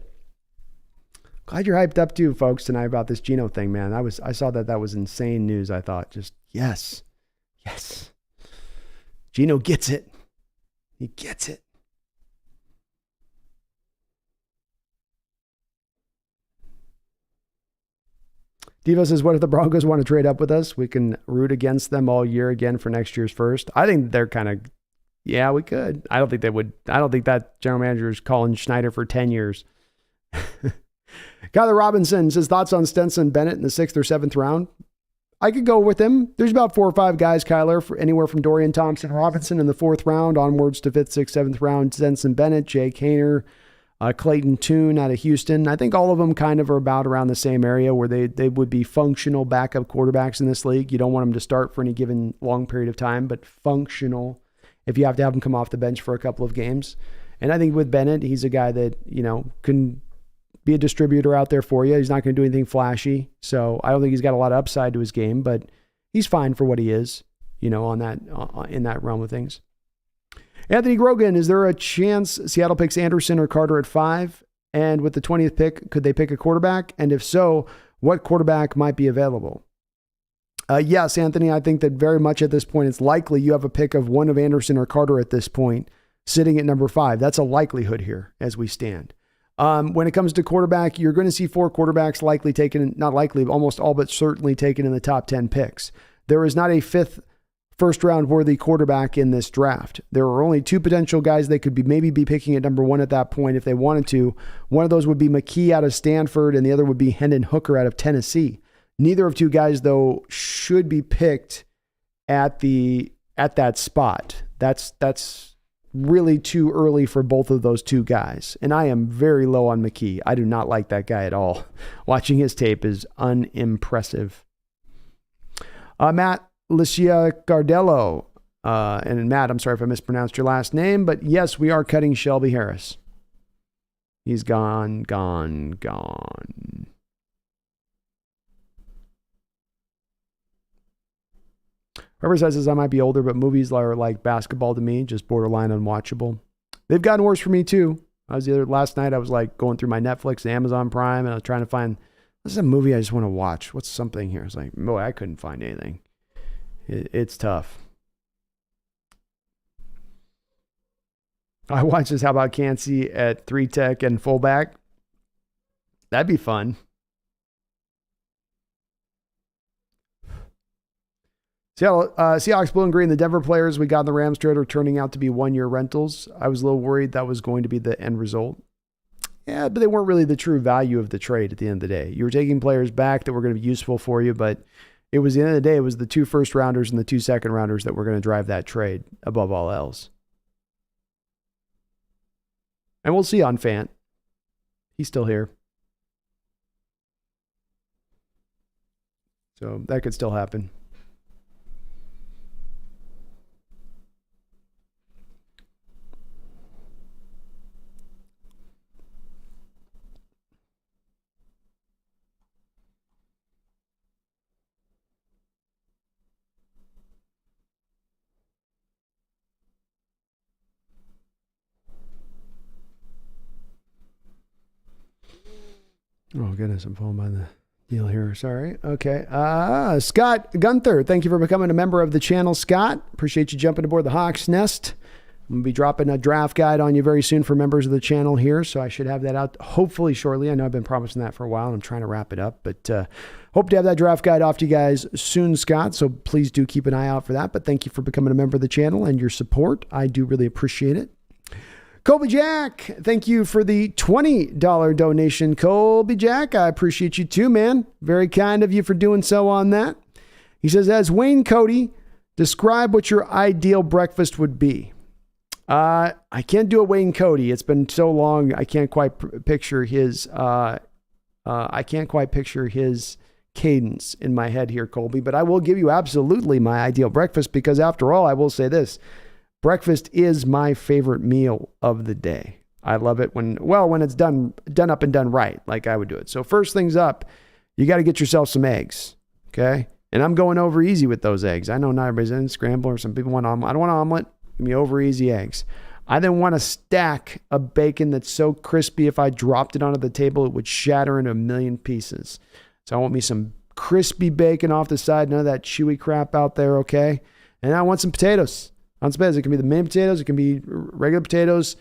Glad you're hyped up, too, folks, tonight about this Geno thing, man. I saw that was insane news. I thought, just, yes. Geno gets it. He gets it. Devo says, what if the Broncos want to trade up with us? We can root against them all year again for next year's first. I think they're kind of... Yeah, we could. I don't think they would. I don't think that general manager is calling Schneider for 10 years. Kyler Robinson says, thoughts on Stetson Bennett in the 6th or 7th round? I could go with him. There's about 4 or 5 guys, Kyler, for anywhere from Dorian Thompson-Robinson in the 4th round onwards to 5th, 6th, 7th round. Stetson Bennett, Jake Haener, Clayton Tune out of Houston. I think all of them kind of are about around the same area where they would be functional backup quarterbacks in this league. You don't want them to start for any given long period of time, but functional if you have to have him come off the bench for a couple of games. And I think with Bennett, he's a guy that, can be a distributor out there for you. He's not going to do anything flashy. So I don't think he's got a lot of upside to his game, but he's fine for what he is, in that realm of things. Anthony Grogan, is there a chance Seattle picks Anderson or Carter at 5? And with the 20th pick, could they pick a quarterback? And if so, what quarterback might be available? Yes, Anthony, I think that very much at this point, it's likely you have a pick of one of Anderson or Carter at this point sitting at number 5. That's a likelihood here as we stand. When it comes to quarterback, you're going to see 4 quarterbacks likely taken, not likely, almost all but certainly taken in the top 10 picks. There is not a 5th first-round worthy quarterback in this draft. There are only 2 potential guys they could maybe be picking at number 1 at that point if they wanted to. One of those would be McKee out of Stanford, and the other would be Hendon Hooker out of Tennessee. Neither of 2 guys, though, should be picked at that spot. That's really too early for both of those 2 guys. And I am very low on McKee. I do not like that guy at all. Watching his tape is unimpressive. Matt Licia Gardello. And Matt, I'm sorry if I mispronounced your last name, but yes, we are cutting Shelby Harris. He's gone. Whoever says this, I might be older, but movies are like basketball to me, just borderline unwatchable. They've gotten worse for me too. Last night I was like going through my Netflix, Amazon Prime, and I was trying to find, this is a movie I just want to watch. What's something here? I was like, boy, I couldn't find anything. It's tough. I watched this. How about Cansey at 3 tech and fullback? That'd be fun. Seahawks blue and green. The Denver players we got in the Rams trade are turning out to be 1-year rentals. I was a little worried that was going to be the end result. Yeah, but they weren't really the true value of the trade at the end of the day. You were taking players back that were going to be useful for you, but it was the end of the day, it was the 2 first rounders and the 2 second rounders that were going to drive that trade above all else. And we'll see on Fant. He's still here. So that could still happen. Oh, goodness, I'm falling by the deal here. Sorry. Okay. Scott Gunther, thank you for becoming a member of the channel, Scott. Appreciate you jumping aboard the Hawks Nest. I'm going to be dropping a draft guide on you very soon for members of the channel here, so I should have that out hopefully shortly. I know I've been promising that for a while, and I'm trying to wrap it up, but hope to have that draft guide off to you guys soon, Scott, so please do keep an eye out for that. But thank you for becoming a member of the channel and your support. I do really appreciate it. Colby Jack, thank you for the $20 donation. Colby Jack, I appreciate you too, man. Very kind of you for doing so on that. He says, as Wayne Cody, describe what your ideal breakfast would be. I can't do a Wayne Cody. It's been so long. I can't quite picture his, cadence in my head here, Colby, but I will give you absolutely my ideal breakfast because after all, I will say this. Breakfast is my favorite meal of the day. I love it when it's done up and done right, like I would do it. So first things up, you got to get yourself some eggs, okay? And I'm going over easy with those eggs. I know not everybody's in scramble or some people want omelet. I don't want omelet. Give me over easy eggs. I then want a stack of bacon that's so crispy if I dropped it onto the table, it would shatter into a million pieces. So I want me some crispy bacon off the side, none of that chewy crap out there, okay? And I want some potatoes. On spaz, it can be the main potatoes, it can be regular potatoes,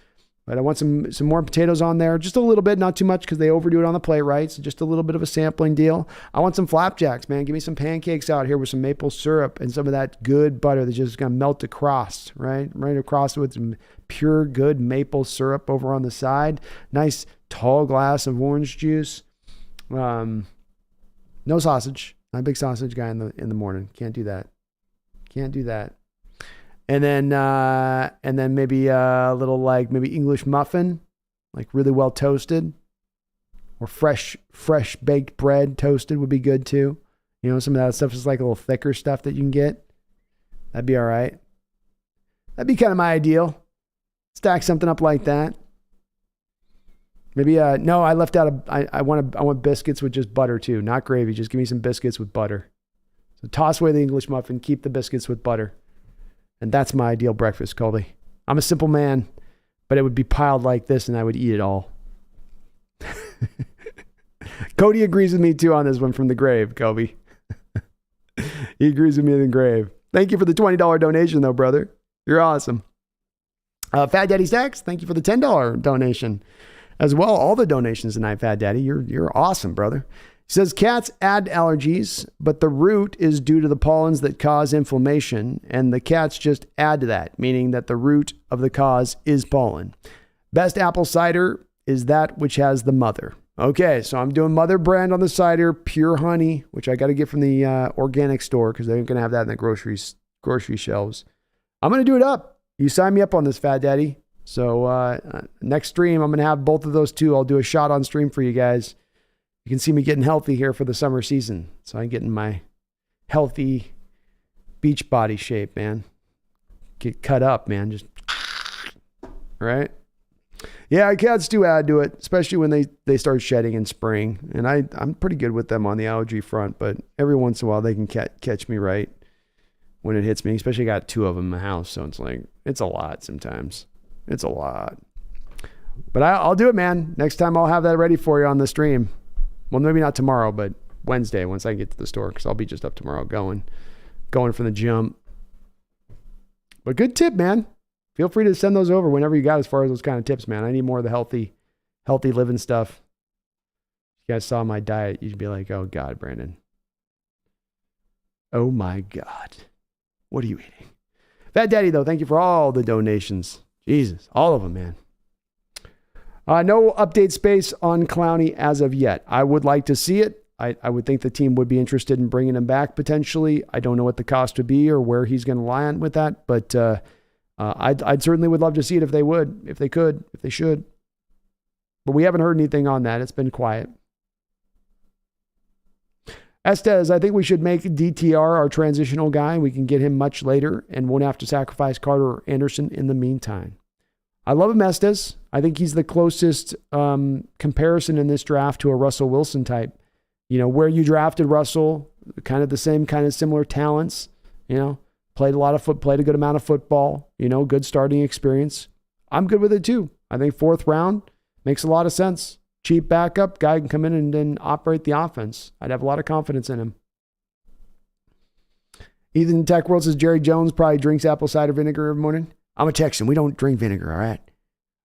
but I want some more potatoes on there, just a little bit, not too much because they overdo it on the plate, right? So just a little bit of a sampling deal. I want some flapjacks, man. Give me some pancakes out here with some maple syrup and some of that good butter that's just going to melt across, right? Right across with some pure good maple syrup over on the side. Nice tall glass of orange juice. No sausage. Not a big sausage guy in the morning. Can't do that. And then maybe a little like maybe English muffin, like really well toasted, or fresh baked bread toasted would be good too. You know, some of that stuff is like a little thicker stuff that you can get. That'd be all right. That'd be kind of my ideal. Stack something up like that. Maybe no, I left out I want biscuits with just butter too, not gravy. Just give me some biscuits with butter. So toss away the English muffin, keep the biscuits with butter. And that's my ideal breakfast, Colby. I'm a simple man, but it would be piled like this and I would eat it all. Cody agrees with me too on this one from the grave, Kobe. He agrees with me in the grave. Thank you for the $20 donation though, brother. You're awesome. Fat Daddy Stacks, thank you for the $10 donation as well. All the donations tonight, Fat Daddy. You're awesome, brother. He says cats add allergies, but the root is due to the pollens that cause inflammation, and the cats just add to that, meaning that the root of the cause is pollen. Best apple cider is that which has the mother. Okay, so I'm doing mother brand on the cider, pure honey, which I got to get from the organic store because they ain't going to have that in the grocery shelves. I'm going to do it up. You sign me up on this, Fat Daddy. So next stream, I'm going to have both of those two. I'll do a shot on stream for you guys. You can see me getting healthy here for the summer season. So I'm getting my healthy beach body shape, man. Get cut up, man. Just, right? Yeah, cats do add to it, especially when they start shedding in spring. And I'm pretty good with them on the allergy front, but every once in a while they can catch me right when it hits me. Especially I got two of them in the house, so it's like, it's a lot sometimes. It's a lot. But I'll do it, man. Next time I'll have that ready for you on the stream. Well, maybe not tomorrow, but Wednesday once I get to the store, because I'll be just up tomorrow going from the jump. But good tip, man. Feel free to send those over whenever you got as far as those kind of tips, man. I need more of the healthy living stuff. If you guys saw my diet, you'd be like, oh God, Brandon. Oh my God. What are you eating? Fat Daddy, though, thank you for all the donations. Jesus, all of them, man. No update space on Clowney as of yet. I would like to see it. I would think the team would be interested in bringing him back potentially. I don't know what the cost would be or where he's going to land with that, but I'd certainly would love to see it if they would, if they could, if they should. But we haven't heard anything on that. It's been quiet. Estes, I think we should make DTR our transitional guy. We can get him much later and won't have to sacrifice Carter or Anderson in the meantime. I love him, Estes. I think he's the closest comparison in this draft to a Russell Wilson type. You know, where you drafted Russell, kind of the same, kind of similar talents, you know, played a good amount of football, you know, good starting experience. I'm good with it too. I think 4th round makes a lot of sense. Cheap backup, guy can come in and then operate the offense. I'd have a lot of confidence in him. Ethan Tech World says Jerry Jones probably drinks apple cider vinegar every morning. I'm a Texan. We don't drink vinegar, all right?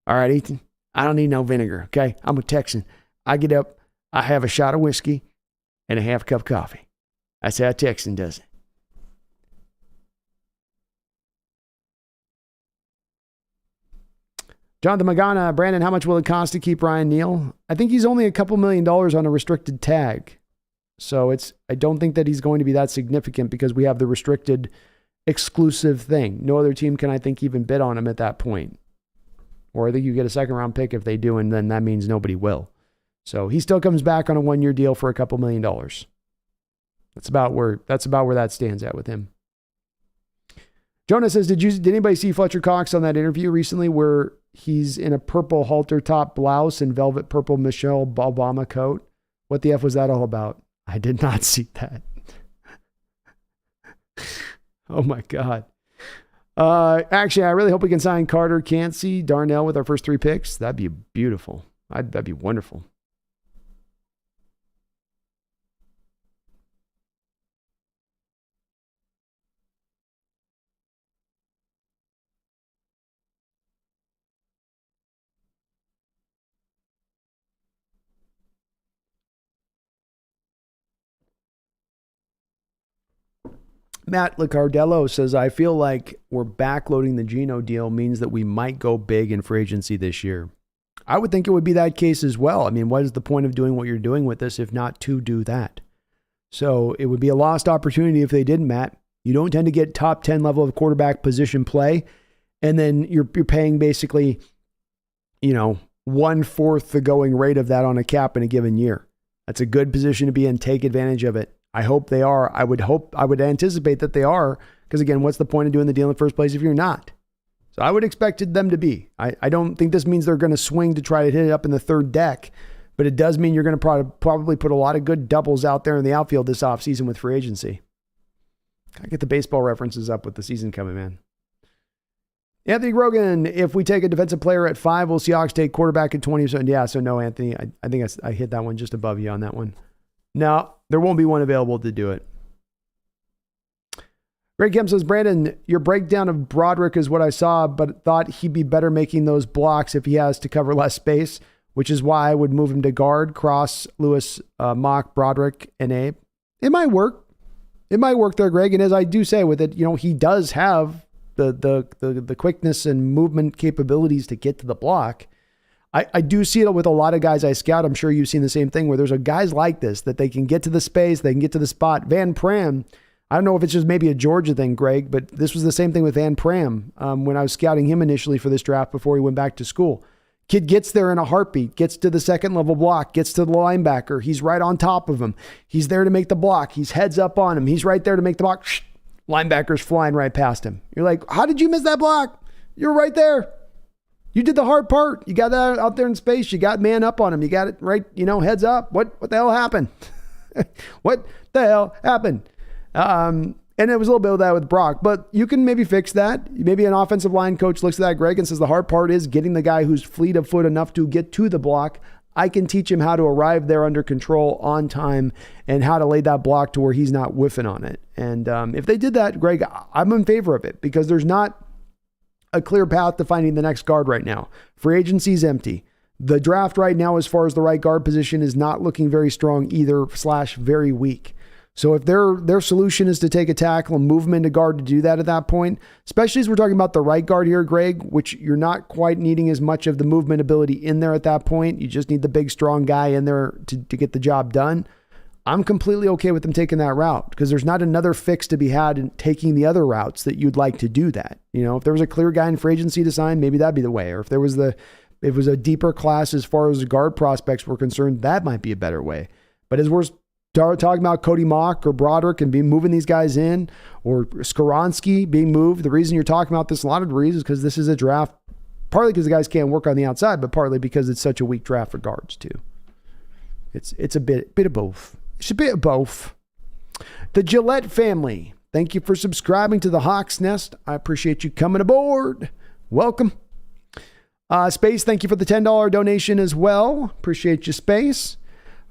All right, Ethan. I don't need no vinegar, okay? I'm a Texan. I get up, I have a shot of whiskey and a half cup of coffee. That's how a Texan does it. Jonathan Magana, Brandon, how much will it cost to keep Ryan Neal? I think he's only a couple $1 million on a restricted tag. So I don't think that he's going to be that significant because we have the restricted exclusive thing. No other team can, I think, even bid on him at that point. Or I think you get a 2nd round pick if they do, and then that means nobody will. So he still comes back on a 1-year deal for a couple $1 million. That's about where that stands at with him. Jonah says, did anybody see Fletcher Cox on that interview recently where he's in a purple halter top blouse and velvet purple Michelle Obama coat? What the F was that all about? I did not see that. Oh my God. Actually, I really hope we can sign Carter, Cansey, Darnell with our first 3 picks. That'd be beautiful. That'd be wonderful. Matt Licardello says, I feel like we're backloading the Geno deal means that we might go big in free agency this year. I would think it would be that case as well. I mean, what is the point of doing what you're doing with this if not to do that? So it would be a lost opportunity if they didn't, Matt. You don't tend to get top 10 level of quarterback position play, and then you're paying basically, 1/4 the going rate of that on a cap in a given year. That's a good position to be in. Take advantage of it. I hope they are. I would anticipate that they are, because again, what's the point of doing the deal in the first place if you're not? So I would expect them to be. I don't think this means they're going to swing to try to hit it up in the third deck, but it does mean you're going to probably put a lot of good doubles out there in the outfield this offseason with free agency. Gotta get the baseball references up with the season coming, man. Anthony Grogan, if we take a defensive player at 5, will Seahawks take quarterback at 20? Yeah, so no, Anthony. I think I hit that one just above you on that one. No, there won't be one available to do it. Greg Kemp says, Brandon, your breakdown of Broderick is what I saw, but thought he'd be better making those blocks if he has to cover less space, which is why I would move him to guard, Cross, Lewis, Mock, Broderick, and Abe. It might work. It might work there, Greg. And as I do say with it, he does have the quickness and movement capabilities to get to the block. I do see it with a lot of guys I scout. I'm sure you've seen the same thing where there's guys like this, that they can get to the space, they can get to the spot. Van Pram, I don't know if it's just maybe a Georgia thing, Greg, but this was the same thing with Van Pram when I was scouting him initially for this draft before he went back to school. Kid gets there in a heartbeat, gets to the second level block, gets to the linebacker. He's right on top of him. He's there to make the block. He's heads up on him. He's right there to make the block. Linebacker's flying right past him. You're like, how did you miss that block? You're right there. You did the hard part. You got that out there in space. You got man up on him. You got it right, heads up. What the hell happened? What the hell happened? And it was a little bit of that with Brock, but you can maybe fix that. Maybe an offensive line coach looks at that, Greg, and says the hard part is getting the guy who's fleet of foot enough to get to the block. I can teach him how to arrive there under control on time and how to lay that block to where he's not whiffing on it. And if they did that, Greg, I'm in favor of it because there's not a clear path to finding the next guard right now. Free agency is empty. The draft right now, as far as the right guard position, is not looking very strong either, / very weak. So if their solution is to take a tackle and move him into guard to do that at that point, especially as we're talking about the right guard here, Greg, which you're not quite needing as much of the movement ability in there at that point. You just need the big, strong guy in there to get the job done. I'm completely okay with them taking that route because there's not another fix to be had in taking the other routes that you'd like to do that. If there was a clear guy in free agency to sign, maybe that'd be the way. Or if there was it was a deeper class as far as the guard prospects were concerned, that might be a better way. But as we're talking about Cody Mock or Broderick and moving these guys in, or Skoronski being moved, the reason you're talking about this a lot of the reasons is because this is a draft, partly because the guys can't work on the outside, but partly because it's such a weak draft for guards too. It's a bit of both. It's a bit of both. The Gillette family, thank you for subscribing to the Hawks Nest. I appreciate you coming aboard. Welcome. Space, thank you for the $10 donation as well. Appreciate you, Space.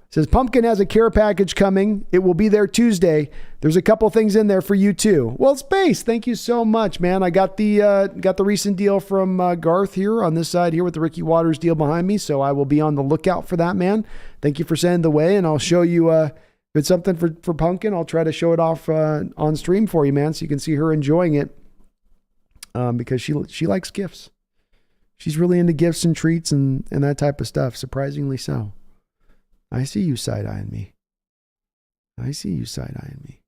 Says Pumpkin has a care package coming. It will be there Tuesday. There's a couple things in there for you too. Well, Space, thank you so much, man. I got the recent deal from Garth here on this side here with the Ricky Waters deal behind me, so I will be on the lookout for that, man. Thank you for sending the way, and I'll show you if it's something for Pumpkin. I'll try to show it off on stream for you, man, so you can see her enjoying it because she likes gifts. She's really into gifts and treats and that type of stuff, surprisingly so. I see you side-eyeing me. I see you side-eyeing me.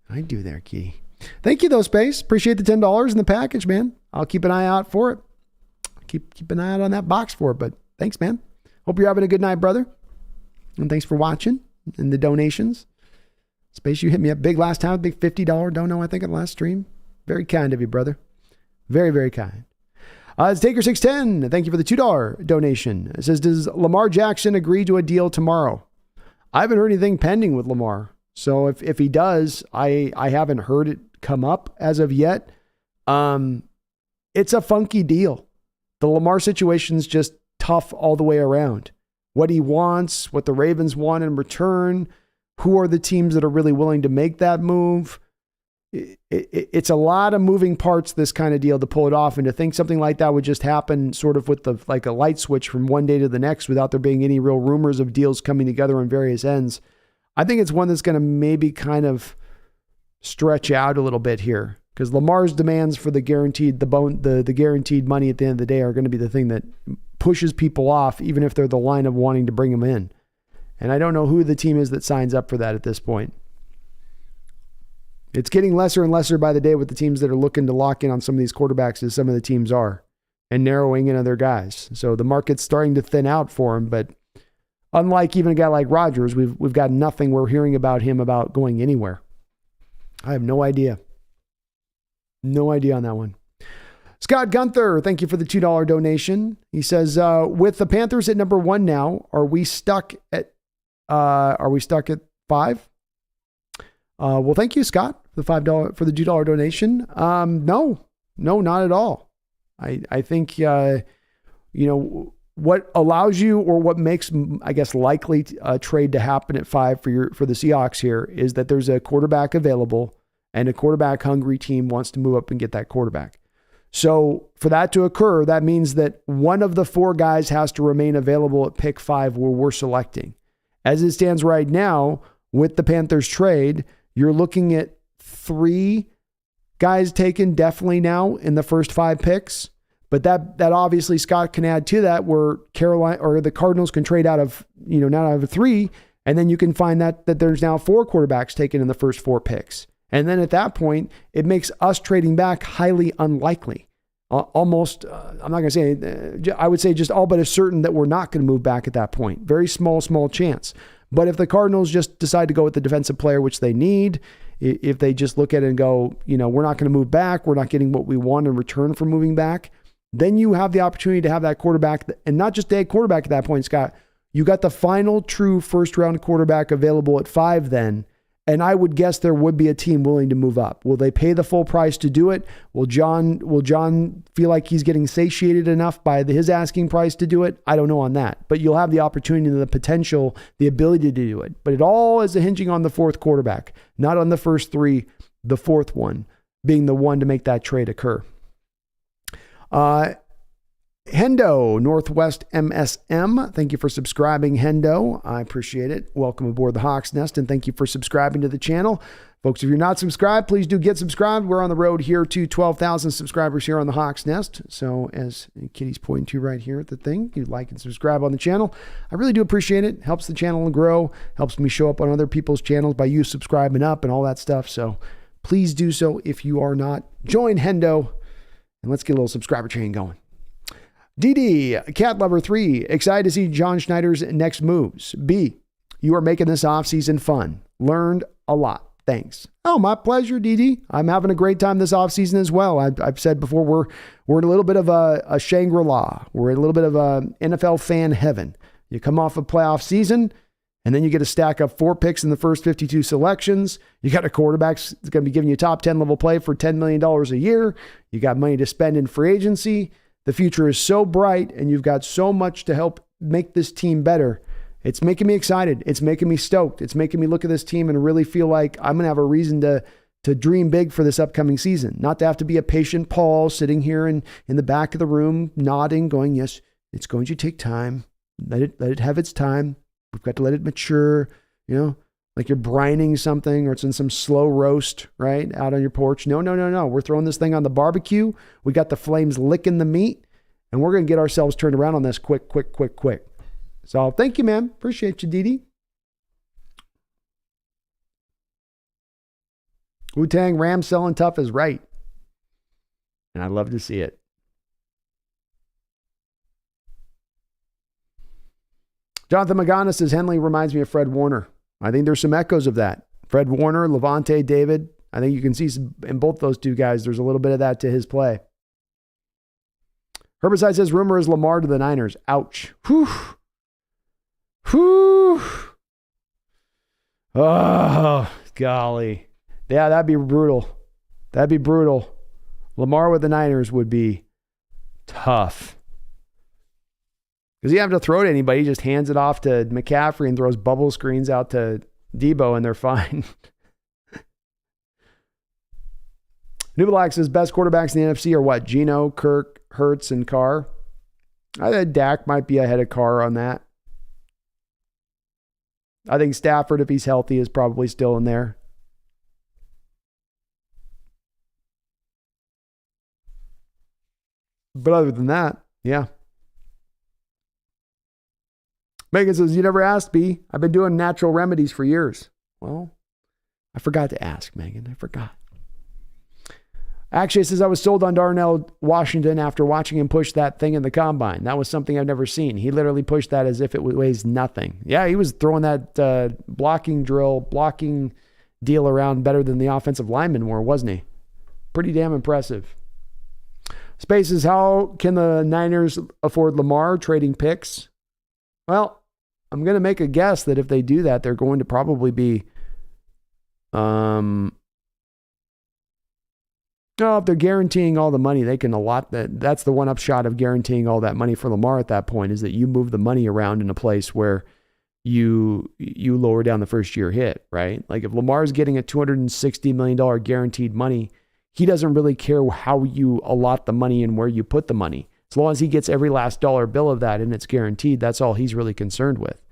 I do there, Kitty. Thank you, though, Space. Appreciate the $10 in the package, man. I'll keep an eye out for it. Keep an eye out on that box for it, but thanks, man. Hope you're having a good night, brother. And thanks for watching and the donations. Space, you hit me up big last time, big $50 dono, I think, at the last stream. Very kind of you, brother. Very, very kind. It's Taker610. Thank you for the $2 donation. It says, does Lamar Jackson agree to a deal tomorrow? I haven't heard anything pending with Lamar. So if he does, I haven't heard it come up as of yet. It's a funky deal. The Lamar situation's just tough all the way around. What he wants, what the Ravens want in return, who are the teams that are really willing to make that move? It's a lot of moving parts, this kind of deal, to pull it off, and to think something like that would just happen sort of with like a light switch from one day to the next without there being any real rumors of deals coming together on various ends. I think it's one that's going to maybe kind of stretch out a little bit here because Lamar's demands for the guaranteed money at the end of the day are going to be the thing that pushes people off, even if they're the line of wanting to bring him in. And I don't know who the team is that signs up for that at this point. It's getting lesser and lesser by the day with the teams that are looking to lock in on some of these quarterbacks as some of the teams are, and narrowing in on their guys. So the market's starting to thin out for him, but unlike even a guy like Rodgers, we've got nothing we're hearing about him about going anywhere. I have no idea. No idea on that one. Scott Gunther, thank you for the $2 donation. He says, with the Panthers at number 1 now, are we stuck at 5? Well, thank you, Scott, for the $2 donation. No, not at all. I think, what allows you, or what makes, I guess, likely a trade to happen at 5 for the Seahawks here is that there's a quarterback available and a quarterback hungry team wants to move up and get that quarterback. So for that to occur, that means that one of the 4 guys has to remain available at pick 5 where we're selecting. As it stands right now, with the Panthers trade, you're looking at 3 guys taken definitely now in the first 5 picks. But that obviously Scott can add to that, where Carolina or the Cardinals can trade out of, not out of 3. And then you can find that there's now 4 quarterbacks taken in the first 4 picks. And then at that point, it makes us trading back highly unlikely. Almost, I'm not going to say, I would say just all but as certain that we're not going to move back at that point. Very small chance. But if the Cardinals just decide to go with the defensive player, which they need, if they just look at it and go, we're not going to move back, we're not getting what we want in return for moving back, then you have the opportunity to have that quarterback, and not just a quarterback at that point, Scott. You got the final true first round quarterback available at 5 then. And I would guess there would be a team willing to move up. Will they pay the full price to do it? Will John feel like he's getting satiated enough by his asking price to do it? I don't know on that. But you'll have the opportunity, the potential, the ability to do it. But it all is hinging on the 4th quarterback, not on the first 3, the 4th one being the one to make that trade occur. Hendo, Northwest MSM. Thank you for subscribing, Hendo. I appreciate it. Welcome aboard the Hawks Nest, and thank you for subscribing to the channel. Folks, if you're not subscribed, please do get subscribed. We're on the road here to 12,000 subscribers here on the Hawks Nest. So as Kitty's pointing to right here at the thing, you like and subscribe on the channel. I really do appreciate it. Helps the channel grow, helps me show up on other people's channels by you subscribing up and all that stuff. So please do so if you are not. Join Hendo, and let's get a little subscriber chain going. DD, Cat Lover 3, excited to see John Schneider's next moves. B, you are making this offseason fun. Learned a lot. Thanks. Oh, my pleasure, DD. I'm having a great time this offseason as well. I've said before, we're in a little bit of a Shangri-La. We're in a little bit of a NFL fan heaven. You come off a playoff season, and then you get to stack up 4 picks in the first 52 selections. You got a quarterback that's going to be giving you top 10 level play for $10 million a year. You got money to spend in free agency. The future is so bright, and you've got so much to help make this team better. It's making me excited. It's making me stoked. It's making me look at this team and really feel like I'm going to have a reason to dream big for this upcoming season. Not to have to be a patient Paul sitting here in the back of the room, nodding, going, yes, it's going to take time. Let it have its time. We've got to let it mature, like you're brining something or it's in some slow roast, right? Out on your porch. No. We're throwing this thing on the barbecue. We got the flames licking the meat, and we're going to get ourselves turned around on this quick. So thank you, man. Appreciate you, Didi. Wu-Tang Ram selling tough is right. And I love to see it. Jonathan Magana says Henley reminds me of Fred Warner. I think there's some echoes of that. Fred Warner, Levante David. I think you can see in both those 2 guys, there's a little bit of that to his play. Herbicide says rumor is Lamar to the Niners. Ouch. Whew. Oh, golly. Yeah, that'd be brutal. Lamar with the Niners would be tough. Because you have to throw to anybody. He just hands it off to McCaffrey and throws bubble screens out to Debo, and they're fine. Nubalax says best quarterbacks in the NFC are what? Geno, Kirk, Hurts, and Carr. I think Dak might be ahead of Carr on that. I think Stafford, if he's healthy, is probably still in there. But other than that, yeah. Megan says, you never asked, B. I've been doing natural remedies for years. Well, I forgot to ask, Megan. I forgot. Actually, it says I was sold on Darnell Washington after watching him push that thing in the combine. That was something I've never seen. He literally pushed that as if it weighs nothing. Yeah, he was throwing that blocking deal around better than the offensive linemen were, wasn't he? Pretty damn impressive. Spaces, how can the Niners afford Lamar trading picks? Well, I'm going to make a guess that if they do that, they're going to probably be, no, if they're guaranteeing all the money, they can allot that. That's the one upshot of guaranteeing all that money for Lamar at that point, is that you move the money around in a place where you lower down the first year hit, right? Like if Lamar's getting a $260 million guaranteed money, he doesn't really care how you allot the money and where you put the money. As long as he gets every last dollar bill of that and it's guaranteed, that's all he's really concerned with.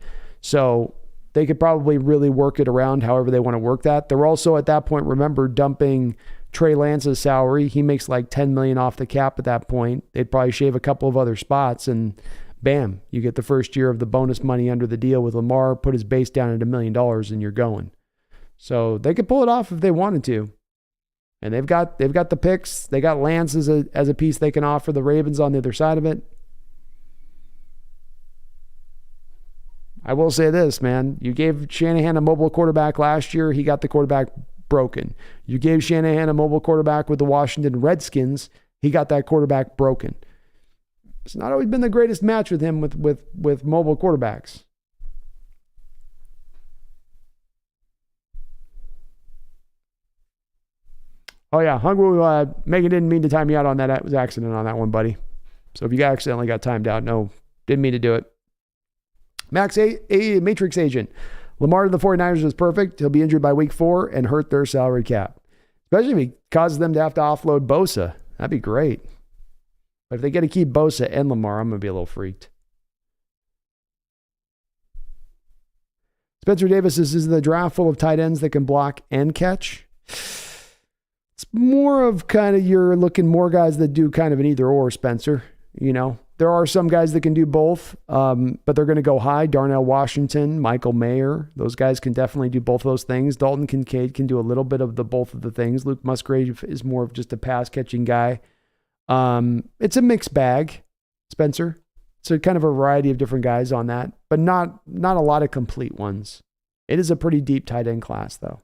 So they could probably really work it around however they want to work that. They're also at that point, remember, dumping Trey Lance's salary. He makes like $10 million off the cap at that point. They'd probably shave a couple of other spots and bam, you get the first year of the bonus money under the deal with Lamar, put his base down at $1 million and you're going. So they could pull it off if they wanted to. And they've got the picks. They got Lance as a piece they can offer the Ravens on the other side of it. I will say this, man. You gave Shanahan a mobile quarterback last year. He got the quarterback broken. You gave Shanahan a mobile quarterback with the Washington Redskins. He got that quarterback broken. It's not always been the greatest match with him with mobile quarterbacks. Oh, yeah. Hungry, Megan didn't mean to time you out on that. It was an accident on that one, buddy. So if you accidentally got timed out, no, didn't mean to do it. Max, a Matrix Agent. Lamar to the 49ers is perfect. He'll be injured by week 4 and hurt their salary cap. Especially if he causes them to have to offload Bosa. That'd be great. But if they get to keep Bosa and Lamar, I'm going to be a little freaked. Spencer Davis says, is the draft full of tight ends that can block and catch? It's more of kind of you're looking more guys that do kind of an either or, Spencer. You know, there are some guys that can do both, but they're going to go high. Darnell Washington, Michael Mayer, those guys can definitely do both those things. Dalton Kincaid can do a little bit of both of the things. Luke Musgrave is more of just a pass catching guy. It's a mixed bag, Spencer. It's a kind of a variety of different guys on that, but not a lot of complete ones. It is a pretty deep tight end class, though.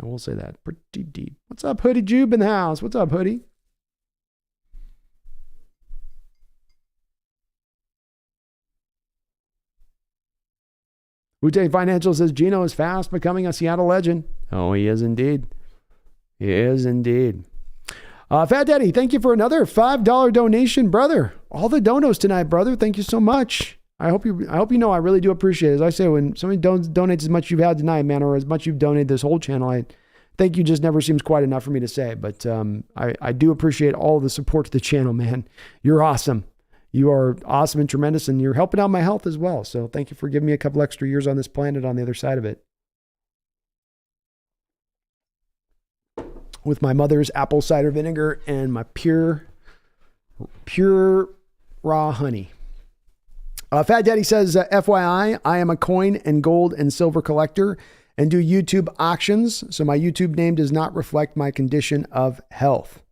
I will say that. Pretty deep. What's up, Hoodie Jube in the house? What's up, Hoodie? Wu-Tang Financial says Geno is fast becoming a Seattle legend. Oh, he is indeed. He is indeed. Fat Daddy, thank you for another $5 donation, brother. All the donos tonight, brother. Thank you so much. I hope you know I really do appreciate it. As I say, when somebody donates as much you've had tonight, man, or as much you've donated this whole channel, I thank you just never seems quite enough for me to say. But I do appreciate all the support to the channel, man. You're awesome. You are awesome and tremendous, and you're helping out my health as well. So thank you for giving me a couple extra years on this planet on the other side of it. With my mother's apple cider vinegar and my pure raw honey. Fat Daddy says, FYI, I am a coin and gold and silver collector and do YouTube auctions, so my YouTube name does not reflect my condition of health.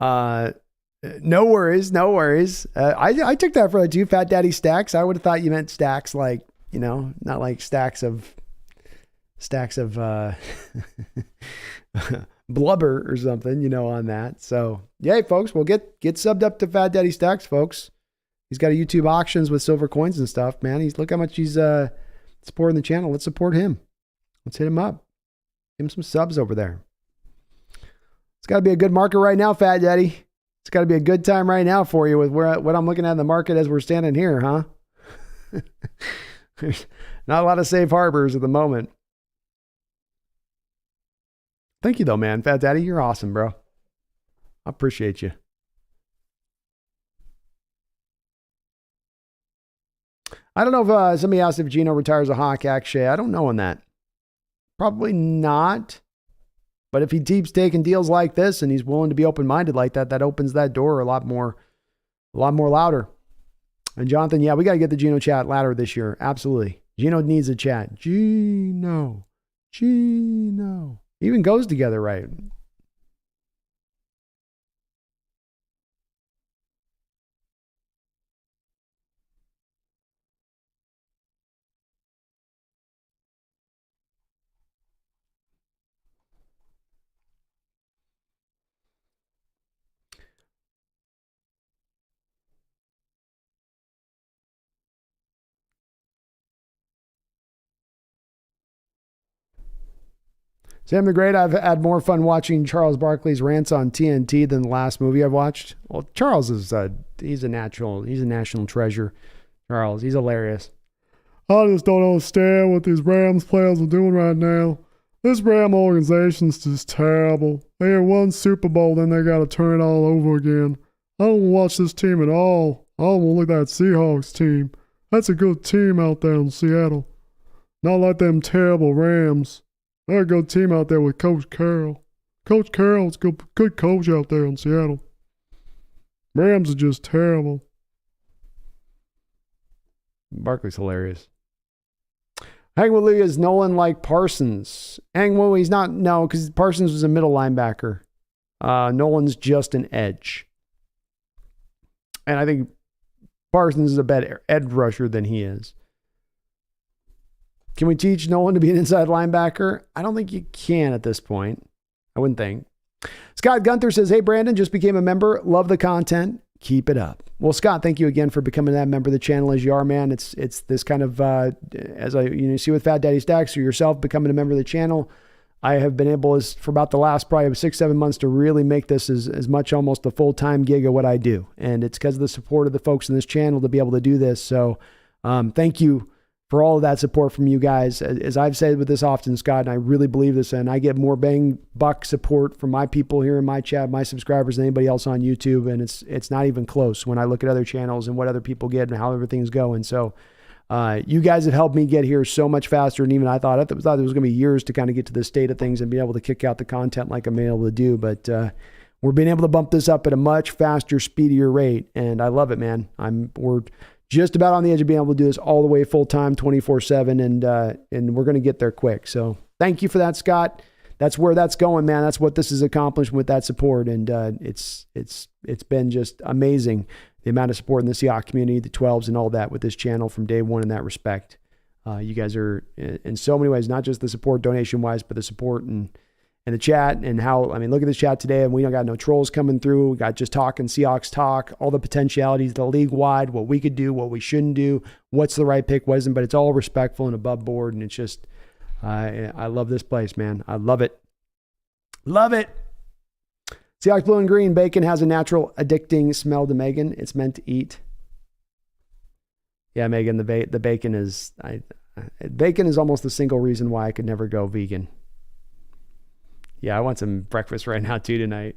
No worries, no worries. I took that for you, Fat Daddy Stacks. I would have thought you meant stacks like, you know, not like stacks of blubber or something, you know, on that. So, yay, folks, we'll get subbed up to Fat Daddy Stacks, folks. He's got a YouTube auctions with silver coins and stuff, man. Look how much he's supporting the channel. Let's support him. Let's hit him up. Give him some subs over there. It's got to be a good market right now, Fat Daddy. It's got to be a good time right now for you with what I'm looking at in the market as we're standing here, huh? There's not a lot of safe harbors at the moment. Thank you, though, man. Fat Daddy, you're awesome, bro. I appreciate you. I don't know if somebody asked if Geno retires a Hawk, actually. I don't know on that. Probably not. But if he keeps taking deals like this and he's willing to be open-minded like that, that opens that door a lot more louder. And Jonathan, yeah, we got to get the Geno chat louder this year. Absolutely. Geno needs a chat. Geno. Even goes together right. Sam the Great, I've had more fun watching Charles Barkley's rants on TNT than the last movie I've watched. Well, Charles is he's a national treasure. Charles, he's hilarious. I just don't understand what these Rams players are doing right now. This Ram organization's just terrible. They had one Super Bowl, then they got to turn it all over again. I don't watch this team at all. I don't want to look at that Seahawks team. That's a good team out there in Seattle. Not like them terrible Rams. They're a good team out there with Coach Carroll. Coach Carroll's a good coach out there in Seattle. Rams are just terrible. Barkley's hilarious. Hang with Lee is Nolan like Parsons. He's not, no, because Parsons was a middle linebacker. Nolan's just an edge. And I think Parsons is a better edge rusher than he is. Can we teach Nolan to be an inside linebacker? I don't think you can at this point. I wouldn't think. Scott Gunther says, hey, Brandon, just became a member. Love the content. Keep it up. Well, Scott, thank you again for becoming that member of the channel as you are, man. It's this kind of, as I see with Fat Daddy Stacks or yourself becoming a member of the channel, I have been able for about the last probably 6-7 months to really make this as much almost a full-time gig of what I do. And it's because of the support of the folks in this channel to be able to do this. So thank you for all of that support from you guys. As I've said with this often, Scott, and I really believe this, and I get more bang buck support from my people here in my chat, my subscribers, than anybody else on YouTube, and it's not even close when I look at other channels and what other people get and how everything's going. So you guys have helped me get here so much faster than even I thought. I thought it was going to be years to kind of get to this state of things and be able to kick out the content like I'm able to do, but we're being able to bump this up at a much faster, speedier rate, and I love it, man. We're just about on the edge of being able to do this all the way full-time, 24/7, and we're going to get there quick. So thank you for that, Scott. That's where that's going, man. That's what this has accomplished with that support, and it's been just amazing, the amount of support in the Seahawks community, the 12s, and all that with this channel from day one in that respect. You guys are, in so many ways, not just the support donation-wise, but the support and the chat and how, I mean, look at this chat today, and we don't got no trolls coming through. We got just talking Seahawks talk, all the potentialities, the league-wide, what we could do, what we shouldn't do, what's the right pick, what isn't, but it's all respectful and above board, and it's just, I love this place, man. I love it. Love it. Seahawks blue and green. Bacon has a natural addicting smell to Megan. It's meant to eat. Yeah, Megan, the bacon is, bacon is almost the single reason why I could never go vegan. Yeah, I want some breakfast right now too tonight.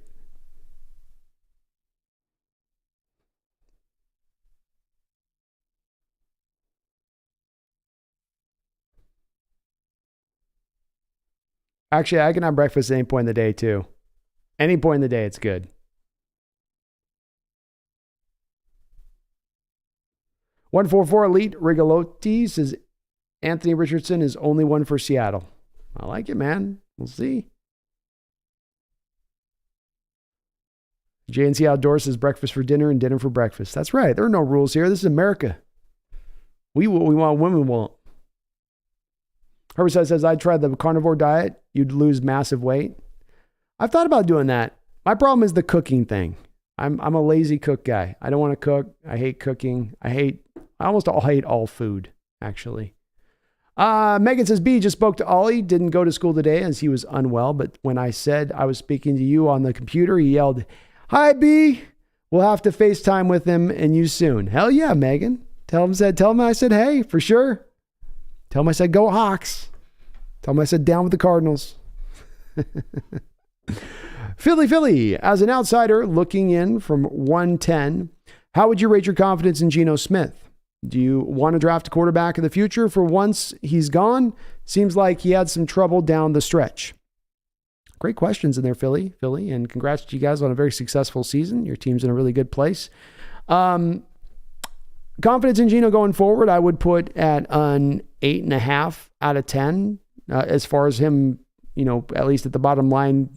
Actually, I can have breakfast at any point in the day too. Any point in the day, it's good. 144 Elite Rigolotti says Anthony Richardson is only one for Seattle. I like it, man. We'll see. JNC Outdoors says breakfast for dinner and dinner for breakfast. That's right. There are no rules here. This is America. We want, women want. Herbicide says, I'd try the carnivore diet. You'd lose massive weight. I've thought about doing that. My problem is the cooking thing. I'm a lazy cook guy. I don't want to cook. I hate cooking. I almost hate all food, actually. Megan says, B just spoke to Ollie, didn't go to school today as he was unwell, but when I said I was speaking to you on the computer, he yelled, hi, B. We'll have to FaceTime with him and you soon. Hell yeah, Megan. Tell him I said, hey, for sure. Tell him I said, go Hawks. Tell him I said, down with the Cardinals. Philly, as an outsider looking in from 110, how would you rate your confidence in Geno Smith? Do you want to draft a quarterback in the future for once he's gone? Seems like he had some trouble down the stretch. Great questions in there, Philly, and congrats to you guys on a very successful season. Your team's in a really good place. Confidence in Geno going forward, I would put at an 8.5 out of 10 as far as him, at least at the bottom line,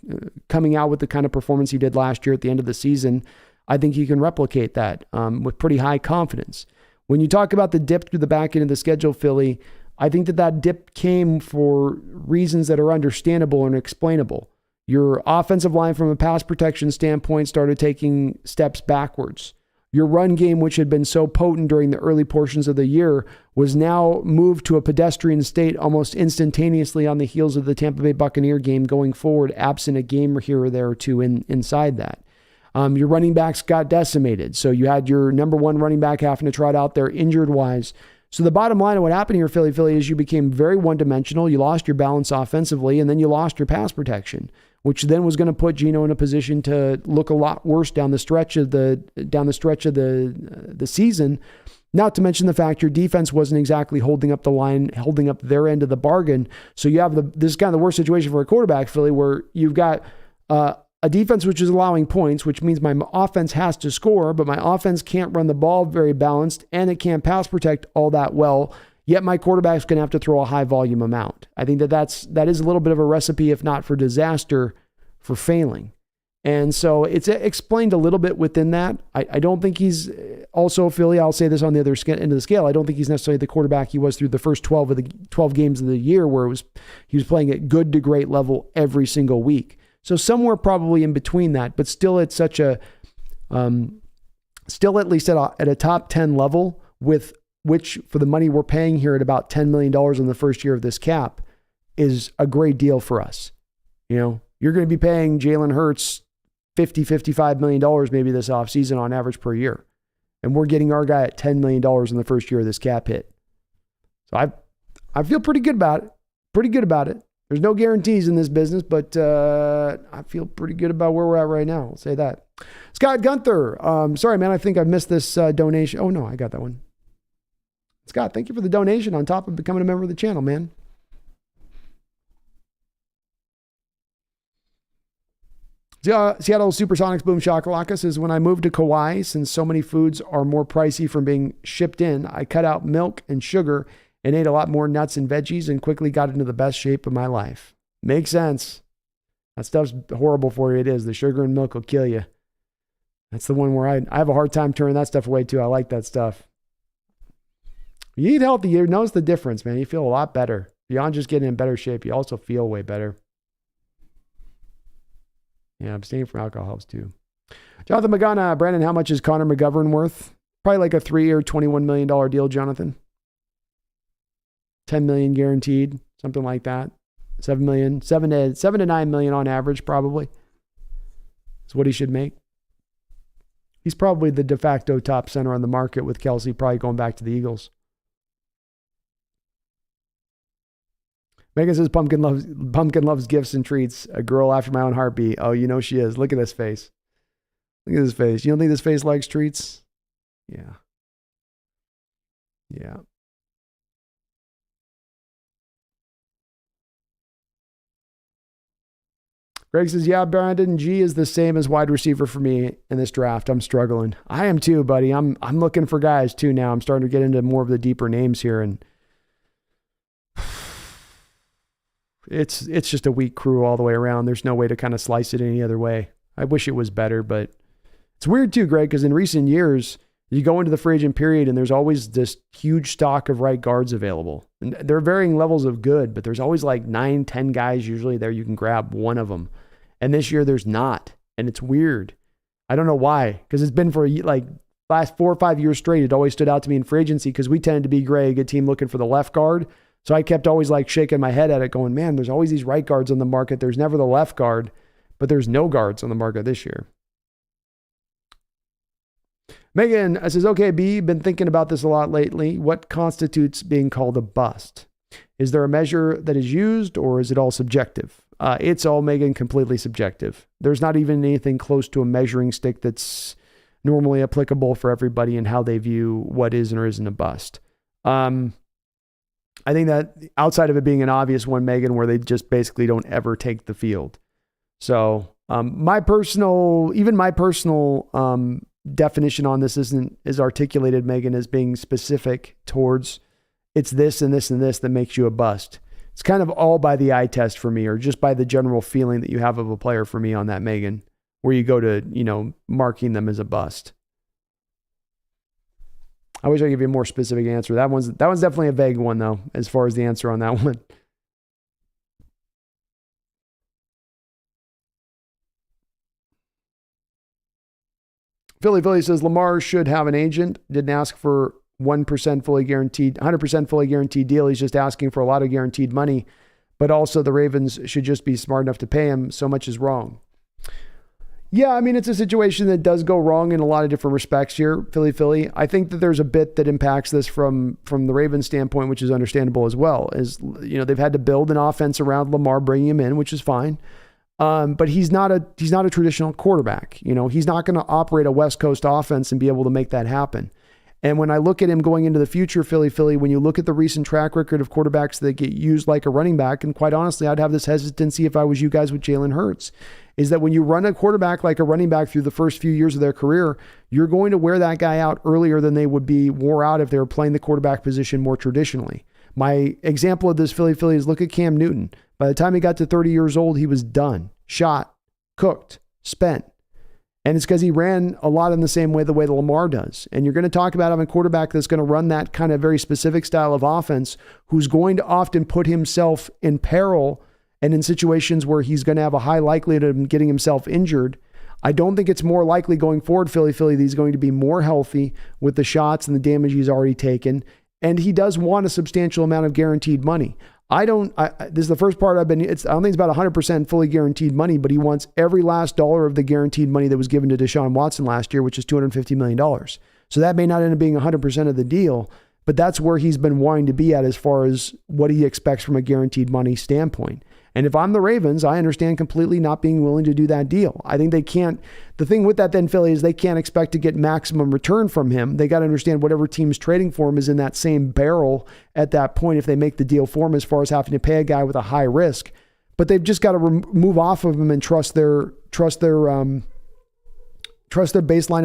coming out with the kind of performance he did last year at the end of the season. I think he can replicate that with pretty high confidence. When you talk about the dip to the back end of the schedule, Philly, I think that dip came for reasons that are understandable and explainable. Your offensive line from a pass protection standpoint started taking steps backwards. Your run game, which had been so potent during the early portions of the year, was now moved to a pedestrian state almost instantaneously on the heels of the Tampa Bay Buccaneer game going forward, absent a game here or there or two inside that. Your running backs got decimated. So you had your number one running back having to trot out there injured-wise. So the bottom line of what happened here, Philly, is you became very one-dimensional. You lost your balance offensively, and then you lost your pass protection, which then was going to put Geno in a position to look a lot worse down the stretch of the season. Not to mention the fact your defense wasn't exactly holding up the line, holding up their end of the bargain. So you have this is kind of the worst situation for a quarterback, Philly, where you've got a defense which is allowing points, which means my offense has to score, but my offense can't run the ball very balanced, and it can't pass protect all that well. Yet my quarterback's going to have to throw a high volume amount. I think that is a little bit of a recipe, if not for disaster, for failing. And so it's explained a little bit within that. I don't think he's also Philly. I'll say this on the other end of the scale. I don't think he's necessarily the quarterback he was through the first 12 games of the year, where he was playing at good to great level every single week. So somewhere probably in between that, but still at such a, still at least at a top 10 level, with which for the money we're paying here at about $10 million in the first year of this cap is a great deal for us. You know, you're going to be paying Jalen Hurts $55 million maybe this offseason on average per year. And we're getting our guy at $10 million in the first year of this cap hit. So I feel pretty good about it. There's no guarantees in this business, but I feel pretty good about where we're at right now. I'll say that. Scott Gunther. Sorry, man. I think I missed this donation. Oh, no, I got that one. Scott, thank you for the donation on top of becoming a member of the channel, man. Seattle Supersonics Boom Shakalaka says, when I moved to Kauai, since so many foods are more pricey from being shipped in, I cut out milk and sugar and ate a lot more nuts and veggies and quickly got into the best shape of my life. Makes sense. That stuff's horrible for you. It is. The sugar and milk will kill you. That's the one where I have a hard time turning that stuff away too. I like that stuff. You eat healthy, you notice the difference, man. You feel a lot better. Beyond just getting in better shape, you also feel way better. Yeah, abstaining from alcohol helps too. Jonathan Magana, Brandon, how much is Connor McGovern worth? Probably like a 3-year, $21 million deal, Jonathan. 10 million guaranteed, something like that. 7 to 9 million on average, probably. Is what he should make. He's probably the de facto top center on the market, with Kelsey probably going back to the Eagles. Megan says Pumpkin loves gifts and treats. A girl after my own heartbeat. Oh, you know she is. Look at this face. Look at this face. You don't think this face likes treats? Yeah. Yeah. Greg says, yeah, Brandon G is the same as wide receiver for me in this draft. I'm struggling. I am too, buddy. I'm looking for guys too now. I'm starting to get into more of the deeper names here, and it's just a weak crew all the way around. There's no way to kind of slice it any other way. I wish it was better, but it's weird too, Greg, because in recent years, you go into the free agent period and there's always this huge stock of right guards available. And there are varying levels of good, but there's always like 9, 10 guys usually there. You can grab one of them. And this year there's not. And it's weird. I don't know why, because it's been for like last 4 or 5 years straight. It always stood out to me in free agency because we tended to be, Greg, a team looking for the left guard. So I kept always like shaking my head at it going, man, there's always these right guards on the market. There's never the left guard, but there's no guards on the market this year. Megan says, okay, B, been thinking about this a lot lately. What constitutes being called a bust? Is there a measure that is used, or is it all subjective? It's all, Megan, completely subjective. There's not even anything close to a measuring stick that's normally applicable for everybody in how they view what is or isn't a bust. I think that outside of it being an obvious one, Megan, where they just basically don't ever take the field. So my personal definition on this is articulated, Megan, as being specific towards it's this and this and this that makes you a bust. It's kind of all by the eye test for me, or just by the general feeling that you have of a player for me on that, Megan, where you go to, marking them as a bust. I wish I could give you a more specific answer. That one's definitely a vague one, though, as far as the answer on that one. Philly says Lamar should have an agent. Didn't ask for 1% fully guaranteed, 100% fully guaranteed deal. He's just asking for a lot of guaranteed money. But also the Ravens should just be smart enough to pay him. So much is wrong. Yeah, I mean, it's a situation that does go wrong in a lot of different respects here, Philly. I think that there's a bit that impacts this from the Ravens standpoint, which is understandable as well. Is, you know, they've had to build an offense around Lamar, bringing him in, which is fine. But he's not a traditional quarterback. You know, he's not going to operate a West Coast offense and be able to make that happen. And when I look at him going into the future, Philly, when you look at the recent track record of quarterbacks that get used like a running back, and quite honestly, I'd have this hesitancy if I was you guys with Jalen Hurts, is that when you run a quarterback like a running back through the first few years of their career, you're going to wear that guy out earlier than they would be wore out if they were playing the quarterback position more traditionally. My example of this, Philly, is look at Cam Newton. By the time he got to 30 years old, he was done, shot, cooked, spent. And it's because he ran a lot in the same way, the way that Lamar does. And you're going to talk about having a quarterback that's going to run that kind of very specific style of offense, who's going to often put himself in peril and in situations where he's going to have a high likelihood of getting himself injured. I don't think it's more likely going forward, Philly, that he's going to be more healthy with the shots and the damage he's already taken. And he does want a substantial amount of guaranteed money. This is the first part I don't think it's about 100% fully guaranteed money, but he wants every last dollar of the guaranteed money that was given to Deshaun Watson last year, which is $250 million. So that may not end up being 100% of the deal, but that's where he's been wanting to be at as far as what he expects from a guaranteed money standpoint. And if I'm the Ravens, I understand completely not being willing to do that deal. I think they can't. The thing with that then, Philly, is they can't expect to get maximum return from him. They got to understand whatever team's trading for him is in that same barrel at that point if they make the deal for him, as far as having to pay a guy with a high risk. But they've just got to move off of him and trust their baseline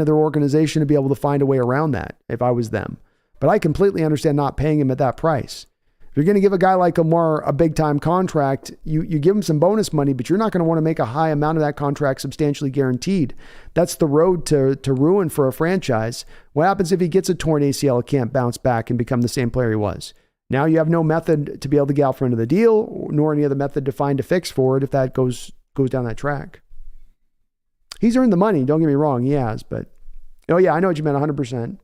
of their organization to be able to find a way around that if I was them. But I completely understand not paying him at that price. If you're going to give a guy like Lamar a big-time contract, you give him some bonus money, but you're not going to want to make a high amount of that contract substantially guaranteed. That's the road to ruin for a franchise. What happens if he gets a torn ACL, can't bounce back and become the same player he was? Now you have no method to be able to get out from under the deal, nor any other method to find a fix for it if that goes down that track. He's earned the money, don't get me wrong, he has, but oh yeah, I know what you meant, 100%.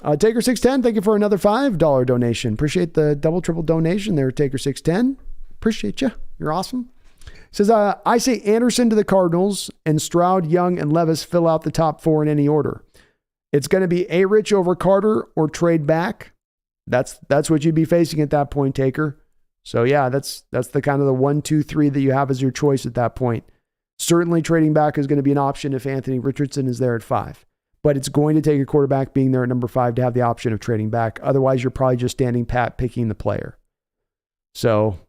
Taker610, thank you for another $5 donation. Appreciate the double, triple donation there, Taker610. Appreciate you. You're awesome. Says, I say Anderson to the Cardinals and Stroud, Young, and Levis fill out the top four in any order. It's going to be A-Rich over Carter or trade back. That's what you'd be facing at that point, Taker. So yeah, that's the kind of the 1, 2, 3 that you have as your choice at that point. Certainly trading back is going to be an option if Anthony Richardson is there at 5. But it's going to take a quarterback being there at number 5 to have the option of trading back. Otherwise, you're probably just standing pat picking the player. So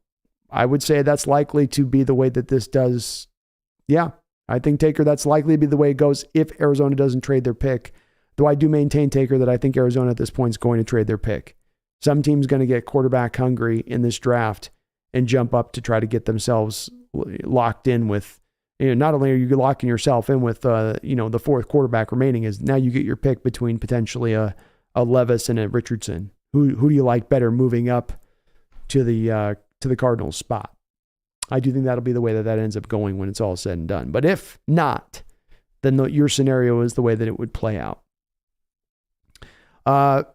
I would say that's likely to be the way that this does. Yeah, I think, Taker, that's likely to be the way it goes if Arizona doesn't trade their pick. Though I do maintain, Taker, that I think Arizona at this point is going to trade their pick. Some team's going to get quarterback hungry in this draft and jump up to try to get themselves locked in with. Not only are you locking yourself in with, the fourth quarterback remaining, is now you get your pick between potentially a Levis and a Richardson. Who do you like better moving up to the Cardinals spot? I do think that'll be the way that ends up going when it's all said and done. But if not, then your scenario is the way that it would play out.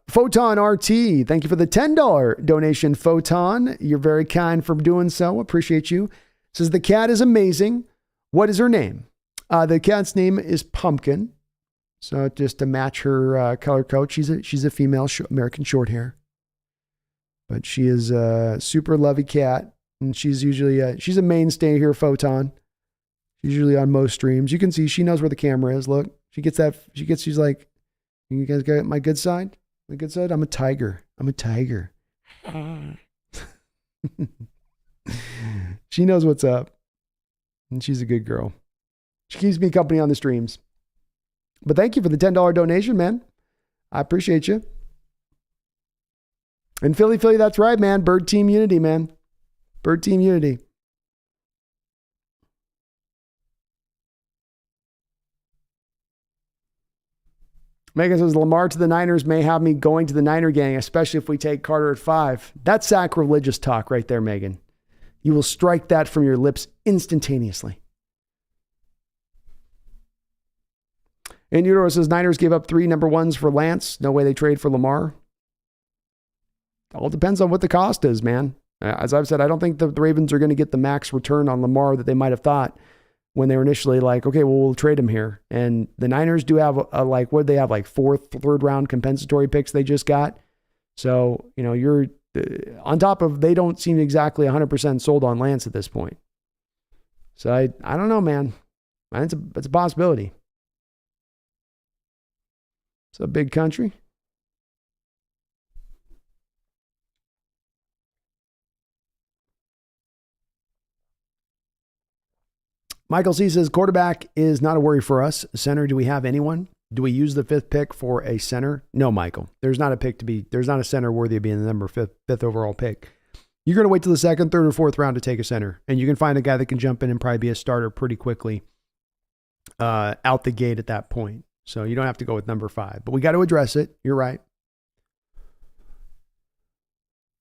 Photon RT, thank you for the $10 donation, Photon. You're very kind for doing so. Appreciate you. Says the cat is amazing. What is her name? The cat's name is Pumpkin. So just to match her color code, she's a female American short hair. But she is a super lovey cat, and she's usually she's a mainstay here, Photon. She's usually on most streams. You can see she knows where the camera is. Look, she's like, you guys got my good side? My good side? I'm a tiger. She knows what's up. And she's a good girl. She keeps me company on the streams. But thank you for the $10 donation, man. I appreciate you. And Philly, that's right, man. Bird team unity, man. Bird team unity. Megan says, Lamar to the Niners may have me going to the Niner gang, especially if we take Carter at 5. That's sacrilegious talk right there, Megan. You will strike that from your lips instantaneously. And Eudoro says, Niners gave up 3 number 1s for Lance. No way they trade for Lamar. All depends on what the cost is, man. As I've said, I don't think the Ravens are going to get the max return on Lamar that they might have thought when they were initially like, okay, well, we'll trade him what the Niners do have 4th, 3rd round compensatory picks they just got. So, you're on top of, they don't seem exactly 100% sold on Lance at this point. So I don't know, man. It's a possibility. It's a big country. Michael C. says, quarterback is not a worry for us. Center, do we have anyone? Do we use the 5th pick for a center? No, Michael. There's not a center worthy of being the number 5th overall pick. You're going to wait till the 2nd, 3rd, or 4th round to take a center. And you can find a guy that can jump in and probably be a starter pretty quickly out the gate at that point. So you don't have to go with number 5. But we got to address it. You're right.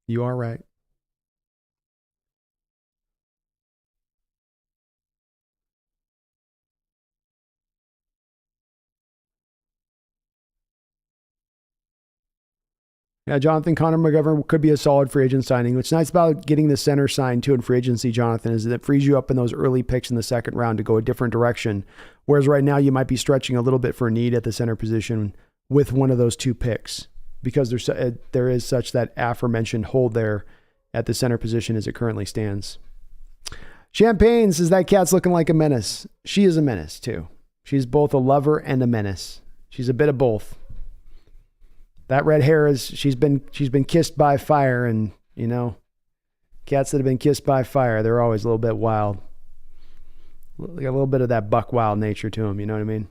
You are right. Yeah, Jonathan, Connor McGovern could be a solid free agent signing. What's nice about getting the center signed too in free agency, Jonathan, is that it frees you up in those early picks in the 2nd round to go a different direction. Whereas right now you might be stretching a little bit for a need at the center position with one of those 2 picks because there is such that aforementioned hole there at the center position as it currently stands. Champagne says that cat's looking like a menace. She is a menace too. She's both a lover and a menace. She's a bit of both. That red hair she's been kissed by fire, and cats that have been kissed by fire, they're always a little bit wild. Like a little bit of that buck wild nature to them, you know what I mean?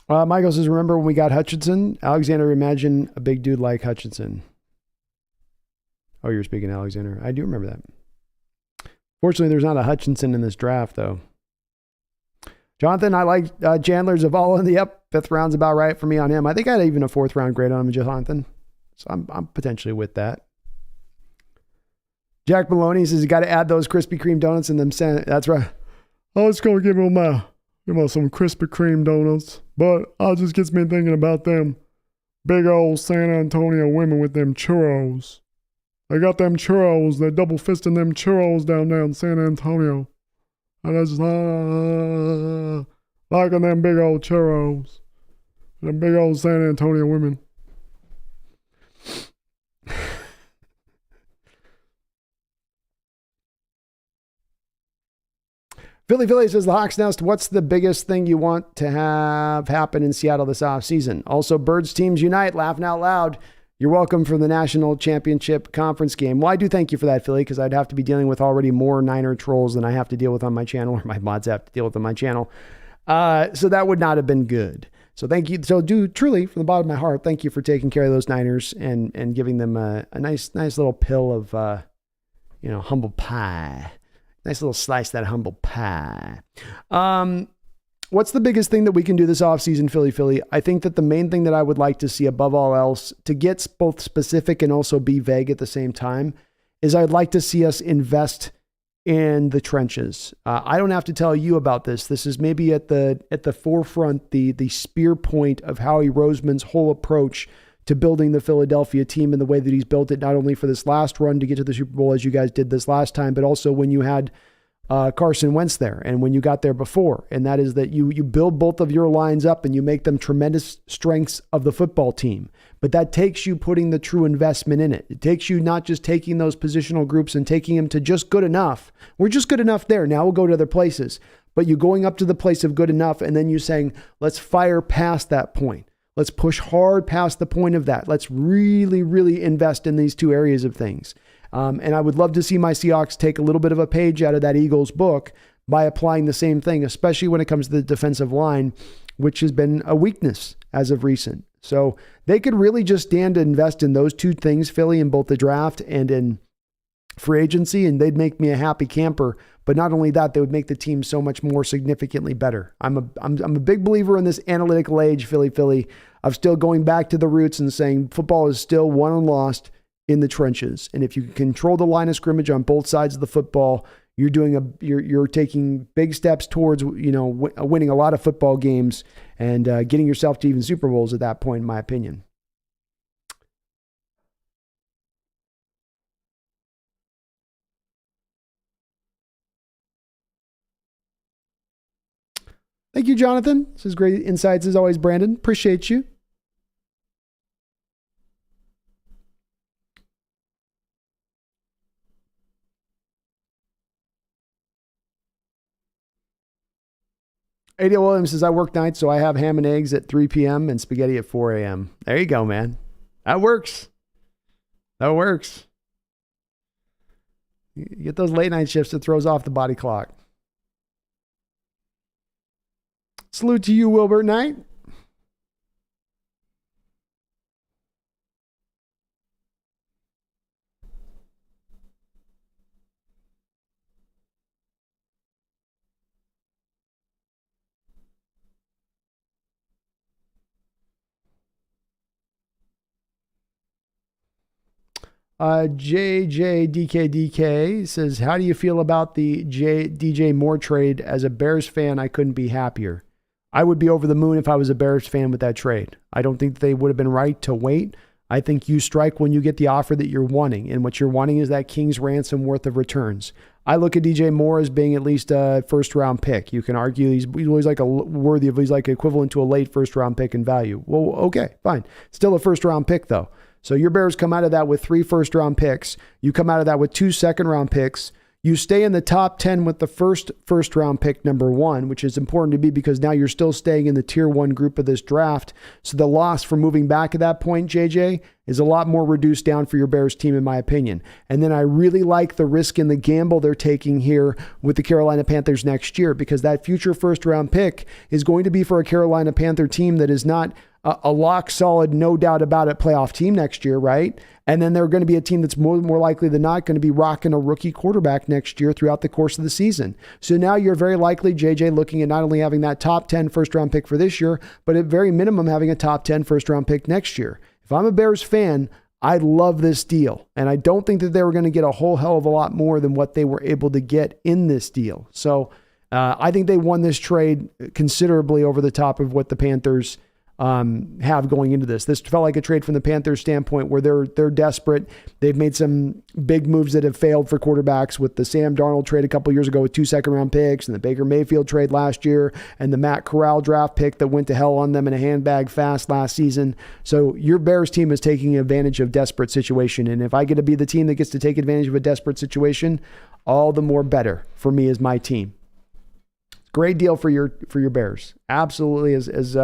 Michael says, remember when we got Hutchinson? Alexander, imagine a big dude like Hutchinson. Oh, you're speaking Alexander. I do remember that. Fortunately, there's not a Hutchinson in this draft, though. Jonathan, I like Chandler Zavala in the 5th round's about right for me on him. I think I had even a 4th round grade on him, Jonathan. So I'm potentially with that. Jack Maloney says, you got to add those Krispy Kreme donuts in them. That's right. I was going to give him some Krispy Kreme donuts, but it just gets me thinking about them big old San Antonio women with them churros. They got them churros. They're double fisting them churros down there in San Antonio. And I just liking them big old churros. Them big old San Antonio women. Philly says, the Hawks Nest, what's the biggest thing you want to have happen in Seattle this offseason? Also, Birds teams unite, laughing out loud. You're welcome for the national championship conference game. Well, I do thank you for that, Philly, because I'd have to be dealing with already more Niner trolls than I have to deal with on my channel, or my mods have to deal with on my channel. So that would not have been good. So thank you. So truly, from the bottom of my heart, thank you for taking care of those Niners and giving them a nice little pill of, humble pie. Nice little slice of that humble pie. What's the biggest thing that we can do this offseason, Philly? I think that the main thing that I would like to see above all else, to get both specific and also be vague at the same time, is I'd like to see us invest in the trenches. I don't have to tell you about this. This is maybe at the forefront, the spear point of Howie Roseman's whole approach to building the Philadelphia team and the way that he's built it, not only for this last run to get to the Super Bowl as you guys did this last time, but also when you had Carson Wentz there and when you got there before. And that is that you build both of your lines up and you make them tremendous strengths of the football team. But that takes you putting the true investment in it. It takes you not just taking those positional groups and taking them to just good enough. We're just good enough there. Now we'll go to other places. But you going up to the place of good enough and then you saying, let's fire past that point. Let's push hard past the point of that. Let's really, really invest in these two areas of things. And I would love to see my Seahawks take a little bit of a page out of that Eagles book by applying the same thing, especially when it comes to the defensive line, which has been a weakness as of recent. So they could really just stand to invest in those two things, Philly, in both the draft and in free agency, and they'd make me a happy camper. But not only that, they would make the team so much more significantly better. I'm a big believer in this analytical age, Philly, of still going back to the roots and saying football is still won and lost in the trenches. And if you can control the line of scrimmage on both sides of the football, you're taking big steps towards winning a lot of football games and getting yourself to even Super Bowls at that point, in my opinion. Thank you, Jonathan. This is great insights as always, Brandon. Appreciate you. A.D. Williams says, I work nights, so I have ham and eggs at 3 p.m. and spaghetti at 4 a.m. There you go, man. That works. That works. You get those late night shifts, it throws off the body clock. Salute to you, Wilbert Knight. JJDKDK says, how do you feel about the DJ Moore trade? As a Bears fan, I couldn't be happier. I would be over the moon if I was a Bears fan with that trade. I don't think they would have been right to wait. I think you strike when you get the offer that you're wanting, and what you're wanting is that king's ransom worth of returns. I look at DJ Moore as being at least a first-round pick. You can argue he's always like he's like equivalent to a late first-round pick in value. Well, okay, fine. Still a first-round pick, though. So your Bears come out of that with 3 first-round picks. You come out of that with 2 second-round picks. You stay in the top 10 with the first-round pick, number 1, which is important to be because now you're still staying in the tier 1 group of this draft. So the loss for moving back at that point, JJ, is a lot more reduced down for your Bears team, in my opinion. And then I really like the risk and the gamble they're taking here with the Carolina Panthers next year, because that future first-round pick is going to be for a Carolina Panther team that is not a lock solid, no doubt about it, playoff team next year, right? And then they're going to be a team that's more likely than not going to be rocking a rookie quarterback next year throughout the course of the season. So now you're very likely, JJ, looking at not only having that top 10 first-round pick for this year, but at very minimum having a top 10 first-round pick next year. If I'm a Bears fan, I love this deal. And I don't think that they were going to get a whole hell of a lot more than what they were able to get in this deal. So I think they won this trade considerably over the top of what the Panthers have going into this. This felt like a trade from the Panthers standpoint where they're desperate. They've made some big moves that have failed for quarterbacks, with the Sam Darnold trade a couple years ago with 2 second-round picks, and the Baker Mayfield trade last year, and the Matt Corral draft pick that went to hell on them in a handbag fast last season. So your Bears team is taking advantage of desperate situation. And if I get to be the team that gets to take advantage of a desperate situation, all the more better for me as my team. Great deal for your Bears. Absolutely. As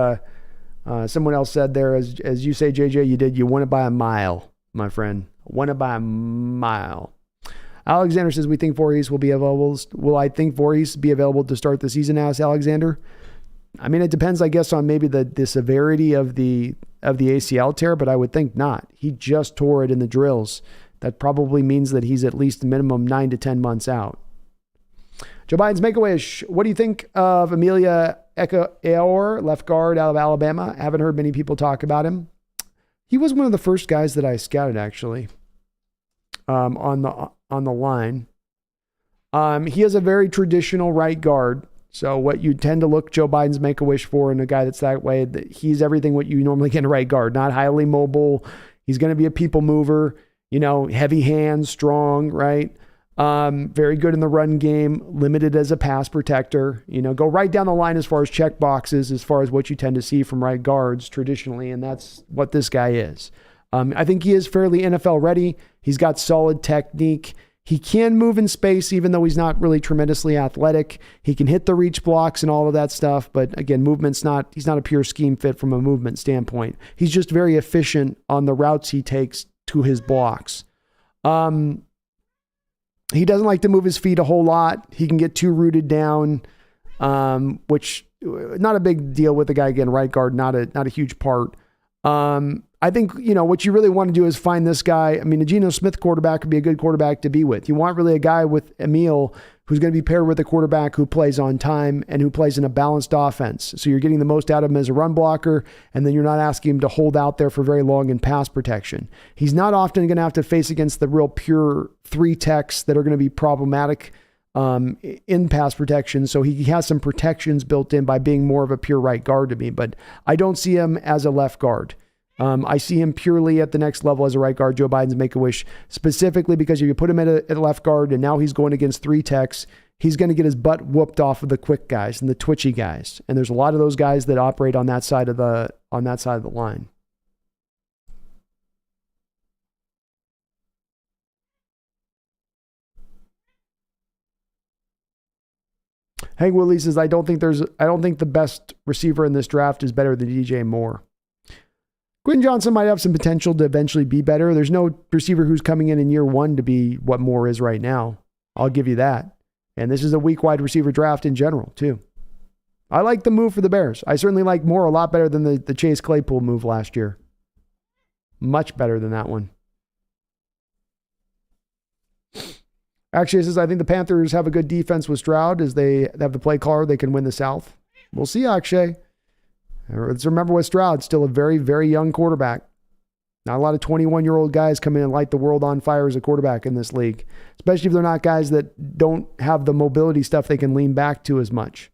someone else said there, as you say, JJ, you won it by a mile, my friend. Won it by a mile. Alexander says, we think Voorhees will be available. Will I think Voorhees be available to start the season? Asks Alexander. I mean, it depends, I guess, on maybe the severity of the ACL tear, but I would think not. He just tore it in the drills. That probably means that he's at least minimum 9 to 10 months out. Joe Biden's Make-A-Wish. What do you think of Amelia Ekeor, left guard out of Alabama? I haven't heard many people talk about him. He was one of the first guys that I scouted, actually, on the line. He is a very traditional right guard. So what you tend to look Joe Biden's Make-A-Wish for in a guy that's that way, he's everything what you normally get in a right guard. Not highly mobile. He's going to be a people mover. Heavy hands, strong, right? Very good in the run game, limited as a pass protector. Go right down the line as far as check boxes, as far as what you tend to see from right guards traditionally, and that's what this guy is. I think he is fairly NFL ready. He's got solid technique. He can move in space, even though he's not really tremendously athletic. He can hit the reach blocks and all of that stuff, but again, he's not a pure scheme fit from a movement standpoint. He's just very efficient on the routes he takes to his blocks. He doesn't like to move his feet a whole lot. He can get too rooted down, which not a big deal with the guy, again, right guard, not a huge part. I think, what you really want to do is find this guy. I mean, a Geno Smith quarterback would be a good quarterback to be with. You want really a guy with Emil who's going to be paired with a quarterback who plays on time and who plays in a balanced offense. So you're getting the most out of him as a run blocker, and then you're not asking him to hold out there for very long in pass protection. He's not often going to have to face against the real pure 3 techs that are going to be problematic in pass protection. So he has some protections built in by being more of a pure right guard to me, but I don't see him as a left guard. I see him purely at the next level as a right guard. Joe Biden's Make-A-Wish, specifically because if you put him at a left guard and now he's going against 3 techs, he's going to get his butt whooped off of the quick guys and the twitchy guys. And there's a lot of those guys that operate on that side of the line. Hank Willie says, I don't think the best receiver in this draft is better than DJ Moore. Quinn Johnson might have some potential to eventually be better. There's no receiver who's coming in year 1 to be what Moore is right now. I'll give you that. And this is a weak wide receiver draft in general, too. I like the move for the Bears. I certainly like Moore a lot better than the Chase Claypool move last year. Much better than that one. Actually, it says, I think the Panthers have a good defense with Stroud as they have the play caller. They can win the South. We'll see, Akshay. Let's remember with Stroud, still a very, very young quarterback. Not a lot of 21-year-old guys come in and light the world on fire as a quarterback in this league, especially if they're not guys that don't have the mobility stuff they can lean back to as much.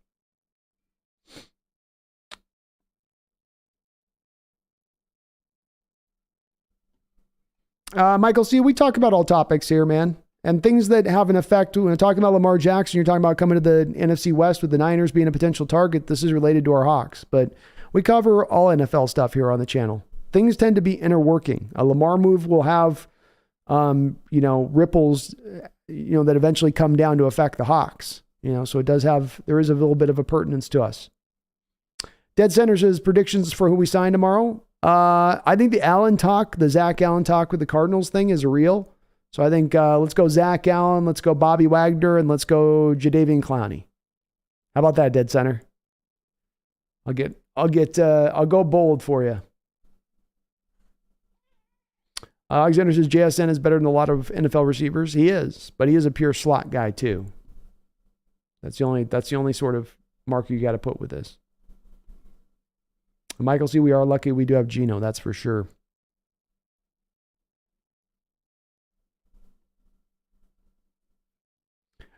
Michael C., we talk about all topics here, man. And things that have an effect. When we're talking about Lamar Jackson, you're talking about coming to the NFC West with the Niners being a potential target. This is related to our Hawks. But we cover all NFL stuff here on the channel. Things tend to be interworking. A Lamar move will have, ripples, that eventually come down to affect the Hawks. So there is a little bit of a pertinence to us. Dead Center says predictions for who we sign tomorrow. I think the Zach Allen talk with the Cardinals thing is real. So I think let's go Zach Allen, let's go Bobby Wagner, and let's go Jadeveon Clowney. How about that, Dead Center? I'll go bold for you. Alexander says JSN is better than a lot of NFL receivers. He is, but he is a pure slot guy too. That's the only sort of marker you got to put with this. Michael C., we are lucky we do have Geno, that's for sure.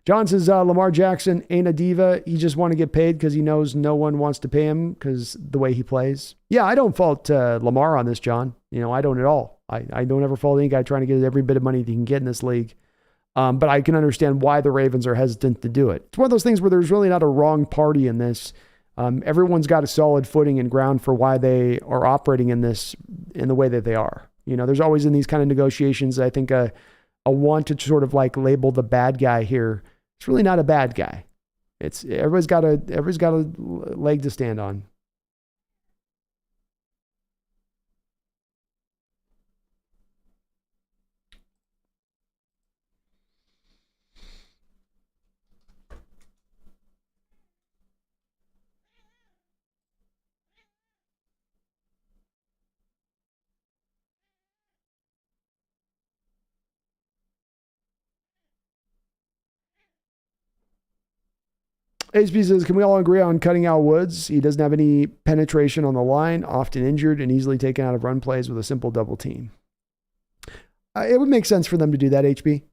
John says Lamar Jackson ain't a diva. He just want to get paid because he knows no one wants to pay him because the way he plays. Yeah, I don't fault Lamar on this, John. I don't at all. I don't ever fault any guy trying to get every bit of money that he can get in this league. But I can understand why the Ravens are hesitant to do it. It's one of those things where there's really not a wrong party in this. Everyone's got a solid footing and ground for why they are operating in this in the way that they are. There's always in these kind of negotiations, I think a want to sort of like label the bad guy here. It's really not a bad guy. Everybody's got a leg to stand on. HB says, can we all agree on cutting out Woods? He doesn't have any penetration on the line, often injured and easily taken out of run plays with a simple double team. It would make sense for them to do that, HB.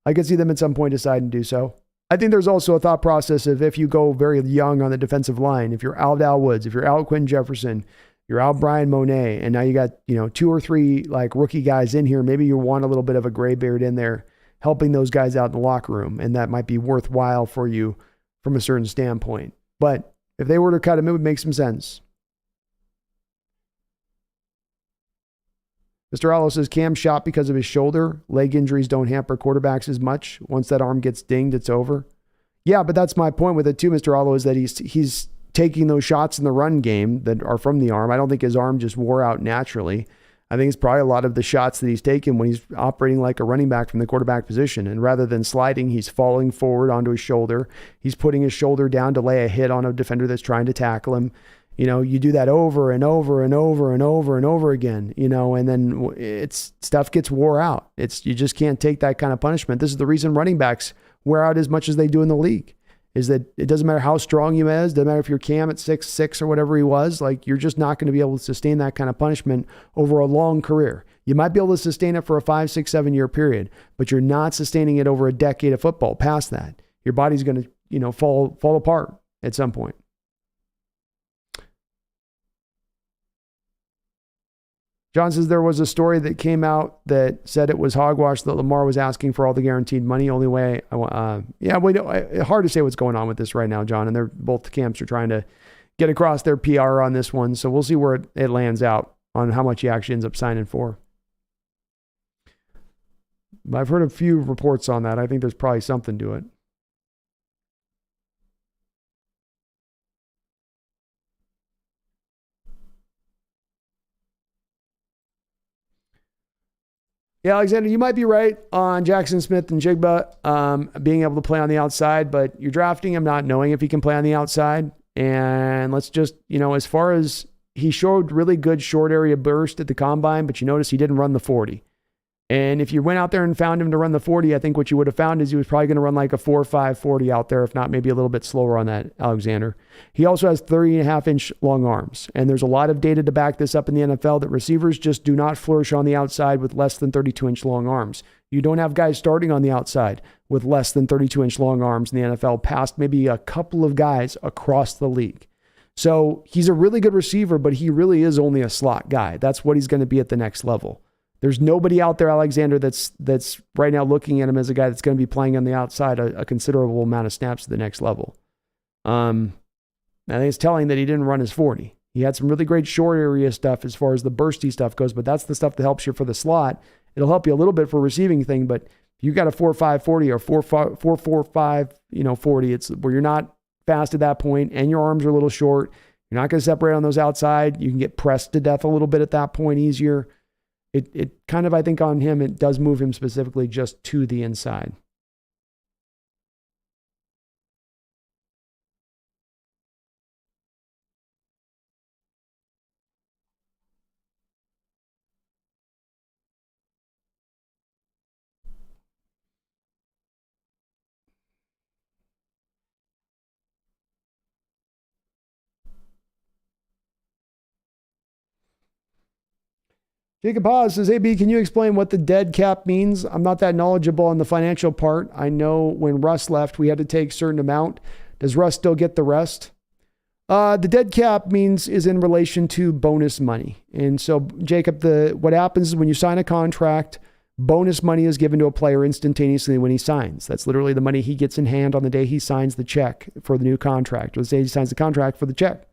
I could see them at some point decide to do so. I think there's also a thought process of if you go very young on the defensive line, if you're out Al Woods, if you're out Quentin Jefferson, you're out Brian Monet, and now you got 2 or 3 like rookie guys in here, maybe you want a little bit of a gray beard in there helping those guys out in the locker room, and that might be worthwhile for you from a certain standpoint. But if they were to cut him, it would make some sense. Mr. Allo says Cam shot because of his shoulder. Leg injuries don't hamper quarterbacks as much. Once that arm gets dinged, it's over. Yeah, but that's my point with it too, Mr. Allo, is that he's taking those shots in the run game that are from the arm. I don't think his arm just wore out naturally. I think it's probably a lot of the shots that he's taken when he's operating like a running back from the quarterback position. And rather than sliding, he's falling forward onto his shoulder. He's putting his shoulder down to lay a hit on a defender that's trying to tackle him. You do that over and over and over and over and over again, and then stuff gets wore out. You just can't take that kind of punishment. This is the reason running backs wear out as much as they do in the league, is that it doesn't matter how strong you is, doesn't matter if you're Cam at 6'6" or whatever he was, like you're just not going to be able to sustain that kind of punishment over a long career. You might be able to sustain it for a 5, 6, 7 year period, but you're not sustaining it over a decade of football past that. Your body's going to, fall apart at some point. John says there was a story that came out that said it was hogwash that Lamar was asking for all the guaranteed money. Only way, hard to say what's going on with this right now, John. And both camps are trying to get across their PR on this one. So we'll see where it lands out on how much he actually ends up signing for. But I've heard a few reports on that. I think there's probably something to it. Yeah, Alexander, you might be right on Jackson Smith and Jigba being able to play on the outside, but you're drafting him not knowing if he can play on the outside. And let's just, as far as he showed really good short area burst at the combine, but you notice he didn't run the 40. And if you went out there and found him to run the 40, I think what you would have found is he was probably going to run like a 4.5 40 out there, if not maybe a little bit slower on that, Alexander. He also has 30.5-inch long arms. And there's a lot of data to back this up in the NFL that receivers just do not flourish on the outside with less than 32-inch long arms. You don't have guys starting on the outside with less than 32-inch long arms in the NFL past maybe a couple of guys across the league. So he's a really good receiver, but he really is only a slot guy. That's what he's going to be at the next level. There's nobody out there, Alexander, that's right now looking at him as a guy that's going to be playing on the outside a considerable amount of snaps to the next level. I think it's telling that he didn't run his 40. He had some really great short area stuff as far as the bursty stuff goes, but that's the stuff that helps you for the slot. It'll help you a little bit for receiving thing, but if you got a 4.5 40 or 4.45 40, it's where you're not fast at that point and your arms are a little short. You're not going to separate on those outside. You can get pressed to death a little bit at that point easier. It kind of, I think on him, it does move him specifically just to the inside. Jacob Haas says, "AB, can you explain what the dead cap means? I'm not that knowledgeable on the financial part. I know when Russ left, we had to take a certain amount. Does Russ still get the rest?" The dead cap is in relation to bonus money. And so, Jacob, what happens is when you sign a contract, bonus money is given to a player instantaneously when he signs. That's literally the money he gets in hand on the day he signs the check for the new contract, or the day he signs the contract for the check.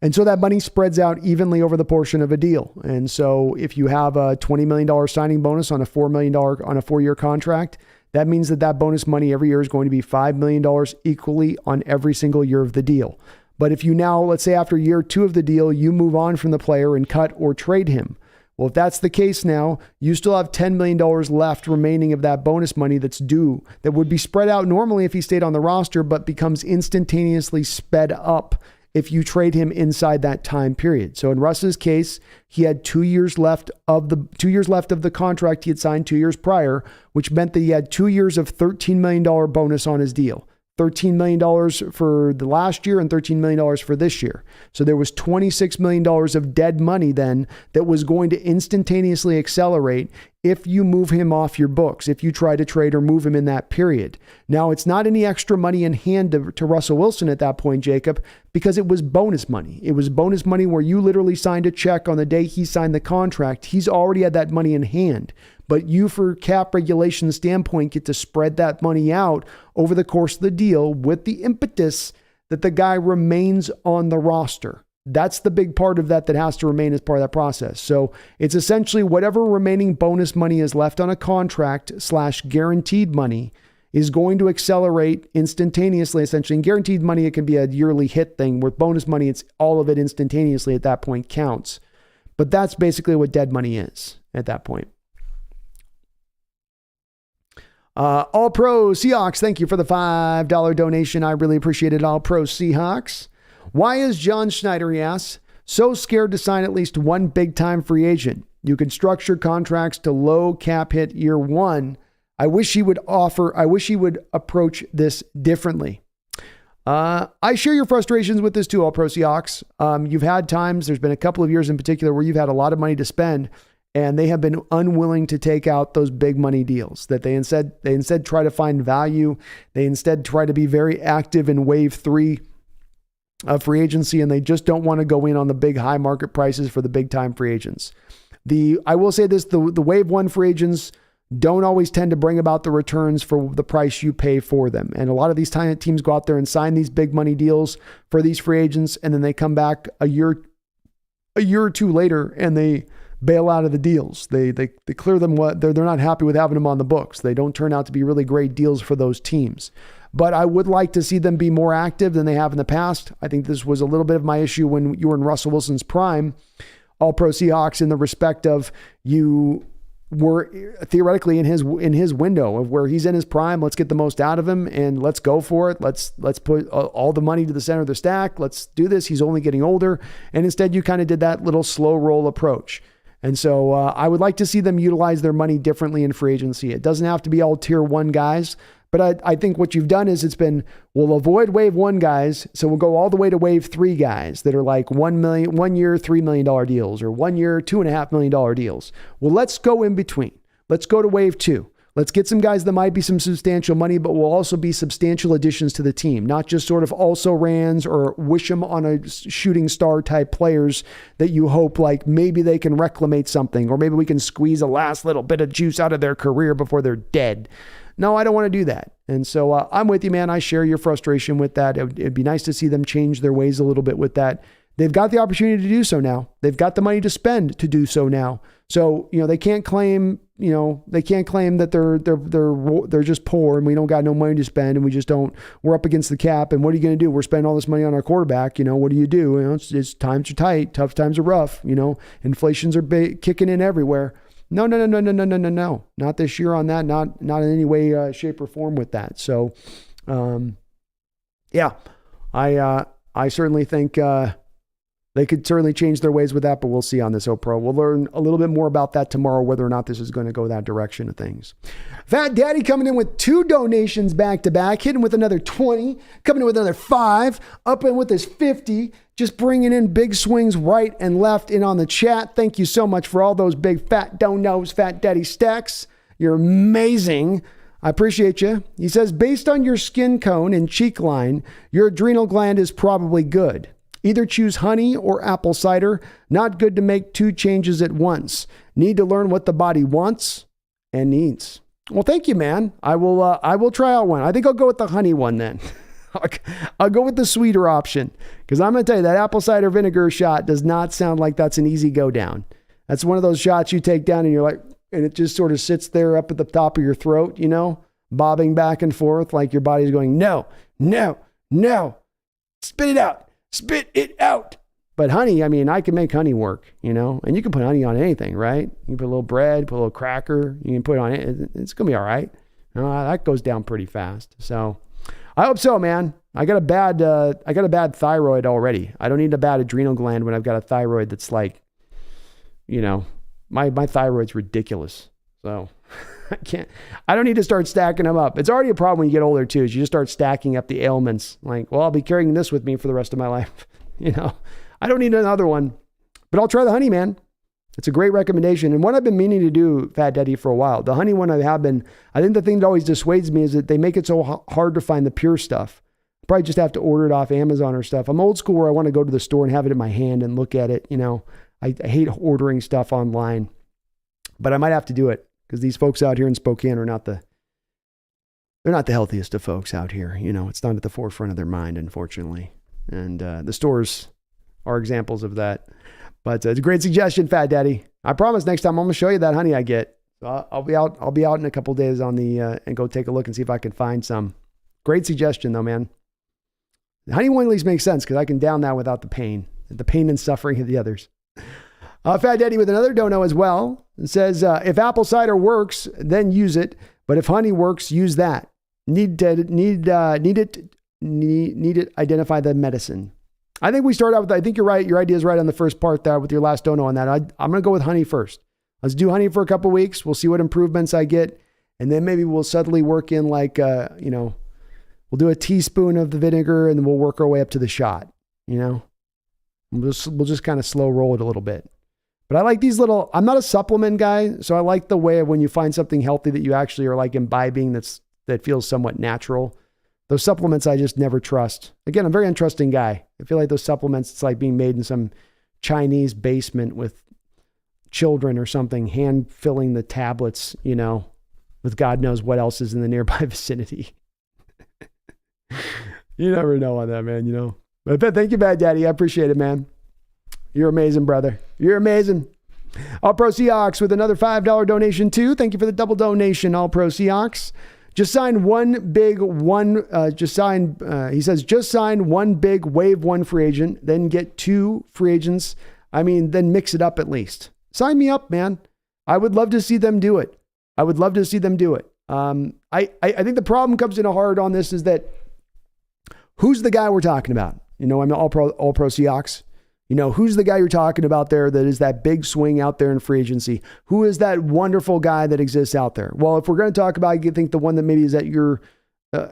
And so that money spreads out evenly over the portion of a deal. And so if you have a $20 million signing bonus on a $4 million on a 4-year contract, that means that bonus money every year is going to be $5 million equally on every single year of the deal. But if you now, let's say after year 2 of the deal, you move on from the player and cut or trade him. Well, if that's the case now, you still have $10 million left remaining of that bonus money that's due, that would be spread out normally if he stayed on the roster, but becomes instantaneously sped up if you trade him inside that time period. So in Russ's case, he had 2 years left of the contract he had signed 2 years prior, which meant that he had 2 years of $13 million bonus on his deal. $13 million for the last year and $13 million for this year. So there was $26 million of dead money then that was going to instantaneously accelerate if you move him off your books, if you try to trade or move him in that period. Now, it's not any extra money in hand to Russell Wilson at that point, Jacob, because it was bonus money. It was bonus money where you literally signed a check on the day he signed the contract. He's already had that money in hand. But you, for cap regulation standpoint, get to spread that money out over the course of the deal with the impetus that the guy remains on the roster. That's the big part of that has to remain as part of that process. So it's essentially whatever remaining bonus money is left on a contract / guaranteed money is going to accelerate instantaneously, essentially. And guaranteed money, it can be a yearly hit thing. With bonus money, it's all of it instantaneously at that point counts. But that's basically what dead money is at that point. All Pro Seahawks, thank you for the $5 donation. I really appreciate it. All Pro Seahawks. Why is John Schneider, he asks, so scared to sign at least one big-time free agent? You can structure contracts to low cap hit year one. I wish he would approach this differently. I share your frustrations with this too, All Pro Seahawks. You've had times, there's been a couple of years in particular where you've had a lot of money to spend and they have been unwilling to take out those big money deals, that they instead try to find value. They instead try to be very active in wave 3 of free agency, and they just don't want to go in on the big high market prices for the big time free agents. I will say this, the wave 1 free agents don't always tend to bring about the returns for the price you pay for them. And a lot of these teams go out there and sign these big money deals for these free agents, and then they come back a year or two later and they bail out of the deals. They clear them. They're not happy with having them on the books. They don't turn out to be really great deals for those teams. But I would like to see them be more active than they have in the past. I think this was a little bit of my issue when you were in Russell Wilson's prime, All Pro Seahawks, in the respect of you were theoretically in his window of where he's in his prime. Let's get the most out of him and let's go for it. Let's put all the money to the center of the stack. Let's do this. He's only getting older. And instead you kind of did that little slow roll approach. And so I would like to see them utilize their money differently in free agency. It doesn't have to be all tier 1 guys, but I think what you've done is we'll avoid wave 1 guys. So we'll go all the way to wave 3 guys that are like 1 year, $3 million deals, or 1 year, $2.5 million deals. Well, let's go in between. Let's go to wave 2. Let's get some guys that might be some substantial money, but will also be substantial additions to the team, not just sort of also rans or wish them on a shooting star type players that you hope like maybe they can reclamate something, or maybe we can squeeze a last little bit of juice out of their career before they're dead. No, I don't want to do that. And so I'm with you, man. I share your frustration with that. It'd be nice to see them change their ways a little bit with that. They've got the opportunity to do so now. They've got the money to spend to do so now. So, they can't claim, that they're just poor and we don't got no money to spend and we're up against the cap. And what are you going to do? We're spending all this money on our quarterback. What do you do? It's times are tight. Tough times are rough. Inflations are kicking in everywhere. No. Not this year on that. Not in any way, shape or form with that. So, I certainly think, they could certainly change their ways with that, but we'll see on this Pro. We'll learn a little bit more about that tomorrow, whether or not this is going to go that direction of things. Fat Daddy coming in with 2 donations back to back, hitting with another 20, coming in with another 5, up in with his 50, just bringing in big swings right and left in on the chat. Thank you so much for all those big fat donos, Fat Daddy stacks. You're amazing. I appreciate you. He says, based on your skin cone and cheek line, your adrenal gland is probably good. Either choose honey or apple cider. Not good to make 2 changes at once. Need to learn what the body wants and needs. Well, thank you, man. I will try out one. I think I'll go with the honey one then. I'll go with the sweeter option, because I'm going to tell you that apple cider vinegar shot does not sound like that's an easy go down. That's one of those shots you take down and you're like, and it just sort of sits there up at the top of your throat, bobbing back and forth like your body's going, no, spit it out. Spit it out. But honey, I can make honey work, and you can put honey on anything, right? You can put a little bread, put a little cracker, you can put it on it. It's going to be all right. That goes down pretty fast. So I hope so, man. I got a bad thyroid already. I don't need a bad adrenal gland when I've got a thyroid that's like, my thyroid's ridiculous. So I don't need to start stacking them up. It's already a problem when you get older too, is you just start stacking up the ailments. Like, well, I'll be carrying this with me for the rest of my life. I don't need another one, but I'll try the honey, man. It's a great recommendation. And what I've been meaning to do, Fat Daddy, for a while, the honey one I think the thing that always dissuades me is that they make it so hard to find the pure stuff. I probably just have to order it off Amazon or stuff. I'm old school where I want to go to the store and have it in my hand and look at it. I hate ordering stuff online, but I might have to do it, because these folks out here in Spokane are they're not the healthiest of folks out here. It's not at the forefront of their mind, unfortunately. And the stores are examples of that. But it's a great suggestion, Fat Daddy. I promise next time I'm going to show you that honey I get. So I'll be out in a couple of days on and go take a look and see if I can find some. Great suggestion though, man. The honey one at least makes sense, because I can down that without the pain and suffering of the others. Fat Daddy with another dono as well. It says, if apple cider works, then use it. But if honey works, use that. Need it, identify the medicine. I think we start out with, I think you're right. Your idea is right on the first part there with your last dono on that. I'm going to go with honey first. Let's do honey for a couple of weeks. We'll see what improvements I get. And then maybe we'll suddenly work in we'll do a teaspoon of the vinegar and then we'll work our way up to the shot, We'll just kind of slow roll it a little bit. But I like these little, I'm not a supplement guy, so I like the way when you find something healthy that you actually are like imbibing that feels somewhat natural. Those supplements I just never trust. Again, I'm a very untrusting guy. I feel like those supplements, it's like being made in some Chinese basement with children or something, hand filling the tablets, with God knows what else is in the nearby vicinity. You never know on that, man, But thank you, Bad Daddy. I appreciate it, man. You're amazing, brother. You're amazing. All Pro Seahawks with another $5 donation too. Thank you for the double donation, All Pro Seahawks. He says, just sign one big wave one free agent, then get 2 free agents. Then mix it up at least. Sign me up, man. I would love to see them do it. I think the problem comes in hard on this is that who's the guy we're talking about? I'm all pro Seahawks. Who's the guy you're talking about there that is that big swing out there in free agency? Who is that wonderful guy that exists out there? Well, if we're going to talk about, I think the one that maybe is at your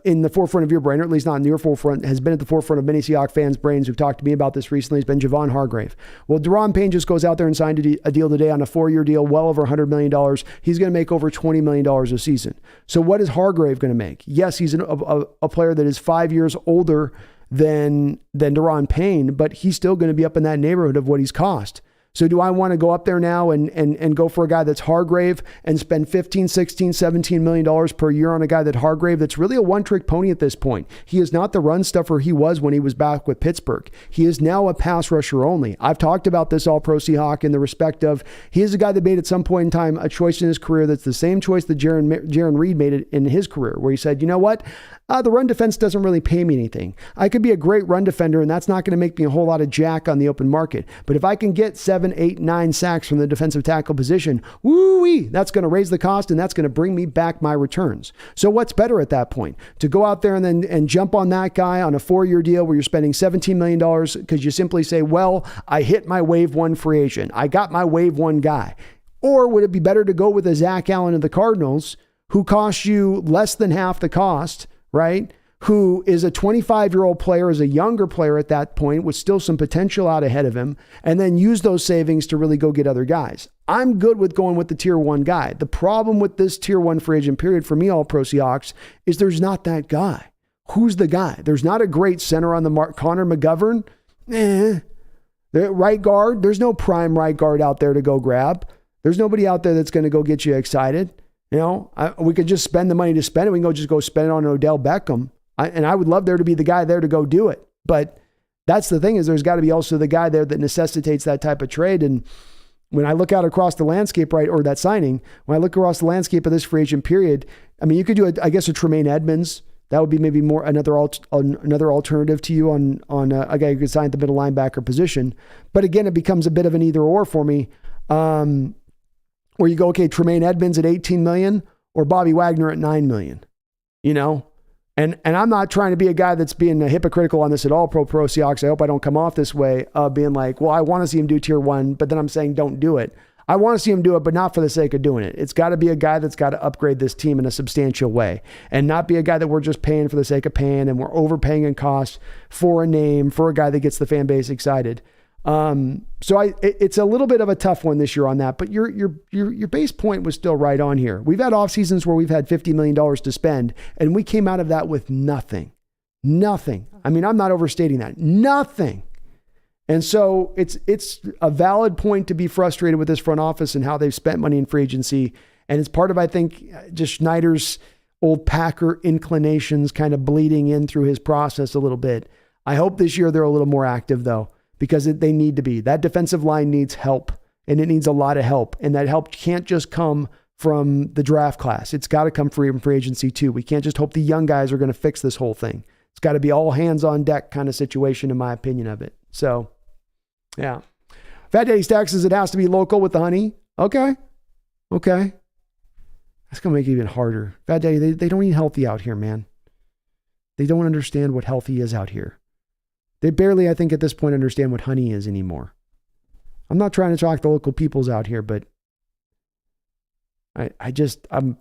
in the forefront of your brain, or at least not in your forefront, has been at the forefront of many Seahawks fans' brains who've talked to me about this recently, has been Javon Hargrave. Well, Daron Payne just goes out there and signed a deal today on a 4-year deal, well over $100 million. He's going to make over $20 million a season. So what is Hargrave going to make? Yes, he's a player that is 5 years older than Daron Payne, but he's still going to be up in that neighborhood of what he's cost. So do I want to go up there now and go for a guy that's Hargrave and spend $15, $16, $17 million per year on a guy that Hargrave that's really a one-trick pony at this point? He is not the run stuffer he was when he was back with Pittsburgh. He is now a pass rusher only. I've talked about this All Pro Seahawk in the respect of he is a guy that made at some point in time a choice in his career that's the same choice that Jaron Reed made it in his career, where he said, you know what? The run defense doesn't really pay me anything. I could be a great run defender, and that's not going to make me a whole lot of jack on the open market. But if I can get 7, 8, 9 sacks from the defensive tackle position, woo-wee, that's going to raise the cost, and that's going to bring me back my returns. So what's better at that point? To go out there and jump on that guy on a 4-year deal where you're spending $17 million because you simply say, well, I hit my wave one free agent. I got my wave one guy. Or would it be better to go with a Zach Allen of the Cardinals who costs you less than half the cost, right? Who is a 25-year-old player, is a younger player at that point with still some potential out ahead of him, and then use those savings to really go get other guys. I'm good with going with the tier 1 guy. The problem with this tier 1 free agent period for me, All Pro Seahawks, is there's not that guy. Who's the guy? There's not a great center on the mark. Connor McGovern? The right guard? There's no prime right guard out there to go grab. There's nobody out there that's going to go get you excited. We could just spend the money to spend it. We can go spend it on Odell Beckham. And I would love there to be the guy there to go do it. But that's the thing, is there's got to be also the guy there that necessitates that type of trade. And when I look out across the landscape, right, or that signing, when I look across the landscape of this free agent period, you could do a Tremaine Edmonds. That would be maybe more another alternative to you on a guy who could sign at the middle linebacker position. But again, it becomes a bit of an either or for me. Where you go, okay, Tremaine Edmonds at $18 million or Bobby Wagner at $9 million, And I'm not trying to be a guy that's being hypocritical on this at all, Pro Seahawks. I hope I don't come off this way of being like, well, I want to see him do tier 1, but then I'm saying don't do it. I want to see him do it, but not for the sake of doing it. It's got to be a guy that's got to upgrade this team in a substantial way and not be a guy that we're just paying for the sake of paying and we're overpaying in cost for a name, for a guy that gets the fan base excited. So it's a little bit of a tough one this year on that, but your base point was still right on here. We've had off seasons where we've had $50 million to spend and we came out of that with nothing. I'm not overstating that. Nothing. And so it's a valid point to be frustrated with this front office and how they've spent money in free agency. And it's part of, I think, just Schneider's old Packer inclinations kind of bleeding in through his process a little bit. I hope this year they're a little more active though, because they need to be. That defensive line needs help, and it needs a lot of help. And that help can't just come from the draft class. It's got to come from free agency too. We can't just hope the young guys are going to fix this whole thing. It's got to be all hands on deck kind of situation, in my opinion of it. So, yeah. Fat Daddy Stack says it has to be local with the honey. Okay. That's going to make it even harder. Fat Daddy, they don't eat healthy out here, man. They don't understand what healthy is out here. They barely, I think, at this point understand what honey is anymore. I'm not trying to talk the local peoples out here, but I'm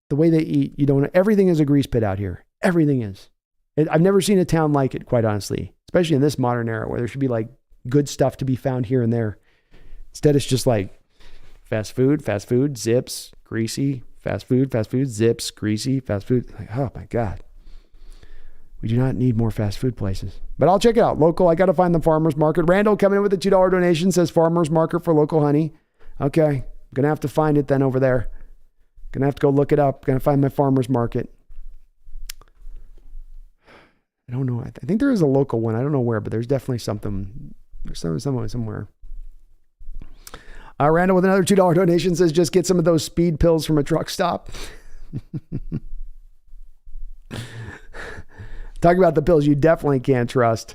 the way they eat, everything is a grease pit out here. Everything is. I've never seen a town like it, quite honestly, especially in this modern era where there should be like good stuff to be found here and there. Instead, it's just like fast food, zips, greasy, fast food, zips, greasy, fast food. Like, oh my God. We do not need more fast food places. But I'll check it out. Local, I got to find the farmer's market. Randall coming in with a $2 donation, says farmer's market for local honey. Okay. I'm going to have to find it then over there. Going to have to go look it up. Going to find my farmer's market. I don't know. I think there is a local one. I don't know where, but there's definitely something. There's somewhere. Randall with another $2 donation says, just get some of those speed pills from a truck stop. Talk about the pills you definitely can't trust.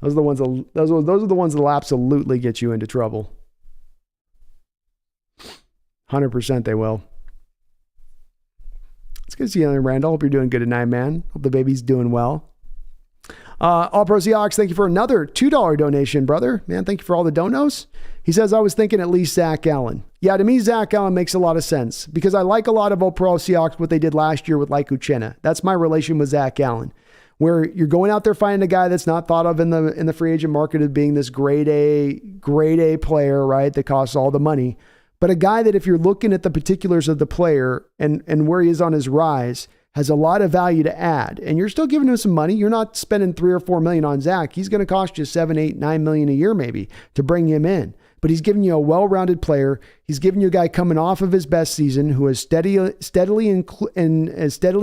Those are the ones that'll absolutely get you into trouble. 100% they will. It's good to see you, Randall. Hope you're doing good tonight, man. Hope the baby's doing well. All Pro Seahawks, thank you for another $2 donation, brother. Man, thank you for all the donos. He says, I was thinking at least Zach Allen. Yeah, to me, Zach Allen makes a lot of sense because I like a lot of All Pro Seahawks, what they did last year with like Uchenna. That's my relation with Zach Allen, where you're going out there finding a guy that's not thought of in the free agent market as being this grade A player, right? That costs all the money. But a guy that if you're looking at the particulars of the player and where he is on his rise, has a lot of value to add. And you're still giving him some money. You're not spending $3 or $4 million on Zach. He's going to cost you $7, $8, $9 million a year maybe to bring him in. But he's giving you a well-rounded player. He's giving you a guy coming off of his best season who has steadily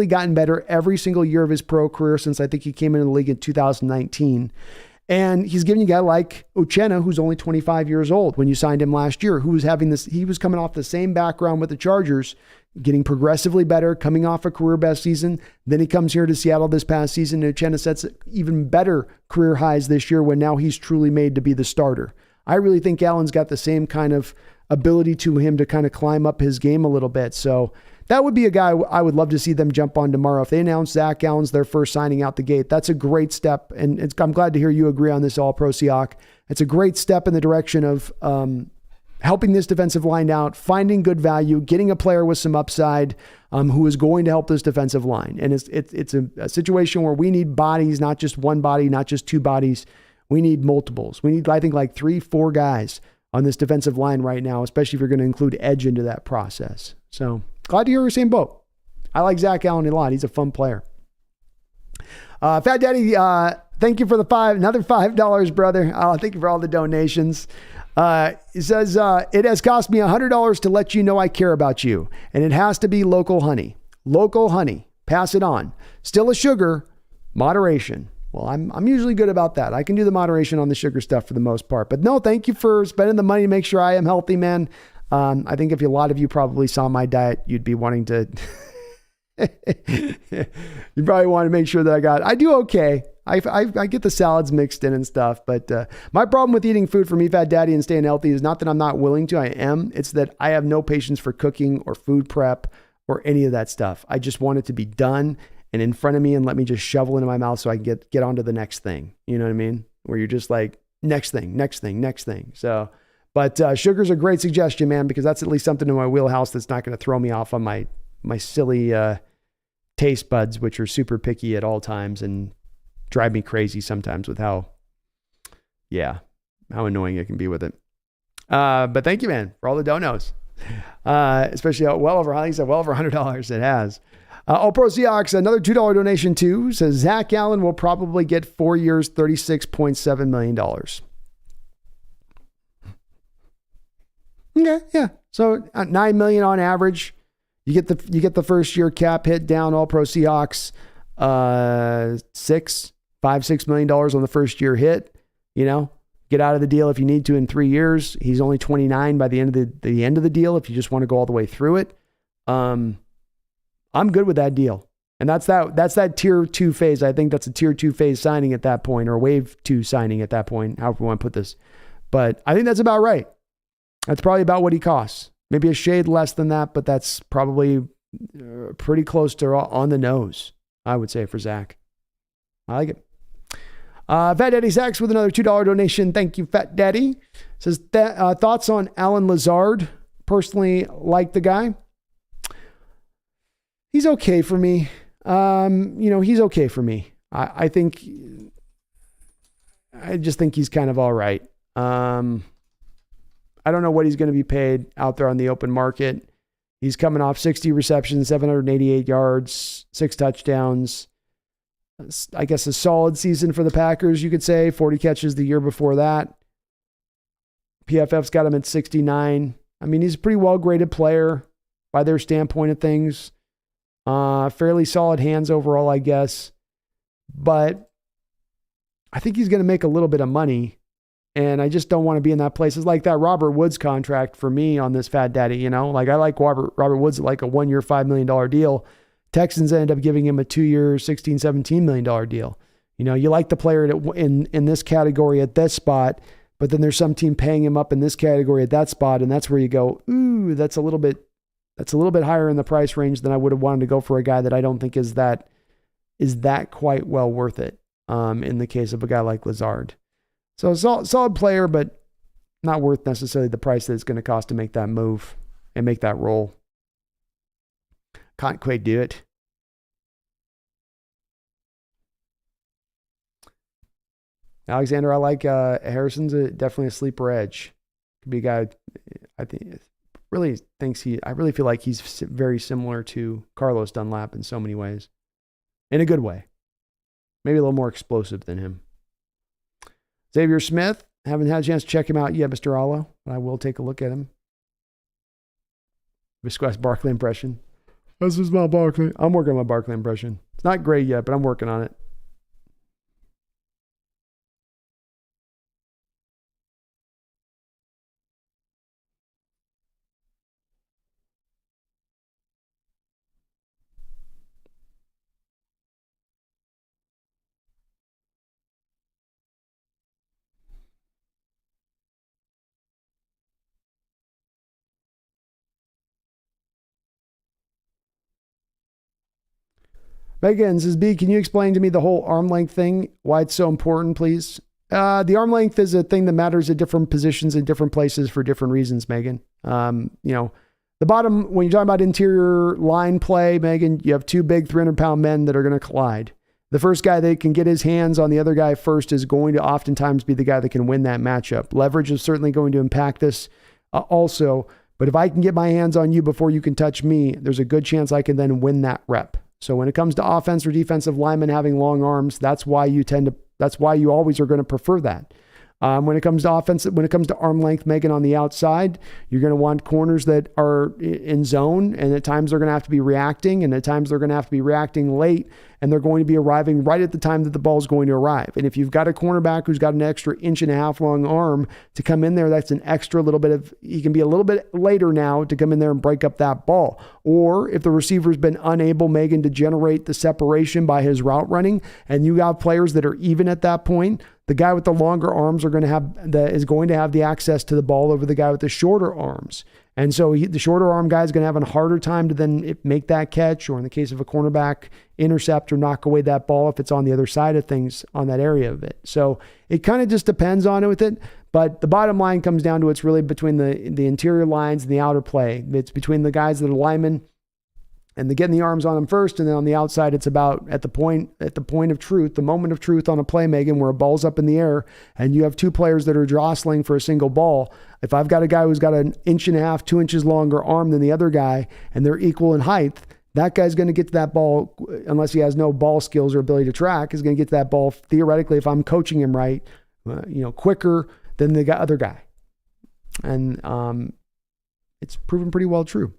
gotten better every single year of his pro career since I think he came into the league in 2019. And he's giving you a guy like Uchenna, who's only 25 years old when you signed him last year, who was he was coming off the same background with the Chargers, getting progressively better, coming off a career best season. Then he comes here to Seattle this past season, and Uchenna sets even better career highs this year when now he's truly made to be the starter. I really think Allen's got the same kind of ability to him to kind of climb up his game a little bit. So that would be a guy I would love to see them jump on tomorrow. If they announce Zach Allen's their first signing out the gate, that's a great step. And I'm glad to hear you agree on this, All Pro Seahawk. It's a great step in the direction of helping this defensive line out, finding good value, getting a player with some upside who is going to help this defensive line. And it's a situation where we need bodies, not just one body, not just two bodies. We need multiples. We need, I think, like 3-4 guys on this defensive line right now, especially if you're going to include edge into that process. So glad to hear we're same boat. I like Zach Allen a lot. He's a fun player. Fat Daddy, thank you for another $5, brother. Thank you for all the donations. He says, it has cost me $100 to let you know I care about you. And it has to be local honey. Local honey. Pass it on. Still a sugar. Moderation. Well, I'm usually good about that. I can do the moderation on the sugar stuff for the most part. But no, thank you for spending the money to make sure I am healthy, man. I think if a lot of you probably saw my diet, you'd be wanting to... you probably want to make sure that I do okay. I get the salads mixed in and stuff, but my problem with eating food for me, Fat Daddy, and staying healthy is not that I'm not willing to. I am. It's that I have no patience for cooking or food prep or any of that stuff. I just want it to be done and in front of me and let me just shovel into my mouth so I can get on to the next thing. You know what I mean? Where you're just like, next thing. So, but sugar's a great suggestion, man, because that's at least something in my wheelhouse that's not going to throw me off on my silly taste buds, which are super picky at all times and drive me crazy sometimes with how annoying it can be with it. But thank you, man, for all the donos. Especially well over $100 it has. All Pro Seahawks, another $2 donation too, says Zach Allen will probably get 4 years, $36.7 million. Okay, yeah. So $9 million on average. You get the first year cap hit down. All Pro Seahawks, $6 million on the first year hit. You know, get out of the deal if you need to in 3 years. He's only 29 by the end of the deal. If you just want to go all the way through it, I'm good with that deal. And that's that tier 2 phase. I think that's a tier 2 phase signing at that point, or wave 2 signing at that point, however you want to put this. But I think that's about right. That's probably about what he costs. Maybe a shade less than that, but that's probably pretty close to on the nose, I would say, for Zach. I like it. Fat Daddy Sachs with another $2 donation. Thank you, Fat Daddy. Says, thoughts on Alan Lazard. Personally, like the guy. He's okay for me. He's okay for me. I just think he's kind of all right. I don't know what he's going to be paid out there on the open market. He's coming off 60 receptions, 788 yards, 6 touchdowns. I guess a solid season for the Packers, you could say. 40 catches the year before that. PFF's got him at 69. I mean, he's a pretty well-graded player by their standpoint of things. Fairly solid hands overall, I guess. But I think he's going to make a little bit of money. And I just don't want to be in that place. It's like that Robert Woods contract for me on this Fat Daddy, I like Robert Woods at like a 1-year, $5 million deal. Texans ended up giving him a 2-year, $16, $17 million deal. You like the player in this category at this spot, but then there's some team paying him up in this category at that spot, and that's where you go, ooh, that's a little bit higher in the price range than I would have wanted to go for a guy that I don't think is that quite well worth it. In the case of a guy like Lazard, so solid player, but not worth necessarily the price that it's going to cost to make that move and make that roll. Can't quite do it. Alexander, I like Harrison's definitely a sleeper edge. Could be a guy I really feel like he's very similar to Carlos Dunlap in so many ways. In a good way. Maybe a little more explosive than him. Xavier Smith, haven't had a chance to check him out yet, Mr. Allo, but I will take a look at him. Visquez Barkley impression. This is my Barkley. I'm working on my Barkley impression. It's not great yet, but I'm working on it. Megan says, B, can you explain to me the whole arm length thing? Why it's so important, please? The arm length is a thing that matters at different positions in different places for different reasons, Megan. The bottom, when you're talking about interior line play, Megan, you have 2 big 300-pound men that are going to collide. The first guy that can get his hands on the other guy first is going to oftentimes be the guy that can win that matchup. Leverage is certainly going to impact this also. But if I can get my hands on you before you can touch me, there's a good chance I can then win that rep. So when it comes to offense or defensive linemen having long arms, that's why you always are going to prefer that. When it comes to arm length, Megan, on the outside, you're going to want corners that are in zone, and at times they're going to have to be reacting, and at times they're going to have to be reacting late, and they're going to be arriving right at the time that the ball is going to arrive. And if you've got a cornerback who's got an extra 1.5-inch long arm to come in there, that's an extra little bit of, he can be a little bit later now to come in there and break up that ball. Or if the receiver's been unable, Megan, to generate the separation by his route running, and you got players that are even at that point, the guy with the longer arms is going to have the access to the ball over the guy with the shorter arms. And so the shorter arm guy is going to have a harder time to then make that catch, or in the case of a cornerback, intercept or knock away that ball if it's on the other side of things on that area of it. So it kind of just depends on it with it. But the bottom line comes down to it's really between the interior lines and the outer play. It's between the guys that are linemen and getting the arms on them first, and then on the outside, it's about at the point of truth, the moment of truth on a play, Megan, where a ball's up in the air, and you have 2 players that are jostling for a single ball. If I've got a guy who's got an 1.5 inches, 2 inches longer arm than the other guy, and they're equal in height, that guy's going to get to that ball, unless he has no ball skills or ability to track, is going to get to that ball theoretically, if I'm coaching him right, quicker than the other guy. And it's proven pretty well true.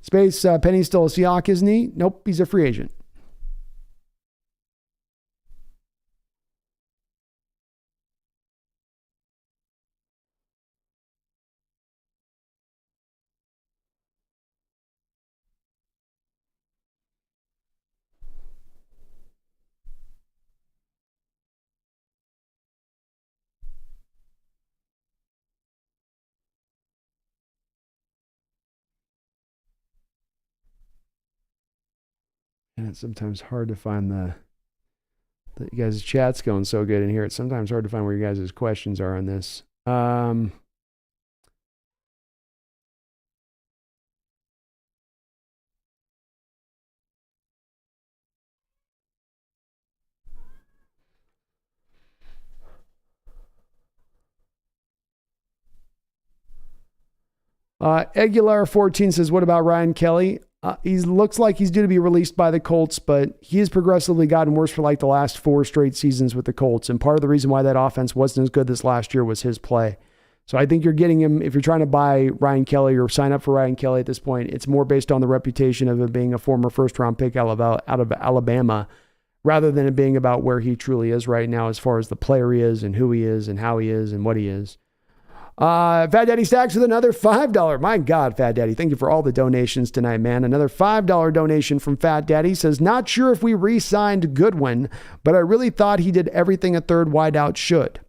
Space, Penny's still a Seahawk, isn't he? Nope, he's a free agent. And it's sometimes hard to find the you guys' chat's going so good in here. It's sometimes hard to find where you guys' questions are on this. Aguilar14 says, what about Ryan Kelly? He looks like he's due to be released by the Colts, but he has progressively gotten worse for like the last 4 straight seasons with the Colts. And part of the reason why that offense wasn't as good this last year was his play. So I think you're getting him, if you're trying to buy Ryan Kelly or sign up for Ryan Kelly at this point, it's more based on the reputation of him being a former first-round pick out of Alabama, rather than it being about where he truly is right now as far as the player he is and who he is and how he is and what he is. Fat Daddy Stacks with another $5. My God, Fat Daddy, thank you for all the donations tonight, man. Another $5 donation from Fat Daddy. Says, not sure if we re-signed Goodwin, but I really thought he did everything a third wideout should.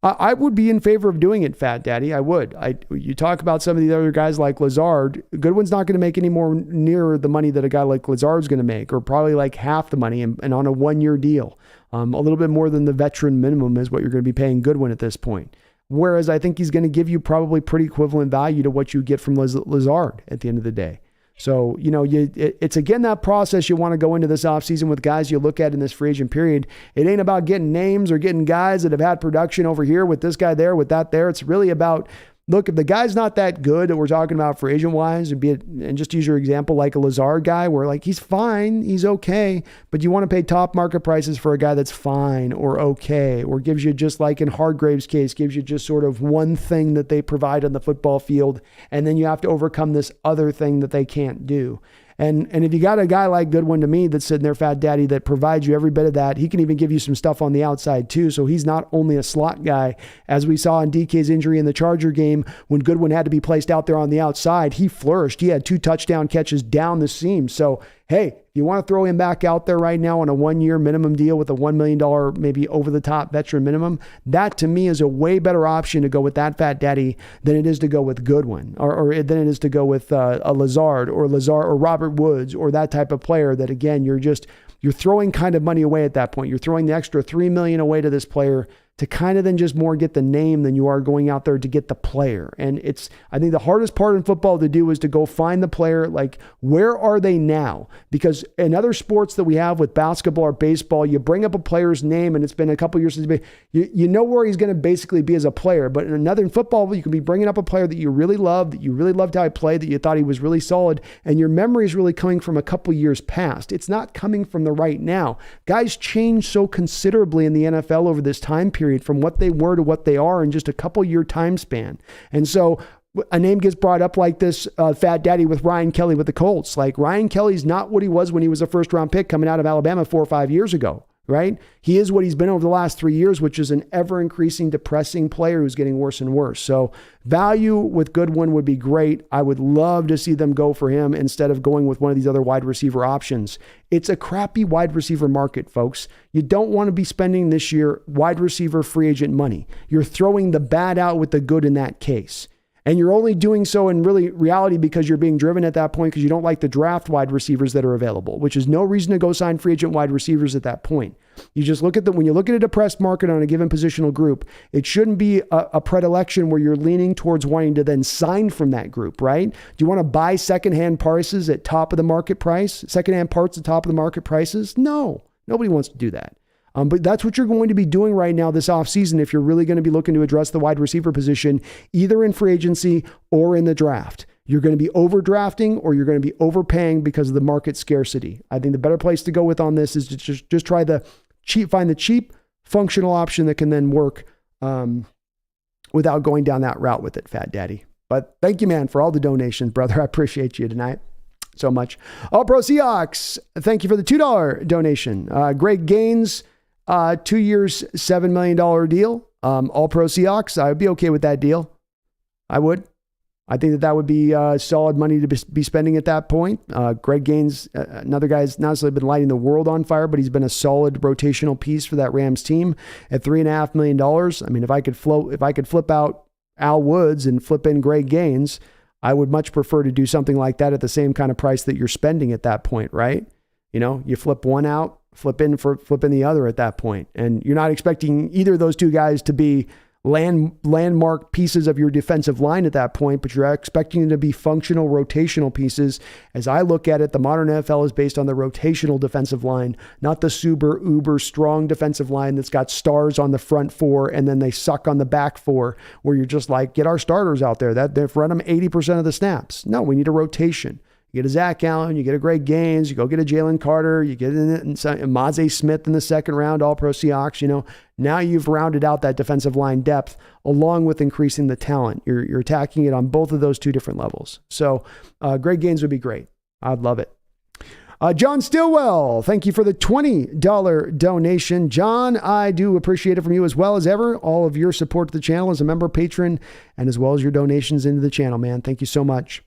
I would be in favor of doing it, Fat Daddy. I would. You talk about some of the other guys like Lazard. Goodwin's not going to make any more near the money that a guy like Lazard's going to make, or probably like half the money and on a 1-year deal. A little bit more than the veteran minimum is what you're going to be paying Goodwin at this point. Whereas I think he's going to give you probably pretty equivalent value to what you get from Lazard at the end of the day. So, it's again that process you want to go into this offseason with guys you look at in this free agent period. It ain't about getting names or getting guys that have had production over here with this guy there, with that there. It's really about, look, if the guy's not that good that we're talking about for agent-wise, and just use your example like a Lazard guy where like he's fine, he's okay, but you want to pay top market prices for a guy that's fine or okay, or gives you, just like in Hargrave's case, gives you just sort of one thing that they provide on the football field, and then you have to overcome this other thing that they can't do. And if you got a guy like Goodwin, to me, that's sitting there, Fat Daddy, that provides you every bit of that, he can even give you some stuff on the outside too. So he's not only a slot guy, as we saw in DK's injury in the Charger game when Goodwin had to be placed out there on the outside. He flourished. He had 2 touchdown catches down the seam. So, hey, you want to throw him back out there right now on a 1-year minimum deal with a $1 million, maybe over-the-top veteran minimum, that to me is a way better option to go with that Fat Daddy than it is to go with Goodwin, or than it is to go with a Lazard or Robert Woods or that type of player that, again, you're throwing kind of money away at that point. You're throwing the extra $3 million away to this player to kind of then just more get the name than you are going out there to get the player. And I think the hardest part in football to do is to go find the player. Like, where are they now? Because in other sports that we have with basketball or baseball, you bring up a player's name and it's been a couple years since you know where he's going to basically be as a player. But in football, you can be bringing up a player that you really love, that you really loved how he played, that you thought he was really solid, and your memory is really coming from a couple years past. It's not coming from the right now. Guys change so considerably in the NFL over this time period, from what they were to what they are in just a couple year time span. And so a name gets brought up like this, Fat Daddy, with Ryan Kelly with the Colts. Like, Ryan Kelly's not what he was when he was a first-round pick coming out of Alabama 4 or 5 years ago, right? He is what he's been over the last 3 years, which is an ever-increasing, depressing player who's getting worse and worse. So value with Goodwin would be great. I would love to see them go for him instead of going with one of these other wide receiver options. It's a crappy wide receiver market, folks. You don't want to be spending this year wide receiver free agent money. You're throwing the bad out with the good in that case. And you're only doing so in reality because you're being driven at that point because you don't like the draft wide receivers that are available, which is no reason to go sign free agent wide receivers at that point. You just look at when you look at a depressed market on a given positional group, it shouldn't be a predilection where you're leaning towards wanting to then sign from that group, right? Do you want to buy secondhand parts at top of the market price? Secondhand parts at top of the market prices? No, nobody wants to do that. But that's what you're going to be doing right now this offseason if you're really going to be looking to address the wide receiver position, either in free agency or in the draft. You're going to be overdrafting or you're going to be overpaying because of the market scarcity. I think the better place to go with on this is to just try find the cheap functional option that can then work without going down that route with it, Fat Daddy. But thank you, man, for all the donations, brother. I appreciate you tonight so much. All Pro Seahawks, thank you for the $2 donation. Greg Gaines, 2 years, $7 million deal. All Pro Seahawks, I would be okay with that deal. I would. I think that would be solid money to be spending at that point. Greg Gaines, another guy who's not necessarily been lighting the world on fire, but he's been a solid rotational piece for that Rams team at $3.5 million. I mean, if I could flip out Al Woods and flip in Greg Gaines, I would much prefer to do something like that at the same kind of price that you're spending at that point, right? You flip one out, flip in the other at that point. And you're not expecting either of those two guys to be landmark pieces of your defensive line at that point, but you're expecting them to be functional rotational pieces. As I look at it, the modern NFL is based on the rotational defensive line, not the super uber strong defensive line that's got stars on the front four and then they suck on the back four, where you're just like, get our starters out there. They've run them 80% of the snaps. No, we need a rotation. You get a Zach Allen, you get a Greg Gaines, you go get a Jalen Carter, you get a Maze Smith in the second round, All-Pro Seahawks. Now you've rounded out that defensive line depth along with increasing the talent. You're attacking it on both of those two different levels. So Greg Gaines would be great. I'd love it. John Stillwell, thank you for the $20 donation. John, I do appreciate it from you as well as ever. All of your support to the channel as a member patron and as well as your donations into the channel, man. Thank you so much.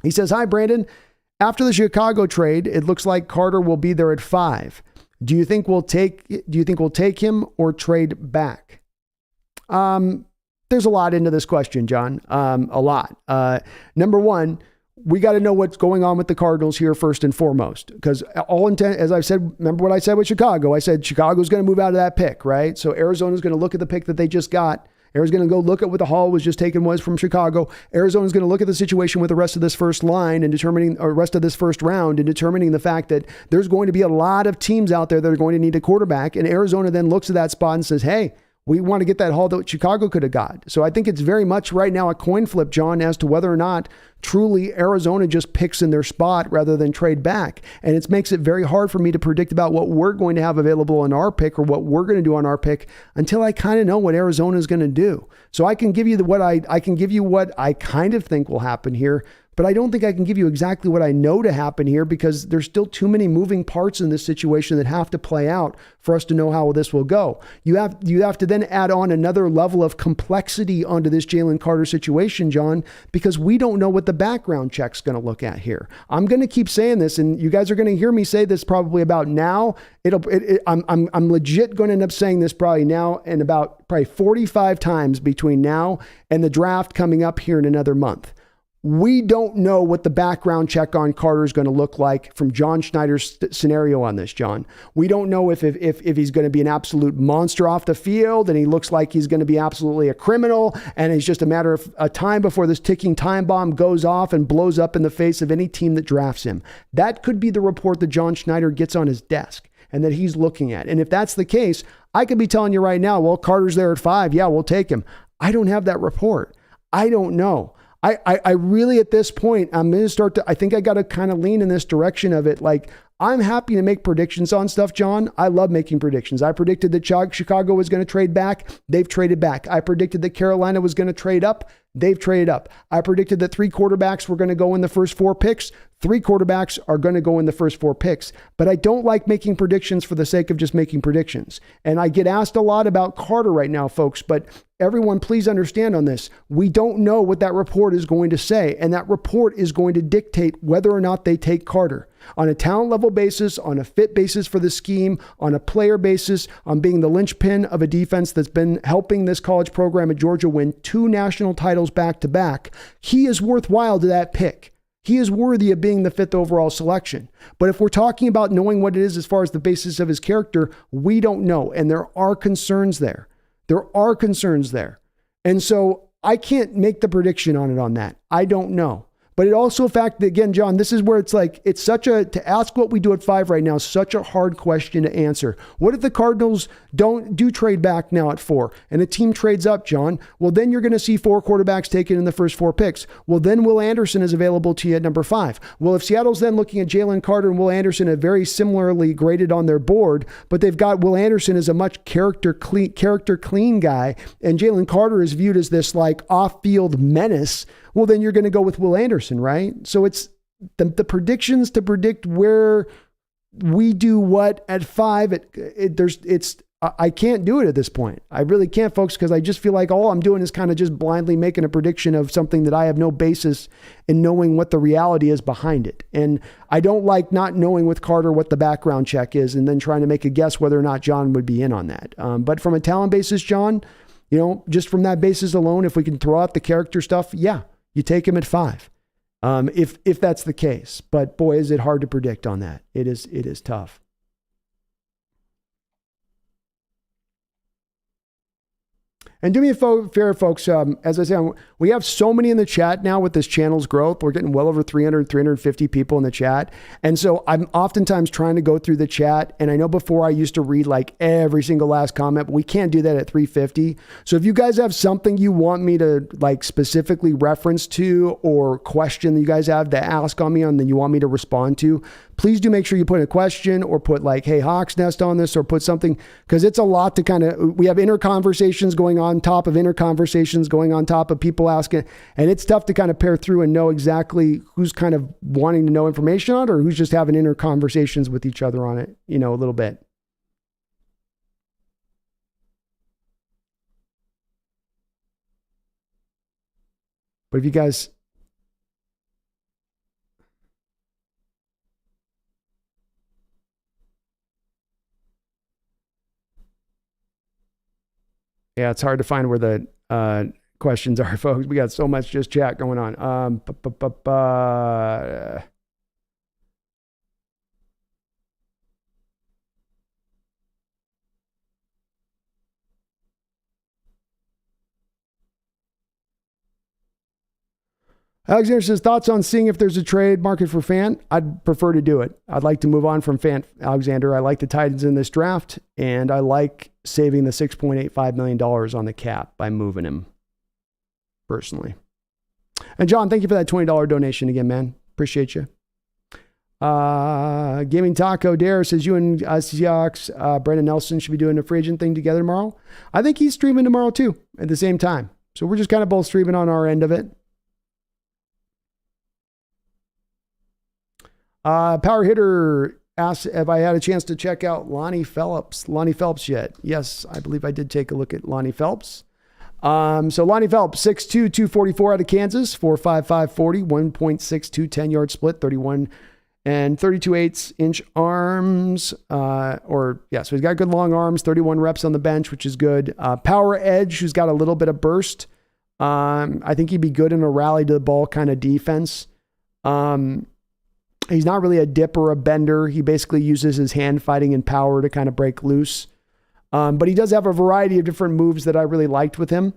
He says, hi, Brandon. After the Chicago trade, it looks like Carter will be there at 5. Do you think we'll take him or trade back? There's a lot into this question, John. A lot. Number one, we got to know what's going on with the Cardinals here first and foremost, because as I've said, remember what I said with Chicago? I said Chicago's going to move out of that pick, right? So Arizona's going to look at the pick that they just got. Arizona's going to go look at what the haul was just taken was from Chicago. Arizona's going to look at the situation with the rest of this first line and rest of this first round and determining the fact that there's going to be a lot of teams out there that are going to need a quarterback. And Arizona then looks at that spot and says, hey, we want to get that haul that Chicago could have got. So I think it's very much right now a coin flip, John, as to whether or not truly Arizona just picks in their spot rather than trade back. And it makes it very hard for me to predict about what we're going to have available on our pick or what we're going to do on our pick until I kind of know what Arizona is going to do. So I can give you what I kind of think will happen here, but I don't think I can give you exactly what I know to happen here because there's still too many moving parts in this situation that have to play out for us to know how this will go. You have to then add on another level of complexity onto this Jalen Carter situation, John, because we don't know what the background check's going to look at here. I'm going to keep saying this, and you guys are going to hear me say this probably about now. I'm legit going to end up saying this probably now and about probably 45 times between now and the draft coming up here in another month. We don't know what the background check on Carter is going to look like from John Schneider's scenario on this, John. We don't know if he's going to be an absolute monster off the field and he looks like he's going to be absolutely a criminal and it's just a matter of a time before this ticking time bomb goes off and blows up in the face of any team that drafts him. That could be the report that John Schneider gets on his desk and that he's looking at. And if that's the case, I could be telling you right now, well, Carter's there at 5. Yeah, we'll take him. I don't have that report. I don't know. I really, at this point, I'm going to I think I got to kind of lean in this direction of it. Like, I'm happy to make predictions on stuff, John. I love making predictions. I predicted that Chicago was going to trade back. They've traded back. I predicted that Carolina was going to trade up. They've traded up. I predicted that 3 quarterbacks were going to go in the first 4 picks. 3 quarterbacks are going to go in the first 4 picks. But I don't like making predictions for the sake of just making predictions. And I get asked a lot about Carter right now, folks, but everyone, please understand on this. We don't know what that report is going to say. And that report is going to dictate whether or not they take Carter. On a talent level basis, on a fit basis for the scheme, on a player basis, on being the linchpin of a defense that's been helping this college program at Georgia win 2 national titles back to back, he is worthwhile to that pick. He is worthy of being the 5th overall selection. But if we're talking about knowing what it is as far as the basis of his character, we don't know. And there are concerns there. There are concerns there. And so I can't make the prediction on it on that. I don't know. But it also, fact that again, John, this is where it's like, it's such a, to ask what we do at 5 right now is such a hard question to answer. What if the Cardinals do trade back now at 4 and a team trades up, John? Well, then you're going to see 4 quarterbacks taken in the first 4 picks. Well, then Will Anderson is available to you at number 5. Well, if Seattle's then looking at Jalen Carter and Will Anderson are very similarly graded on their board, but they've got Will Anderson as a much character clean guy, and Jalen Carter is viewed as this like off-field menace, well, then you're going to go with Will Anderson, right? So it's the predictions to predict where we do what at 5. I can't do it at this point. I really can't, folks, because I just feel like all I'm doing is kind of just blindly making a prediction of something that I have no basis in knowing what the reality is behind it. And I don't like not knowing with Carter what the background check is and then trying to make a guess whether or not John would be in on that. But from a talent basis, John, just from that basis alone, if we can throw out the character stuff, yeah. You take him at 5. if that's the case. But boy, is it hard to predict on that. It is tough. And do me a favor, folks. As I say, we have so many in the chat now with this channel's growth. We're getting well over 350 people in the chat. And so I'm oftentimes trying to go through the chat. And I know before I used to read like every single last comment, but we can't do that at 350. So if you guys have something you want me to like specifically reference to or question that you guys have to ask on me and then you want me to respond to, please do make sure you put a question or put like, hey, Hawks Nest on this, or put something, because it's a lot to kind of, we have inner conversations going on top of inner conversations going on top of people asking, and it's tough to kind of pair through and know exactly who's kind of wanting to know information on it or who's just having inner conversations with each other on it, a little bit. But if you guys... Yeah, it's hard to find where the questions are, folks. We got so much just chat going on. Alexander says, thoughts on seeing if there's a trade market for Fant? I'd prefer to do it. I'd like to move on from Fant, Alexander. I like the Titans in this draft, and I like saving the $6.85 million on the cap by moving him, personally. And John, thank you for that $20 donation again, man. Appreciate you. Gaming Taco Dare says, you and Seahawks, Brendan Nelson should be doing a free agent thing together tomorrow. I think he's streaming tomorrow too, at the same time. So we're just kind of both streaming on our end of it. Power Hitter asks if I had a chance to check out Lonnie Phelps yet. Yes, I believe I did take a look at Lonnie Phelps. So Lonnie Phelps, 6'2", 244 out of Kansas, 4.55 40, 1.62 10-yard split, 31 and 32/8-inch arms. So he's got good long arms, 31 reps on the bench, which is good. Power edge, who's got a little bit of burst. I think he'd be good in a rally to the ball kind of defense. He's not really a dip or a bender. He basically uses his hand fighting and power to kind of break loose. But he does have a variety of different moves that I really liked with him,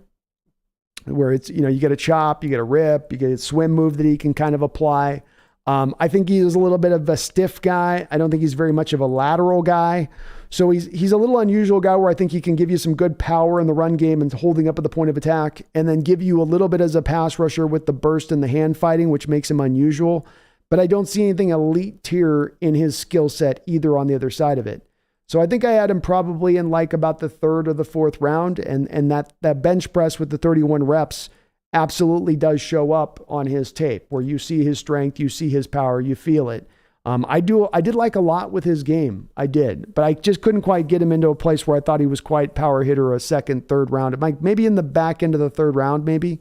where it's, you get a chop, you get a rip, you get a swim move that he can kind of apply. I think he is a little bit of a stiff guy. I don't think he's very much of a lateral guy. So he's a little unusual guy where I think he can give you some good power in the run game and holding up at the point of attack, and then give you a little bit as a pass rusher with the burst and the hand fighting, which makes him unusual. But I don't see anything elite tier in his skill set either on the other side of it. So I think I had him probably in like about the third or the fourth round. And that bench press with the 31 reps absolutely does show up on his tape, where you see his strength, you see his power, you feel it. I did like a lot with his game. I did, but I just couldn't quite get him into a place where I thought he was quite power hitter, a second, third round. Maybe in the back end of the third round, maybe.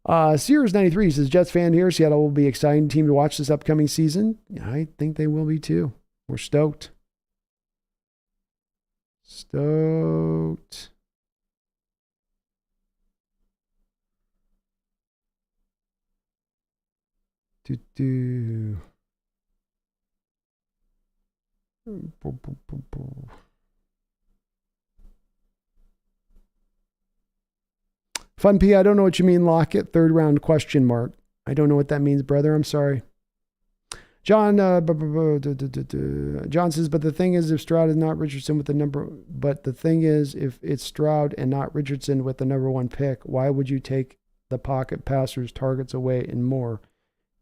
Sears93 says, Jets fan here. Seattle will be an exciting team to watch this upcoming season. I think they will be too. We're stoked. Stoked. Fun P, I don't know what you mean, Lockett. Third round question mark. I don't know what that means, brother. I'm sorry. John, John says, but the thing is, if Stroud is not Richardson with the number, but the thing is, if it's Stroud and not Richardson with the number one pick, why would you take the pocket passers targets away and more?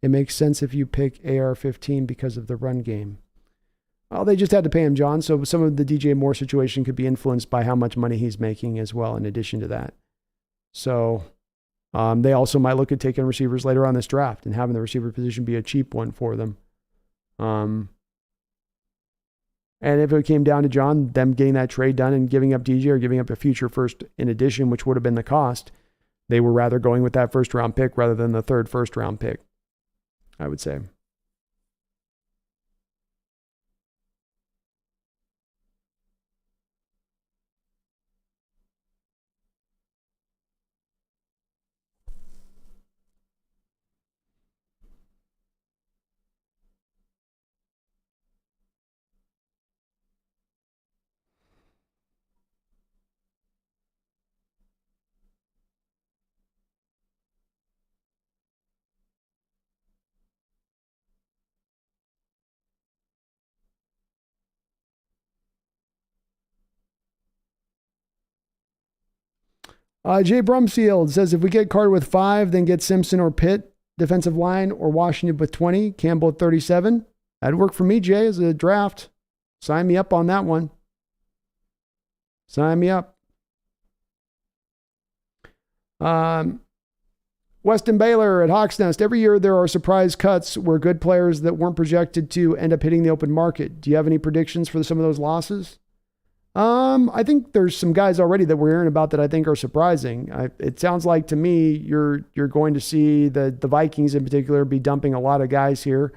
It makes sense if you pick AR-15 because of the run game. Well, they just had to pay him, John. So some of the DJ Moore situation could be influenced by how much money he's making as well, in addition to that. So They also might look at taking receivers later on this draft and having the receiver position be a cheap one for them. And if it came down to John, them getting that trade done and giving up DJ or giving up a future first in addition, which would have been the cost, they were rather going with that first round pick rather than the third first round pick, I would say. Jay Brumfield says, if we get Carter with 5, then get Simpson or Pitt defensive line, or Washington with 20, Campbell at 37. That'd work for me, Jay, as a draft. Sign me up on that one. Sign me up. Weston Baylor at Hawks Nest. Every year there are surprise cuts where good players that weren't projected to end up hitting the open market. Do you have any predictions for some of those losses? I think there's some guys already that we're hearing about that I think are surprising. It sounds like to me you're going to see the Vikings in particular be dumping a lot of guys here.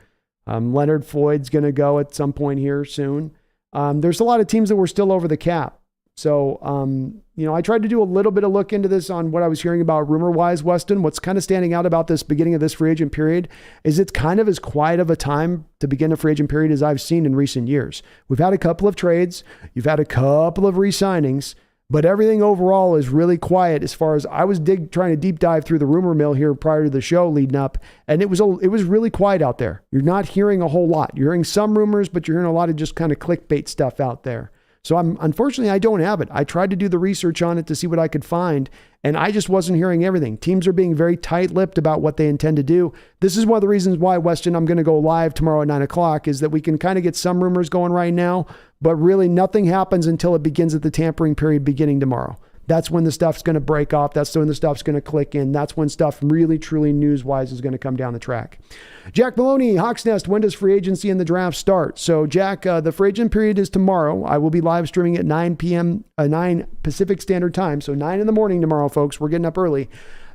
Leonard Floyd's going to go at some point here soon. There's a lot of teams that were still over the cap. So, I tried to do a little bit of look into this on what I was hearing about rumor-wise, Weston. What's kind of standing out about this beginning of this free agent period is it's kind of as quiet of a time to begin a free agent period as I've seen in recent years. We've had a couple of trades. You've had a couple of re-signings, but everything overall is really quiet as far as I was trying to deep dive through the rumor mill here prior to the show leading up, and it was really quiet out there. You're not hearing a whole lot. You're hearing some rumors, but you're hearing a lot of just kind of clickbait stuff out there. So unfortunately, I don't have it. I tried to do the research on it to see what I could find, and I just wasn't hearing everything. Teams are being very tight-lipped about what they intend to do. This is one of the reasons why, Weston, I'm going to go live tomorrow at 9 o'clock, is that we can kind of get some rumors going right now, but really nothing happens until it begins at the tampering period beginning tomorrow. That's when the stuff's going to break off. That's when the stuff's going to click in. That's when stuff really, truly news-wise is going to come down the track. Jack Maloney, Hawks Nest, when does free agency and the draft start? So, Jack, the free agent period is tomorrow. I will be live streaming at 9 p.m., 9 Pacific Standard Time. So 9 in the morning tomorrow, folks. We're getting up early.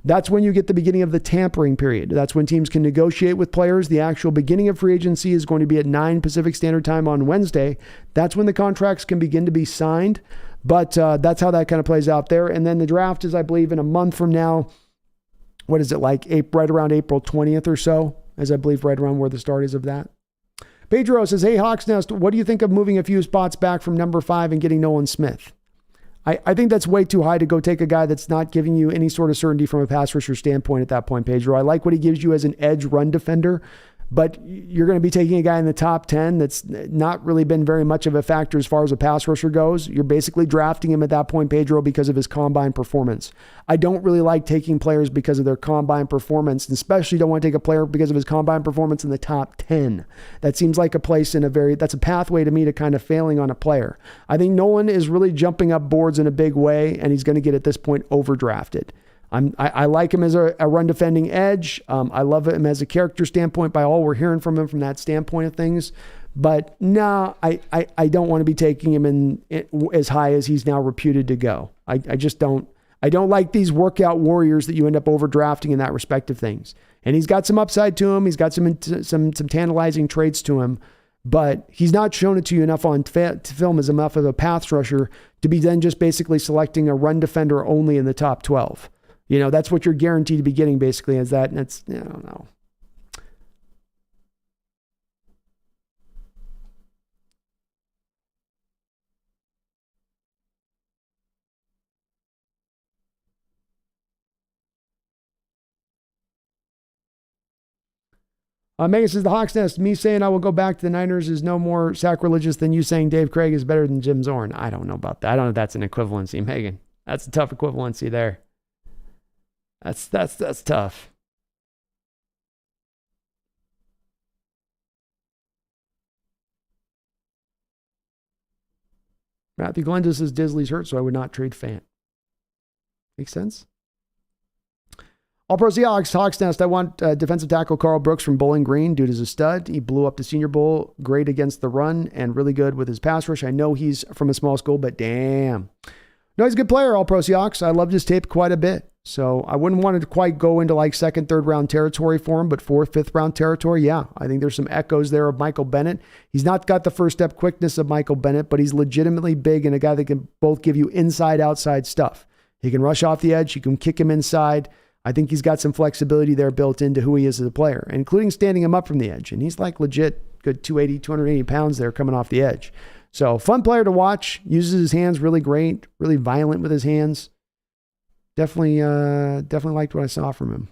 That's when you get the beginning of the tampering period. That's when teams can negotiate with players. The actual beginning of free agency is going to be at 9 Pacific Standard Time on Wednesday. That's when the contracts can begin to be signed. But that's how that kind of plays out there. And then the draft is, I believe, in a month from now. What is it like? Right around April 20th or so, as I believe right around where the start is of that. Pedro says, hey, Hawks Nest, what do you think of moving a few spots back from number 5 and getting Nolan Smith? I think that's way too high to go take a guy that's not giving you any sort of certainty from a pass rusher standpoint at that point, Pedro. I like what he gives you as an edge run defender, but you're going to be taking a guy in the top 10 that's not really been very much of a factor as far as a pass rusher goes. You're basically drafting him at that point, Pedro, because of his combine performance. I don't really like taking players because of their combine performance, and especially don't want to take a player because of his combine performance in the top 10. That seems like a place that's a pathway to me to kind of failing on a player. I think Nolan is really jumping up boards in a big way, and he's going to get at this point overdrafted. I like him as a run defending edge. I love him as a character standpoint by all we're hearing from him from that standpoint of things. But no, I don't want to be taking him in as high as he's now reputed to go. I just don't. I don't like these workout warriors that you end up overdrafting in that respect of things. And he's got some upside to him. He's got some tantalizing traits to him. But he's not shown it to you enough on film as enough of a pass rusher to be then just basically selecting a run defender only in the top 12. That's what you're guaranteed to be getting basically is that. And it's, I don't know. Megan says, the Hawks Nest, me saying I will go back to the Niners is no more sacrilegious than you saying Dave Craig is better than Jim Zorn. I don't know about that. I don't know if that's an equivalency, Megan. That's a tough equivalency there. That's tough. Matthew Glenda says Disley's hurt, so I would not trade Fant. Makes sense. All Pro Seahawks, Hawks Nest. I want defensive tackle Carl Brooks from Bowling Green. Dude is a stud. He blew up the Senior Bowl, great against the run, and really good with his pass rush. I know he's from a small school, but damn. No, he's a good player, All Pro Seahawks. I loved his tape quite a bit. So I wouldn't want to quite go into like second, third round territory for him, but fourth, fifth round territory, yeah. I think there's some echoes there of Michael Bennett. He's not got the first step quickness of Michael Bennett, but he's legitimately big and a guy that can both give you inside, outside stuff. He can rush off the edge. You can kick him inside. I think he's got some flexibility there built into who he is as a player, including standing him up from the edge. And he's like legit good 280 pounds there coming off the edge. So fun player to watch. Uses his hands really great, really violent with his hands. Definitely liked what I saw from him.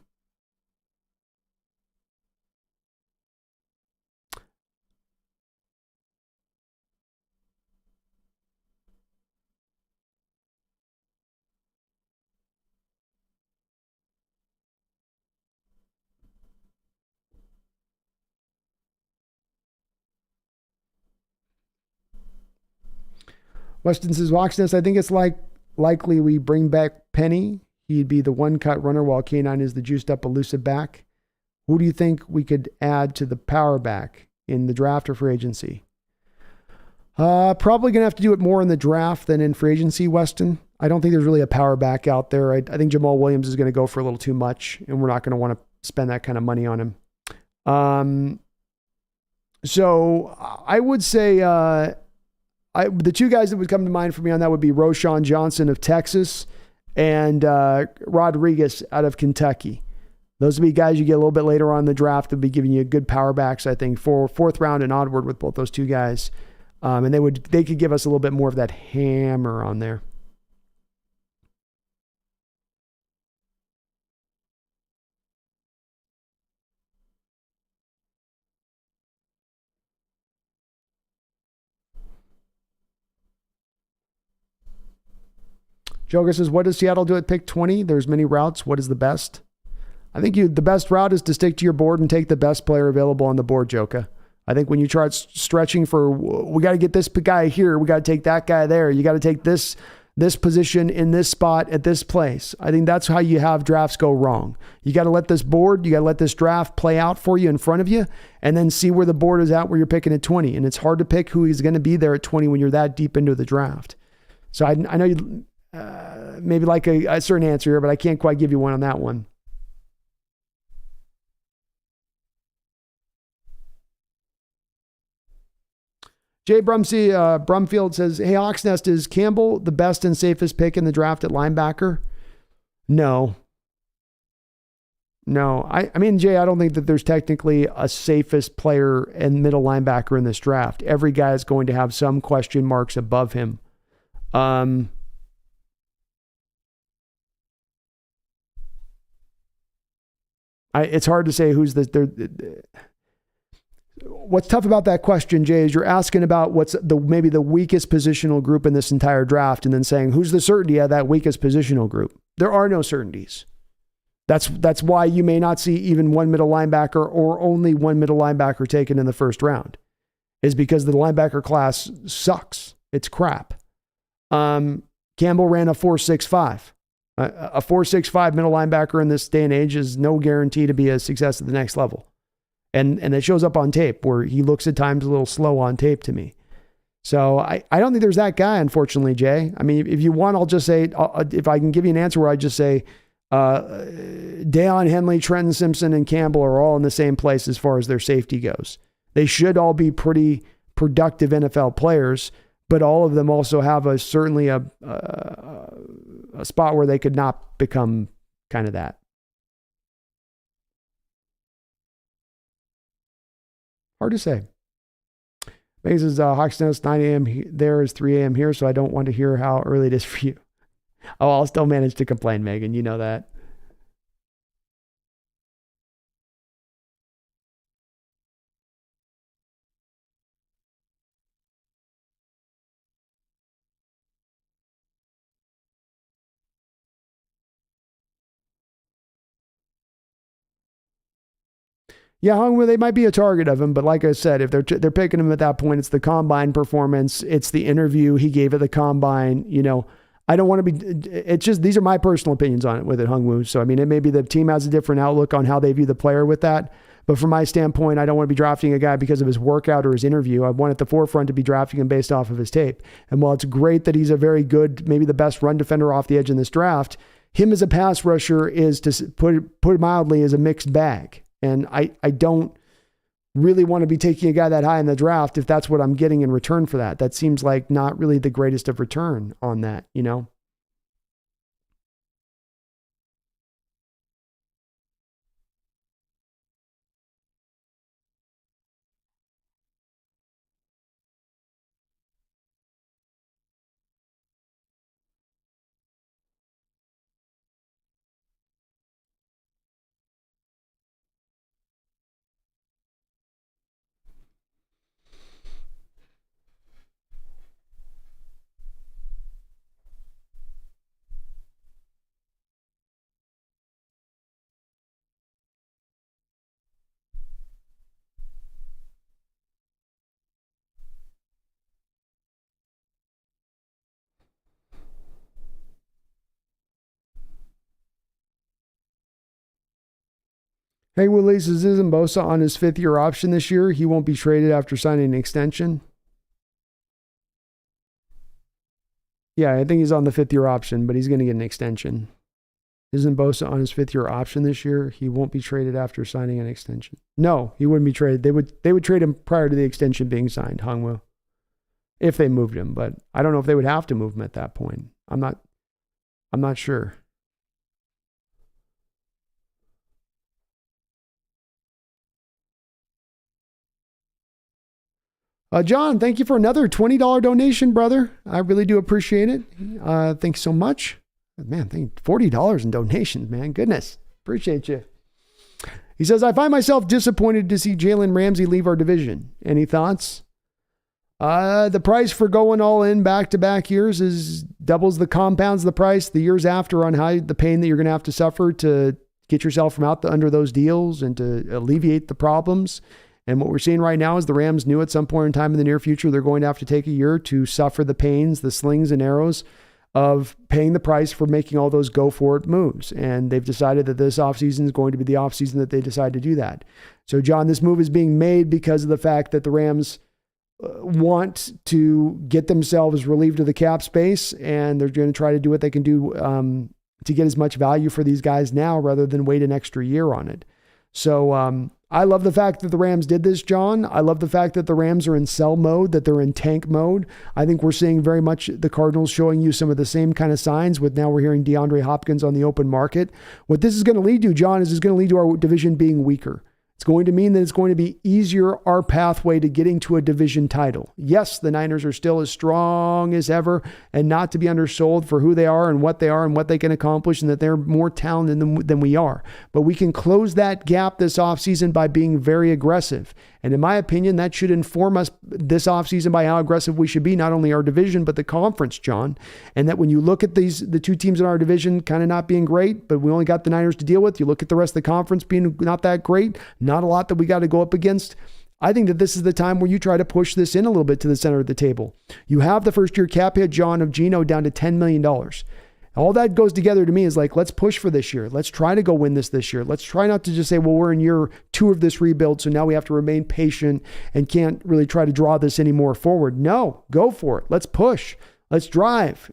Weston says, Hawksnest, I think it's likely we bring back Penny. He'd be the one-cut runner while K9 is the juiced-up elusive back. Who do you think we could add to the power back in the draft or free agency? Probably going to have to do it more in the draft than in free agency, Weston. I don't think there's really a power back out there. I think Jamal Williams is going to go for a little too much, and we're not going to want to spend that kind of money on him. So I would say... the two guys that would come to mind for me on that would be Roshan Johnson of Texas and Rodriguez out of Kentucky. Those would be guys you get a little bit later on in the draft that would be giving you good power backs, I think, for fourth round and onward with both those two guys. And they could give us a little bit more of that hammer on there. Joker says, what does Seattle do at pick 20? There's many routes. What is the best? I think the best route is to stick to your board and take the best player available on the board, Joker. I think when you try stretching for, we got to get this guy here, we got to take that guy there, you got to take this position in this spot at this place. I think that's how you have drafts go wrong. You got to let this board, you got to let this draft play out for you in front of you, and then see where the board is at where you're picking at 20. And it's hard to pick who is going to be there at 20 when you're that deep into the draft. So I know you... maybe like a certain answer here, but I can't quite give you one on that one. Jay Brumfield says, hey, Hawksnest, is Campbell the best and safest pick in the draft at linebacker? No. I mean, Jay, I don't think that there's technically a safest player and middle linebacker in this draft. Every guy is going to have some question marks above him. It's hard to say who's what's tough about that question, Jay, is you're asking about what's maybe the weakest positional group in this entire draft and then saying who's the certainty of that weakest positional group. There are no certainties. That's why you may not see even one middle linebacker or only one middle linebacker taken in the first round, is because the linebacker class sucks. It's crap. Campbell ran a 4.65. A 4.65 middle linebacker in this day and age is no guarantee to be a success at the next level. And it shows up on tape where he looks at times a little slow on tape to me. So I don't think there's that guy, unfortunately, Jay. I mean, if you want, I'll just say, if I can give you an answer where I just say, Deion Henley, Trenton Simpson, and Campbell are all in the same place as far as their safety goes. They should all be pretty productive NFL players, but all of them also have certainly a spot where they could not become kind of that. Hard to say. Megan says, Hawksnest, 9 a.m. there is 3 a.m. here, so I don't want to hear how early it is for you. Oh, I'll still manage to complain, Megan. You know that. Yeah, Hungwoo, they might be a target of him, but like I said, if they're picking him at that point, it's the combine performance, it's the interview he gave at the combine. You know, I don't want to be, it's just, these are my personal opinions on it with it, Hungwoo. So, I mean, it may be the team has a different outlook on how they view the player with that. But from my standpoint, I don't want to be drafting a guy because of his workout or his interview. I want at the forefront to be drafting him based off of his tape. And while it's great that he's a very good, maybe the best run defender off the edge in this draft, him as a pass rusher is, to put it mildly, is a mixed bag. And I don't really want to be taking a guy that high in the draft if that's what I'm getting in return for that. That seems like not really the greatest of return on that, you know? Hey, Willie, says, isn't Bosa on his 5th-year option this year? He won't be traded after signing an extension. Yeah, I think he's on the 5th-year option, but he's going to get an extension. Isn't Bosa on his 5th-year option this year? He won't be traded after signing an extension. No, he wouldn't be traded. They would trade him prior to the extension being signed, Hungwoo, if they moved him. But I don't know if they would have to move him at that point. I'm not sure. John, thank you for another $20 donation, brother. I really do appreciate it. Thanks so much. Man, $40 in donations, man. Goodness. Appreciate you. He says, I find myself disappointed to see Jalen Ramsey leave our division. Any thoughts? The price for going all in back-to-back years is doubles compounds the price the years after on how the pain that you're going to have to suffer to get yourself from under those deals and to alleviate the problems. And what we're seeing right now is the Rams knew at some point in time in the near future they're going to have to take a year to suffer the pains, the slings and arrows of paying the price for making all those go-for-it moves. And they've decided that this offseason is going to be the offseason that they decide to do that. So, John, this move is being made because of the fact that the Rams want to get themselves relieved of the cap space, and they're going to try to do what they can do to get as much value for these guys now rather than wait an extra year on it. So, I love the fact that the Rams did this, John. I love the fact that the Rams are in sell mode, that they're in tank mode. I think we're seeing very much the Cardinals showing you some of the same kind of signs with now we're hearing DeAndre Hopkins on the open market. What this is going to lead to, John, is it's going to lead to our division being weaker. It's going to mean that it's going to be easier, our pathway to getting to a division title. Yes, the Niners are still as strong as ever and not to be undersold for who they are and what they can accomplish and that they're more talented than we are. But we can close that gap this offseason by being very aggressive. And in my opinion, that should inform us this offseason by how aggressive we should be, not only our division, but the conference, John. And that when you look at the two teams in our division kind of not being great, but we only got the Niners to deal with, you look at the rest of the conference being not that great, not a lot that we got to go up against. I think that this is the time where you try to push this in a little bit to the center of the table. You have the first year cap hit, John, of Geno down to $10 million. All that goes together to me is like, let's push for this year. Let's try to go win this year. Let's try not to just say, well, we're in year 2 of this rebuild, so now we have to remain patient and can't really try to draw this anymore forward. No, go for it. Let's push. Let's drive,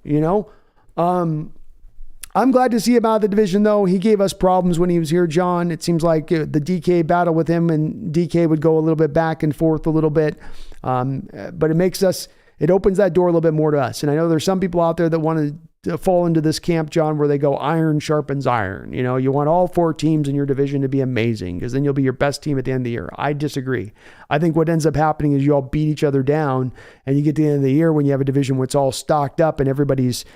I'm glad to see him out of the division, though. He gave us problems when he was here, John. It seems like the DK battle with him and DK would go a little bit back and forth a little bit. But it opens that door a little bit more to us. And I know there's some people out there that want to fall into this camp, John, where they go iron sharpens iron. You want all 4 teams in your division to be amazing because then you'll be your best team at the end of the year. I disagree. I think what ends up happening is you all beat each other down and you get to the end of the year when you have a division where it's all stocked up and everybody's,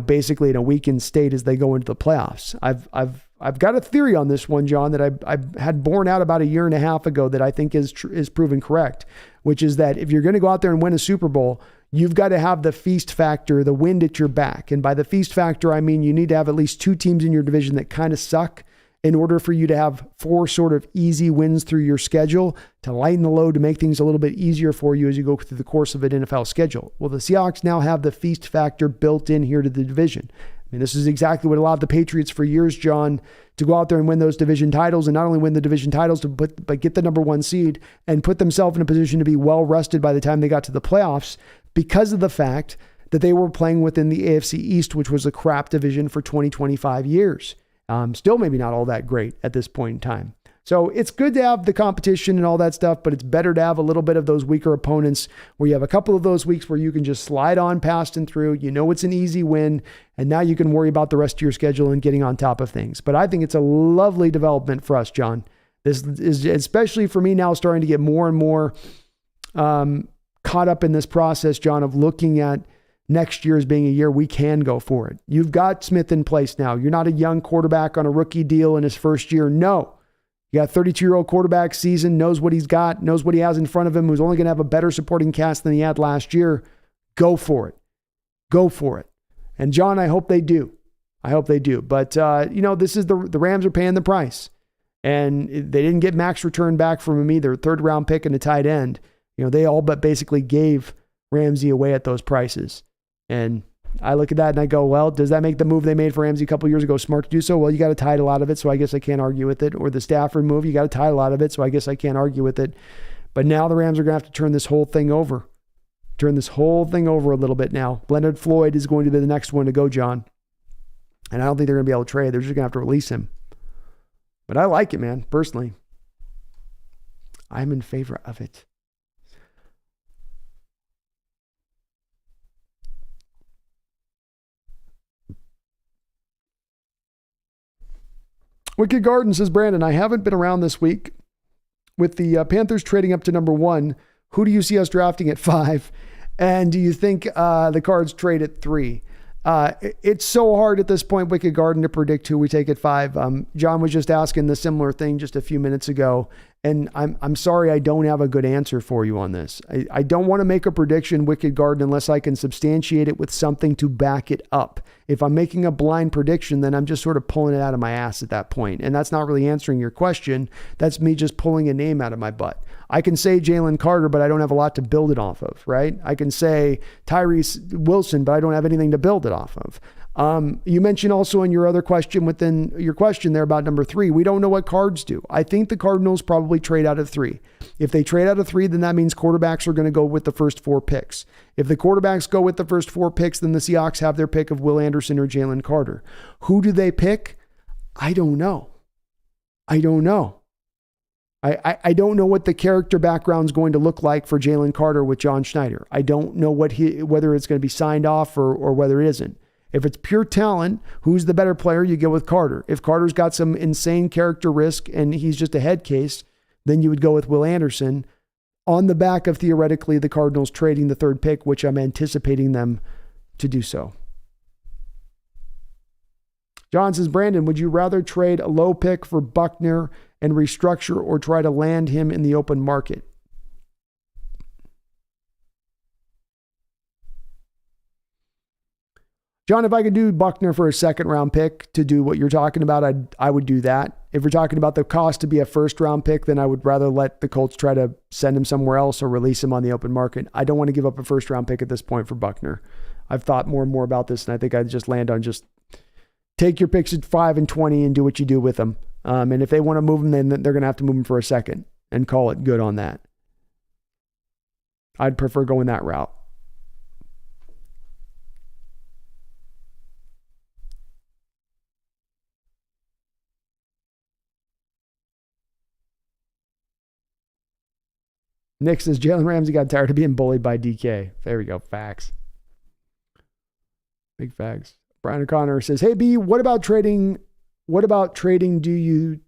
basically in a weakened state as they go into the playoffs. I've got a theory on this one, John, that I had borne out about a year and a half ago that I think is proven correct, which is that if you're going to go out there and win a Super Bowl, you've got to have the feast factor, the wind at your back. And by the feast factor, I mean you need to have at least 2 teams in your division that kind of suck in order for you to have 4 sort of easy wins through your schedule to lighten the load, to make things a little bit easier for you as you go through the course of an NFL schedule. Well, the Seahawks now have the feast factor built in here to the division. I mean, this is exactly what allowed the Patriots for years, John, to go out there and win those division titles, and not only win the division titles, but get the number 1 seed and put themselves in a position to be well rested by the time they got to the playoffs, because of the fact that they were playing within the AFC East, which was a crap division for 20-25 years. Still maybe not all that great at this point in time. So it's good to have the competition and all that stuff, but it's better to have a little bit of those weaker opponents where you have a couple of those weeks where you can just slide on past and through. You know it's an easy win, and now you can worry about the rest of your schedule and getting on top of things. But I think it's a lovely development for us, John. This is especially for me now starting to get more and more caught up in this process, John, of looking at next year as being a year we can go for it. You've got Smith in place now. You're not a young quarterback on a rookie deal in his first year. No. You got a 32-year-old quarterback, seasoned, knows what he's got, knows what he has in front of him, who's only going to have a better supporting cast than he had last year. Go for it. Go for it. And John, I hope they do. I hope they do. But, this is the Rams are paying the price. And they didn't get max return back from him either. 3rd-round pick and a tight end. They all but basically gave Ramsey away at those prices. And I look at that and I go, well, does that make the move they made for Ramsey a couple of years ago smart to do so? Well, you got a title out of it, so I guess I can't argue with it. Or the Stafford move, you got a title out of it, so I guess I can't argue with it. But now the Rams are going to have to turn this whole thing over. Turn this whole thing over a little bit now. Leonard Floyd is going to be the next one to go, John. And I don't think they're going to be able to trade. They're just going to have to release him. But I like it, man, personally. I'm in favor of it. Wicked Garden says, Brandon, I haven't been around this week. With the Panthers trading up to number 1, who do you see us drafting at 5? And do you think the Cards trade at 3? It's so hard at this point, Wicked Garden, to predict who we take at 5. John was just asking the similar thing just a few minutes ago. And I'm sorry I don't have a good answer for you on this. I don't want to make a prediction, Wicked Garden, unless I can substantiate it with something to back it up. If I'm making a blind prediction, then I'm just sort of pulling it out of my ass at that point. And that's not really answering your question. That's me just pulling a name out of my butt. I can say Jalen Carter, but I don't have a lot to build it off of, right? I can say Tyrese Wilson, but I don't have anything to build it off of. You mentioned also in your other question within your question there about number 3, we don't know what Cards do. I think the Cardinals probably trade out of 3. If they trade out of 3, then that means quarterbacks are going to go with the first 4 picks. If the quarterbacks go with the first 4 picks, then the Seahawks have their pick of Will Anderson or Jalen Carter. Who do they pick? I don't know. I don't know. I don't know what the character background is going to look like for Jalen Carter with John Schneider. I don't know whether it's going to be signed off or whether it isn't. If it's pure talent, who's the better player? You go with Carter. If Carter's got some insane character risk and he's just a head case, then you would go with Will Anderson on the back of theoretically the Cardinals trading the 3rd pick, which I'm anticipating them to do so. John says, Brandon, would you rather trade a low pick for Buckner and restructure or try to land him in the open market? John, if I could do Buckner for a 2nd-round pick to do what you're talking about, I would do that. If we're talking about the cost to be a 1st-round pick, then I would rather let the Colts try to send him somewhere else or release him on the open market. I don't want to give up a 1st-round pick at this point for Buckner. I've thought more and more about this, and I think I'd just land on just take your picks at 5 and 20 and do what you do with them. And if they want to move him, then they're going to have to move him for a 2nd and call it good on that. I'd prefer going that route. Nick says, Jalen Ramsey got tired of being bullied by DK. There we go. Facts. Big facts. Brian O'Connor says, hey, B, what about trading due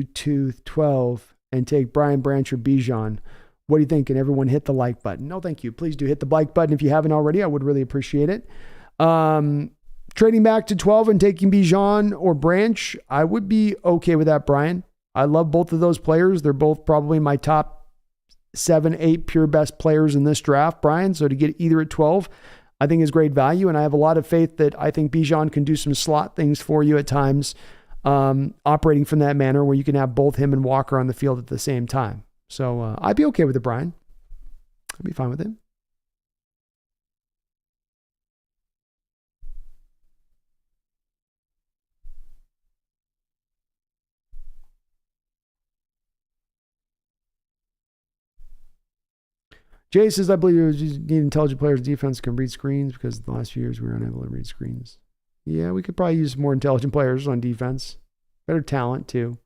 to 12 and take Brian Branch or Bijan? What do you think? And everyone hit the like button. No, thank you. Please do hit the like button if you haven't already. I would really appreciate it. Trading back to 12 and taking Bijan or Branch, I would be okay with that, Brian. I love both of those players. They're both probably my top 7, 8 pure best players in this draft, Brian. So to get either at 12, I think is great value. And I have a lot of faith that I think Bijan can do some slot things for you at times, operating from that manner where you can have both him and Walker on the field at the same time. So I'd be okay with it, Brian. I'd be fine with it. Jay says, I believe you need intelligent players. Defense can read screens because the last few years we were unable to read screens. Yeah, we could probably use more intelligent players on defense. Better talent, too.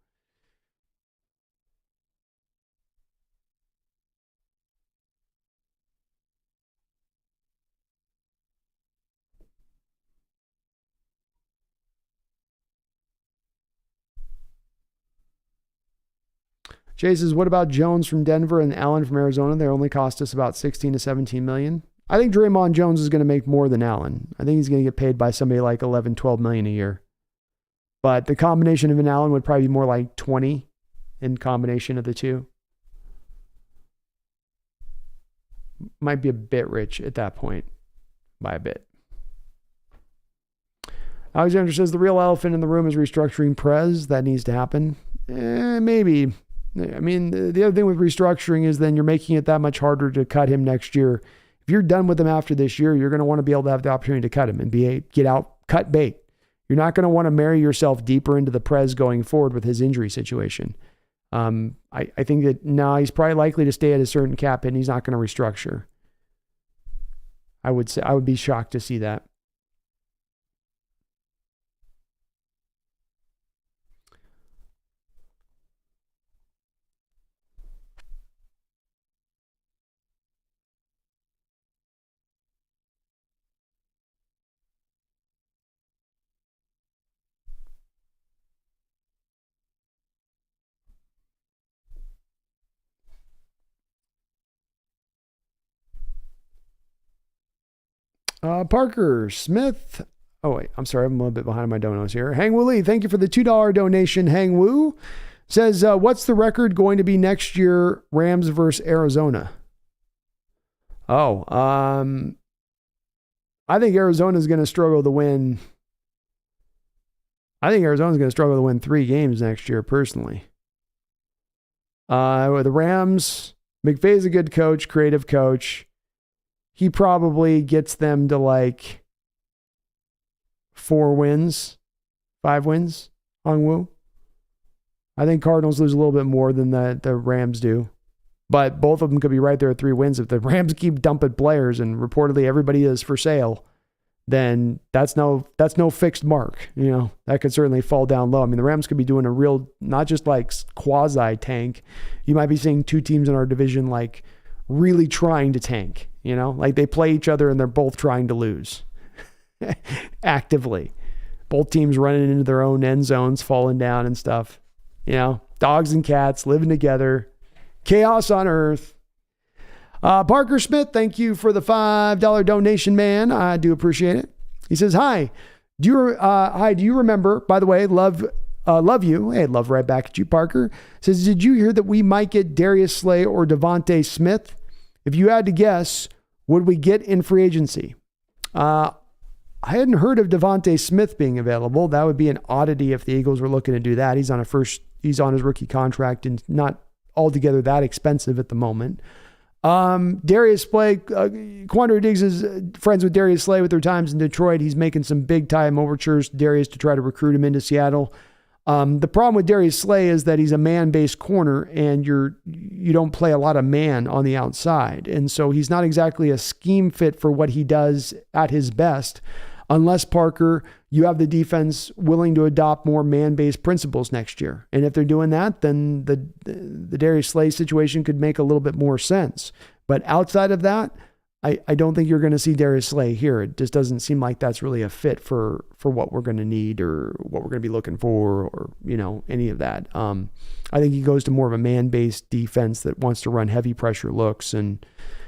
Jay says, what about Jones from Denver and Allen from Arizona? They only cost us about 16 to 17 million. I think Draymond Jones is going to make more than Allen. I think he's going to get paid by somebody like 11, 12 million a year. But the combination of an Allen would probably be more like 20 in combination of the two. Might be a bit rich at that point by a bit. Alexander says, the real elephant in the room is restructuring Prez. That needs to happen. Maybe. I mean, the other thing with restructuring is then you're making it that much harder to cut him next year. If you're done with him after this year, you're going to want to be able to have the opportunity to cut him and get out, cut bait. You're not going to want to marry yourself deeper into the Prez going forward with his injury situation. I think that he's probably likely to stay at a certain cap and he's not going to restructure. I would be shocked to see that. Parker Smith. Oh, wait. I'm sorry. I'm a little bit behind my donos here. Hang Woo Lee. Thank you for the $2 donation. Hang Woo says, what's the record going to be next year? Rams versus Arizona. Oh, I think Arizona's going to struggle to win. I think Arizona's going to struggle to win 3 games next year, personally. With the Rams, McVay's a good coach, creative coach. He probably gets them to like 4 wins, 5 wins on Woo. I think Cardinals lose a little bit more than the Rams do. But both of them could be right there at 3 wins. If the Rams keep dumping players and reportedly everybody is for sale, then that's no fixed mark. You know, that could certainly fall down low. I mean, the Rams could be doing a real, not just like quasi tank. You might be seeing 2 teams in our division like really trying to tank. You know, like they play each other and they're both trying to lose actively. Both teams running into their own end zones, falling down and stuff. You know, dogs and cats living together. Chaos on earth. Parker Smith, thank you for the $5 donation, man. I do appreciate it. He says, hi. Do you remember, by the way, love you. Hey, love right back at you, Parker. Says, did you hear that we might get Darius Slay or Devontae Smith? If you had to guess, would we get in free agency? I hadn't heard of Devontae Smith being available. That would be an oddity if the Eagles were looking to do that. He's on his rookie contract and not altogether that expensive at the moment. Darius Slay, Quandre Diggs is friends with Darius Slay with their times in Detroit. He's making some big time overtures to Darius to try to recruit him into Seattle. The problem with Darius Slay is that he's a man-based corner and you don't play a lot of man on the outside. And so he's not exactly a scheme fit for what he does at his best, unless, Parker, you have the defense willing to adopt more man-based principles next year. And if they're doing that, then the Darius Slay situation could make a little bit more sense. But outside of that, I don't think you're going to see Darius Slay here. It just doesn't seem like that's really a fit for what we're going to need or what we're going to be looking for or, you know, any of that. I think he goes to more of a man-based defense that wants to run heavy pressure looks, and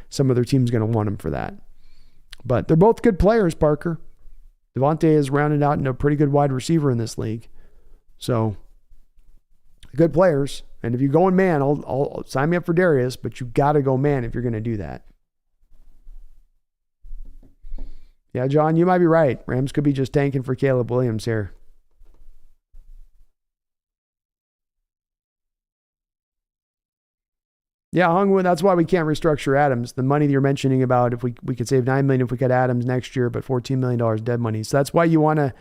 some other team's going to want him for that. But they're both good players, Parker. Devontae is rounded out into a pretty good wide receiver in this league. So, good players. And if you're going man, I'll sign me up for Darius, but you got to go man if you're going to do that. Yeah, John, you might be right. Rams could be just tanking for Caleb Williams here. Yeah, Hungwood, that's why we can't restructure Adams. The money that you're mentioning about if we could save $9 million if we cut Adams next year, but $14 million dead money. So that's why you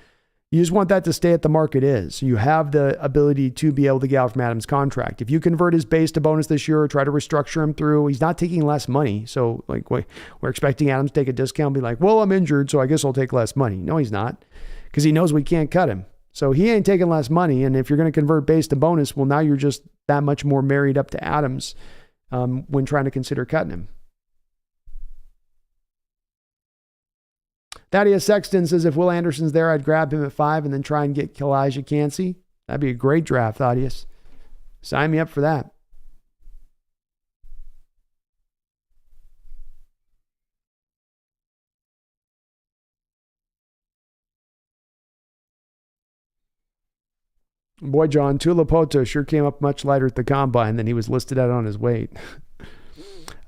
just want that to stay at the market is. You have the ability to be able to get out from Adams' contract. If you convert his base to bonus this year or try to restructure him through, he's not taking less money. So like we're expecting Adams to take a discount and be like, well, I'm injured, so I guess I'll take less money. No, he's not, because he knows we can't cut him. So he ain't taking less money. And if you're going to convert base to bonus, well, now you're just that much more married up to Adams when trying to consider cutting him. Thaddeus Sexton says, if Will Anderson's there, I'd grab him at 5 and then try and get Elijah Cansey. That'd be a great draft, Thaddeus. Sign me up for that. Boy, John, Tulapota sure came up much lighter at the combine than he was listed at on his weight.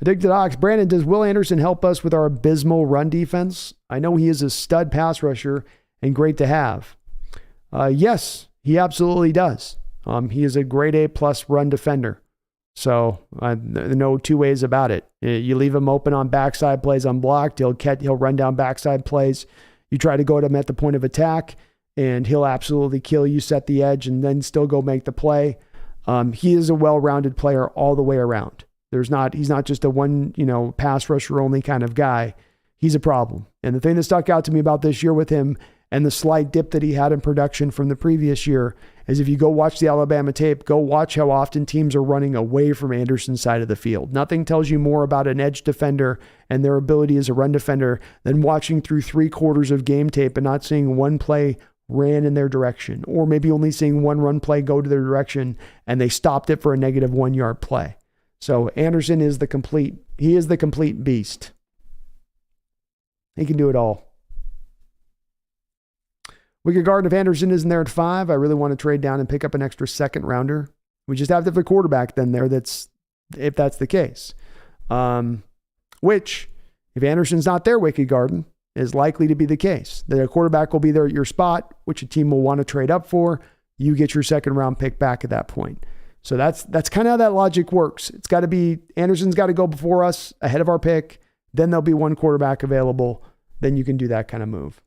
Addicted Ox. Brandon, does Will Anderson help us with our abysmal run defense? I know he is a stud pass rusher and great to have. Yes, he absolutely does. He is a grade A+ run defender. So no two ways about it. You leave him open on backside plays unblocked, he'll run down backside plays. You try to go at him at the point of attack, and he'll absolutely kill you, set the edge, and then still go make the play. He is a well-rounded player all the way around. He's not just a one, pass rusher only kind of guy. He's a problem. And the thing that stuck out to me about this year with him and the slight dip that he had in production from the previous year is if you go watch the Alabama tape, go watch how often teams are running away from Anderson's side of the field. Nothing tells you more about an edge defender and their ability as a run defender than watching through 3 quarters of game tape and not seeing one play ran in their direction, or maybe only seeing one run play go to their direction and they stopped it for a negative 1 yard play. So Anderson is the complete beast. He can do it all. Wicked Garden, if Anderson isn't there at 5, I really want to trade down and pick up an extra second rounder. We just have to have a quarterback then there if that's the case. Which, if Anderson's not there, Wicked Garden, is likely to be the case. The quarterback will be there at your spot, which a team will want to trade up for. You get your second round pick back at that point. So that's kind of how that logic works. It's got to be, Anderson's got to go before us, ahead of our pick. Then there'll be one quarterback available. Then you can do that kind of move.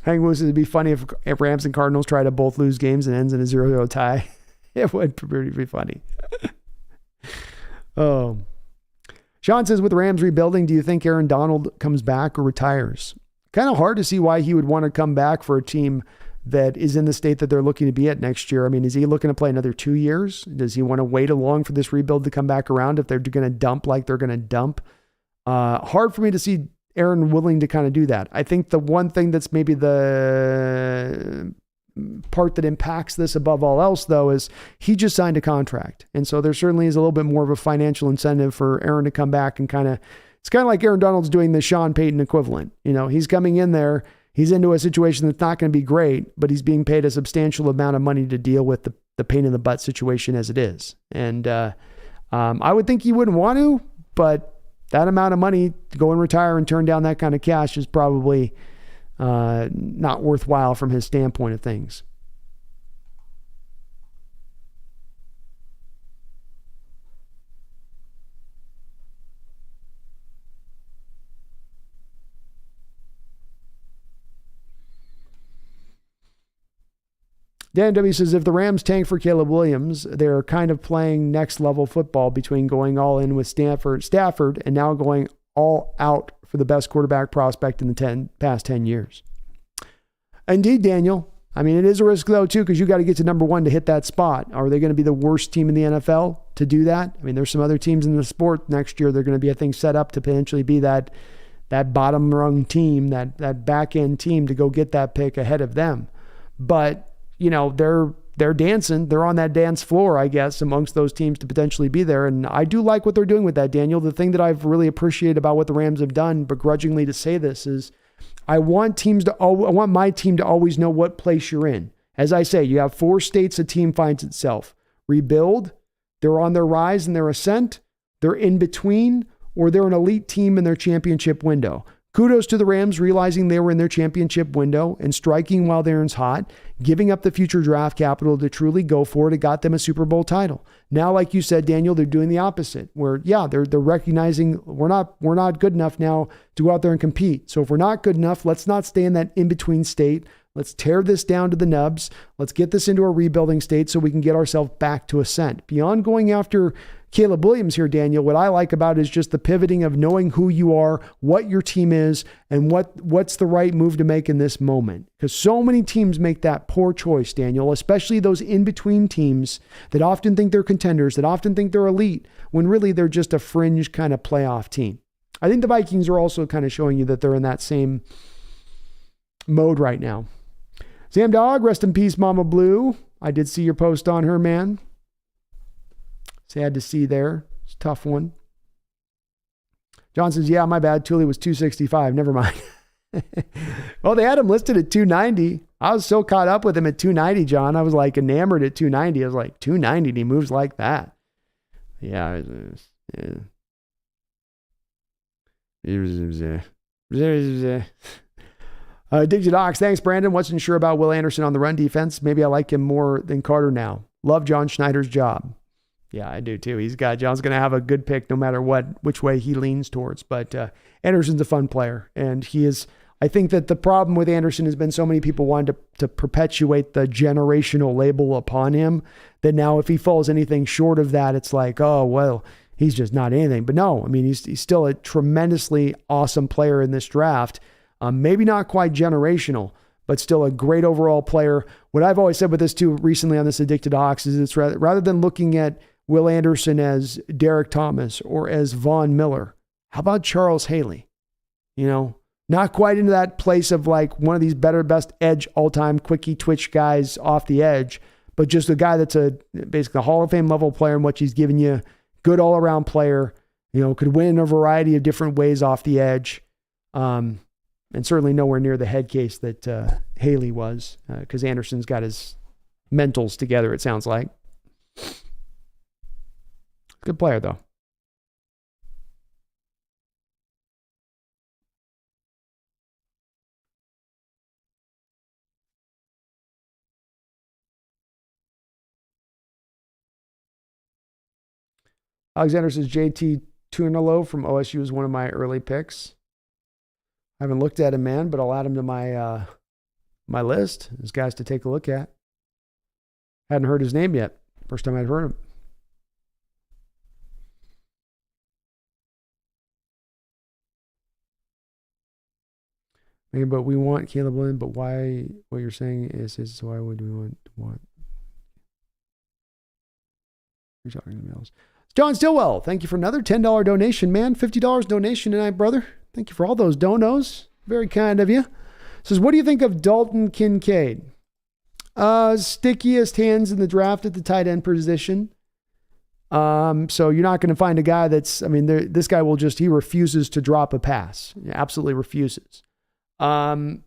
Hank Moose, it'd be funny if Rams and Cardinals try to both lose games and ends in a 0-0 tie. It would be funny. Oh. Sean says, with the Rams rebuilding, do you think Aaron Donald comes back or retires? Kind of hard to see why he would want to come back for a team that is in the state that they're looking to be at next year. I mean, is he looking to play another 2 years? Does he want to wait along for this rebuild to come back around if they're going to dump like they're going to dump? Hard for me to see Aaron willing to kind of do that. I think the one thing that's maybe the part that impacts this above all else, though, is he just signed a contract. And so there certainly is a little bit more of a financial incentive for Aaron to come back and it's kind of like Aaron Donald's doing the Sean Payton equivalent. He's coming in there, he's into a situation that's not going to be great, but he's being paid a substantial amount of money to deal with the pain in the butt situation as it is. And I would think he wouldn't want to, but that amount of money to go and retire and turn down that kind of cash is probably not worthwhile from his standpoint of things. Dan W. says, if the Rams tank for Caleb Williams, they're kind of playing next level football between going all in with Stafford and now going all out for the best quarterback prospect in the past 10 years. Indeed, Daniel. I mean, it is a risk, though, too, because you got to get to number 1 to hit that spot. Are they going to be the worst team in the NFL to do that? I mean, there's some other teams in the sport next year. They're going to be, I think, set up to potentially be that bottom rung team, that back end team to go get that pick ahead of them. But they're dancing. They're on that dance floor, I guess, amongst those teams to potentially be there. And I do like what they're doing with that, Daniel. The thing that I've really appreciated about what the Rams have done, begrudgingly to say this, is I want my team to always know what place you're in. As I say, you have 4 states a team finds itself. Rebuild, they're on their rise and their ascent, they're in between, or they're an elite team in their championship window. Kudos to the Rams realizing they were in their championship window and striking while the iron's hot, giving up the future draft capital to truly go for it. It got them a Super Bowl title. Now, like you said, Daniel, they're doing the opposite where, yeah, they're recognizing we're not good enough now to go out there and compete. So if we're not good enough, let's not stay in that in-between state. Let's tear this down to the nubs. Let's get this into a rebuilding state so we can get ourselves back to ascent. Beyond going after Caleb Williams here, Daniel, what I like about it is just the pivoting of knowing who you are, what your team is, and what's the right move to make in this moment. Because so many teams make that poor choice, Daniel, especially those in-between teams that often think they're contenders, that often think they're elite, when really they're just a fringe kind of playoff team. I think the Vikings are also kind of showing you that they're in that same mode right now. Sam Dog, rest in peace, Mama Blue. I did see your post on her, man. Sad to see there. It's a tough one. John says, yeah, my bad. Thule was 265. Never mind. Well, they had him listed at 290. I was so caught up with him at 290, John. I was like enamored at 290. I was like, 290, and he moves like that. Yeah. Digitox, thanks, Brandon. Wasn't sure about Will Anderson on the run defense. Maybe I like him more than Carter now. Love John Schneider's job. Yeah, I do too. John's going to have a good pick no matter which way he leans towards. But Anderson's a fun player. And he is, I think that the problem with Anderson has been so many people wanted to perpetuate the generational label upon him that now if he falls anything short of that, it's like, oh, well, he's just not anything. But no, I mean, he's still a tremendously awesome player in this draft. Maybe not quite generational, but still a great overall player. What I've always said with this too recently on this Addicted Ox is it's rather than looking at Will Anderson as Derek Thomas or as Von Miller, how about Charles Haley? You know, not quite into that place of like one of these best edge all-time quickie twitch guys off the edge, but just a guy that's basically a Hall of Fame level player in what he's given you, good all-around player, you know, could win in a variety of different ways off the edge. And certainly nowhere near the head case that Haley was, because Anderson's got his mentals together, it sounds like. Good player, though. Alexander says JT Tunalo from OSU is one of my early picks. I haven't looked at him, man, but I'll add him to my my list. There's guys to take a look at. Hadn't heard his name yet. First time I'd heard him. Maybe, but we want Caleb Williams, but why? What you're saying is why would we want? You're talking to Mills. John Stillwell, thank you for another $10 donation, man. $50 donation tonight, brother. Thank you for all those donos. Very kind of you. Says, what do you think of Dalton Kincaid? Stickiest hands in the draft at the tight end position. So you're not going to find a guy that's, I mean, this guy will he refuses to drop a pass. He absolutely refuses. First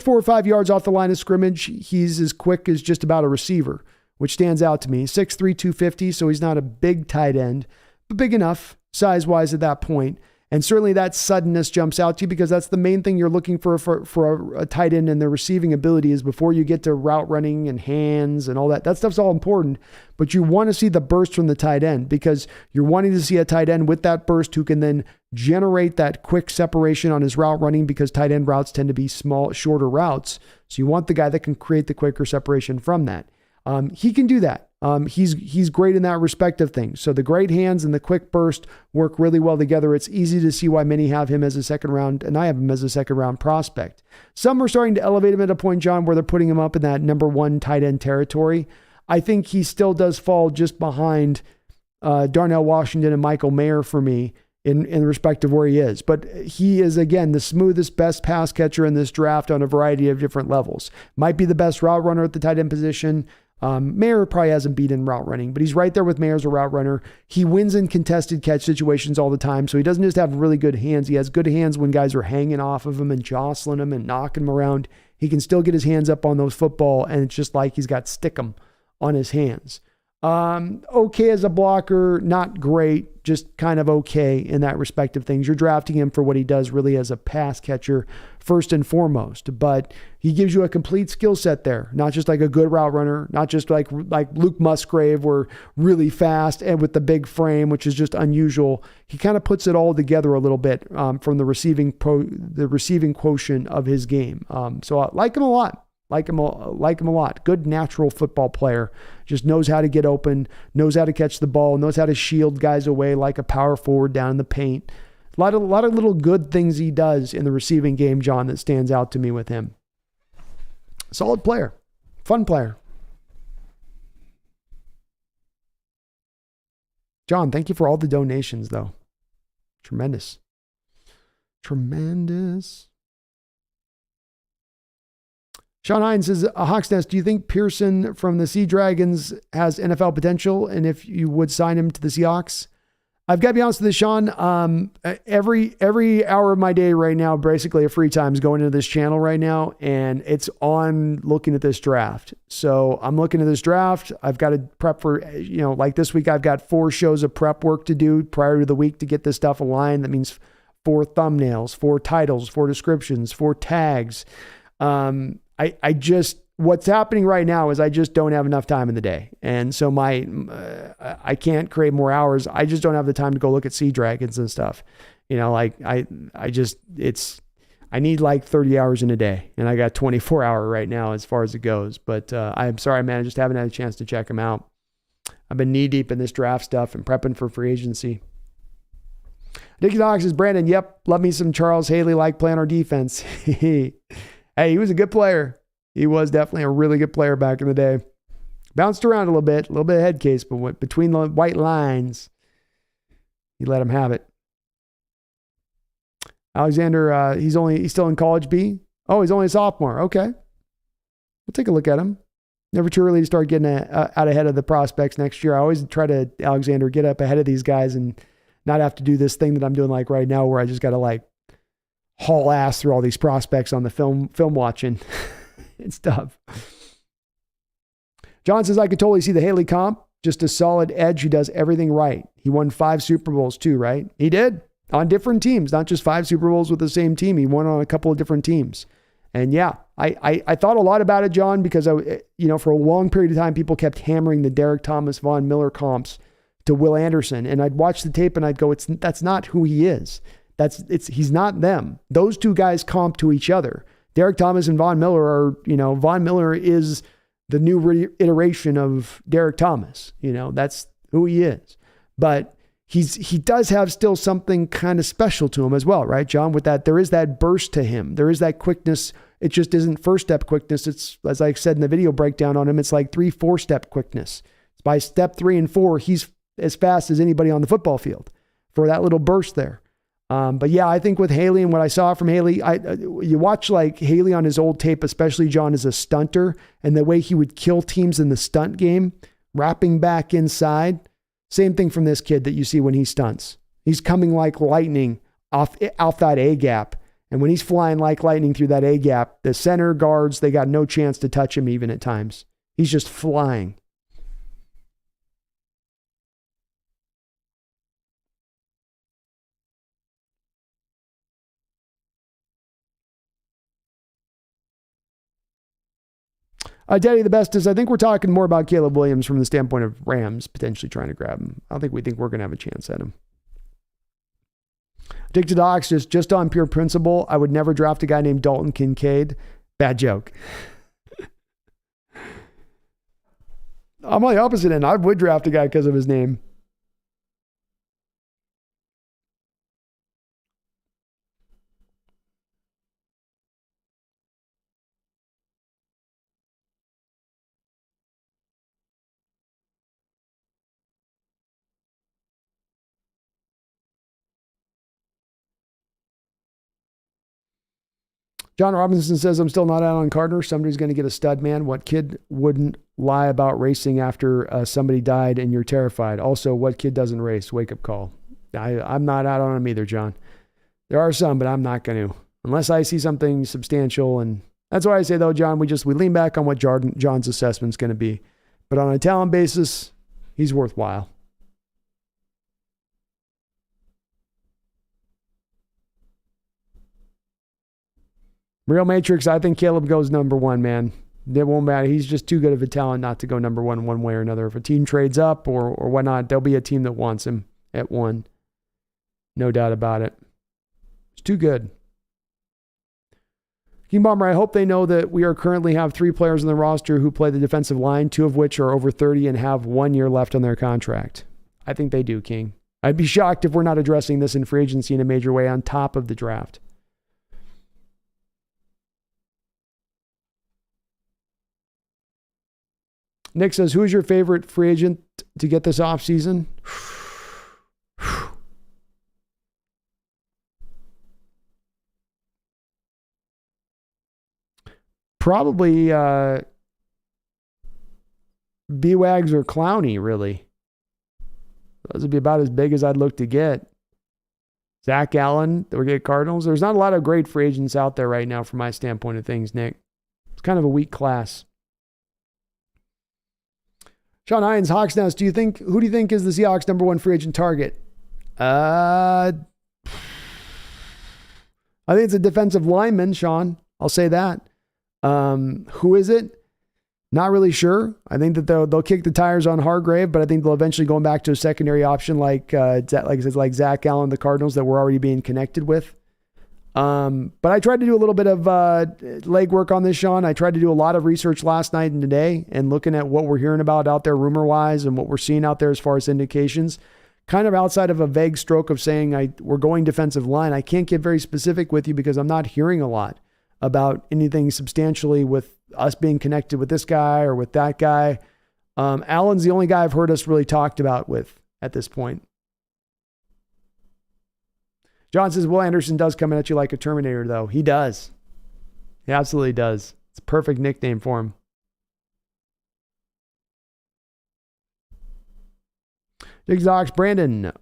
4 or 5 yards off the line of scrimmage, he's as quick as just about a receiver, which stands out to me. 6'3", 250, so he's not a big tight end, but big enough size-wise at that point. And certainly that suddenness jumps out to you because that's the main thing you're looking for a tight end, and their receiving ability is before you get to route running and hands and all that. That stuff's all important, but you want to see the burst from the tight end because you're wanting to see a tight end with that burst who can then generate that quick separation on his route running because tight end routes tend to be small, shorter routes. So you want the guy that can create the quicker separation from that. He can do that. He's great in that respect of things. So the great hands and the quick burst work really well together. It's easy to see why many have him as a second round, and I have him as a second round prospect. Some are starting to elevate him at a point, John, where they're putting him up in that number one tight end territory. I think he still does fall just behind Darnell Washington and Michael Mayer for me in respect of where he is. But he is, again, the smoothest, best pass catcher in this draft on a variety of different levels. Might be the best route runner at the tight end position. Mayer probably hasn't beaten route running, but he's right there with Mayer as a route runner. He wins in contested catch situations all the time. So he doesn't just have really good hands. He has good hands when guys are hanging off of him and jostling him and knocking him around. He can still get his hands up on those football, and it's just like he's got stickum on his hands. Okay as a blocker, not great, just kind of okay in that respect of things. You're drafting him for what he does really as a pass catcher first and foremost, but he gives you a complete skill set there, not just like a good route runner, not just like Luke Musgrave, where really fast and with the big frame, which is just unusual. He kind of puts it all together a little bit from the receiving quotient of his game. So I like him a lot. Like him a lot. Good natural football player. Just knows how to get open, knows how to catch the ball, knows how to shield guys away like a power forward down in the paint. A lot of little good things he does in the receiving game, John, that stands out to me with him. Solid player. Fun player. John, thank you for all the donations, though. Tremendous. Sean Hines says, Hawks Nest, do you think Pearson from the Sea Dragons has NFL potential? And if you would sign him to the Seahawks? I've got to be honest with you, Sean. Every hour of my day right now, basically a free time is going into this channel right now, and it's on looking at this draft. So I'm looking at this draft. I've got to prep for, like this week, I've got 4 shows of prep work to do prior to the week to get this stuff aligned. That means 4 thumbnails, 4 titles, 4 descriptions, 4 tags. What's happening right now is I just don't have enough time in the day. And so I can't create more hours. I just don't have the time to go look at Sea Dragons and stuff. I need like 30 hours in a day, and I got 24 hour right now as far as it goes. But I'm sorry, man. I just haven't had a chance to check them out. I've been knee deep in this draft stuff and prepping for free agency. Dickie Knox says, Brandon, yep, love me some Charles Haley like playing our defense. Hey, he was a good player. He was definitely a really good player back in the day. Bounced around a little bit of head case, but between the white lines, he let him have it. Alexander, he's still in college B. Oh, he's only a sophomore. Okay. We'll take a look at him. Never too early to start getting out ahead of the prospects next year. I always try to, Alexander, get up ahead of these guys and not have to do this thing that I'm doing like right now where I just got to haul ass through all these prospects on the film watching. It's tough. John says, I could totally see the Haley comp. Just a solid edge who does everything right. He won 5 Super Bowls too, right? He did. On different teams, not just 5 Super Bowls with the same team. He won on a couple of different teams. And yeah, I thought a lot about it, John, because for a long period of time, people kept hammering the Derek Thomas, Von Miller comps to Will Anderson. And I'd watch the tape and I'd go, that's not who he is. He's not them. Those 2 guys comp to each other. Derek Thomas and Von Miller are, Von Miller is the new iteration of Derek Thomas. That's who he is. But he does have still something kind of special to him as well, right, John? With that, there is that burst to him. There is that quickness. It just isn't first step quickness. It's, as I said in the video breakdown on him, it's like 3-4 step quickness. By step 3 and 4, he's as fast as anybody on the football field for that little burst there. But yeah, I think with Haley and what I saw from Haley, you watch Haley on his old tape, especially John as a stunter, and the way he would kill teams in the stunt game, wrapping back inside. Same thing from this kid that you see when he stunts. He's coming like lightning off that A gap. And when he's flying like lightning through that A gap, the center guards, they got no chance to touch him even at times. He's just flying. Daddy, the best is I think we're talking more about Caleb Williams from the standpoint of Rams potentially trying to grab him. I don't think we think we're going to have a chance at him. Dick to Docs, just on pure principle, I would never draft a guy named Dalton Kincaid. Bad joke. I'm on the opposite end. I would draft a guy because of his name. John Robinson says, I'm still not out on Carter. Somebody's going to get a stud, man. What kid wouldn't lie about racing after somebody died and you're terrified? Also, what kid doesn't race? Wake up call. I'm not out on him either, John. There are some, but I'm not going to. Unless I see something substantial. And that's why I say, though, John, we lean back on what John's assessment's going to be. But on a talent basis, He's worthwhile. Real Matrix, I think Caleb goes number one, man. It won't matter. He's just too good of a talent not to go number one way or another. If a team trades up or whatnot, there'll be a team that wants him at one. No doubt about it. It's too good. King Bomber, I hope they know that we are currently have 3 players on the roster who play the defensive line, 2 of which are over 30 and have 1 year left on their contract. I think they do, King. I'd be shocked if we're not addressing this in free agency in a major way on top of the draft. Nick says, who is your favorite free agent to get this offseason? Probably B-Wags or Clowney, really. Those would be about as big as I'd look to get. Zach Allen, that we get Cardinals. There's not a lot of great free agents out there right now from my standpoint of things, Nick. It's kind of a weak class. Sean Hines, Hawks Nest, who do you think is the Seahawks' number 1 free agent target? I think it's a defensive lineman, Sean. I'll say that. Who is it? Not really sure. I think that they'll kick the tires on Hargrave, but I think they'll eventually go back to a secondary option like Zach Allen, the Cardinals that we're already being connected with. But I tried to do a little bit of legwork on this, Sean. I tried to do a lot of research last night and today and looking at what we're hearing about out there rumor-wise and what we're seeing out there as far as indications. Kind of outside of a vague stroke of saying we're going defensive line. I can't get very specific with you because I'm not hearing a lot about anything substantially with us being connected with this guy or with that guy. Allen's the only guy I've heard us really talked about with at this point. John says, Will Anderson does come at you like a Terminator, though. He does. He absolutely does. It's a perfect nickname for him. Zigzox, Brandon,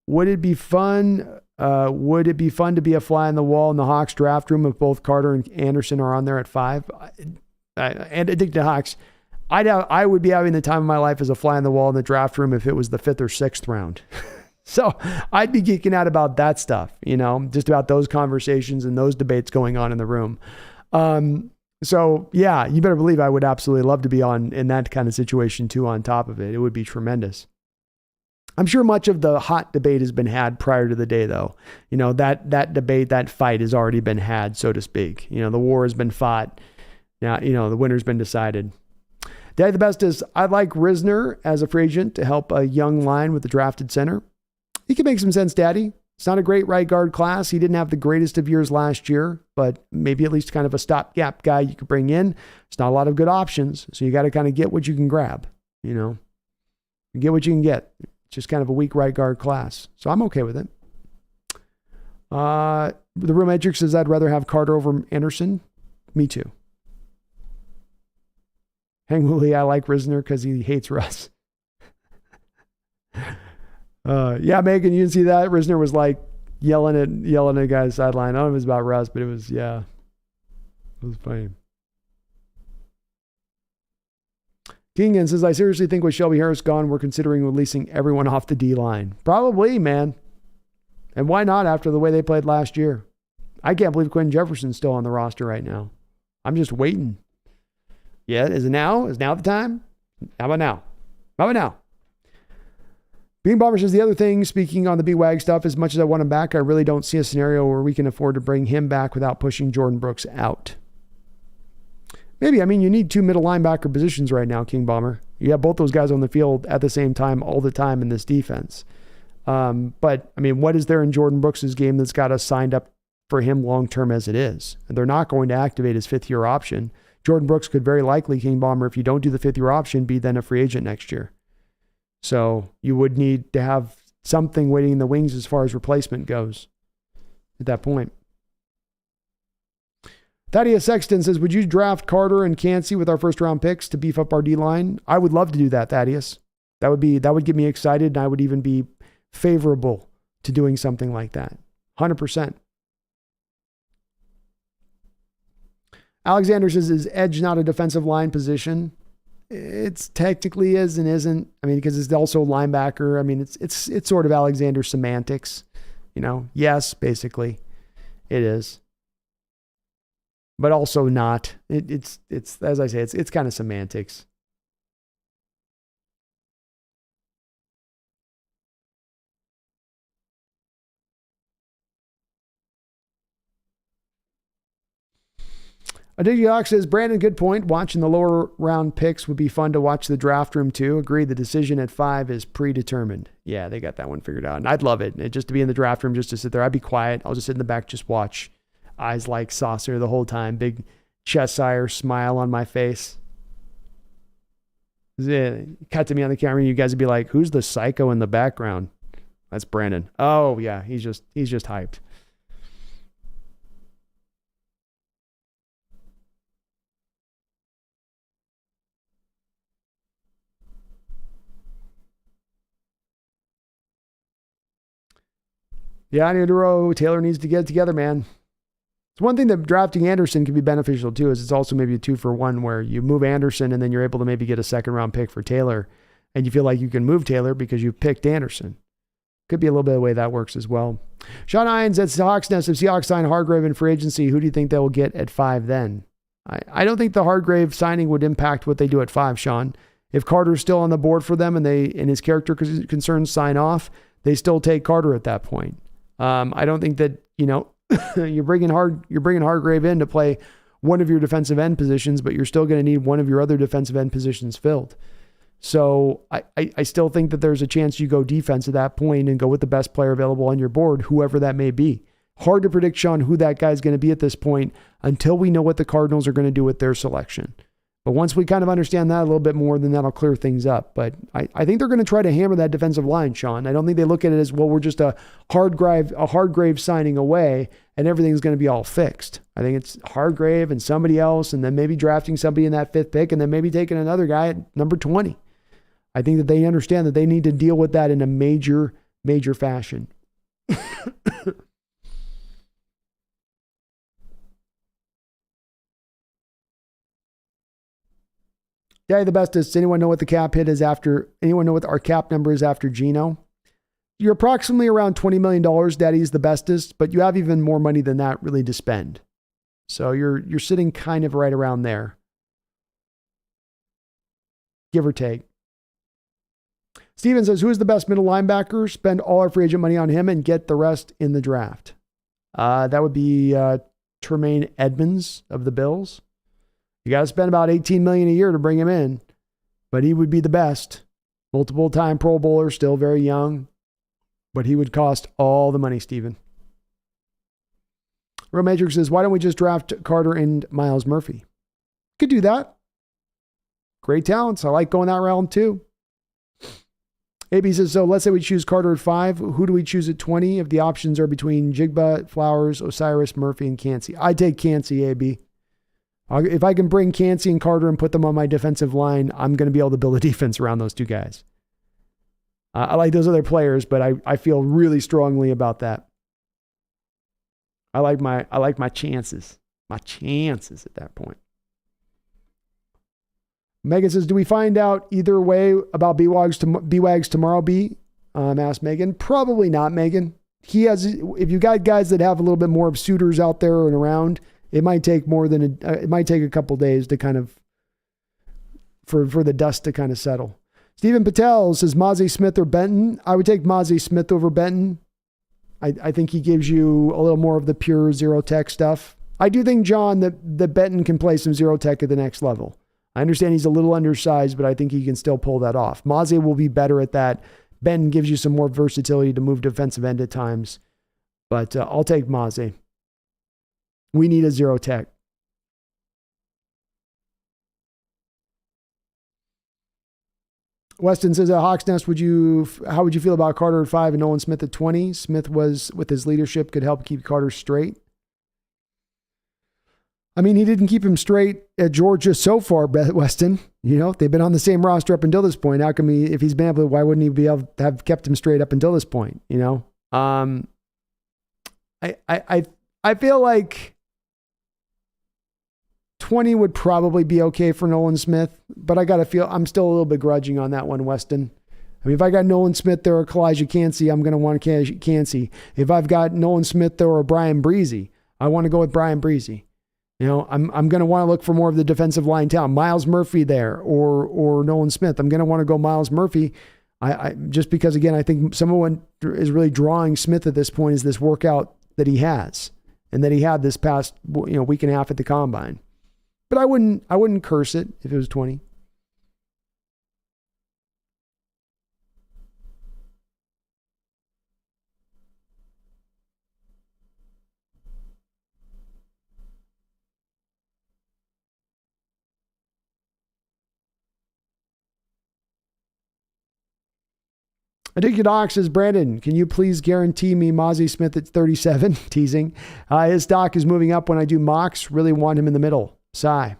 would it be fun to be a fly on the wall in the Hawks draft room if both Carter and Anderson are on there at 5? And addicted to Hawks, I would be having the time of my life as a fly on the wall in the draft room if it was the 5th or 6th round. So I'd be geeking out about that stuff, just about those conversations and those debates going on in the room. So yeah, you better believe I would absolutely love to be in that kind of situation too on top of it. It would be tremendous. I'm sure much of the hot debate has been had prior to the day, though. That debate, that fight has already been had, so to speak. The war has been fought. Now, the winner's been decided. Daddy the Best is, I'd like Risner as a free agent to help a young line with the drafted center. He can make some sense, Daddy. It's not a great right guard class. He didn't have the greatest of years last year, but maybe at least kind of a stopgap guy you could bring in. It's not a lot of good options, so you got to kind of get what you can grab, Get what you can get. Just kind of a weak right guard class. So I'm okay with it. The Real Matrix says I'd rather have Carter over Anderson. Me too. Hang Woolley, I like Risner because he hates Russ. Yeah, Megan, you didn't see that? Risner was like yelling at a guy's sideline. I don't know if it was about Russ, but it was funny. Kingan says, I seriously think with Shelby Harris gone, we're considering releasing everyone off the D-line. Probably, man. And why not after the way they played last year? I can't believe Quentin Jefferson's still on the roster right now. I'm just waiting. Yeah, is it now? Is now the time? How about now? Bean Bomber says the other thing, speaking on the B-Wag stuff, as much as I want him back, I really don't see a scenario where we can afford to bring him back without pushing Jordan Brooks out. Maybe. You need 2 middle linebacker positions right now, King Bomber. You have both those guys on the field at the same time all the time in this defense. But what is there in Jordan Brooks' game that's got us signed up for him long-term as it is? And they're not going to activate his 5th-year option. Jordan Brooks could very likely, King Bomber, if you don't do the 5th-year option, be then a free agent next year. So you would need to have something waiting in the wings as far as replacement goes at that point. Thaddeus Sexton says, would you draft Carter and Cansey with our first-round picks to beef up our D-line? I would love to do that, Thaddeus. That would get me excited, and I would even be favorable to doing something like that. 100%. Alexander says, is edge not a defensive line position? It's technically is and isn't. I mean, because it's also a linebacker. I mean, it's sort of Alexander semantics, Yes, basically, it is, but also not. It's as I say, it's kind of semantics. Adigiox says, Brandon, good point. Watching the lower round picks would be fun to watch the draft room too. Agreed. The decision at 5 is predetermined. Yeah, they got that one figured out. And I'd love it. Just to be in the draft room, just to sit there. I'd be quiet. I'll just sit in the back, just watch. Eyes like saucer the whole time. Big Cheshire smile on my face. Cut to me on the camera, and you guys would be like, who's the psycho in the background? That's Brandon. Oh, yeah. He's just hyped. Yeah, Taylor needs to get it together, man. It's one thing that drafting Anderson can be beneficial too, is it's also maybe a 2-for-1 where you move Anderson and then you're able to maybe get a second round pick for Taylor, and you feel like you can move Taylor because you picked Anderson. Could be a little bit of the way that works as well. Sean Hines at TheSeahawksNest. If Seahawks sign Hargrave in free agency, who do you think they will get at 5 then? I don't think the Hargrave signing would impact what they do at 5, Sean. If Carter's still on the board for them and his character concerns sign off, they still take Carter at that point. I don't think that, you're bringing Hargrave in to play one of your defensive end positions, but you're still going to need one of your other defensive end positions filled. So I still think that there's a chance you go defense at that point and go with the best player available on your board, whoever that may be. Hard to predict, Sean, who that guy's going to be at this point until we know what the Cardinals are going to do with their selection. But once we kind of understand that a little bit more, then that'll clear things up. But I think they're going to try to hammer that defensive line, Sean. I don't think they look at it as, well, we're just a Hargrave signing away and everything's going to be all fixed. I think it's Hargrave and somebody else, and then maybe drafting somebody in that 5th pick, and then maybe taking another guy at number 20. I think that they understand that they need to deal with that in a major, major fashion. Yeah, the best is, anyone know what the cap hit is after? Anyone know what our cap number is after Geno? You're approximately around $20 million. Daddy's the bestest, but you have even more money than that really to spend. So you're sitting kind of right around there, give or take. Steven says, who is the best middle linebacker? Spend all our free agent money on him and get the rest in the draft. That would be Tremaine Edmonds of the Bills. You got to spend about $18 million a year to bring him in, but he would be the best. Multiple time Pro Bowler, still very young, but he would cost all the money, Steven. Real Matrix says, why don't we just draft Carter and Miles Murphy? Could do that. Great talents. I like going that route too. AB says, so let's say we choose Carter at 5. Who do we choose at 20 if the options are between Jigba, Flowers, Osiris, Murphy, and Cansey? I take Cansey, AB. If I can bring Cansey and Carter and put them on my defensive line, I'm going to be able to build a defense around those two guys. I like those other players, but I feel really strongly about that. I like my chances. My chances at that point. Megan says, do we find out either way about B-Wags tomorrow, B? Asked Megan. Probably not, Megan. If you got guys that have a little bit more of suitors out there and around, it might take a couple days to kind of, for the dust to kind of settle. Stephen Patel says, Mozzie Smith or Benton? I would take Mozzie Smith over Benton. I think he gives you a little more of the pure zero tech stuff. I do think, John, that Benton can play some zero tech at the next level. I understand he's a little undersized, but I think he can still pull that off. Mozzie will be better at that. Benton gives you some more versatility to move defensive end at times. But I'll take Mozzie. We need a zero tech. Weston says, at Hawks Nest, how would you feel about Carter at 5 and Nolan Smith at 20? Smith with his leadership, could help keep Carter straight. I mean, he didn't keep him straight at Georgia so far, Weston. They've been on the same roster up until this point. How come if he's been able to, why wouldn't he be able to have kept him straight up until this point? I feel like 20 would probably be okay for Nolan Smith, but I got to feel I'm still a little begrudging on that one, Weston. I mean, if I got Nolan Smith there or Kalijah Cansey, I'm going to want Cansey. If I've got Nolan Smith there or Brian Breezy, I want to go with Brian Breezy. You know, I'm going to want to look for more of the defensive line talent. Miles Murphy there or Nolan Smith. I'm going to want to go Miles Murphy. I just because, again, I think someone is really drawing Smith at this point is this workout that he has and that he had this past week and a half at the combine. But I wouldn't curse it if it was 20. Addicted Ox says, Brandon, can you please guarantee me Mozzie Smith at 37? Teasing. His stock is moving up when I do mocks. Really want him in the middle. Sigh.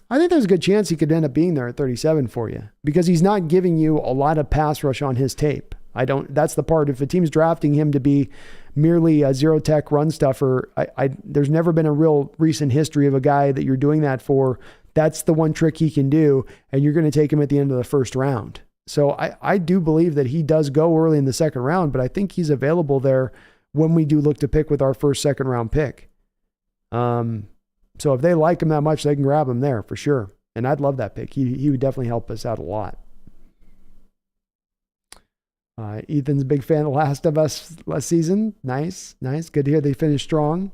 I think there's a good chance he could end up being there at 37 for you because he's not giving you a lot of pass rush on his tape. That's the part. If a team's drafting him to be merely a zero tech run stuffer, there's never been a real recent history of a guy that you're doing that for. That's the one trick he can do. And you're going to take him at the end of the first round. So I do believe that he does go early in the second round, but I think he's available there when we do look to pick with our first second round pick. So if they like him that much, they can grab him there for sure. And I'd love that pick. He would definitely help us out a lot. Ethan's a big fan of The Last of Us last season. Nice. Good to hear they finished strong.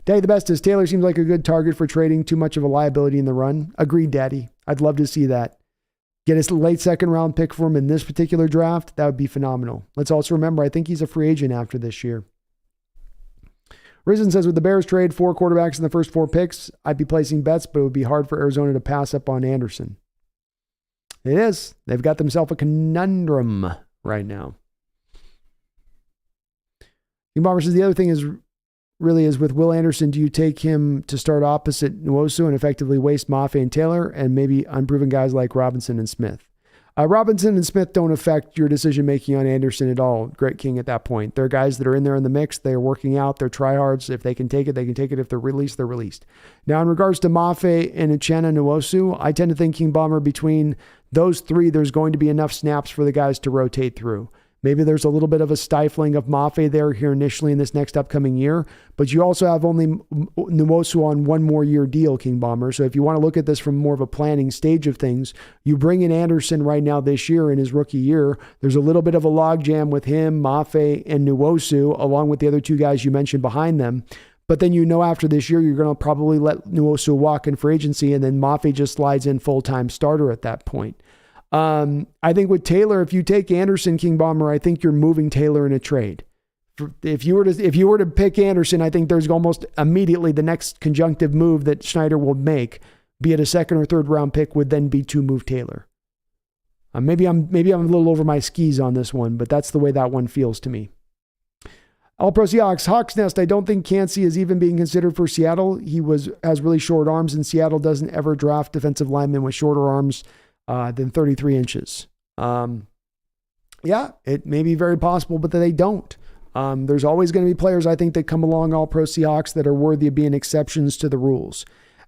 Daddy the best is Taylor seems like a good target for trading, too much of a liability in the run. Agreed, Daddy. I'd love to see that. Get a late second round pick for him in this particular draft. That would be phenomenal. Let's also remember, I think he's a free agent after this year. Risen says, with the Bears trade 4 quarterbacks in the first 4 picks, I'd be placing bets, but it would be hard for Arizona to pass up on Anderson. It is. They've got themselves a conundrum right now. King Bomber says, the other thing is with Will Anderson, do you take him to start opposite Nwosu and effectively waste Mafe and Taylor and maybe unproven guys like Robinson and Smith? Robinson and Smith don't affect your decision-making on Anderson at all, Great King, at that point. They're guys that are in there in the mix. They're working out. They're tryhards. If they can take it, they can take it. If they're released, they're released. Now, in regards to Mafe and Uchenna Nwosu, I tend to think, King Bomber, between those 3, there's going to be enough snaps for the guys to rotate through. Maybe there's a little bit of a stifling of Mafe there here initially in this next upcoming year, but you also have only Nwosu on 1 more year deal, King Bomber. So if you want to look at this from more of a planning stage of things, you bring in Anderson right now this year in his rookie year. There's a little bit of a logjam with him, Mafe, and Nwosu, along with the other 2 guys you mentioned behind them. But then after this year, you're going to probably let Nwosu walk in for agency, and then Mafe just slides in full-time starter at that point. I think with Taylor, if you take Anderson, King Bomber, I think you're moving Taylor in a trade. If you were to pick Anderson, I think there's almost immediately the next conjunctive move that Schneider will make, be it a second or third round pick, would then be to move Taylor. Maybe I'm a little over my skis on this one, but that's the way that one feels to me. All Pro Seahawks, Hawks Nest. I don't think Cansey is even being considered for Seattle. He has really short arms, and Seattle doesn't ever draft defensive linemen with shorter arms than 33 inches. Yeah, it may be very possible, but they don't. There's always going to be players, I think, that come along All Pro Seahawks that are worthy of being exceptions to the rules.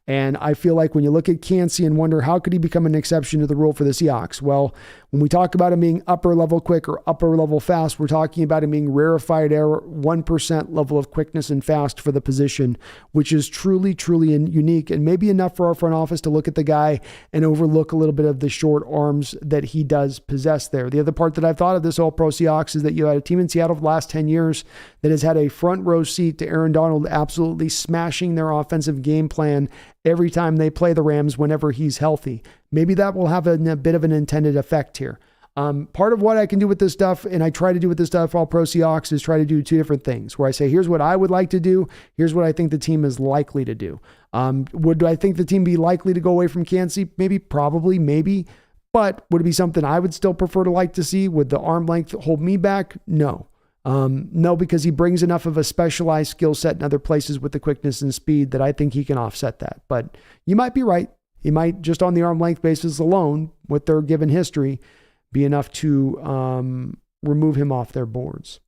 And I feel like when you look at Cansey and wonder, how could he become an exception to the rule for the Seahawks? Well, when we talk about him being upper level quick or upper level fast, we're talking about him being rarefied air, 1% level of quickness and fast for the position, which is truly, truly unique and maybe enough for our front office to look at the guy and overlook a little bit of the short arms that he does possess there. The other part that I've thought of this All Pro Seahawks is that you had a team in Seattle for the last 10 years that has had a front row seat to Aaron Donald absolutely smashing their offensive game plan every time they play the Rams whenever he's healthy. Maybe that will have a bit of an intended effect here. Part of what I can do with this stuff, and I try to do with this stuff, All Pro Seahawks, is try to do 2 different things where I say, here's what I would like to do. Here's what I think the team is likely to do. Would I think the team be likely to go away from Cansey? Maybe, probably, maybe. But would it be something I would still prefer to like to see? Would the arm length hold me back? No. No, because he brings enough of a specialized skill set in other places with the quickness and speed that I think he can offset that. But you might be right. He might, just on the arm length basis alone, with their given history, be enough to remove him off their boards.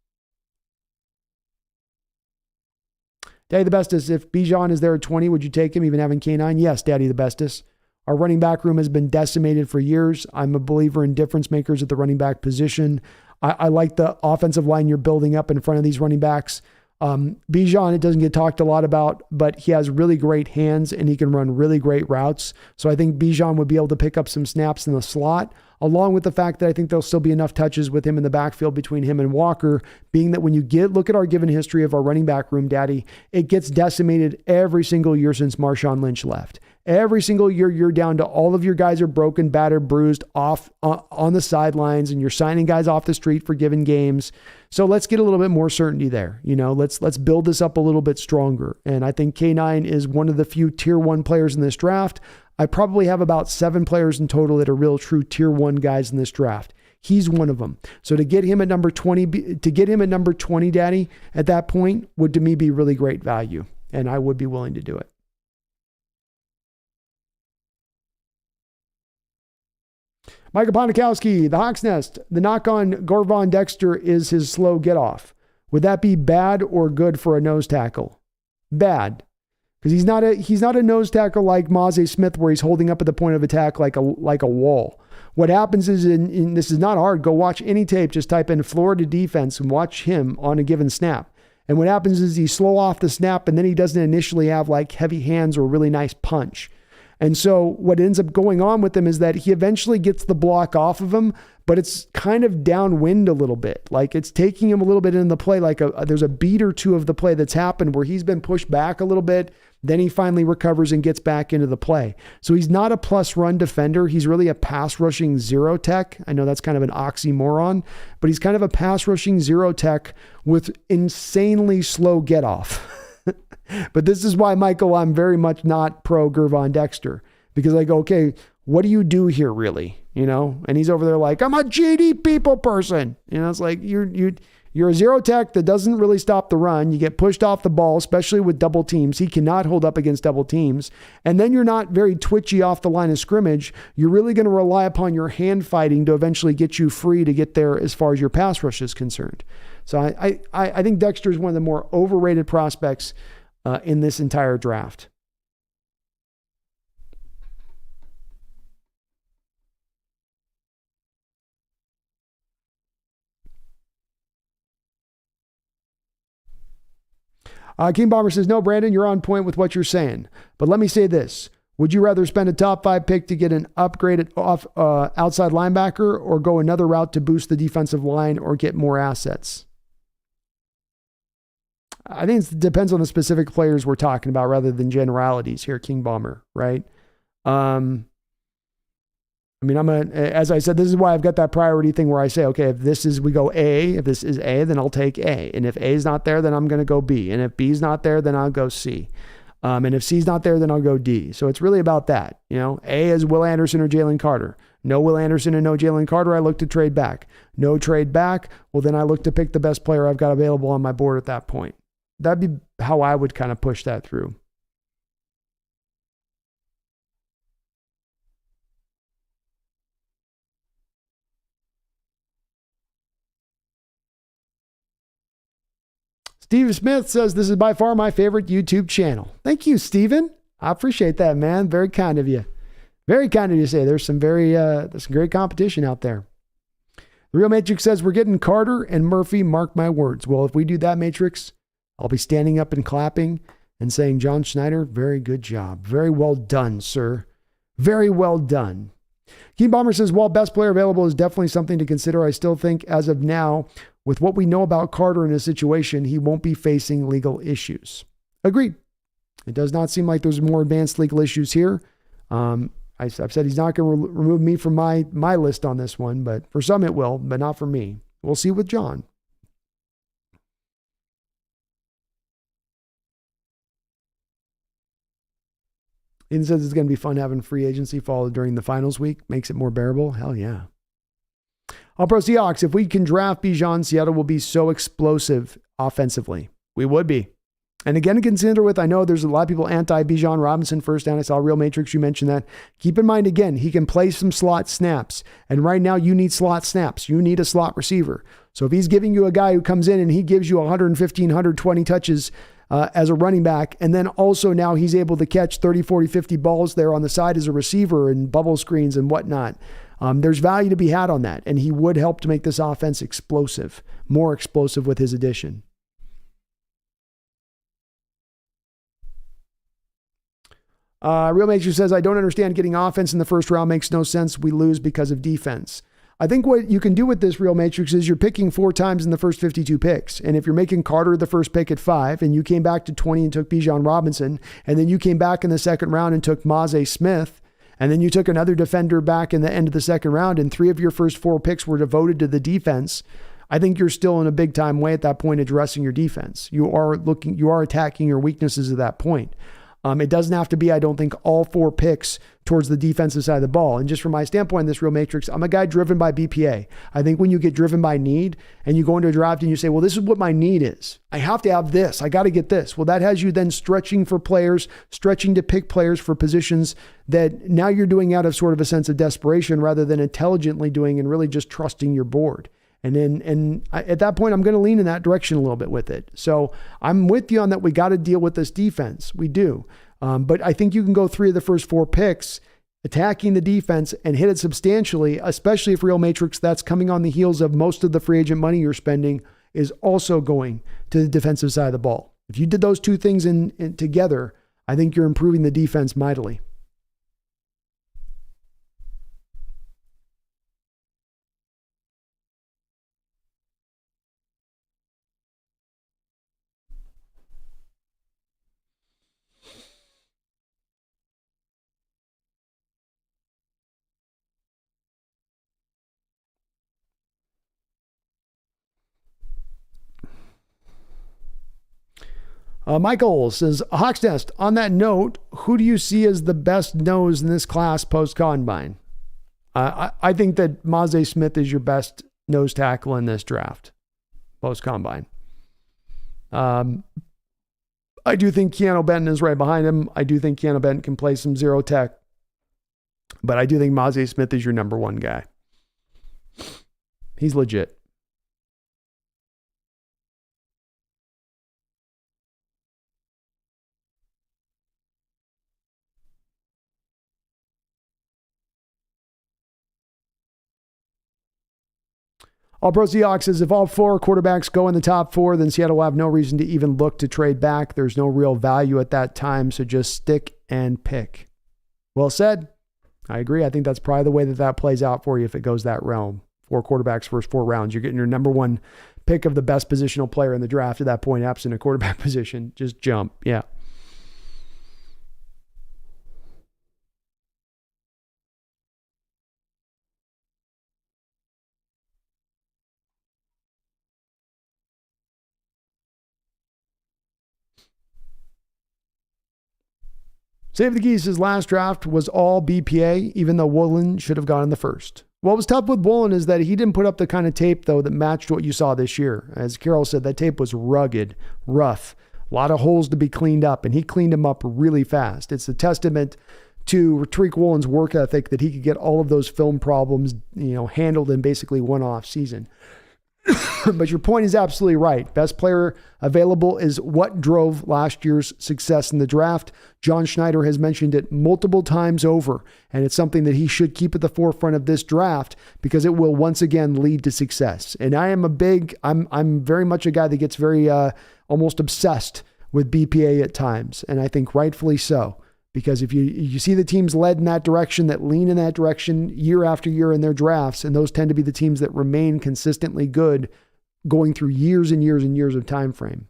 Daddy the bestest, if Bijan is there at 20, would you take him even having K9? Yes, Daddy the bestest. Our running back room has been decimated for years. I'm a believer in difference makers at the running back position. I like the offensive line you're building up in front of these running backs. Bijan, it doesn't get talked a lot about, but he has really great hands and he can run really great routes. So I think Bijan would be able to pick up some snaps in the slot, along with the fact that I think there'll still be enough touches with him in the backfield between him and Walker, being that when you look at our given history of our running back room, Daddy, it gets decimated every single year since Marshawn Lynch left. Every single year you're down to all of your guys are broken, battered, bruised off on the sidelines, and you're signing guys off the street for given games. So let's get a little bit more certainty there. Let's build this up a little bit stronger. And I think K9 is one of the few tier 1 players in this draft. I probably have about 7 players in total that are real true tier 1 guys in this draft. He's one of them. So to get him at number 20, Daddy, at that point would to me be really great value. And I would be willing to do it. Michael Pondakowski, the Hawks Nest. The knock on Gervon Dexter is his slow get off. Would that be bad or good for a nose tackle? Bad. Because he's not a nose tackle like Maze Smith where he's holding up at the point of attack like a wall. What happens is, this is not hard, go watch any tape, just type in Florida defense and watch him on a given snap. And what happens is he's slow off the snap and then he doesn't initially have like heavy hands or a really nice punch. And so what ends up going on with him is that he eventually gets the block off of him, but it's kind of downwind a little bit. Like it's taking him a little bit in the play. Like there's a beat or two of the play that's happened where he's been pushed back a little bit. Then he finally recovers and gets back into the play. So he's not a plus run defender. He's really a pass rushing zero tech. I know that's kind of an oxymoron, but he's kind of a pass rushing zero tech with insanely slow get off. But this is why, Michael, I'm very much not pro Gervon Dexter, because I go, okay, what do you do here really? And he's over there like, I'm a GD people person. It's like you're a zero tech that doesn't really stop the run. You get pushed off the ball, especially with double teams. He cannot hold up against double teams. And then you're not very twitchy off the line of scrimmage. You're really going to rely upon your hand fighting to eventually get you free to get there as far as your pass rush is concerned. So I think Dexter is one of the more overrated prospects in this entire draft. King Bomber says, no, Brandon, you're on point with what you're saying. But let me say this. Would you rather spend a top 5 pick to get an upgraded outside linebacker or go another route to boost the defensive line or get more assets? I think it depends on the specific players we're talking about rather than generalities here, King Bomber, right? As I said, this is why I've got that priority thing where I say, okay, if this is A, then I'll take A. And if A is not there, then I'm going to go B. And if B is not there, then I'll go C. And if C is not there, then I'll go D. So it's really about that. A is Will Anderson or Jalen Carter. No Will Anderson and no Jalen Carter, I look to trade back. No trade back, well, then I look to pick the best player I've got available on my board at that point. That'd be how I would kind of push that through. Steve Smith says, this is by far my favorite YouTube channel. Thank you, Steven. I appreciate that, man. Very kind of you. Very kind of you to say. There's some great competition out there. The Real Matrix says, we're getting Carter and Murphy, mark my words. Well, if we do that, Matrix, I'll be standing up and clapping and saying, John Schneider, very good job. Very well done, sir. Very well done. King Bomber says, while best player available is definitely something to consider, I still think as of now, with what we know about Carter in his situation, he won't be facing legal issues. Agreed. It does not seem like there's more advanced legal issues here. I've said he's not going to remove me from my list on this one, but for some it will, but not for me. We'll see with John. Ian says it's going to be fun having free agency fall during the finals week. Makes it more bearable. Hell yeah. All Pro Seahawks, if we can draft Bijan, Seattle will be so explosive offensively. We would be. And again, consider with, I know there's a lot of people anti-Bijan Robinson first down. I saw Real Matrix, you mentioned that. Keep in mind, again, he can play some slot snaps. And right now you need slot snaps. You need a slot receiver. So if he's giving you a guy who comes in and he gives you 115, 120 touches as a running back. And then also now he's able to catch 30, 40, 50 balls there on the side as a receiver and bubble screens and whatnot. There's value to be had on that. And he would help to make this offense explosive, more explosive with his addition. Real Matrix says, I don't understand getting offense in the first round. Makes no sense. We lose because of defense. I think what you can do with this, Real Matrix, is you're picking 4 times in the first 52 picks. And if you're making Carter the first pick at 5, and you came back to 20 and took Bijan Robinson, and then you came back in the second round and took Maze Smith, and then you took another defender back in the end of the second round, and 3 of your first 4 picks were devoted to the defense, I think you're still in a big time way at that point addressing your defense. You are attacking your weaknesses at that point. It doesn't have to be, I don't think, all 4 picks towards the defensive side of the ball. And just from my standpoint in this Real Matrix, I'm a guy driven by BPA. I think when you get driven by need and you go into a draft and you say, well, this is what my need is. I have to have this. I got to get this. Well, that has you then stretching for players, stretching to pick players for positions that now you're doing out of sort of a sense of desperation rather than intelligently doing and really just trusting your board. And at that point, I'm going to lean in that direction a little bit with it. So I'm with you on that. We got to deal with this defense. We do. But I think you can go 3 of the first 4 picks attacking the defense and hit it substantially, especially if Real Matrix, that's coming on the heels of most of the free agent money you're spending is also going to the defensive side of the ball. If you did those 2 things in together, I think you're improving the defense mightily. Michael says, Hawks Nest, on that note, who do you see as the best nose in this class post-combine? I think that Maze Smith is your best nose tackle in this draft post-combine. I do think Keanu Benton is right behind him. I do think Keanu Benton can play some zero tech. But I do think Maze Smith is your number 1 guy. He's legit. All Pro Seahawks says, if all 4 quarterbacks go in the top 4, then Seattle will have no reason to even look to trade back. There's no real value at that time, so just stick and pick. Well said. I agree. I think that's probably the way that plays out for you if it goes that realm. 4 quarterbacks, first 4 rounds. You're getting your number 1 pick of the best positional player in the draft at that point, absent a quarterback position. Just jump. Yeah. Save the Geese's last draft was all BPA, even though Woolen should have gone in the first. What was tough with Woolen is that he didn't put up the kind of tape, though, that matched what you saw this year. As Carroll said, that tape was rugged, rough, a lot of holes to be cleaned up, and he cleaned them up really fast. It's a testament to Tariq Woolen's work ethic that he could get all of those film problems, handled in basically one off season. But your point is absolutely right. Best player available is what drove last year's success in the draft. John Schneider has mentioned it multiple times over, and it's something that he should keep at the forefront of this draft because it will once again lead to success. And I'm very much a guy that gets very almost obsessed with BPA at times, and I think rightfully so. Because if you see the teams led in that direction, that lean in that direction year after year in their drafts, and those tend to be the teams that remain consistently good going through years and years and years of time frame.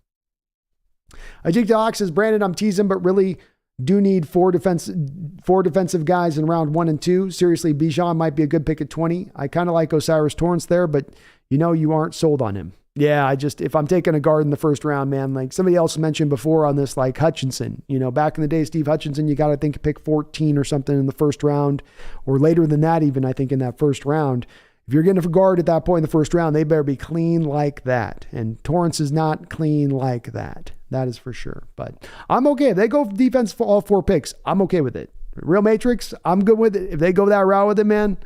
I think the Hawks says, Brandon, I'm teasing, but really do need 4 defensive guys in round 1 and 2. Seriously, Bijan might be a good pick at 20. I kind of like Osiris Torrance there, but you aren't sold on him. Yeah, if I'm taking a guard in the first round, man, like somebody else mentioned before on this, like Hutchinson, back in the day, Steve Hutchinson, you got to think pick 14 or something in the first round, or later than that, even I think in that first round. If you're getting a guard at that point in the first round, they better be clean like that. And Torrance is not clean like that. That is for sure. But I'm okay. If they go defense for all 4 picks, I'm okay with it. Real Matrix, I'm good with it. If they go that route with it, man,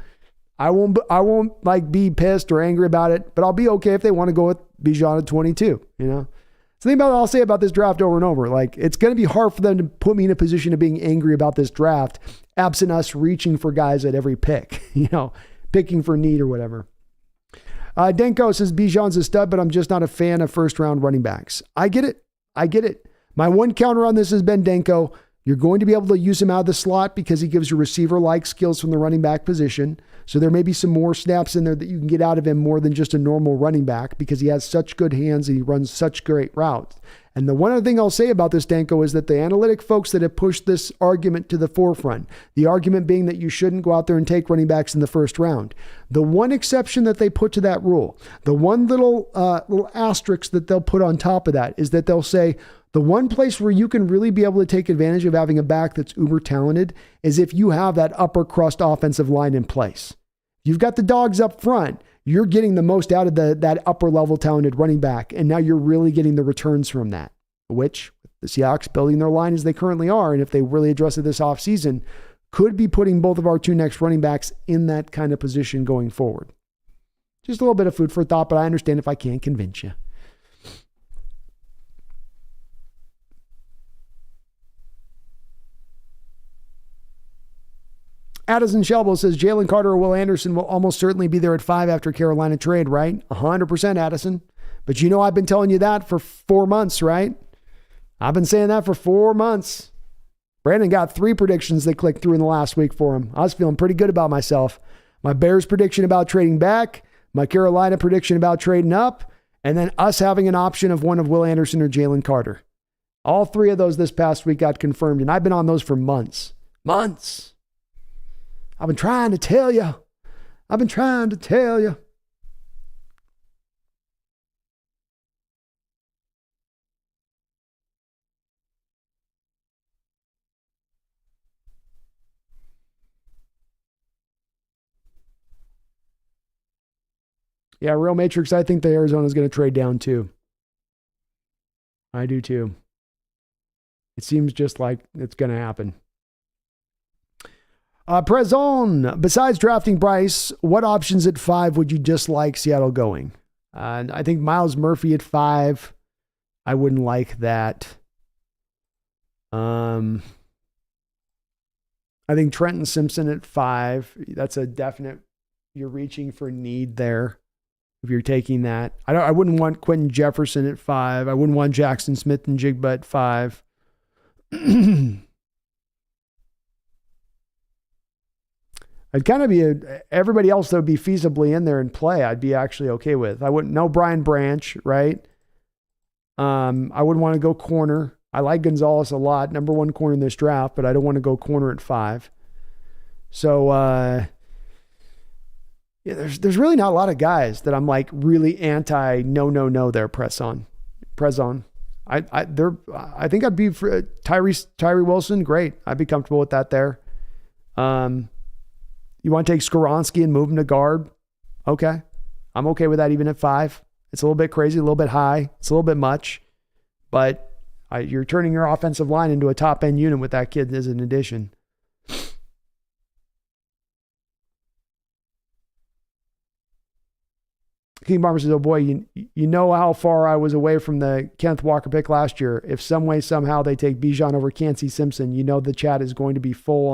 I won't be pissed or angry about it, but I'll be okay if they want to go with Bijan at 22, Something about I'll say about this draft over and over. Like, it's going to be hard for them to put me in a position of being angry about this draft, absent us reaching for guys at every pick, picking for need or whatever. Denko says Bijan's a stud, but I'm just not a fan of first round running backs. I get it. My one counter on this has been Denko. You're going to be able to use him out of the slot because he gives you receiver-like skills from the running back position. So there may be some more snaps in there that you can get out of him more than just a normal running back because he has such good hands and he runs such great routes. And the one other thing I'll say about this, Danko, is that the analytic folks that have pushed this argument to the forefront, the argument being that you shouldn't go out there and take running backs in the first round. The one exception that they put to that rule, the one little asterisk that they'll put on top of that is that they'll say, the one place where you can really be able to take advantage of having a back that's uber talented is if you have that upper crust offensive line in place. You've got the dogs up front. You're getting the most out of that upper level talented running back. And now you're really getting the returns from that, which the Seahawks building their line as they currently are. And if they really address it this offseason, could be putting both of our two next running backs in that kind of position going forward. Just a little bit of food for thought, but I understand if I can't convince you. Addison Shelbo says Jalen Carter or Will Anderson will almost certainly be there at 5 after Carolina trade, right? 100%, Addison. But I've been telling you that for 4 months, right? I've been saying that for 4 months. Brandon got 3 predictions that clicked through in the last week for him. I was feeling pretty good about myself. My Bears prediction about trading back, my Carolina prediction about trading up, and then us having an option of one of Will Anderson or Jalen Carter. All 3 of those this past week got confirmed, and I've been on those for months. Months. I've been trying to tell you. Yeah, Real Matrix, I think the Arizona's going to trade down too. I do too. It seems just like it's going to happen. Prezone, besides drafting Bryce, what options at 5 would you dislike Seattle going? I think Miles Murphy at 5. I wouldn't like that. I think Trenton Simpson at 5. That's a definite, you're reaching for need there if you're taking that. I wouldn't want Quentin Jefferson at 5. I wouldn't want Jackson Smith and Jigba at 5. I'd kind of be everybody else that would be feasibly in there and play. I'd be actually okay with. I wouldn't know Brian Branch, right? I wouldn't want to go corner. I like Gonzalez a lot, number 1 corner in this draft, but I don't want to go corner at 5. So yeah, there's really not a lot of guys that I'm like really anti no there. Press on. I think I'd be for Tyree Wilson. Great, I'd be comfortable with that there. You want to take Skoronski and move him to guard? Okay. I'm okay with that even at 5. It's a little bit crazy, a little bit high. It's a little bit much. But you're turning your offensive line into a top-end unit with that kid as an addition. King Barber says, oh boy, you know how far I was away from the Kenneth Walker pick last year. If some way, somehow they take Bijan over Kancey Simpson, the chat is going to be full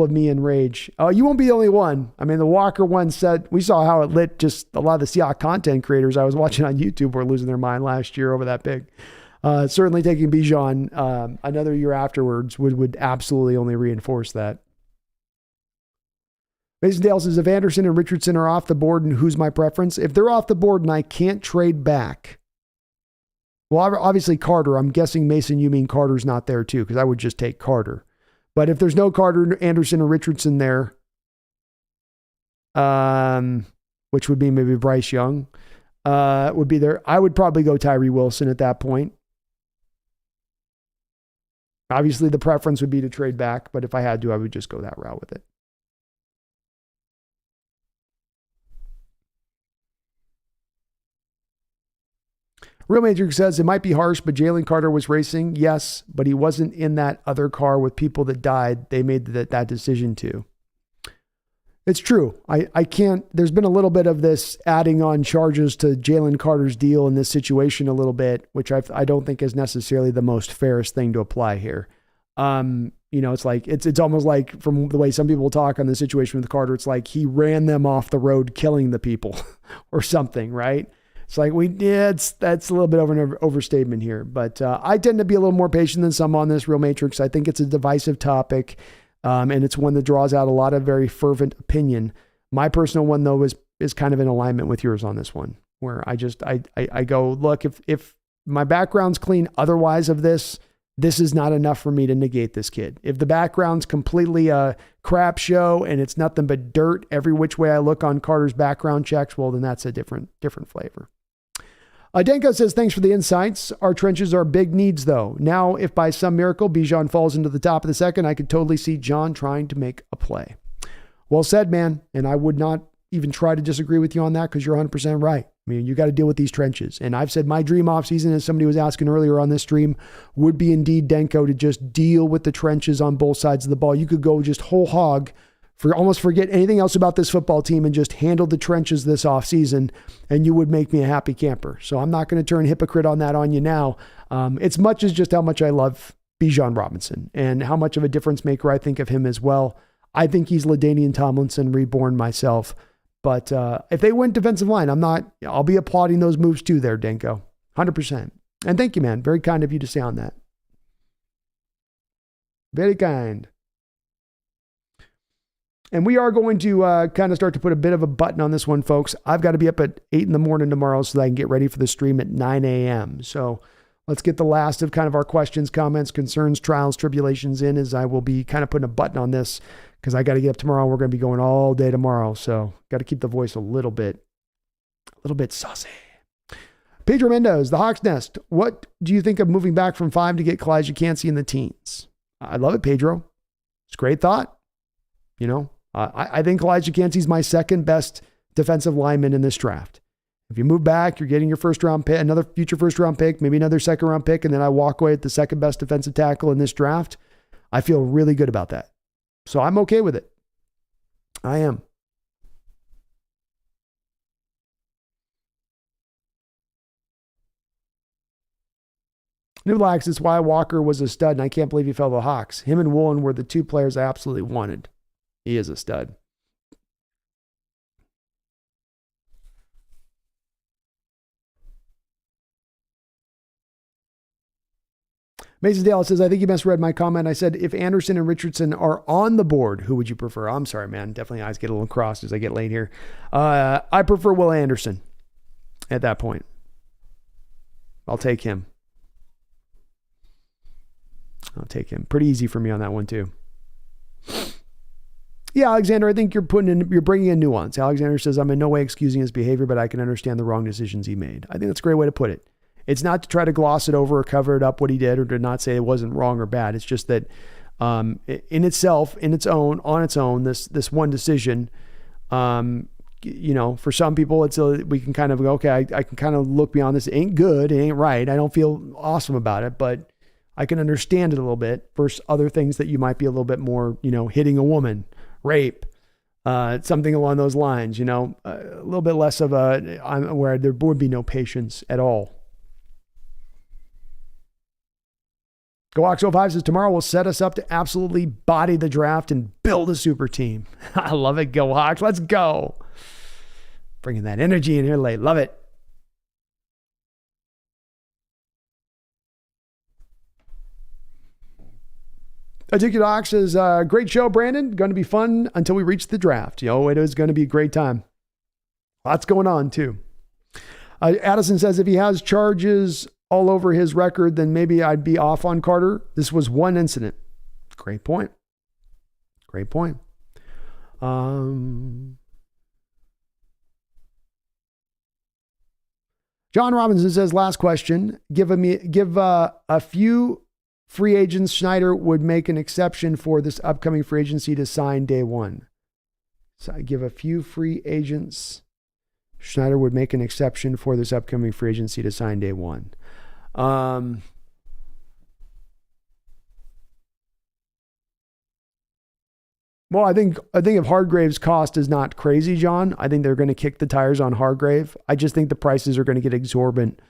of me in rage. Oh, you won't be the only one. I mean, the Walker one said, we saw how it lit just a lot of the Seahawks content creators I was watching on YouTube were losing their mind last year over that pick. Certainly taking Bijan another year afterwards would absolutely only reinforce that. Mason Dale says, if Anderson and Richardson are off the board, and who's my preference? If they're off the board and I can't trade back, well, obviously Carter. I'm guessing, Mason, you mean Carter's not there too, because I would just take Carter. But if there's no Carter, Anderson, or Richardson there, which would be maybe Bryce Young, would be there, I would probably go Tyree Wilson at that point. Obviously, the preference would be to trade back, but if I had to, I would just go that route with it. Real Major says, it might be harsh, but Jalen Carter was racing. Yes, but he wasn't in that other car with people that died. They made that decision too. It's true. I can't, there's been a little bit of this adding on charges to Jalen Carter's deal in this situation a little bit, which I don't think is necessarily the most fairest thing to apply here. It's like, it's almost like from the way some people talk on the situation with Carter, it's like he ran them off the road, killing the people or something, right? It's like that's a little bit of an overstatement here, but I tend to be a little more patient than some on this Real Matrix. I think it's a divisive topic. And it's one that draws out a lot of very fervent opinion. My personal one, though, is kind of in alignment with yours on this one, where I go, look, if my background's clean otherwise of this is not enough for me to negate this kid. If the background's completely a crap show and it's nothing but dirt every which way I look on Carter's background checks, well, then that's a different flavor. Denko says, thanks for the insights. Our trenches are big needs, though. Now, if by some miracle Bijan falls into the top of the second, I could totally see John trying to make a play. Well said, man. And I would not even try to disagree with you on that because you're 100% right. I mean, you got to deal with these trenches. And I've said my dream offseason, as somebody was asking earlier on this stream, would be indeed, Denko, to just deal with the trenches on both sides of the ball. You could go just whole hog, almost forget anything else about this football team and just handle the trenches this offseason, and you would make me a happy camper. So I'm not going to turn hypocrite on that on you now. It's much as just how much I love Bijan Robinson and how much of a difference maker I think of him as well. I think he's LaDainian Tomlinson reborn myself. But if they went defensive line, I'll be applauding those moves too there, Denko. 100%. And thank you, man. Very kind of you to say on that. Very kind. And we are going to kind of start to put a bit of a button on this one, folks. I've got to be up at 8 in the morning tomorrow so that I can get ready for the stream at 9 a.m. So let's get the last of kind of our questions, comments, concerns, trials, tribulations in, as I will be kind of putting a button on this because I got to get up tomorrow. We're going to be going all day tomorrow. So got to keep the voice a little bit saucy. Pedro Mendoza, the Hawks Nest. What do you think of moving back from 5 to get Kalijah Kancey in the teens? I love it, Pedro. It's a great thought. I think Kalijah Kancey's my second best defensive lineman in this draft. If you move back, you're getting your first round pick, another future first round pick, maybe another second round pick, and then I walk away at the second best defensive tackle in this draft. I feel really good about that. So I'm okay with it. I am. Newlax is why Walker was a stud, and I can't believe he fell to the Hawks. Him and Woolen were the two players I absolutely wanted. He is a stud. Mason Dale says, I think you misread my comment. I said, if Anderson and Richardson are on the board, who would you prefer? I'm sorry, man. Definitely eyes get a little crossed as I get late here. I prefer Will Anderson at that point. I'll take him. Pretty easy for me on that one too. Yeah, Alexander, I think you're bringing in nuance. Alexander says, I'm in no way excusing his behavior, but I can understand the wrong decisions he made. I think that's a great way to put it. It's not to try to gloss it over or cover it up what he did, or to not say it wasn't wrong on its own, this one decision, for some people, we can kind of go, okay, I can kind of look beyond this. It ain't good. It ain't right. I don't feel awesome about it, but I can understand it a little bit versus other things that you might be a little bit more, hitting a woman, rape, something along those lines, a little bit less of where there would be no patience at all. GoHawks05 says, tomorrow will set us up to absolutely body the draft and build a super team. I love it, GoHawks. Let's go. Bringing that energy in here late. Love it. Articulate Ox says, great show, Brandon. Going to be fun until we reach the draft. It is going to be a great time. Lots going on, too. Addison says, if he has charges all over his record, then maybe I'd be off on Carter. This was one incident. Great point. John Robinson says, last question. Give a few free agents Schneider would make an exception for this upcoming free agency to sign day one. So I give a few free agents Schneider would make an exception for this upcoming free agency to sign day one. Well, I think if Hargrave's cost is not crazy, John, I think they're going to kick the tires on Hargrave. I just think the prices are going to get exorbitant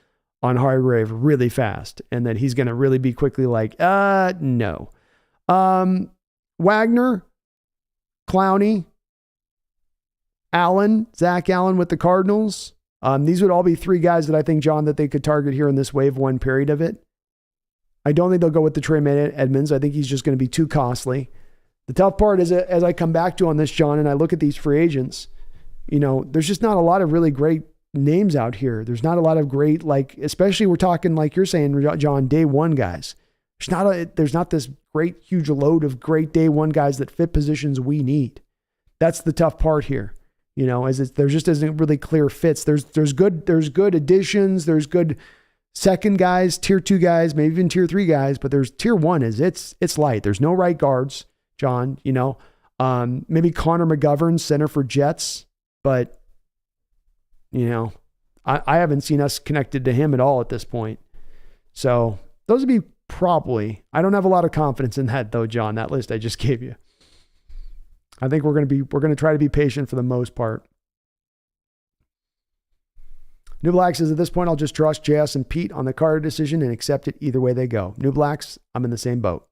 on Hargrave really fast, and that he's going to really be quickly like, no. Wagner, Clowney, Allen, Zach Allen with the Cardinals. These would all be three guys that I think, John, that they could target here in this wave one period of it. I don't think they'll go with the Trey Edmonds. I think he's just going to be too costly. The tough part is, as I come back to on this, John, and I look at these free agents, there's just not a lot of really great names out here. There's not a lot of great, especially we're talking like you're saying, John, day one guys. There's not this great, huge load of great day one guys that fit positions we need. That's the tough part here. There just isn't really clear fits. There's good additions. There's good second guys, tier 2 guys, maybe even tier 3 guys, but there's tier 1 it's light. There's no right guards, John, maybe Connor McGovern, center for Jets, but I haven't seen us connected to him at all at this point. So those would be probably, I don't have a lot of confidence in that though, John, that list I just gave you. I think we're going to try to be patient for the most part. New Black says, at this point, I'll just trust JS and Pete on the Carter decision and accept it either way they go. New Blacks, I'm in the same boat.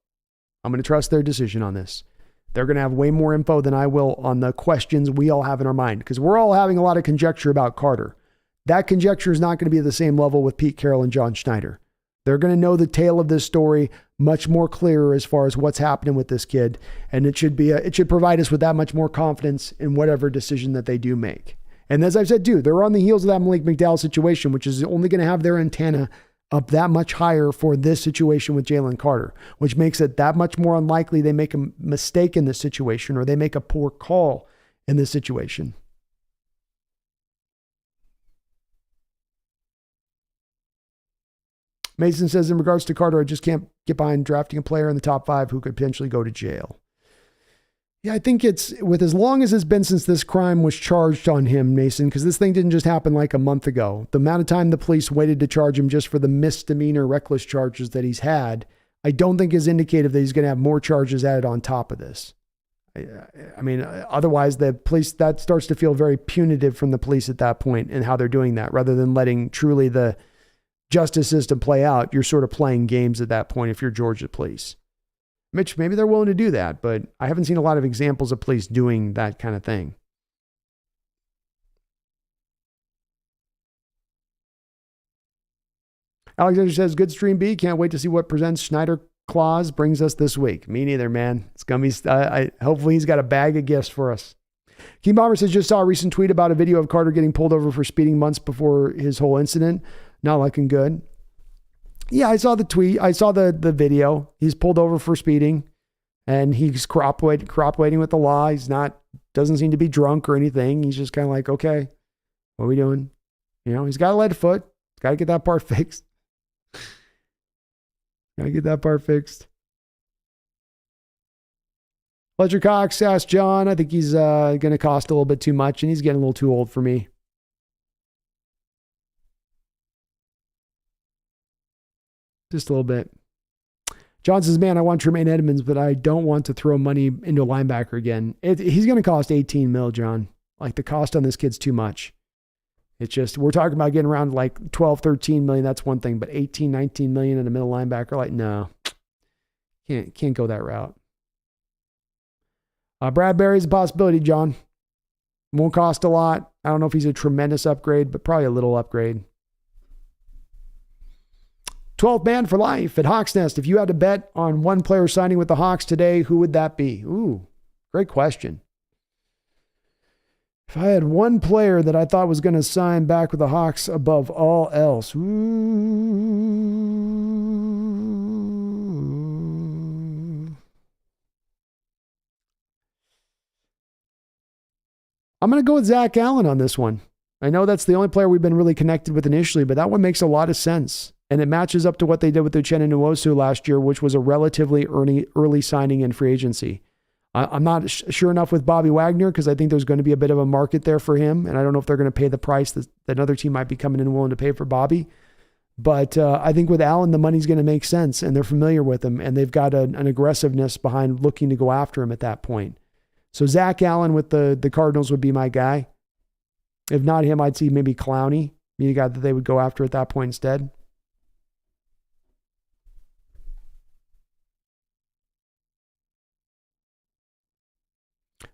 I'm going to trust their decision on this. They're going to have way more info than I will on the questions we all have in our mind, because we're all having a lot of conjecture about Carter. That conjecture is not going to be at the same level with Pete Carroll and John Schneider. They're going to know the tale of this story much more clearer as far as what's happening with this kid. And it should provide us with that much more confidence in whatever decision that they do make. And as I've said, too, they're on the heels of that Malik McDowell situation, which is only going to have their antenna up that much higher for this situation with Jalen Carter, which makes it that much more unlikely they make a mistake in this situation or they make a poor call in this situation. Mason says, in regards to Carter, I just can't get behind drafting a player in the top 5 who could potentially go to jail. Yeah, I think it's with as long as it's been since this crime was charged on him, Mason, because this thing didn't just happen like a month ago. The amount of time the police waited to charge him just for the misdemeanor reckless charges that he's had, I don't think is indicative that he's going to have more charges added on top of this. I mean, otherwise the police, that starts to feel very punitive from the police at that point and how they're doing that, rather than letting truly the justice system play out. You're sort of playing games at that point if you're Georgia police. Mitch, maybe they're willing to do that, but I haven't seen a lot of examples of police doing that kind of thing. Alexander says, good stream B. Can't wait to see what presents Schneider Claus brings us this week. Me neither, man. It's going to be, hopefully he's got a bag of gifts for us. King Bomber says, just saw a recent tweet about a video of Carter getting pulled over for speeding months before his whole incident. Not looking good. Yeah, I saw the tweet. I saw the video. He's pulled over for speeding and he's cooperating with the law. Doesn't seem to be drunk or anything. He's just kind of like, okay, what are we doing? He's got a lead foot. He's got to get that part fixed. Ledger Cox asked John, I think he's going to cost a little bit too much and he's getting a little too old for me. Just a little bit. John says, man, I want Tremaine Edmonds, but I don't want to throw money into a linebacker again. He's going to cost 18 mil, John. Like the cost on this kid's too much. It's just, we're talking about getting around like 12, 13 million. That's one thing, but 18, 19 million in a middle linebacker, like, no, can't go that route. Bradbury's a possibility, John. Won't cost a lot. I don't know if he's a tremendous upgrade, but probably a little upgrade. 12th man for life at Hawks Nest. If you had to bet on one player signing with the Hawks today, who would that be? Ooh, great question. If I had one player that I thought was going to sign back with the Hawks above all else, I'm going to go with Zach Allen on this one. I know that's the only player we've been really connected with initially, but that one makes a lot of sense. And it matches up to what they did with Uchenna Nwosu last year, which was a relatively early signing in free agency. I'm not sure enough with Bobby Wagner because I think there's going to be a bit of a market there for him. And I don't know if they're going to pay the price that another team might be coming in willing to pay for Bobby. But I think with Allen, the money's going to make sense and they're familiar with him and they've got an aggressiveness behind looking to go after him at that point. So Zach Allen with the Cardinals would be my guy. If not him, I'd see maybe Clowney, be a guy that they would go after at that point instead.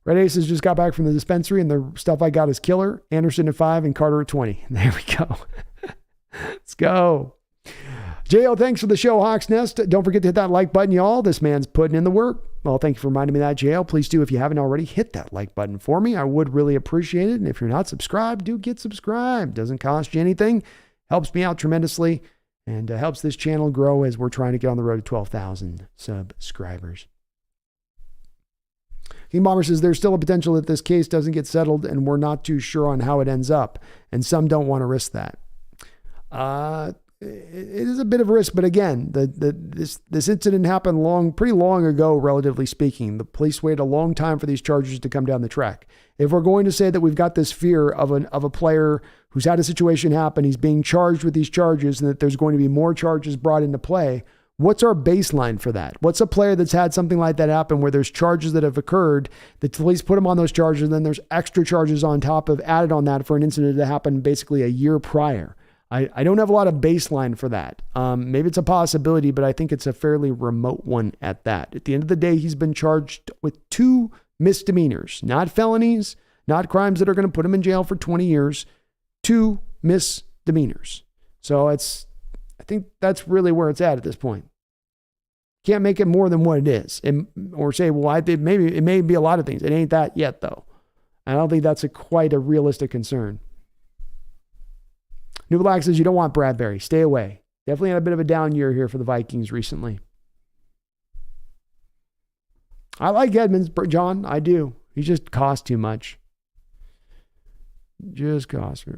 Red Aces just got back from the dispensary, and the stuff I got is killer. Anderson at 5 and Carter at 20. There we go. Let's go. J.O., thanks for the show, Hawks Nest. Don't forget to hit that like button, y'all. This man's putting in the work. Well, thank you for reminding me of that, J.O. Please do, if you haven't already, hit that like button for me. I would really appreciate it. And if you're not subscribed, do get subscribed. Doesn't cost you anything. Helps me out tremendously and helps this channel grow as we're trying to get on the road to 12,000 subscribers. King Bomber says there's still a potential that this case doesn't get settled and we're not too sure on how it ends up. And some don't want to risk that. It is a bit of a risk, but again, this incident happened pretty long ago, relatively speaking. The police waited a long time for these charges to come down the track. If we're going to say that we've got this fear of a player who's had a situation happen, he's being charged with these charges, and that there's going to be more charges brought into play, what's our baseline for that? What's a player that's had something like that happen where there's charges that have occurred, the police put him on those charges, and then there's extra charges on top of added on that for an incident that happened basically a year prior? I don't have a lot of baseline for that. Maybe it's a possibility, but I think it's a fairly remote one at that. At the end of the day, he's been charged with 2 misdemeanors, not felonies, not crimes that are going to put him in jail for 20 years, 2 misdemeanors. So I think that's really where it's at this point. Can't make it more than what it is, or say, well, it may be a lot of things. It ain't that yet, though. I don't think that's quite a realistic concern. New Black says you don't want Bradbury. Stay away. Definitely had a bit of a down year here for the Vikings recently. I like Edmonds, John. I do. He just costs too much. Just costs me.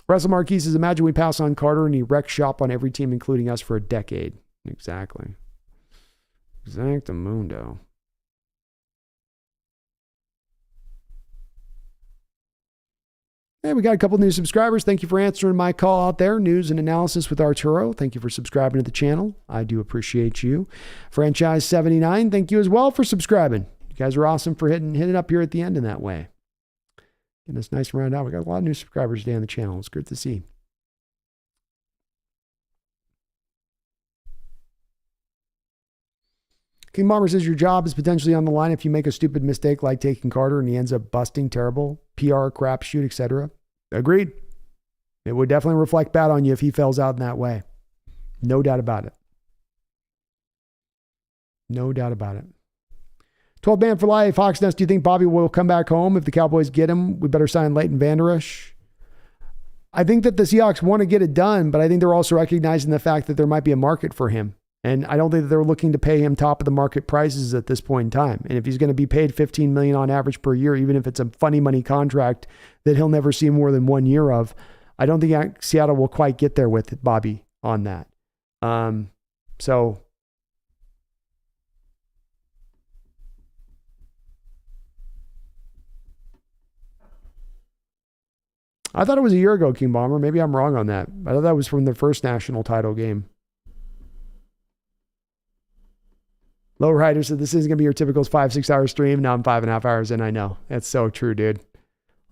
Russell Marquis says, imagine we pass on Carter and he wrecks shop on every team, including us, for a decade. Exactly. Exactamundo. Hey, we got a couple new subscribers. Thank you for answering my call out there. News and analysis with Arturo. Thank you for subscribing to the channel. I do appreciate you. Franchise 79, thank you as well for subscribing. You guys are awesome for hitting up here at the end in that way. Getting us nice and round out. We got a lot of new subscribers today on the channel. It's good to see. King Bomber says your job is potentially on the line if you make a stupid mistake like taking Carter and he ends up busting, terrible PR, crapshoot, etc. Agreed. It would definitely reflect bad on you if he fails out in that way. No doubt about it. No doubt about it. 12 man for life. Hawks Nest, do you think Bobby will come back home if the Cowboys get him? We better sign Leighton Vander Esch. I think that the Seahawks want to get it done, but I think they're also recognizing the fact that there might be a market for him. And I don't think that they're looking to pay him top of the market prices at this point in time. And if he's going to be paid $15 million on average per year, even if it's a funny money contract that he'll never see more than 1 year of, I don't think Seattle will quite get there with Bobby on that. So I thought it was a year ago, King Bomber. Maybe I'm wrong on that. I thought that was from the first national title game. Low Rider said, this isn't going to be your typical 5-6 hour stream. Now I'm 5.5 hours in. I know. That's so true, dude.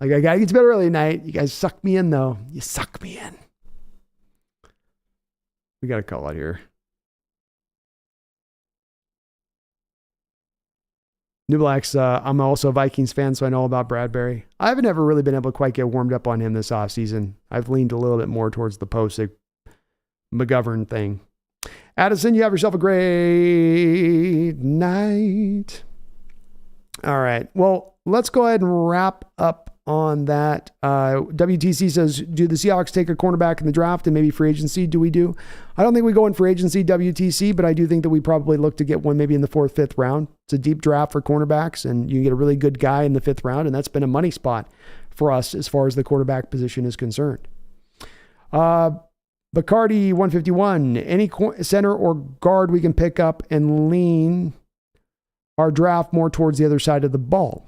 Like, I got to get to bed early at night. You guys suck me in, though. You suck me in. We got a call out here. New Blacks, I'm also a Vikings fan, so I know about Bradbury. I haven't ever really been able to quite get warmed up on him this offseason. I've leaned a little bit more towards the Posick McGovern thing. Addison, you have yourself a great night. All right. Well, let's go ahead and wrap up on that. WTC says, do the Seahawks take a cornerback in the draft and maybe free agency? Do we do? I don't think we go in free agency, WTC, but I do think that we probably look to get one maybe in the 4th, 5th round. It's a deep draft for cornerbacks, and you can get a really good guy in the 5th round, and that's been a money spot for us as far as the quarterback position is concerned. Bacardi 151, any center or guard we can pick up and lean our draft more towards the other side of the ball.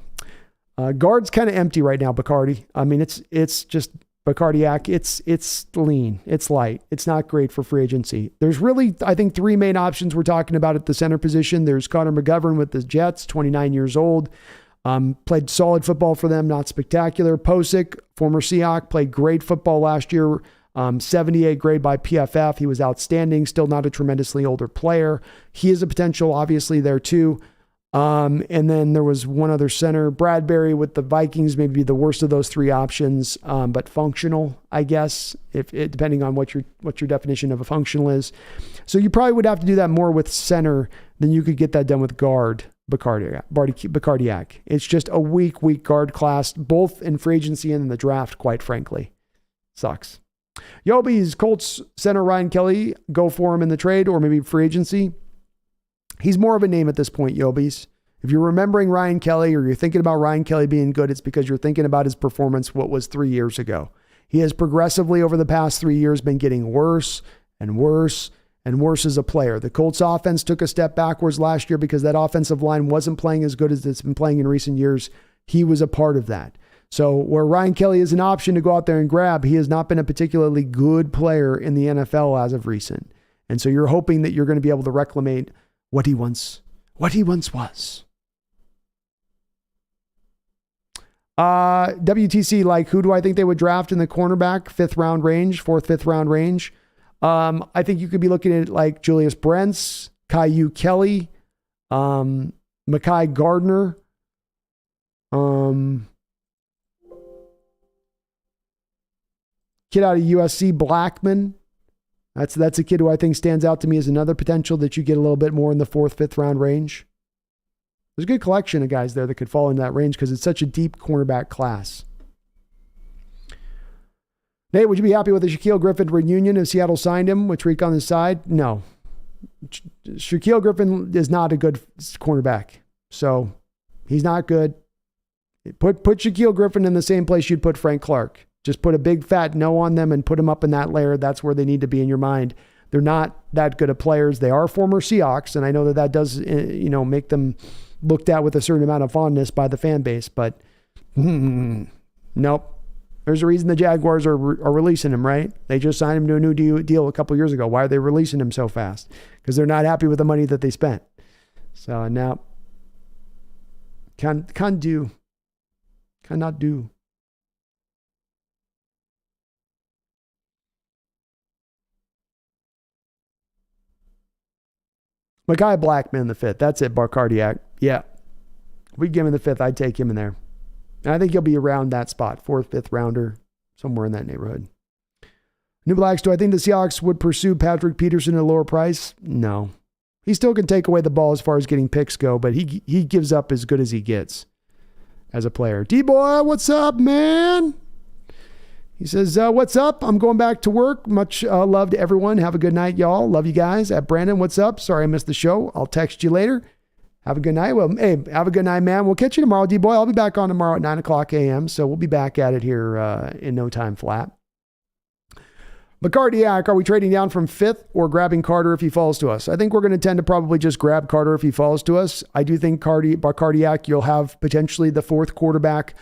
Guard's kind of empty right now, Bacardi. I mean, it's just Bacardiak, it's lean. It's light. It's not great for free agency. There's really, I think, three main options we're talking about at the center position. There's Connor McGovern with the Jets, 29 years old. Played solid football for them, not spectacular. Posick, former Seahawk, played great football last year. 78 grade by PFF. He was outstanding, still not a tremendously older player. He is a potential, obviously, there too. And then there was one other center, Bradbury with the Vikings, maybe the worst of those three options, but functional, I guess, depending on what your definition of a functional is. So you probably would have to do that more with center than you could get that done with guard, Bacardiak. It's just a weak guard class, both in free agency and in the draft, quite frankly. Sucks. Yobi's Colts center Ryan Kelly, go for him in the trade or maybe free agency. He's more of a name at this point, Yobi's. If you're remembering Ryan Kelly or you're thinking about Ryan Kelly being good, it's because you're thinking about his performance, what was 3 years ago. He has progressively over the past 3 years been getting worse and worse and worse as a player. The Colts offense took a step backwards last year because that offensive line wasn't playing as good as it's been playing in recent years. He was a part of that. So where Ryan Kelly is an option to go out there and grab, he has not been a particularly good player in the NFL as of recent. And so you're hoping that you're going to be able to reclaim what he once was. WTC, like, who do I think they would draft in the cornerback, fifth round range? I think you could be looking at like Julius Brents, Caillou Kelly, Mekhi Gardner, kid out of USC, Blackman. That's a kid who I think stands out to me as another potential that you get a little bit more in the fourth, fifth round range. There's a good collection of guys there that could fall into that range because it's such a deep cornerback class. Nate, would you be happy with the Shaquille Griffin reunion if Seattle signed him with Tariq on the side? No. Shaquille Griffin is not a good cornerback. So he's not good. Put Shaquille Griffin in the same place you'd put Frank Clark. Just put a big fat no on them and put them up in that layer. That's where they need to be in your mind. They're not that good of players. They are former Seahawks, and I know that does, make them looked at with a certain amount of fondness by the fan base. But nope. There's a reason the Jaguars are releasing him, right? They just signed him to a new deal a couple years ago. Why are they releasing him so fast? Because they're not happy with the money that they spent. So now, cannot do. Mekhi Blackman in the fifth. That's it, Bacardiak. Yeah. If we give him the fifth, I'd take him in there. And I think he'll be around that spot. Fourth, fifth rounder, somewhere in that neighborhood. New Blacks, do I think the Seahawks would pursue Patrick Peterson at a lower price? No. He still can take away the ball as far as getting picks go, but he gives up as good as he gets as a player. D-Boy, what's up, man? He says, what's up? I'm going back to work. Much love to everyone. Have a good night, y'all. Love you guys. Brandon, what's up? Sorry I missed the show. I'll text you later. Have a good night. Well, hey, have a good night, man. We'll catch you tomorrow, D-Boy. I'll be back on tomorrow at 9 o'clock a.m., so we'll be back at it here in no time flat. Bacardiak, are we trading down from fifth or grabbing Carter if he falls to us? I think we're going to tend to probably just grab Carter if he falls to us. I do think Bacardiak, you'll have potentially the fourth quarterback.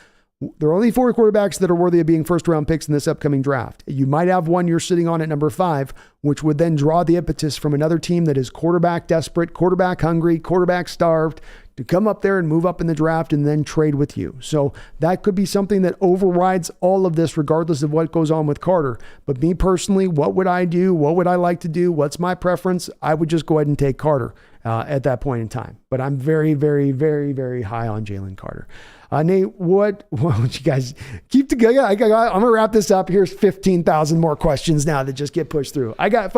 There are only four quarterbacks that are worthy of being first-round picks in this upcoming draft. You might have one you're sitting on at number 5, which would then draw the impetus from another team that is quarterback desperate, quarterback hungry, quarterback starved to come up there and move up in the draft and then trade with you. So that could be something that overrides all of this regardless of what goes on with Carter. But me personally, what would I do? What would I like to do? What's my preference? I would just go ahead and take Carter at that point in time. But I'm very, very, very, very high on Jalen Carter. Nate, what would you guys keep together? I'm going to wrap this up. Here's 15,000 more questions now that just get pushed through. I got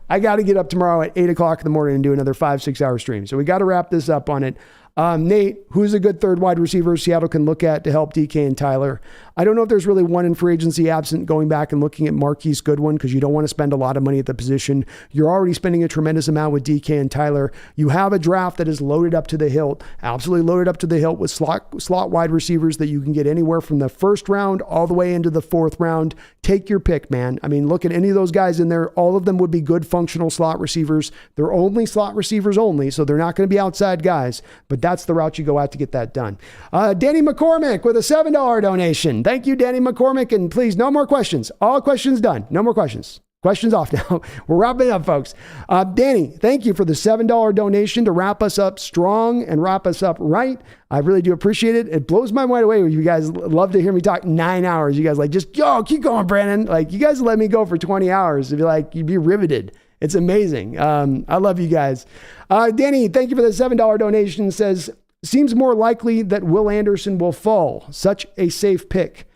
to get up tomorrow at 8 o'clock in the morning and do another 5-6 hour stream. So we got to wrap this up on it. Nate, who's a good third wide receiver Seattle can look at to help DK and Tyler? I don't know if there's really one in free agency absent going back and looking at Marquise Goodwin because you don't want to spend a lot of money at the position. You're already spending a tremendous amount with DK and Tyler. You have a draft that is loaded up to the hilt, absolutely loaded up to the hilt with slot wide receivers that you can get anywhere from the first round all the way into the fourth round. take your pick, man. I mean, look at any of those guys in there. All of them would be good functional slot receivers. They're only slot receivers only, so they're not going to be outside guys, but that's the route you go out to get that done. Danny McCormick with a $7 donation. Thank you, Danny McCormick. And please, no more questions. All questions done. No more questions. Questions off now. We're wrapping up, folks. Danny, thank you for the $7 donation to wrap us up strong and wrap us up right. I really do appreciate it. It blows my mind away when you guys love to hear me talk 9 hours. You guys like, just keep going, Brandon. Like, you guys let me go for 20 hours. It'd be like, you'd be riveted. It's amazing. I love you guys. Danny, thank you for the $7 donation. Says, seems more likely that Will Anderson will fall. Such a safe pick.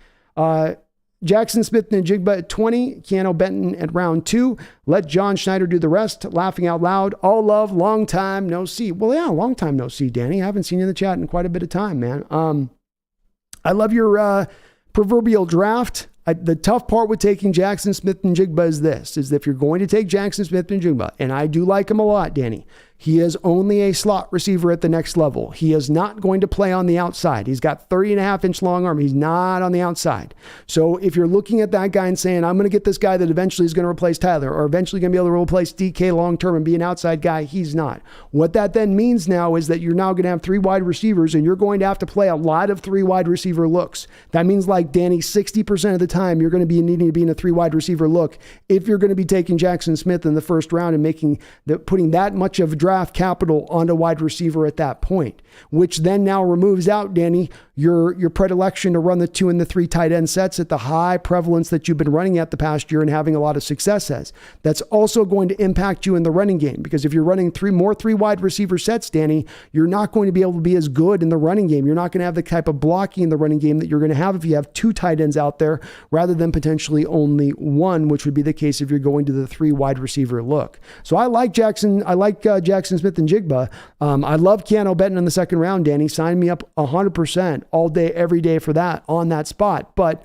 Jackson Smith and Jigba at 20, Keanu Benton at round 2. Let John Schneider do the rest. Laughing out loud. All love, long time no see. Well, yeah, long time no see, Danny. I haven't seen you in the chat in quite a bit of time, man. I love your proverbial draft. The tough part with taking Jackson Smith and Jigba is if you're going to take Jackson Smith and Jigba, and I do like him a lot, Danny, he is only a slot receiver at the next level. He is not going to play on the outside. He's got 30.5-inch long arm. He's not on the outside. So if you're looking at that guy and saying, I'm going to get this guy that eventually is going to replace Tyler or eventually going to be able to replace DK long-term and be an outside guy, he's not. What that then means now is that you're now going to have 3 wide receivers and you're going to have to play a lot of 3 wide receiver looks. That means, like, Danny, 60% of the time you're going to be needing to be in a 3 wide receiver look if you're going to be taking Jackson Smith in the first round and putting that much of draft capital onto wide receiver at that point, which then now removes out, Danny, your predilection to run the 2 and the 3 tight end sets at the high prevalence that you've been running at the past year and having a lot of success as. That's also going to impact you in the running game, because if you're running 3 wide receiver sets, Danny, you're not going to be able to be as good in the running game. You're not going to have the type of blocking in the running game that you're going to have if you have 2 tight ends out there rather than potentially only 1, which would be the case if you're going to the 3 wide receiver look. So I like Jackson. I like Jackson Smith and Jigba. I love Keanu Benton in the second round, Danny. Sign me up 100% all day, every day for that on that spot. But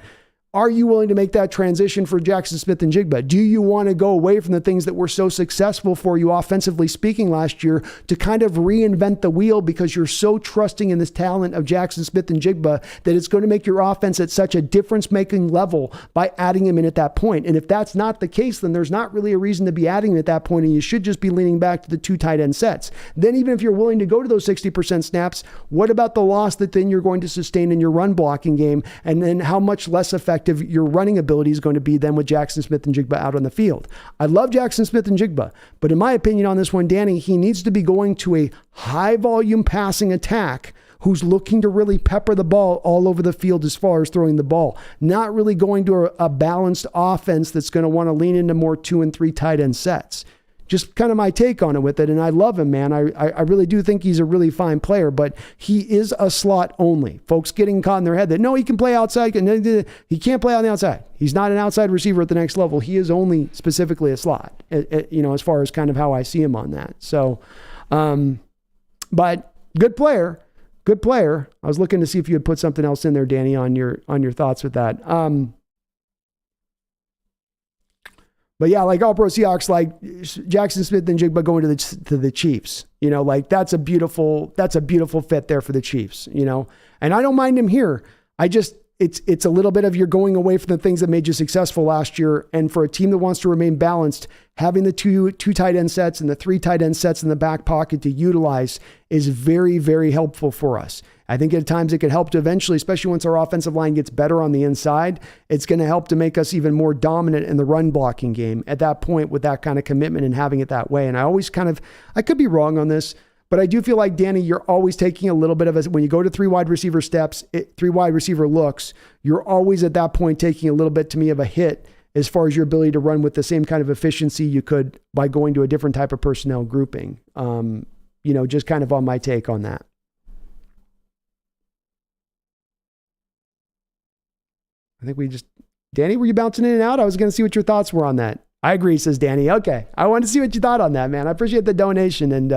are you willing to make that transition for Jackson Smith and Jigba? Do you want to go away from the things that were so successful for you offensively speaking last year to kind of reinvent the wheel because you're so trusting in this talent of Jackson Smith and Jigba that it's going to make your offense at such a difference-making level by adding him in at that point? And if that's not the case, then there's not really a reason to be adding him at that point, and you should just be leaning back to the 2 tight end sets. Then even if you're willing to go to those 60% snaps, what about the loss that then you're going to sustain in your run blocking game, and then how much less effective your running ability is going to be then with Jackson Smith and Jigba out on the field? I love Jackson Smith and Jigba, but in my opinion on this one, Danny, he needs to be going to a high volume passing attack who's looking to really pepper the ball all over the field as far as throwing the ball, not really going to a balanced offense that's going to want to lean into more 2 and 3 tight end sets. Just kind of my take on it with it. And I love him, man. I really do think he's a really fine player, but he is a slot only. Folks getting caught in their head that, no, he can play outside. He can't play on the outside. He's not an outside receiver at the next level. He is only specifically a slot, as far as kind of how I see him on that. So, but good player. I was looking to see if you had put something else in there, Danny, on your thoughts with that. But yeah, like all pro Seahawks, like Jackson Smith and Jigba going to the Chiefs, like that's a beautiful fit there for the Chiefs, and I don't mind him here. It's a little bit of you're going away from the things that made you successful last year. And for a team that wants to remain balanced, having the two tight end sets and the 3 tight end sets in the back pocket to utilize is very, very helpful for us. I think at times it could help to eventually, especially once our offensive line gets better on the inside, it's going to help to make us even more dominant in the run blocking game at that point with that kind of commitment and having it that way. And I could be wrong on this, but I do feel like, Danny, you're always taking a little bit of when you go to 3 wide receiver steps, 3 wide receiver looks, you're always at that point taking a little bit to me of a hit as far as your ability to run with the same kind of efficiency you could by going to a different type of personnel grouping. Just kind of on my take on that. I think Danny, were you bouncing in and out? I was going to see what your thoughts were on that. I agree, says Danny. Okay. I wanted to see what you thought on that, man. I appreciate the donation. And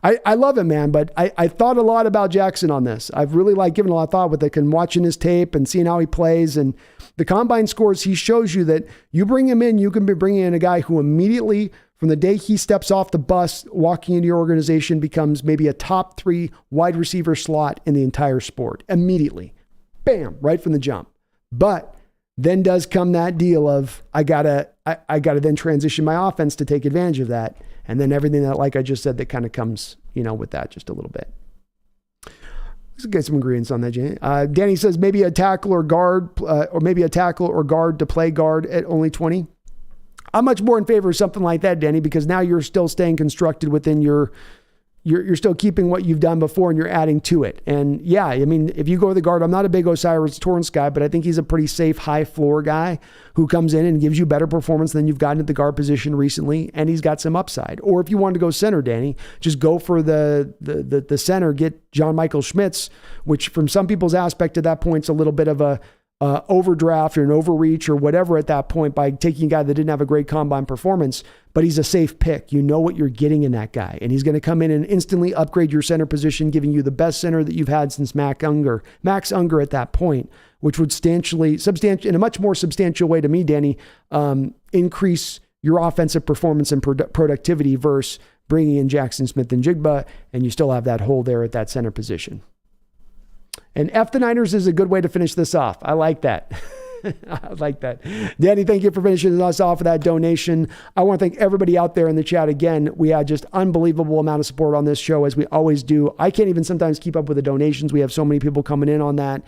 I love him, man. But I thought a lot about Jackson on this. I've really given a lot of thought with it and watching his tape and seeing how he plays. And the combine scores, he shows you that you bring him in, you can be bringing in a guy who immediately, from the day he steps off the bus, walking into your organization, becomes maybe a top 3 wide receiver slot in the entire sport. Immediately. Bam, right from the jump. But then does come that deal of I gotta then transition my offense to take advantage of that. And then everything that, like I just said, that kind of comes, with that just a little bit. Let's get some ingredients on that, Jane. Danny says maybe a tackle or guard, or maybe a tackle or guard to play guard at only 20. I'm much more in favor of something like that, Danny, because now you're still staying constructed within you're still keeping what you've done before and you're adding to it. And yeah, I mean, if you go to the guard, I'm not a big Osiris Torrance guy, but I think he's a pretty safe high floor guy who comes in and gives you better performance than you've gotten at the guard position recently. And he's got some upside. Or if you wanted to go center, Danny, just go for the center, get John Michael Schmitz, which from some people's aspect at that point is a little bit of a overdraft or an overreach or whatever at that point by taking a guy that didn't have a great combine performance, but he's a safe pick. You know what you're getting in that guy. And he's going to come in and instantly upgrade your center position, giving you the best center that you've had since Max Unger at that point, which would in a much more substantial way to me, Danny, increase your offensive performance and productivity versus bringing in Jackson Smith and Jigba, and you still have that hole there at that center position. And F the Niners is a good way to finish this off. I like that. I like that. Danny, thank you for finishing us off with that donation. I want to thank everybody out there in the chat. Again, we had just unbelievable amount of support on this show, as we always do. I can't even sometimes keep up with the donations. We have so many people coming in on that.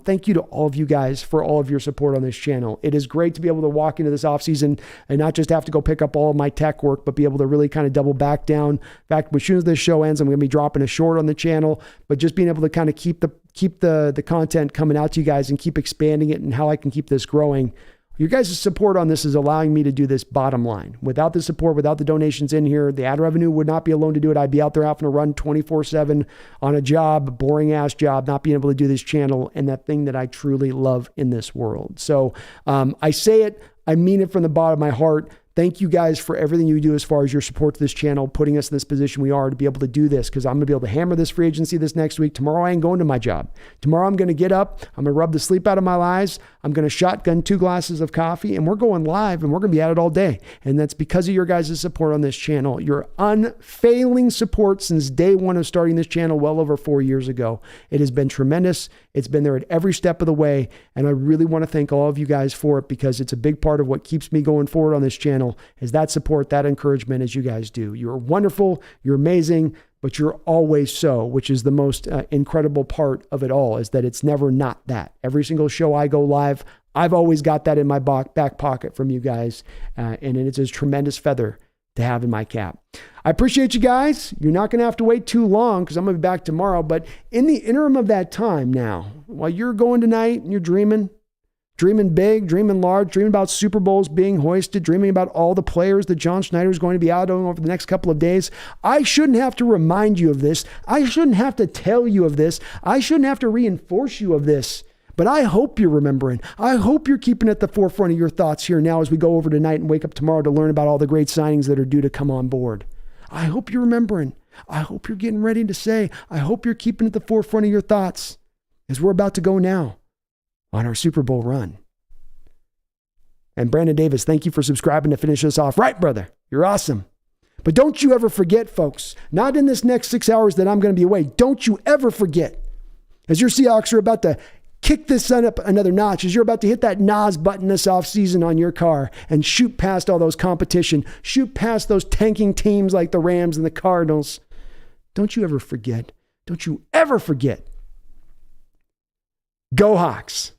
Thank you to all of you guys for all of your support on this channel. It is great to be able to walk into this off season and not just have to go pick up all of my tech work, but be able to really kind of double back down. In fact, as soon as this show ends, I'm going to be dropping a short on the channel, but just being able to kind of keep the content coming out to you guys and keep expanding it and how I can keep this growing. Your guys' support on this is allowing me to do this bottom line. Without the support, without the donations in here, the ad revenue would not be alone to do it. I'd be out there having to run 24/7 on a job, a boring ass job, not being able to do this channel and that thing that I truly love in this world. So I say it, I mean it from the bottom of my heart. Thank you guys for everything you do as far as your support to this channel, putting us in this position we are to be able to do this, because I'm going to be able to hammer this free agency this next week. Tomorrow I ain't going to my job. Tomorrow I'm going to get up, I'm going to rub the sleep out of my eyes, I'm going to shotgun 2 glasses of coffee, and we're going live, and we're going to be at it all day. And that's because of your guys' support on this channel, your unfailing support since day one of starting this channel well over 4 years ago. It has been tremendous. It's been there at every step of the way, and I really want to thank all of you guys for it, because it's a big part of what keeps me going forward on this channel is that support, that encouragement as you guys do. You're wonderful, you're amazing, but you're always so, which is the most incredible part of it all, is that it's never not that. Every single show I go live, I've always got that in my back pocket from you guys, and it's a tremendous feather to have in my cap. I appreciate you guys. You're not going to have to wait too long because I'm going to be back tomorrow, but in the interim of that time now, while you're going tonight and you're dreaming big, dreaming large, dreaming about Super Bowls being hoisted, dreaming about all the players that John Schneider is going to be out on over the next couple of days. I shouldn't have to remind you of this. I shouldn't have to tell you of this. I shouldn't have to reinforce you of this. But I hope you're remembering. I hope you're keeping at the forefront of your thoughts here now as we go over tonight and wake up tomorrow to learn about all the great signings that are due to come on board. I hope you're remembering. I hope you're getting ready to say, I hope you're keeping at the forefront of your thoughts as we're about to go now on our Super Bowl run. And Brandon Davis, thank you for subscribing to finish us off. Right, brother, you're awesome. But don't you ever forget, folks, not in this next 6 hours that I'm going to be away. Don't you ever forget, as your Seahawks are about to kick this sun up another notch, as you're about to hit that NOS button this offseason on your car and shoot past all those competition, shoot past those tanking teams like the Rams and the Cardinals. Don't you ever forget. Don't you ever forget. Go Hawks.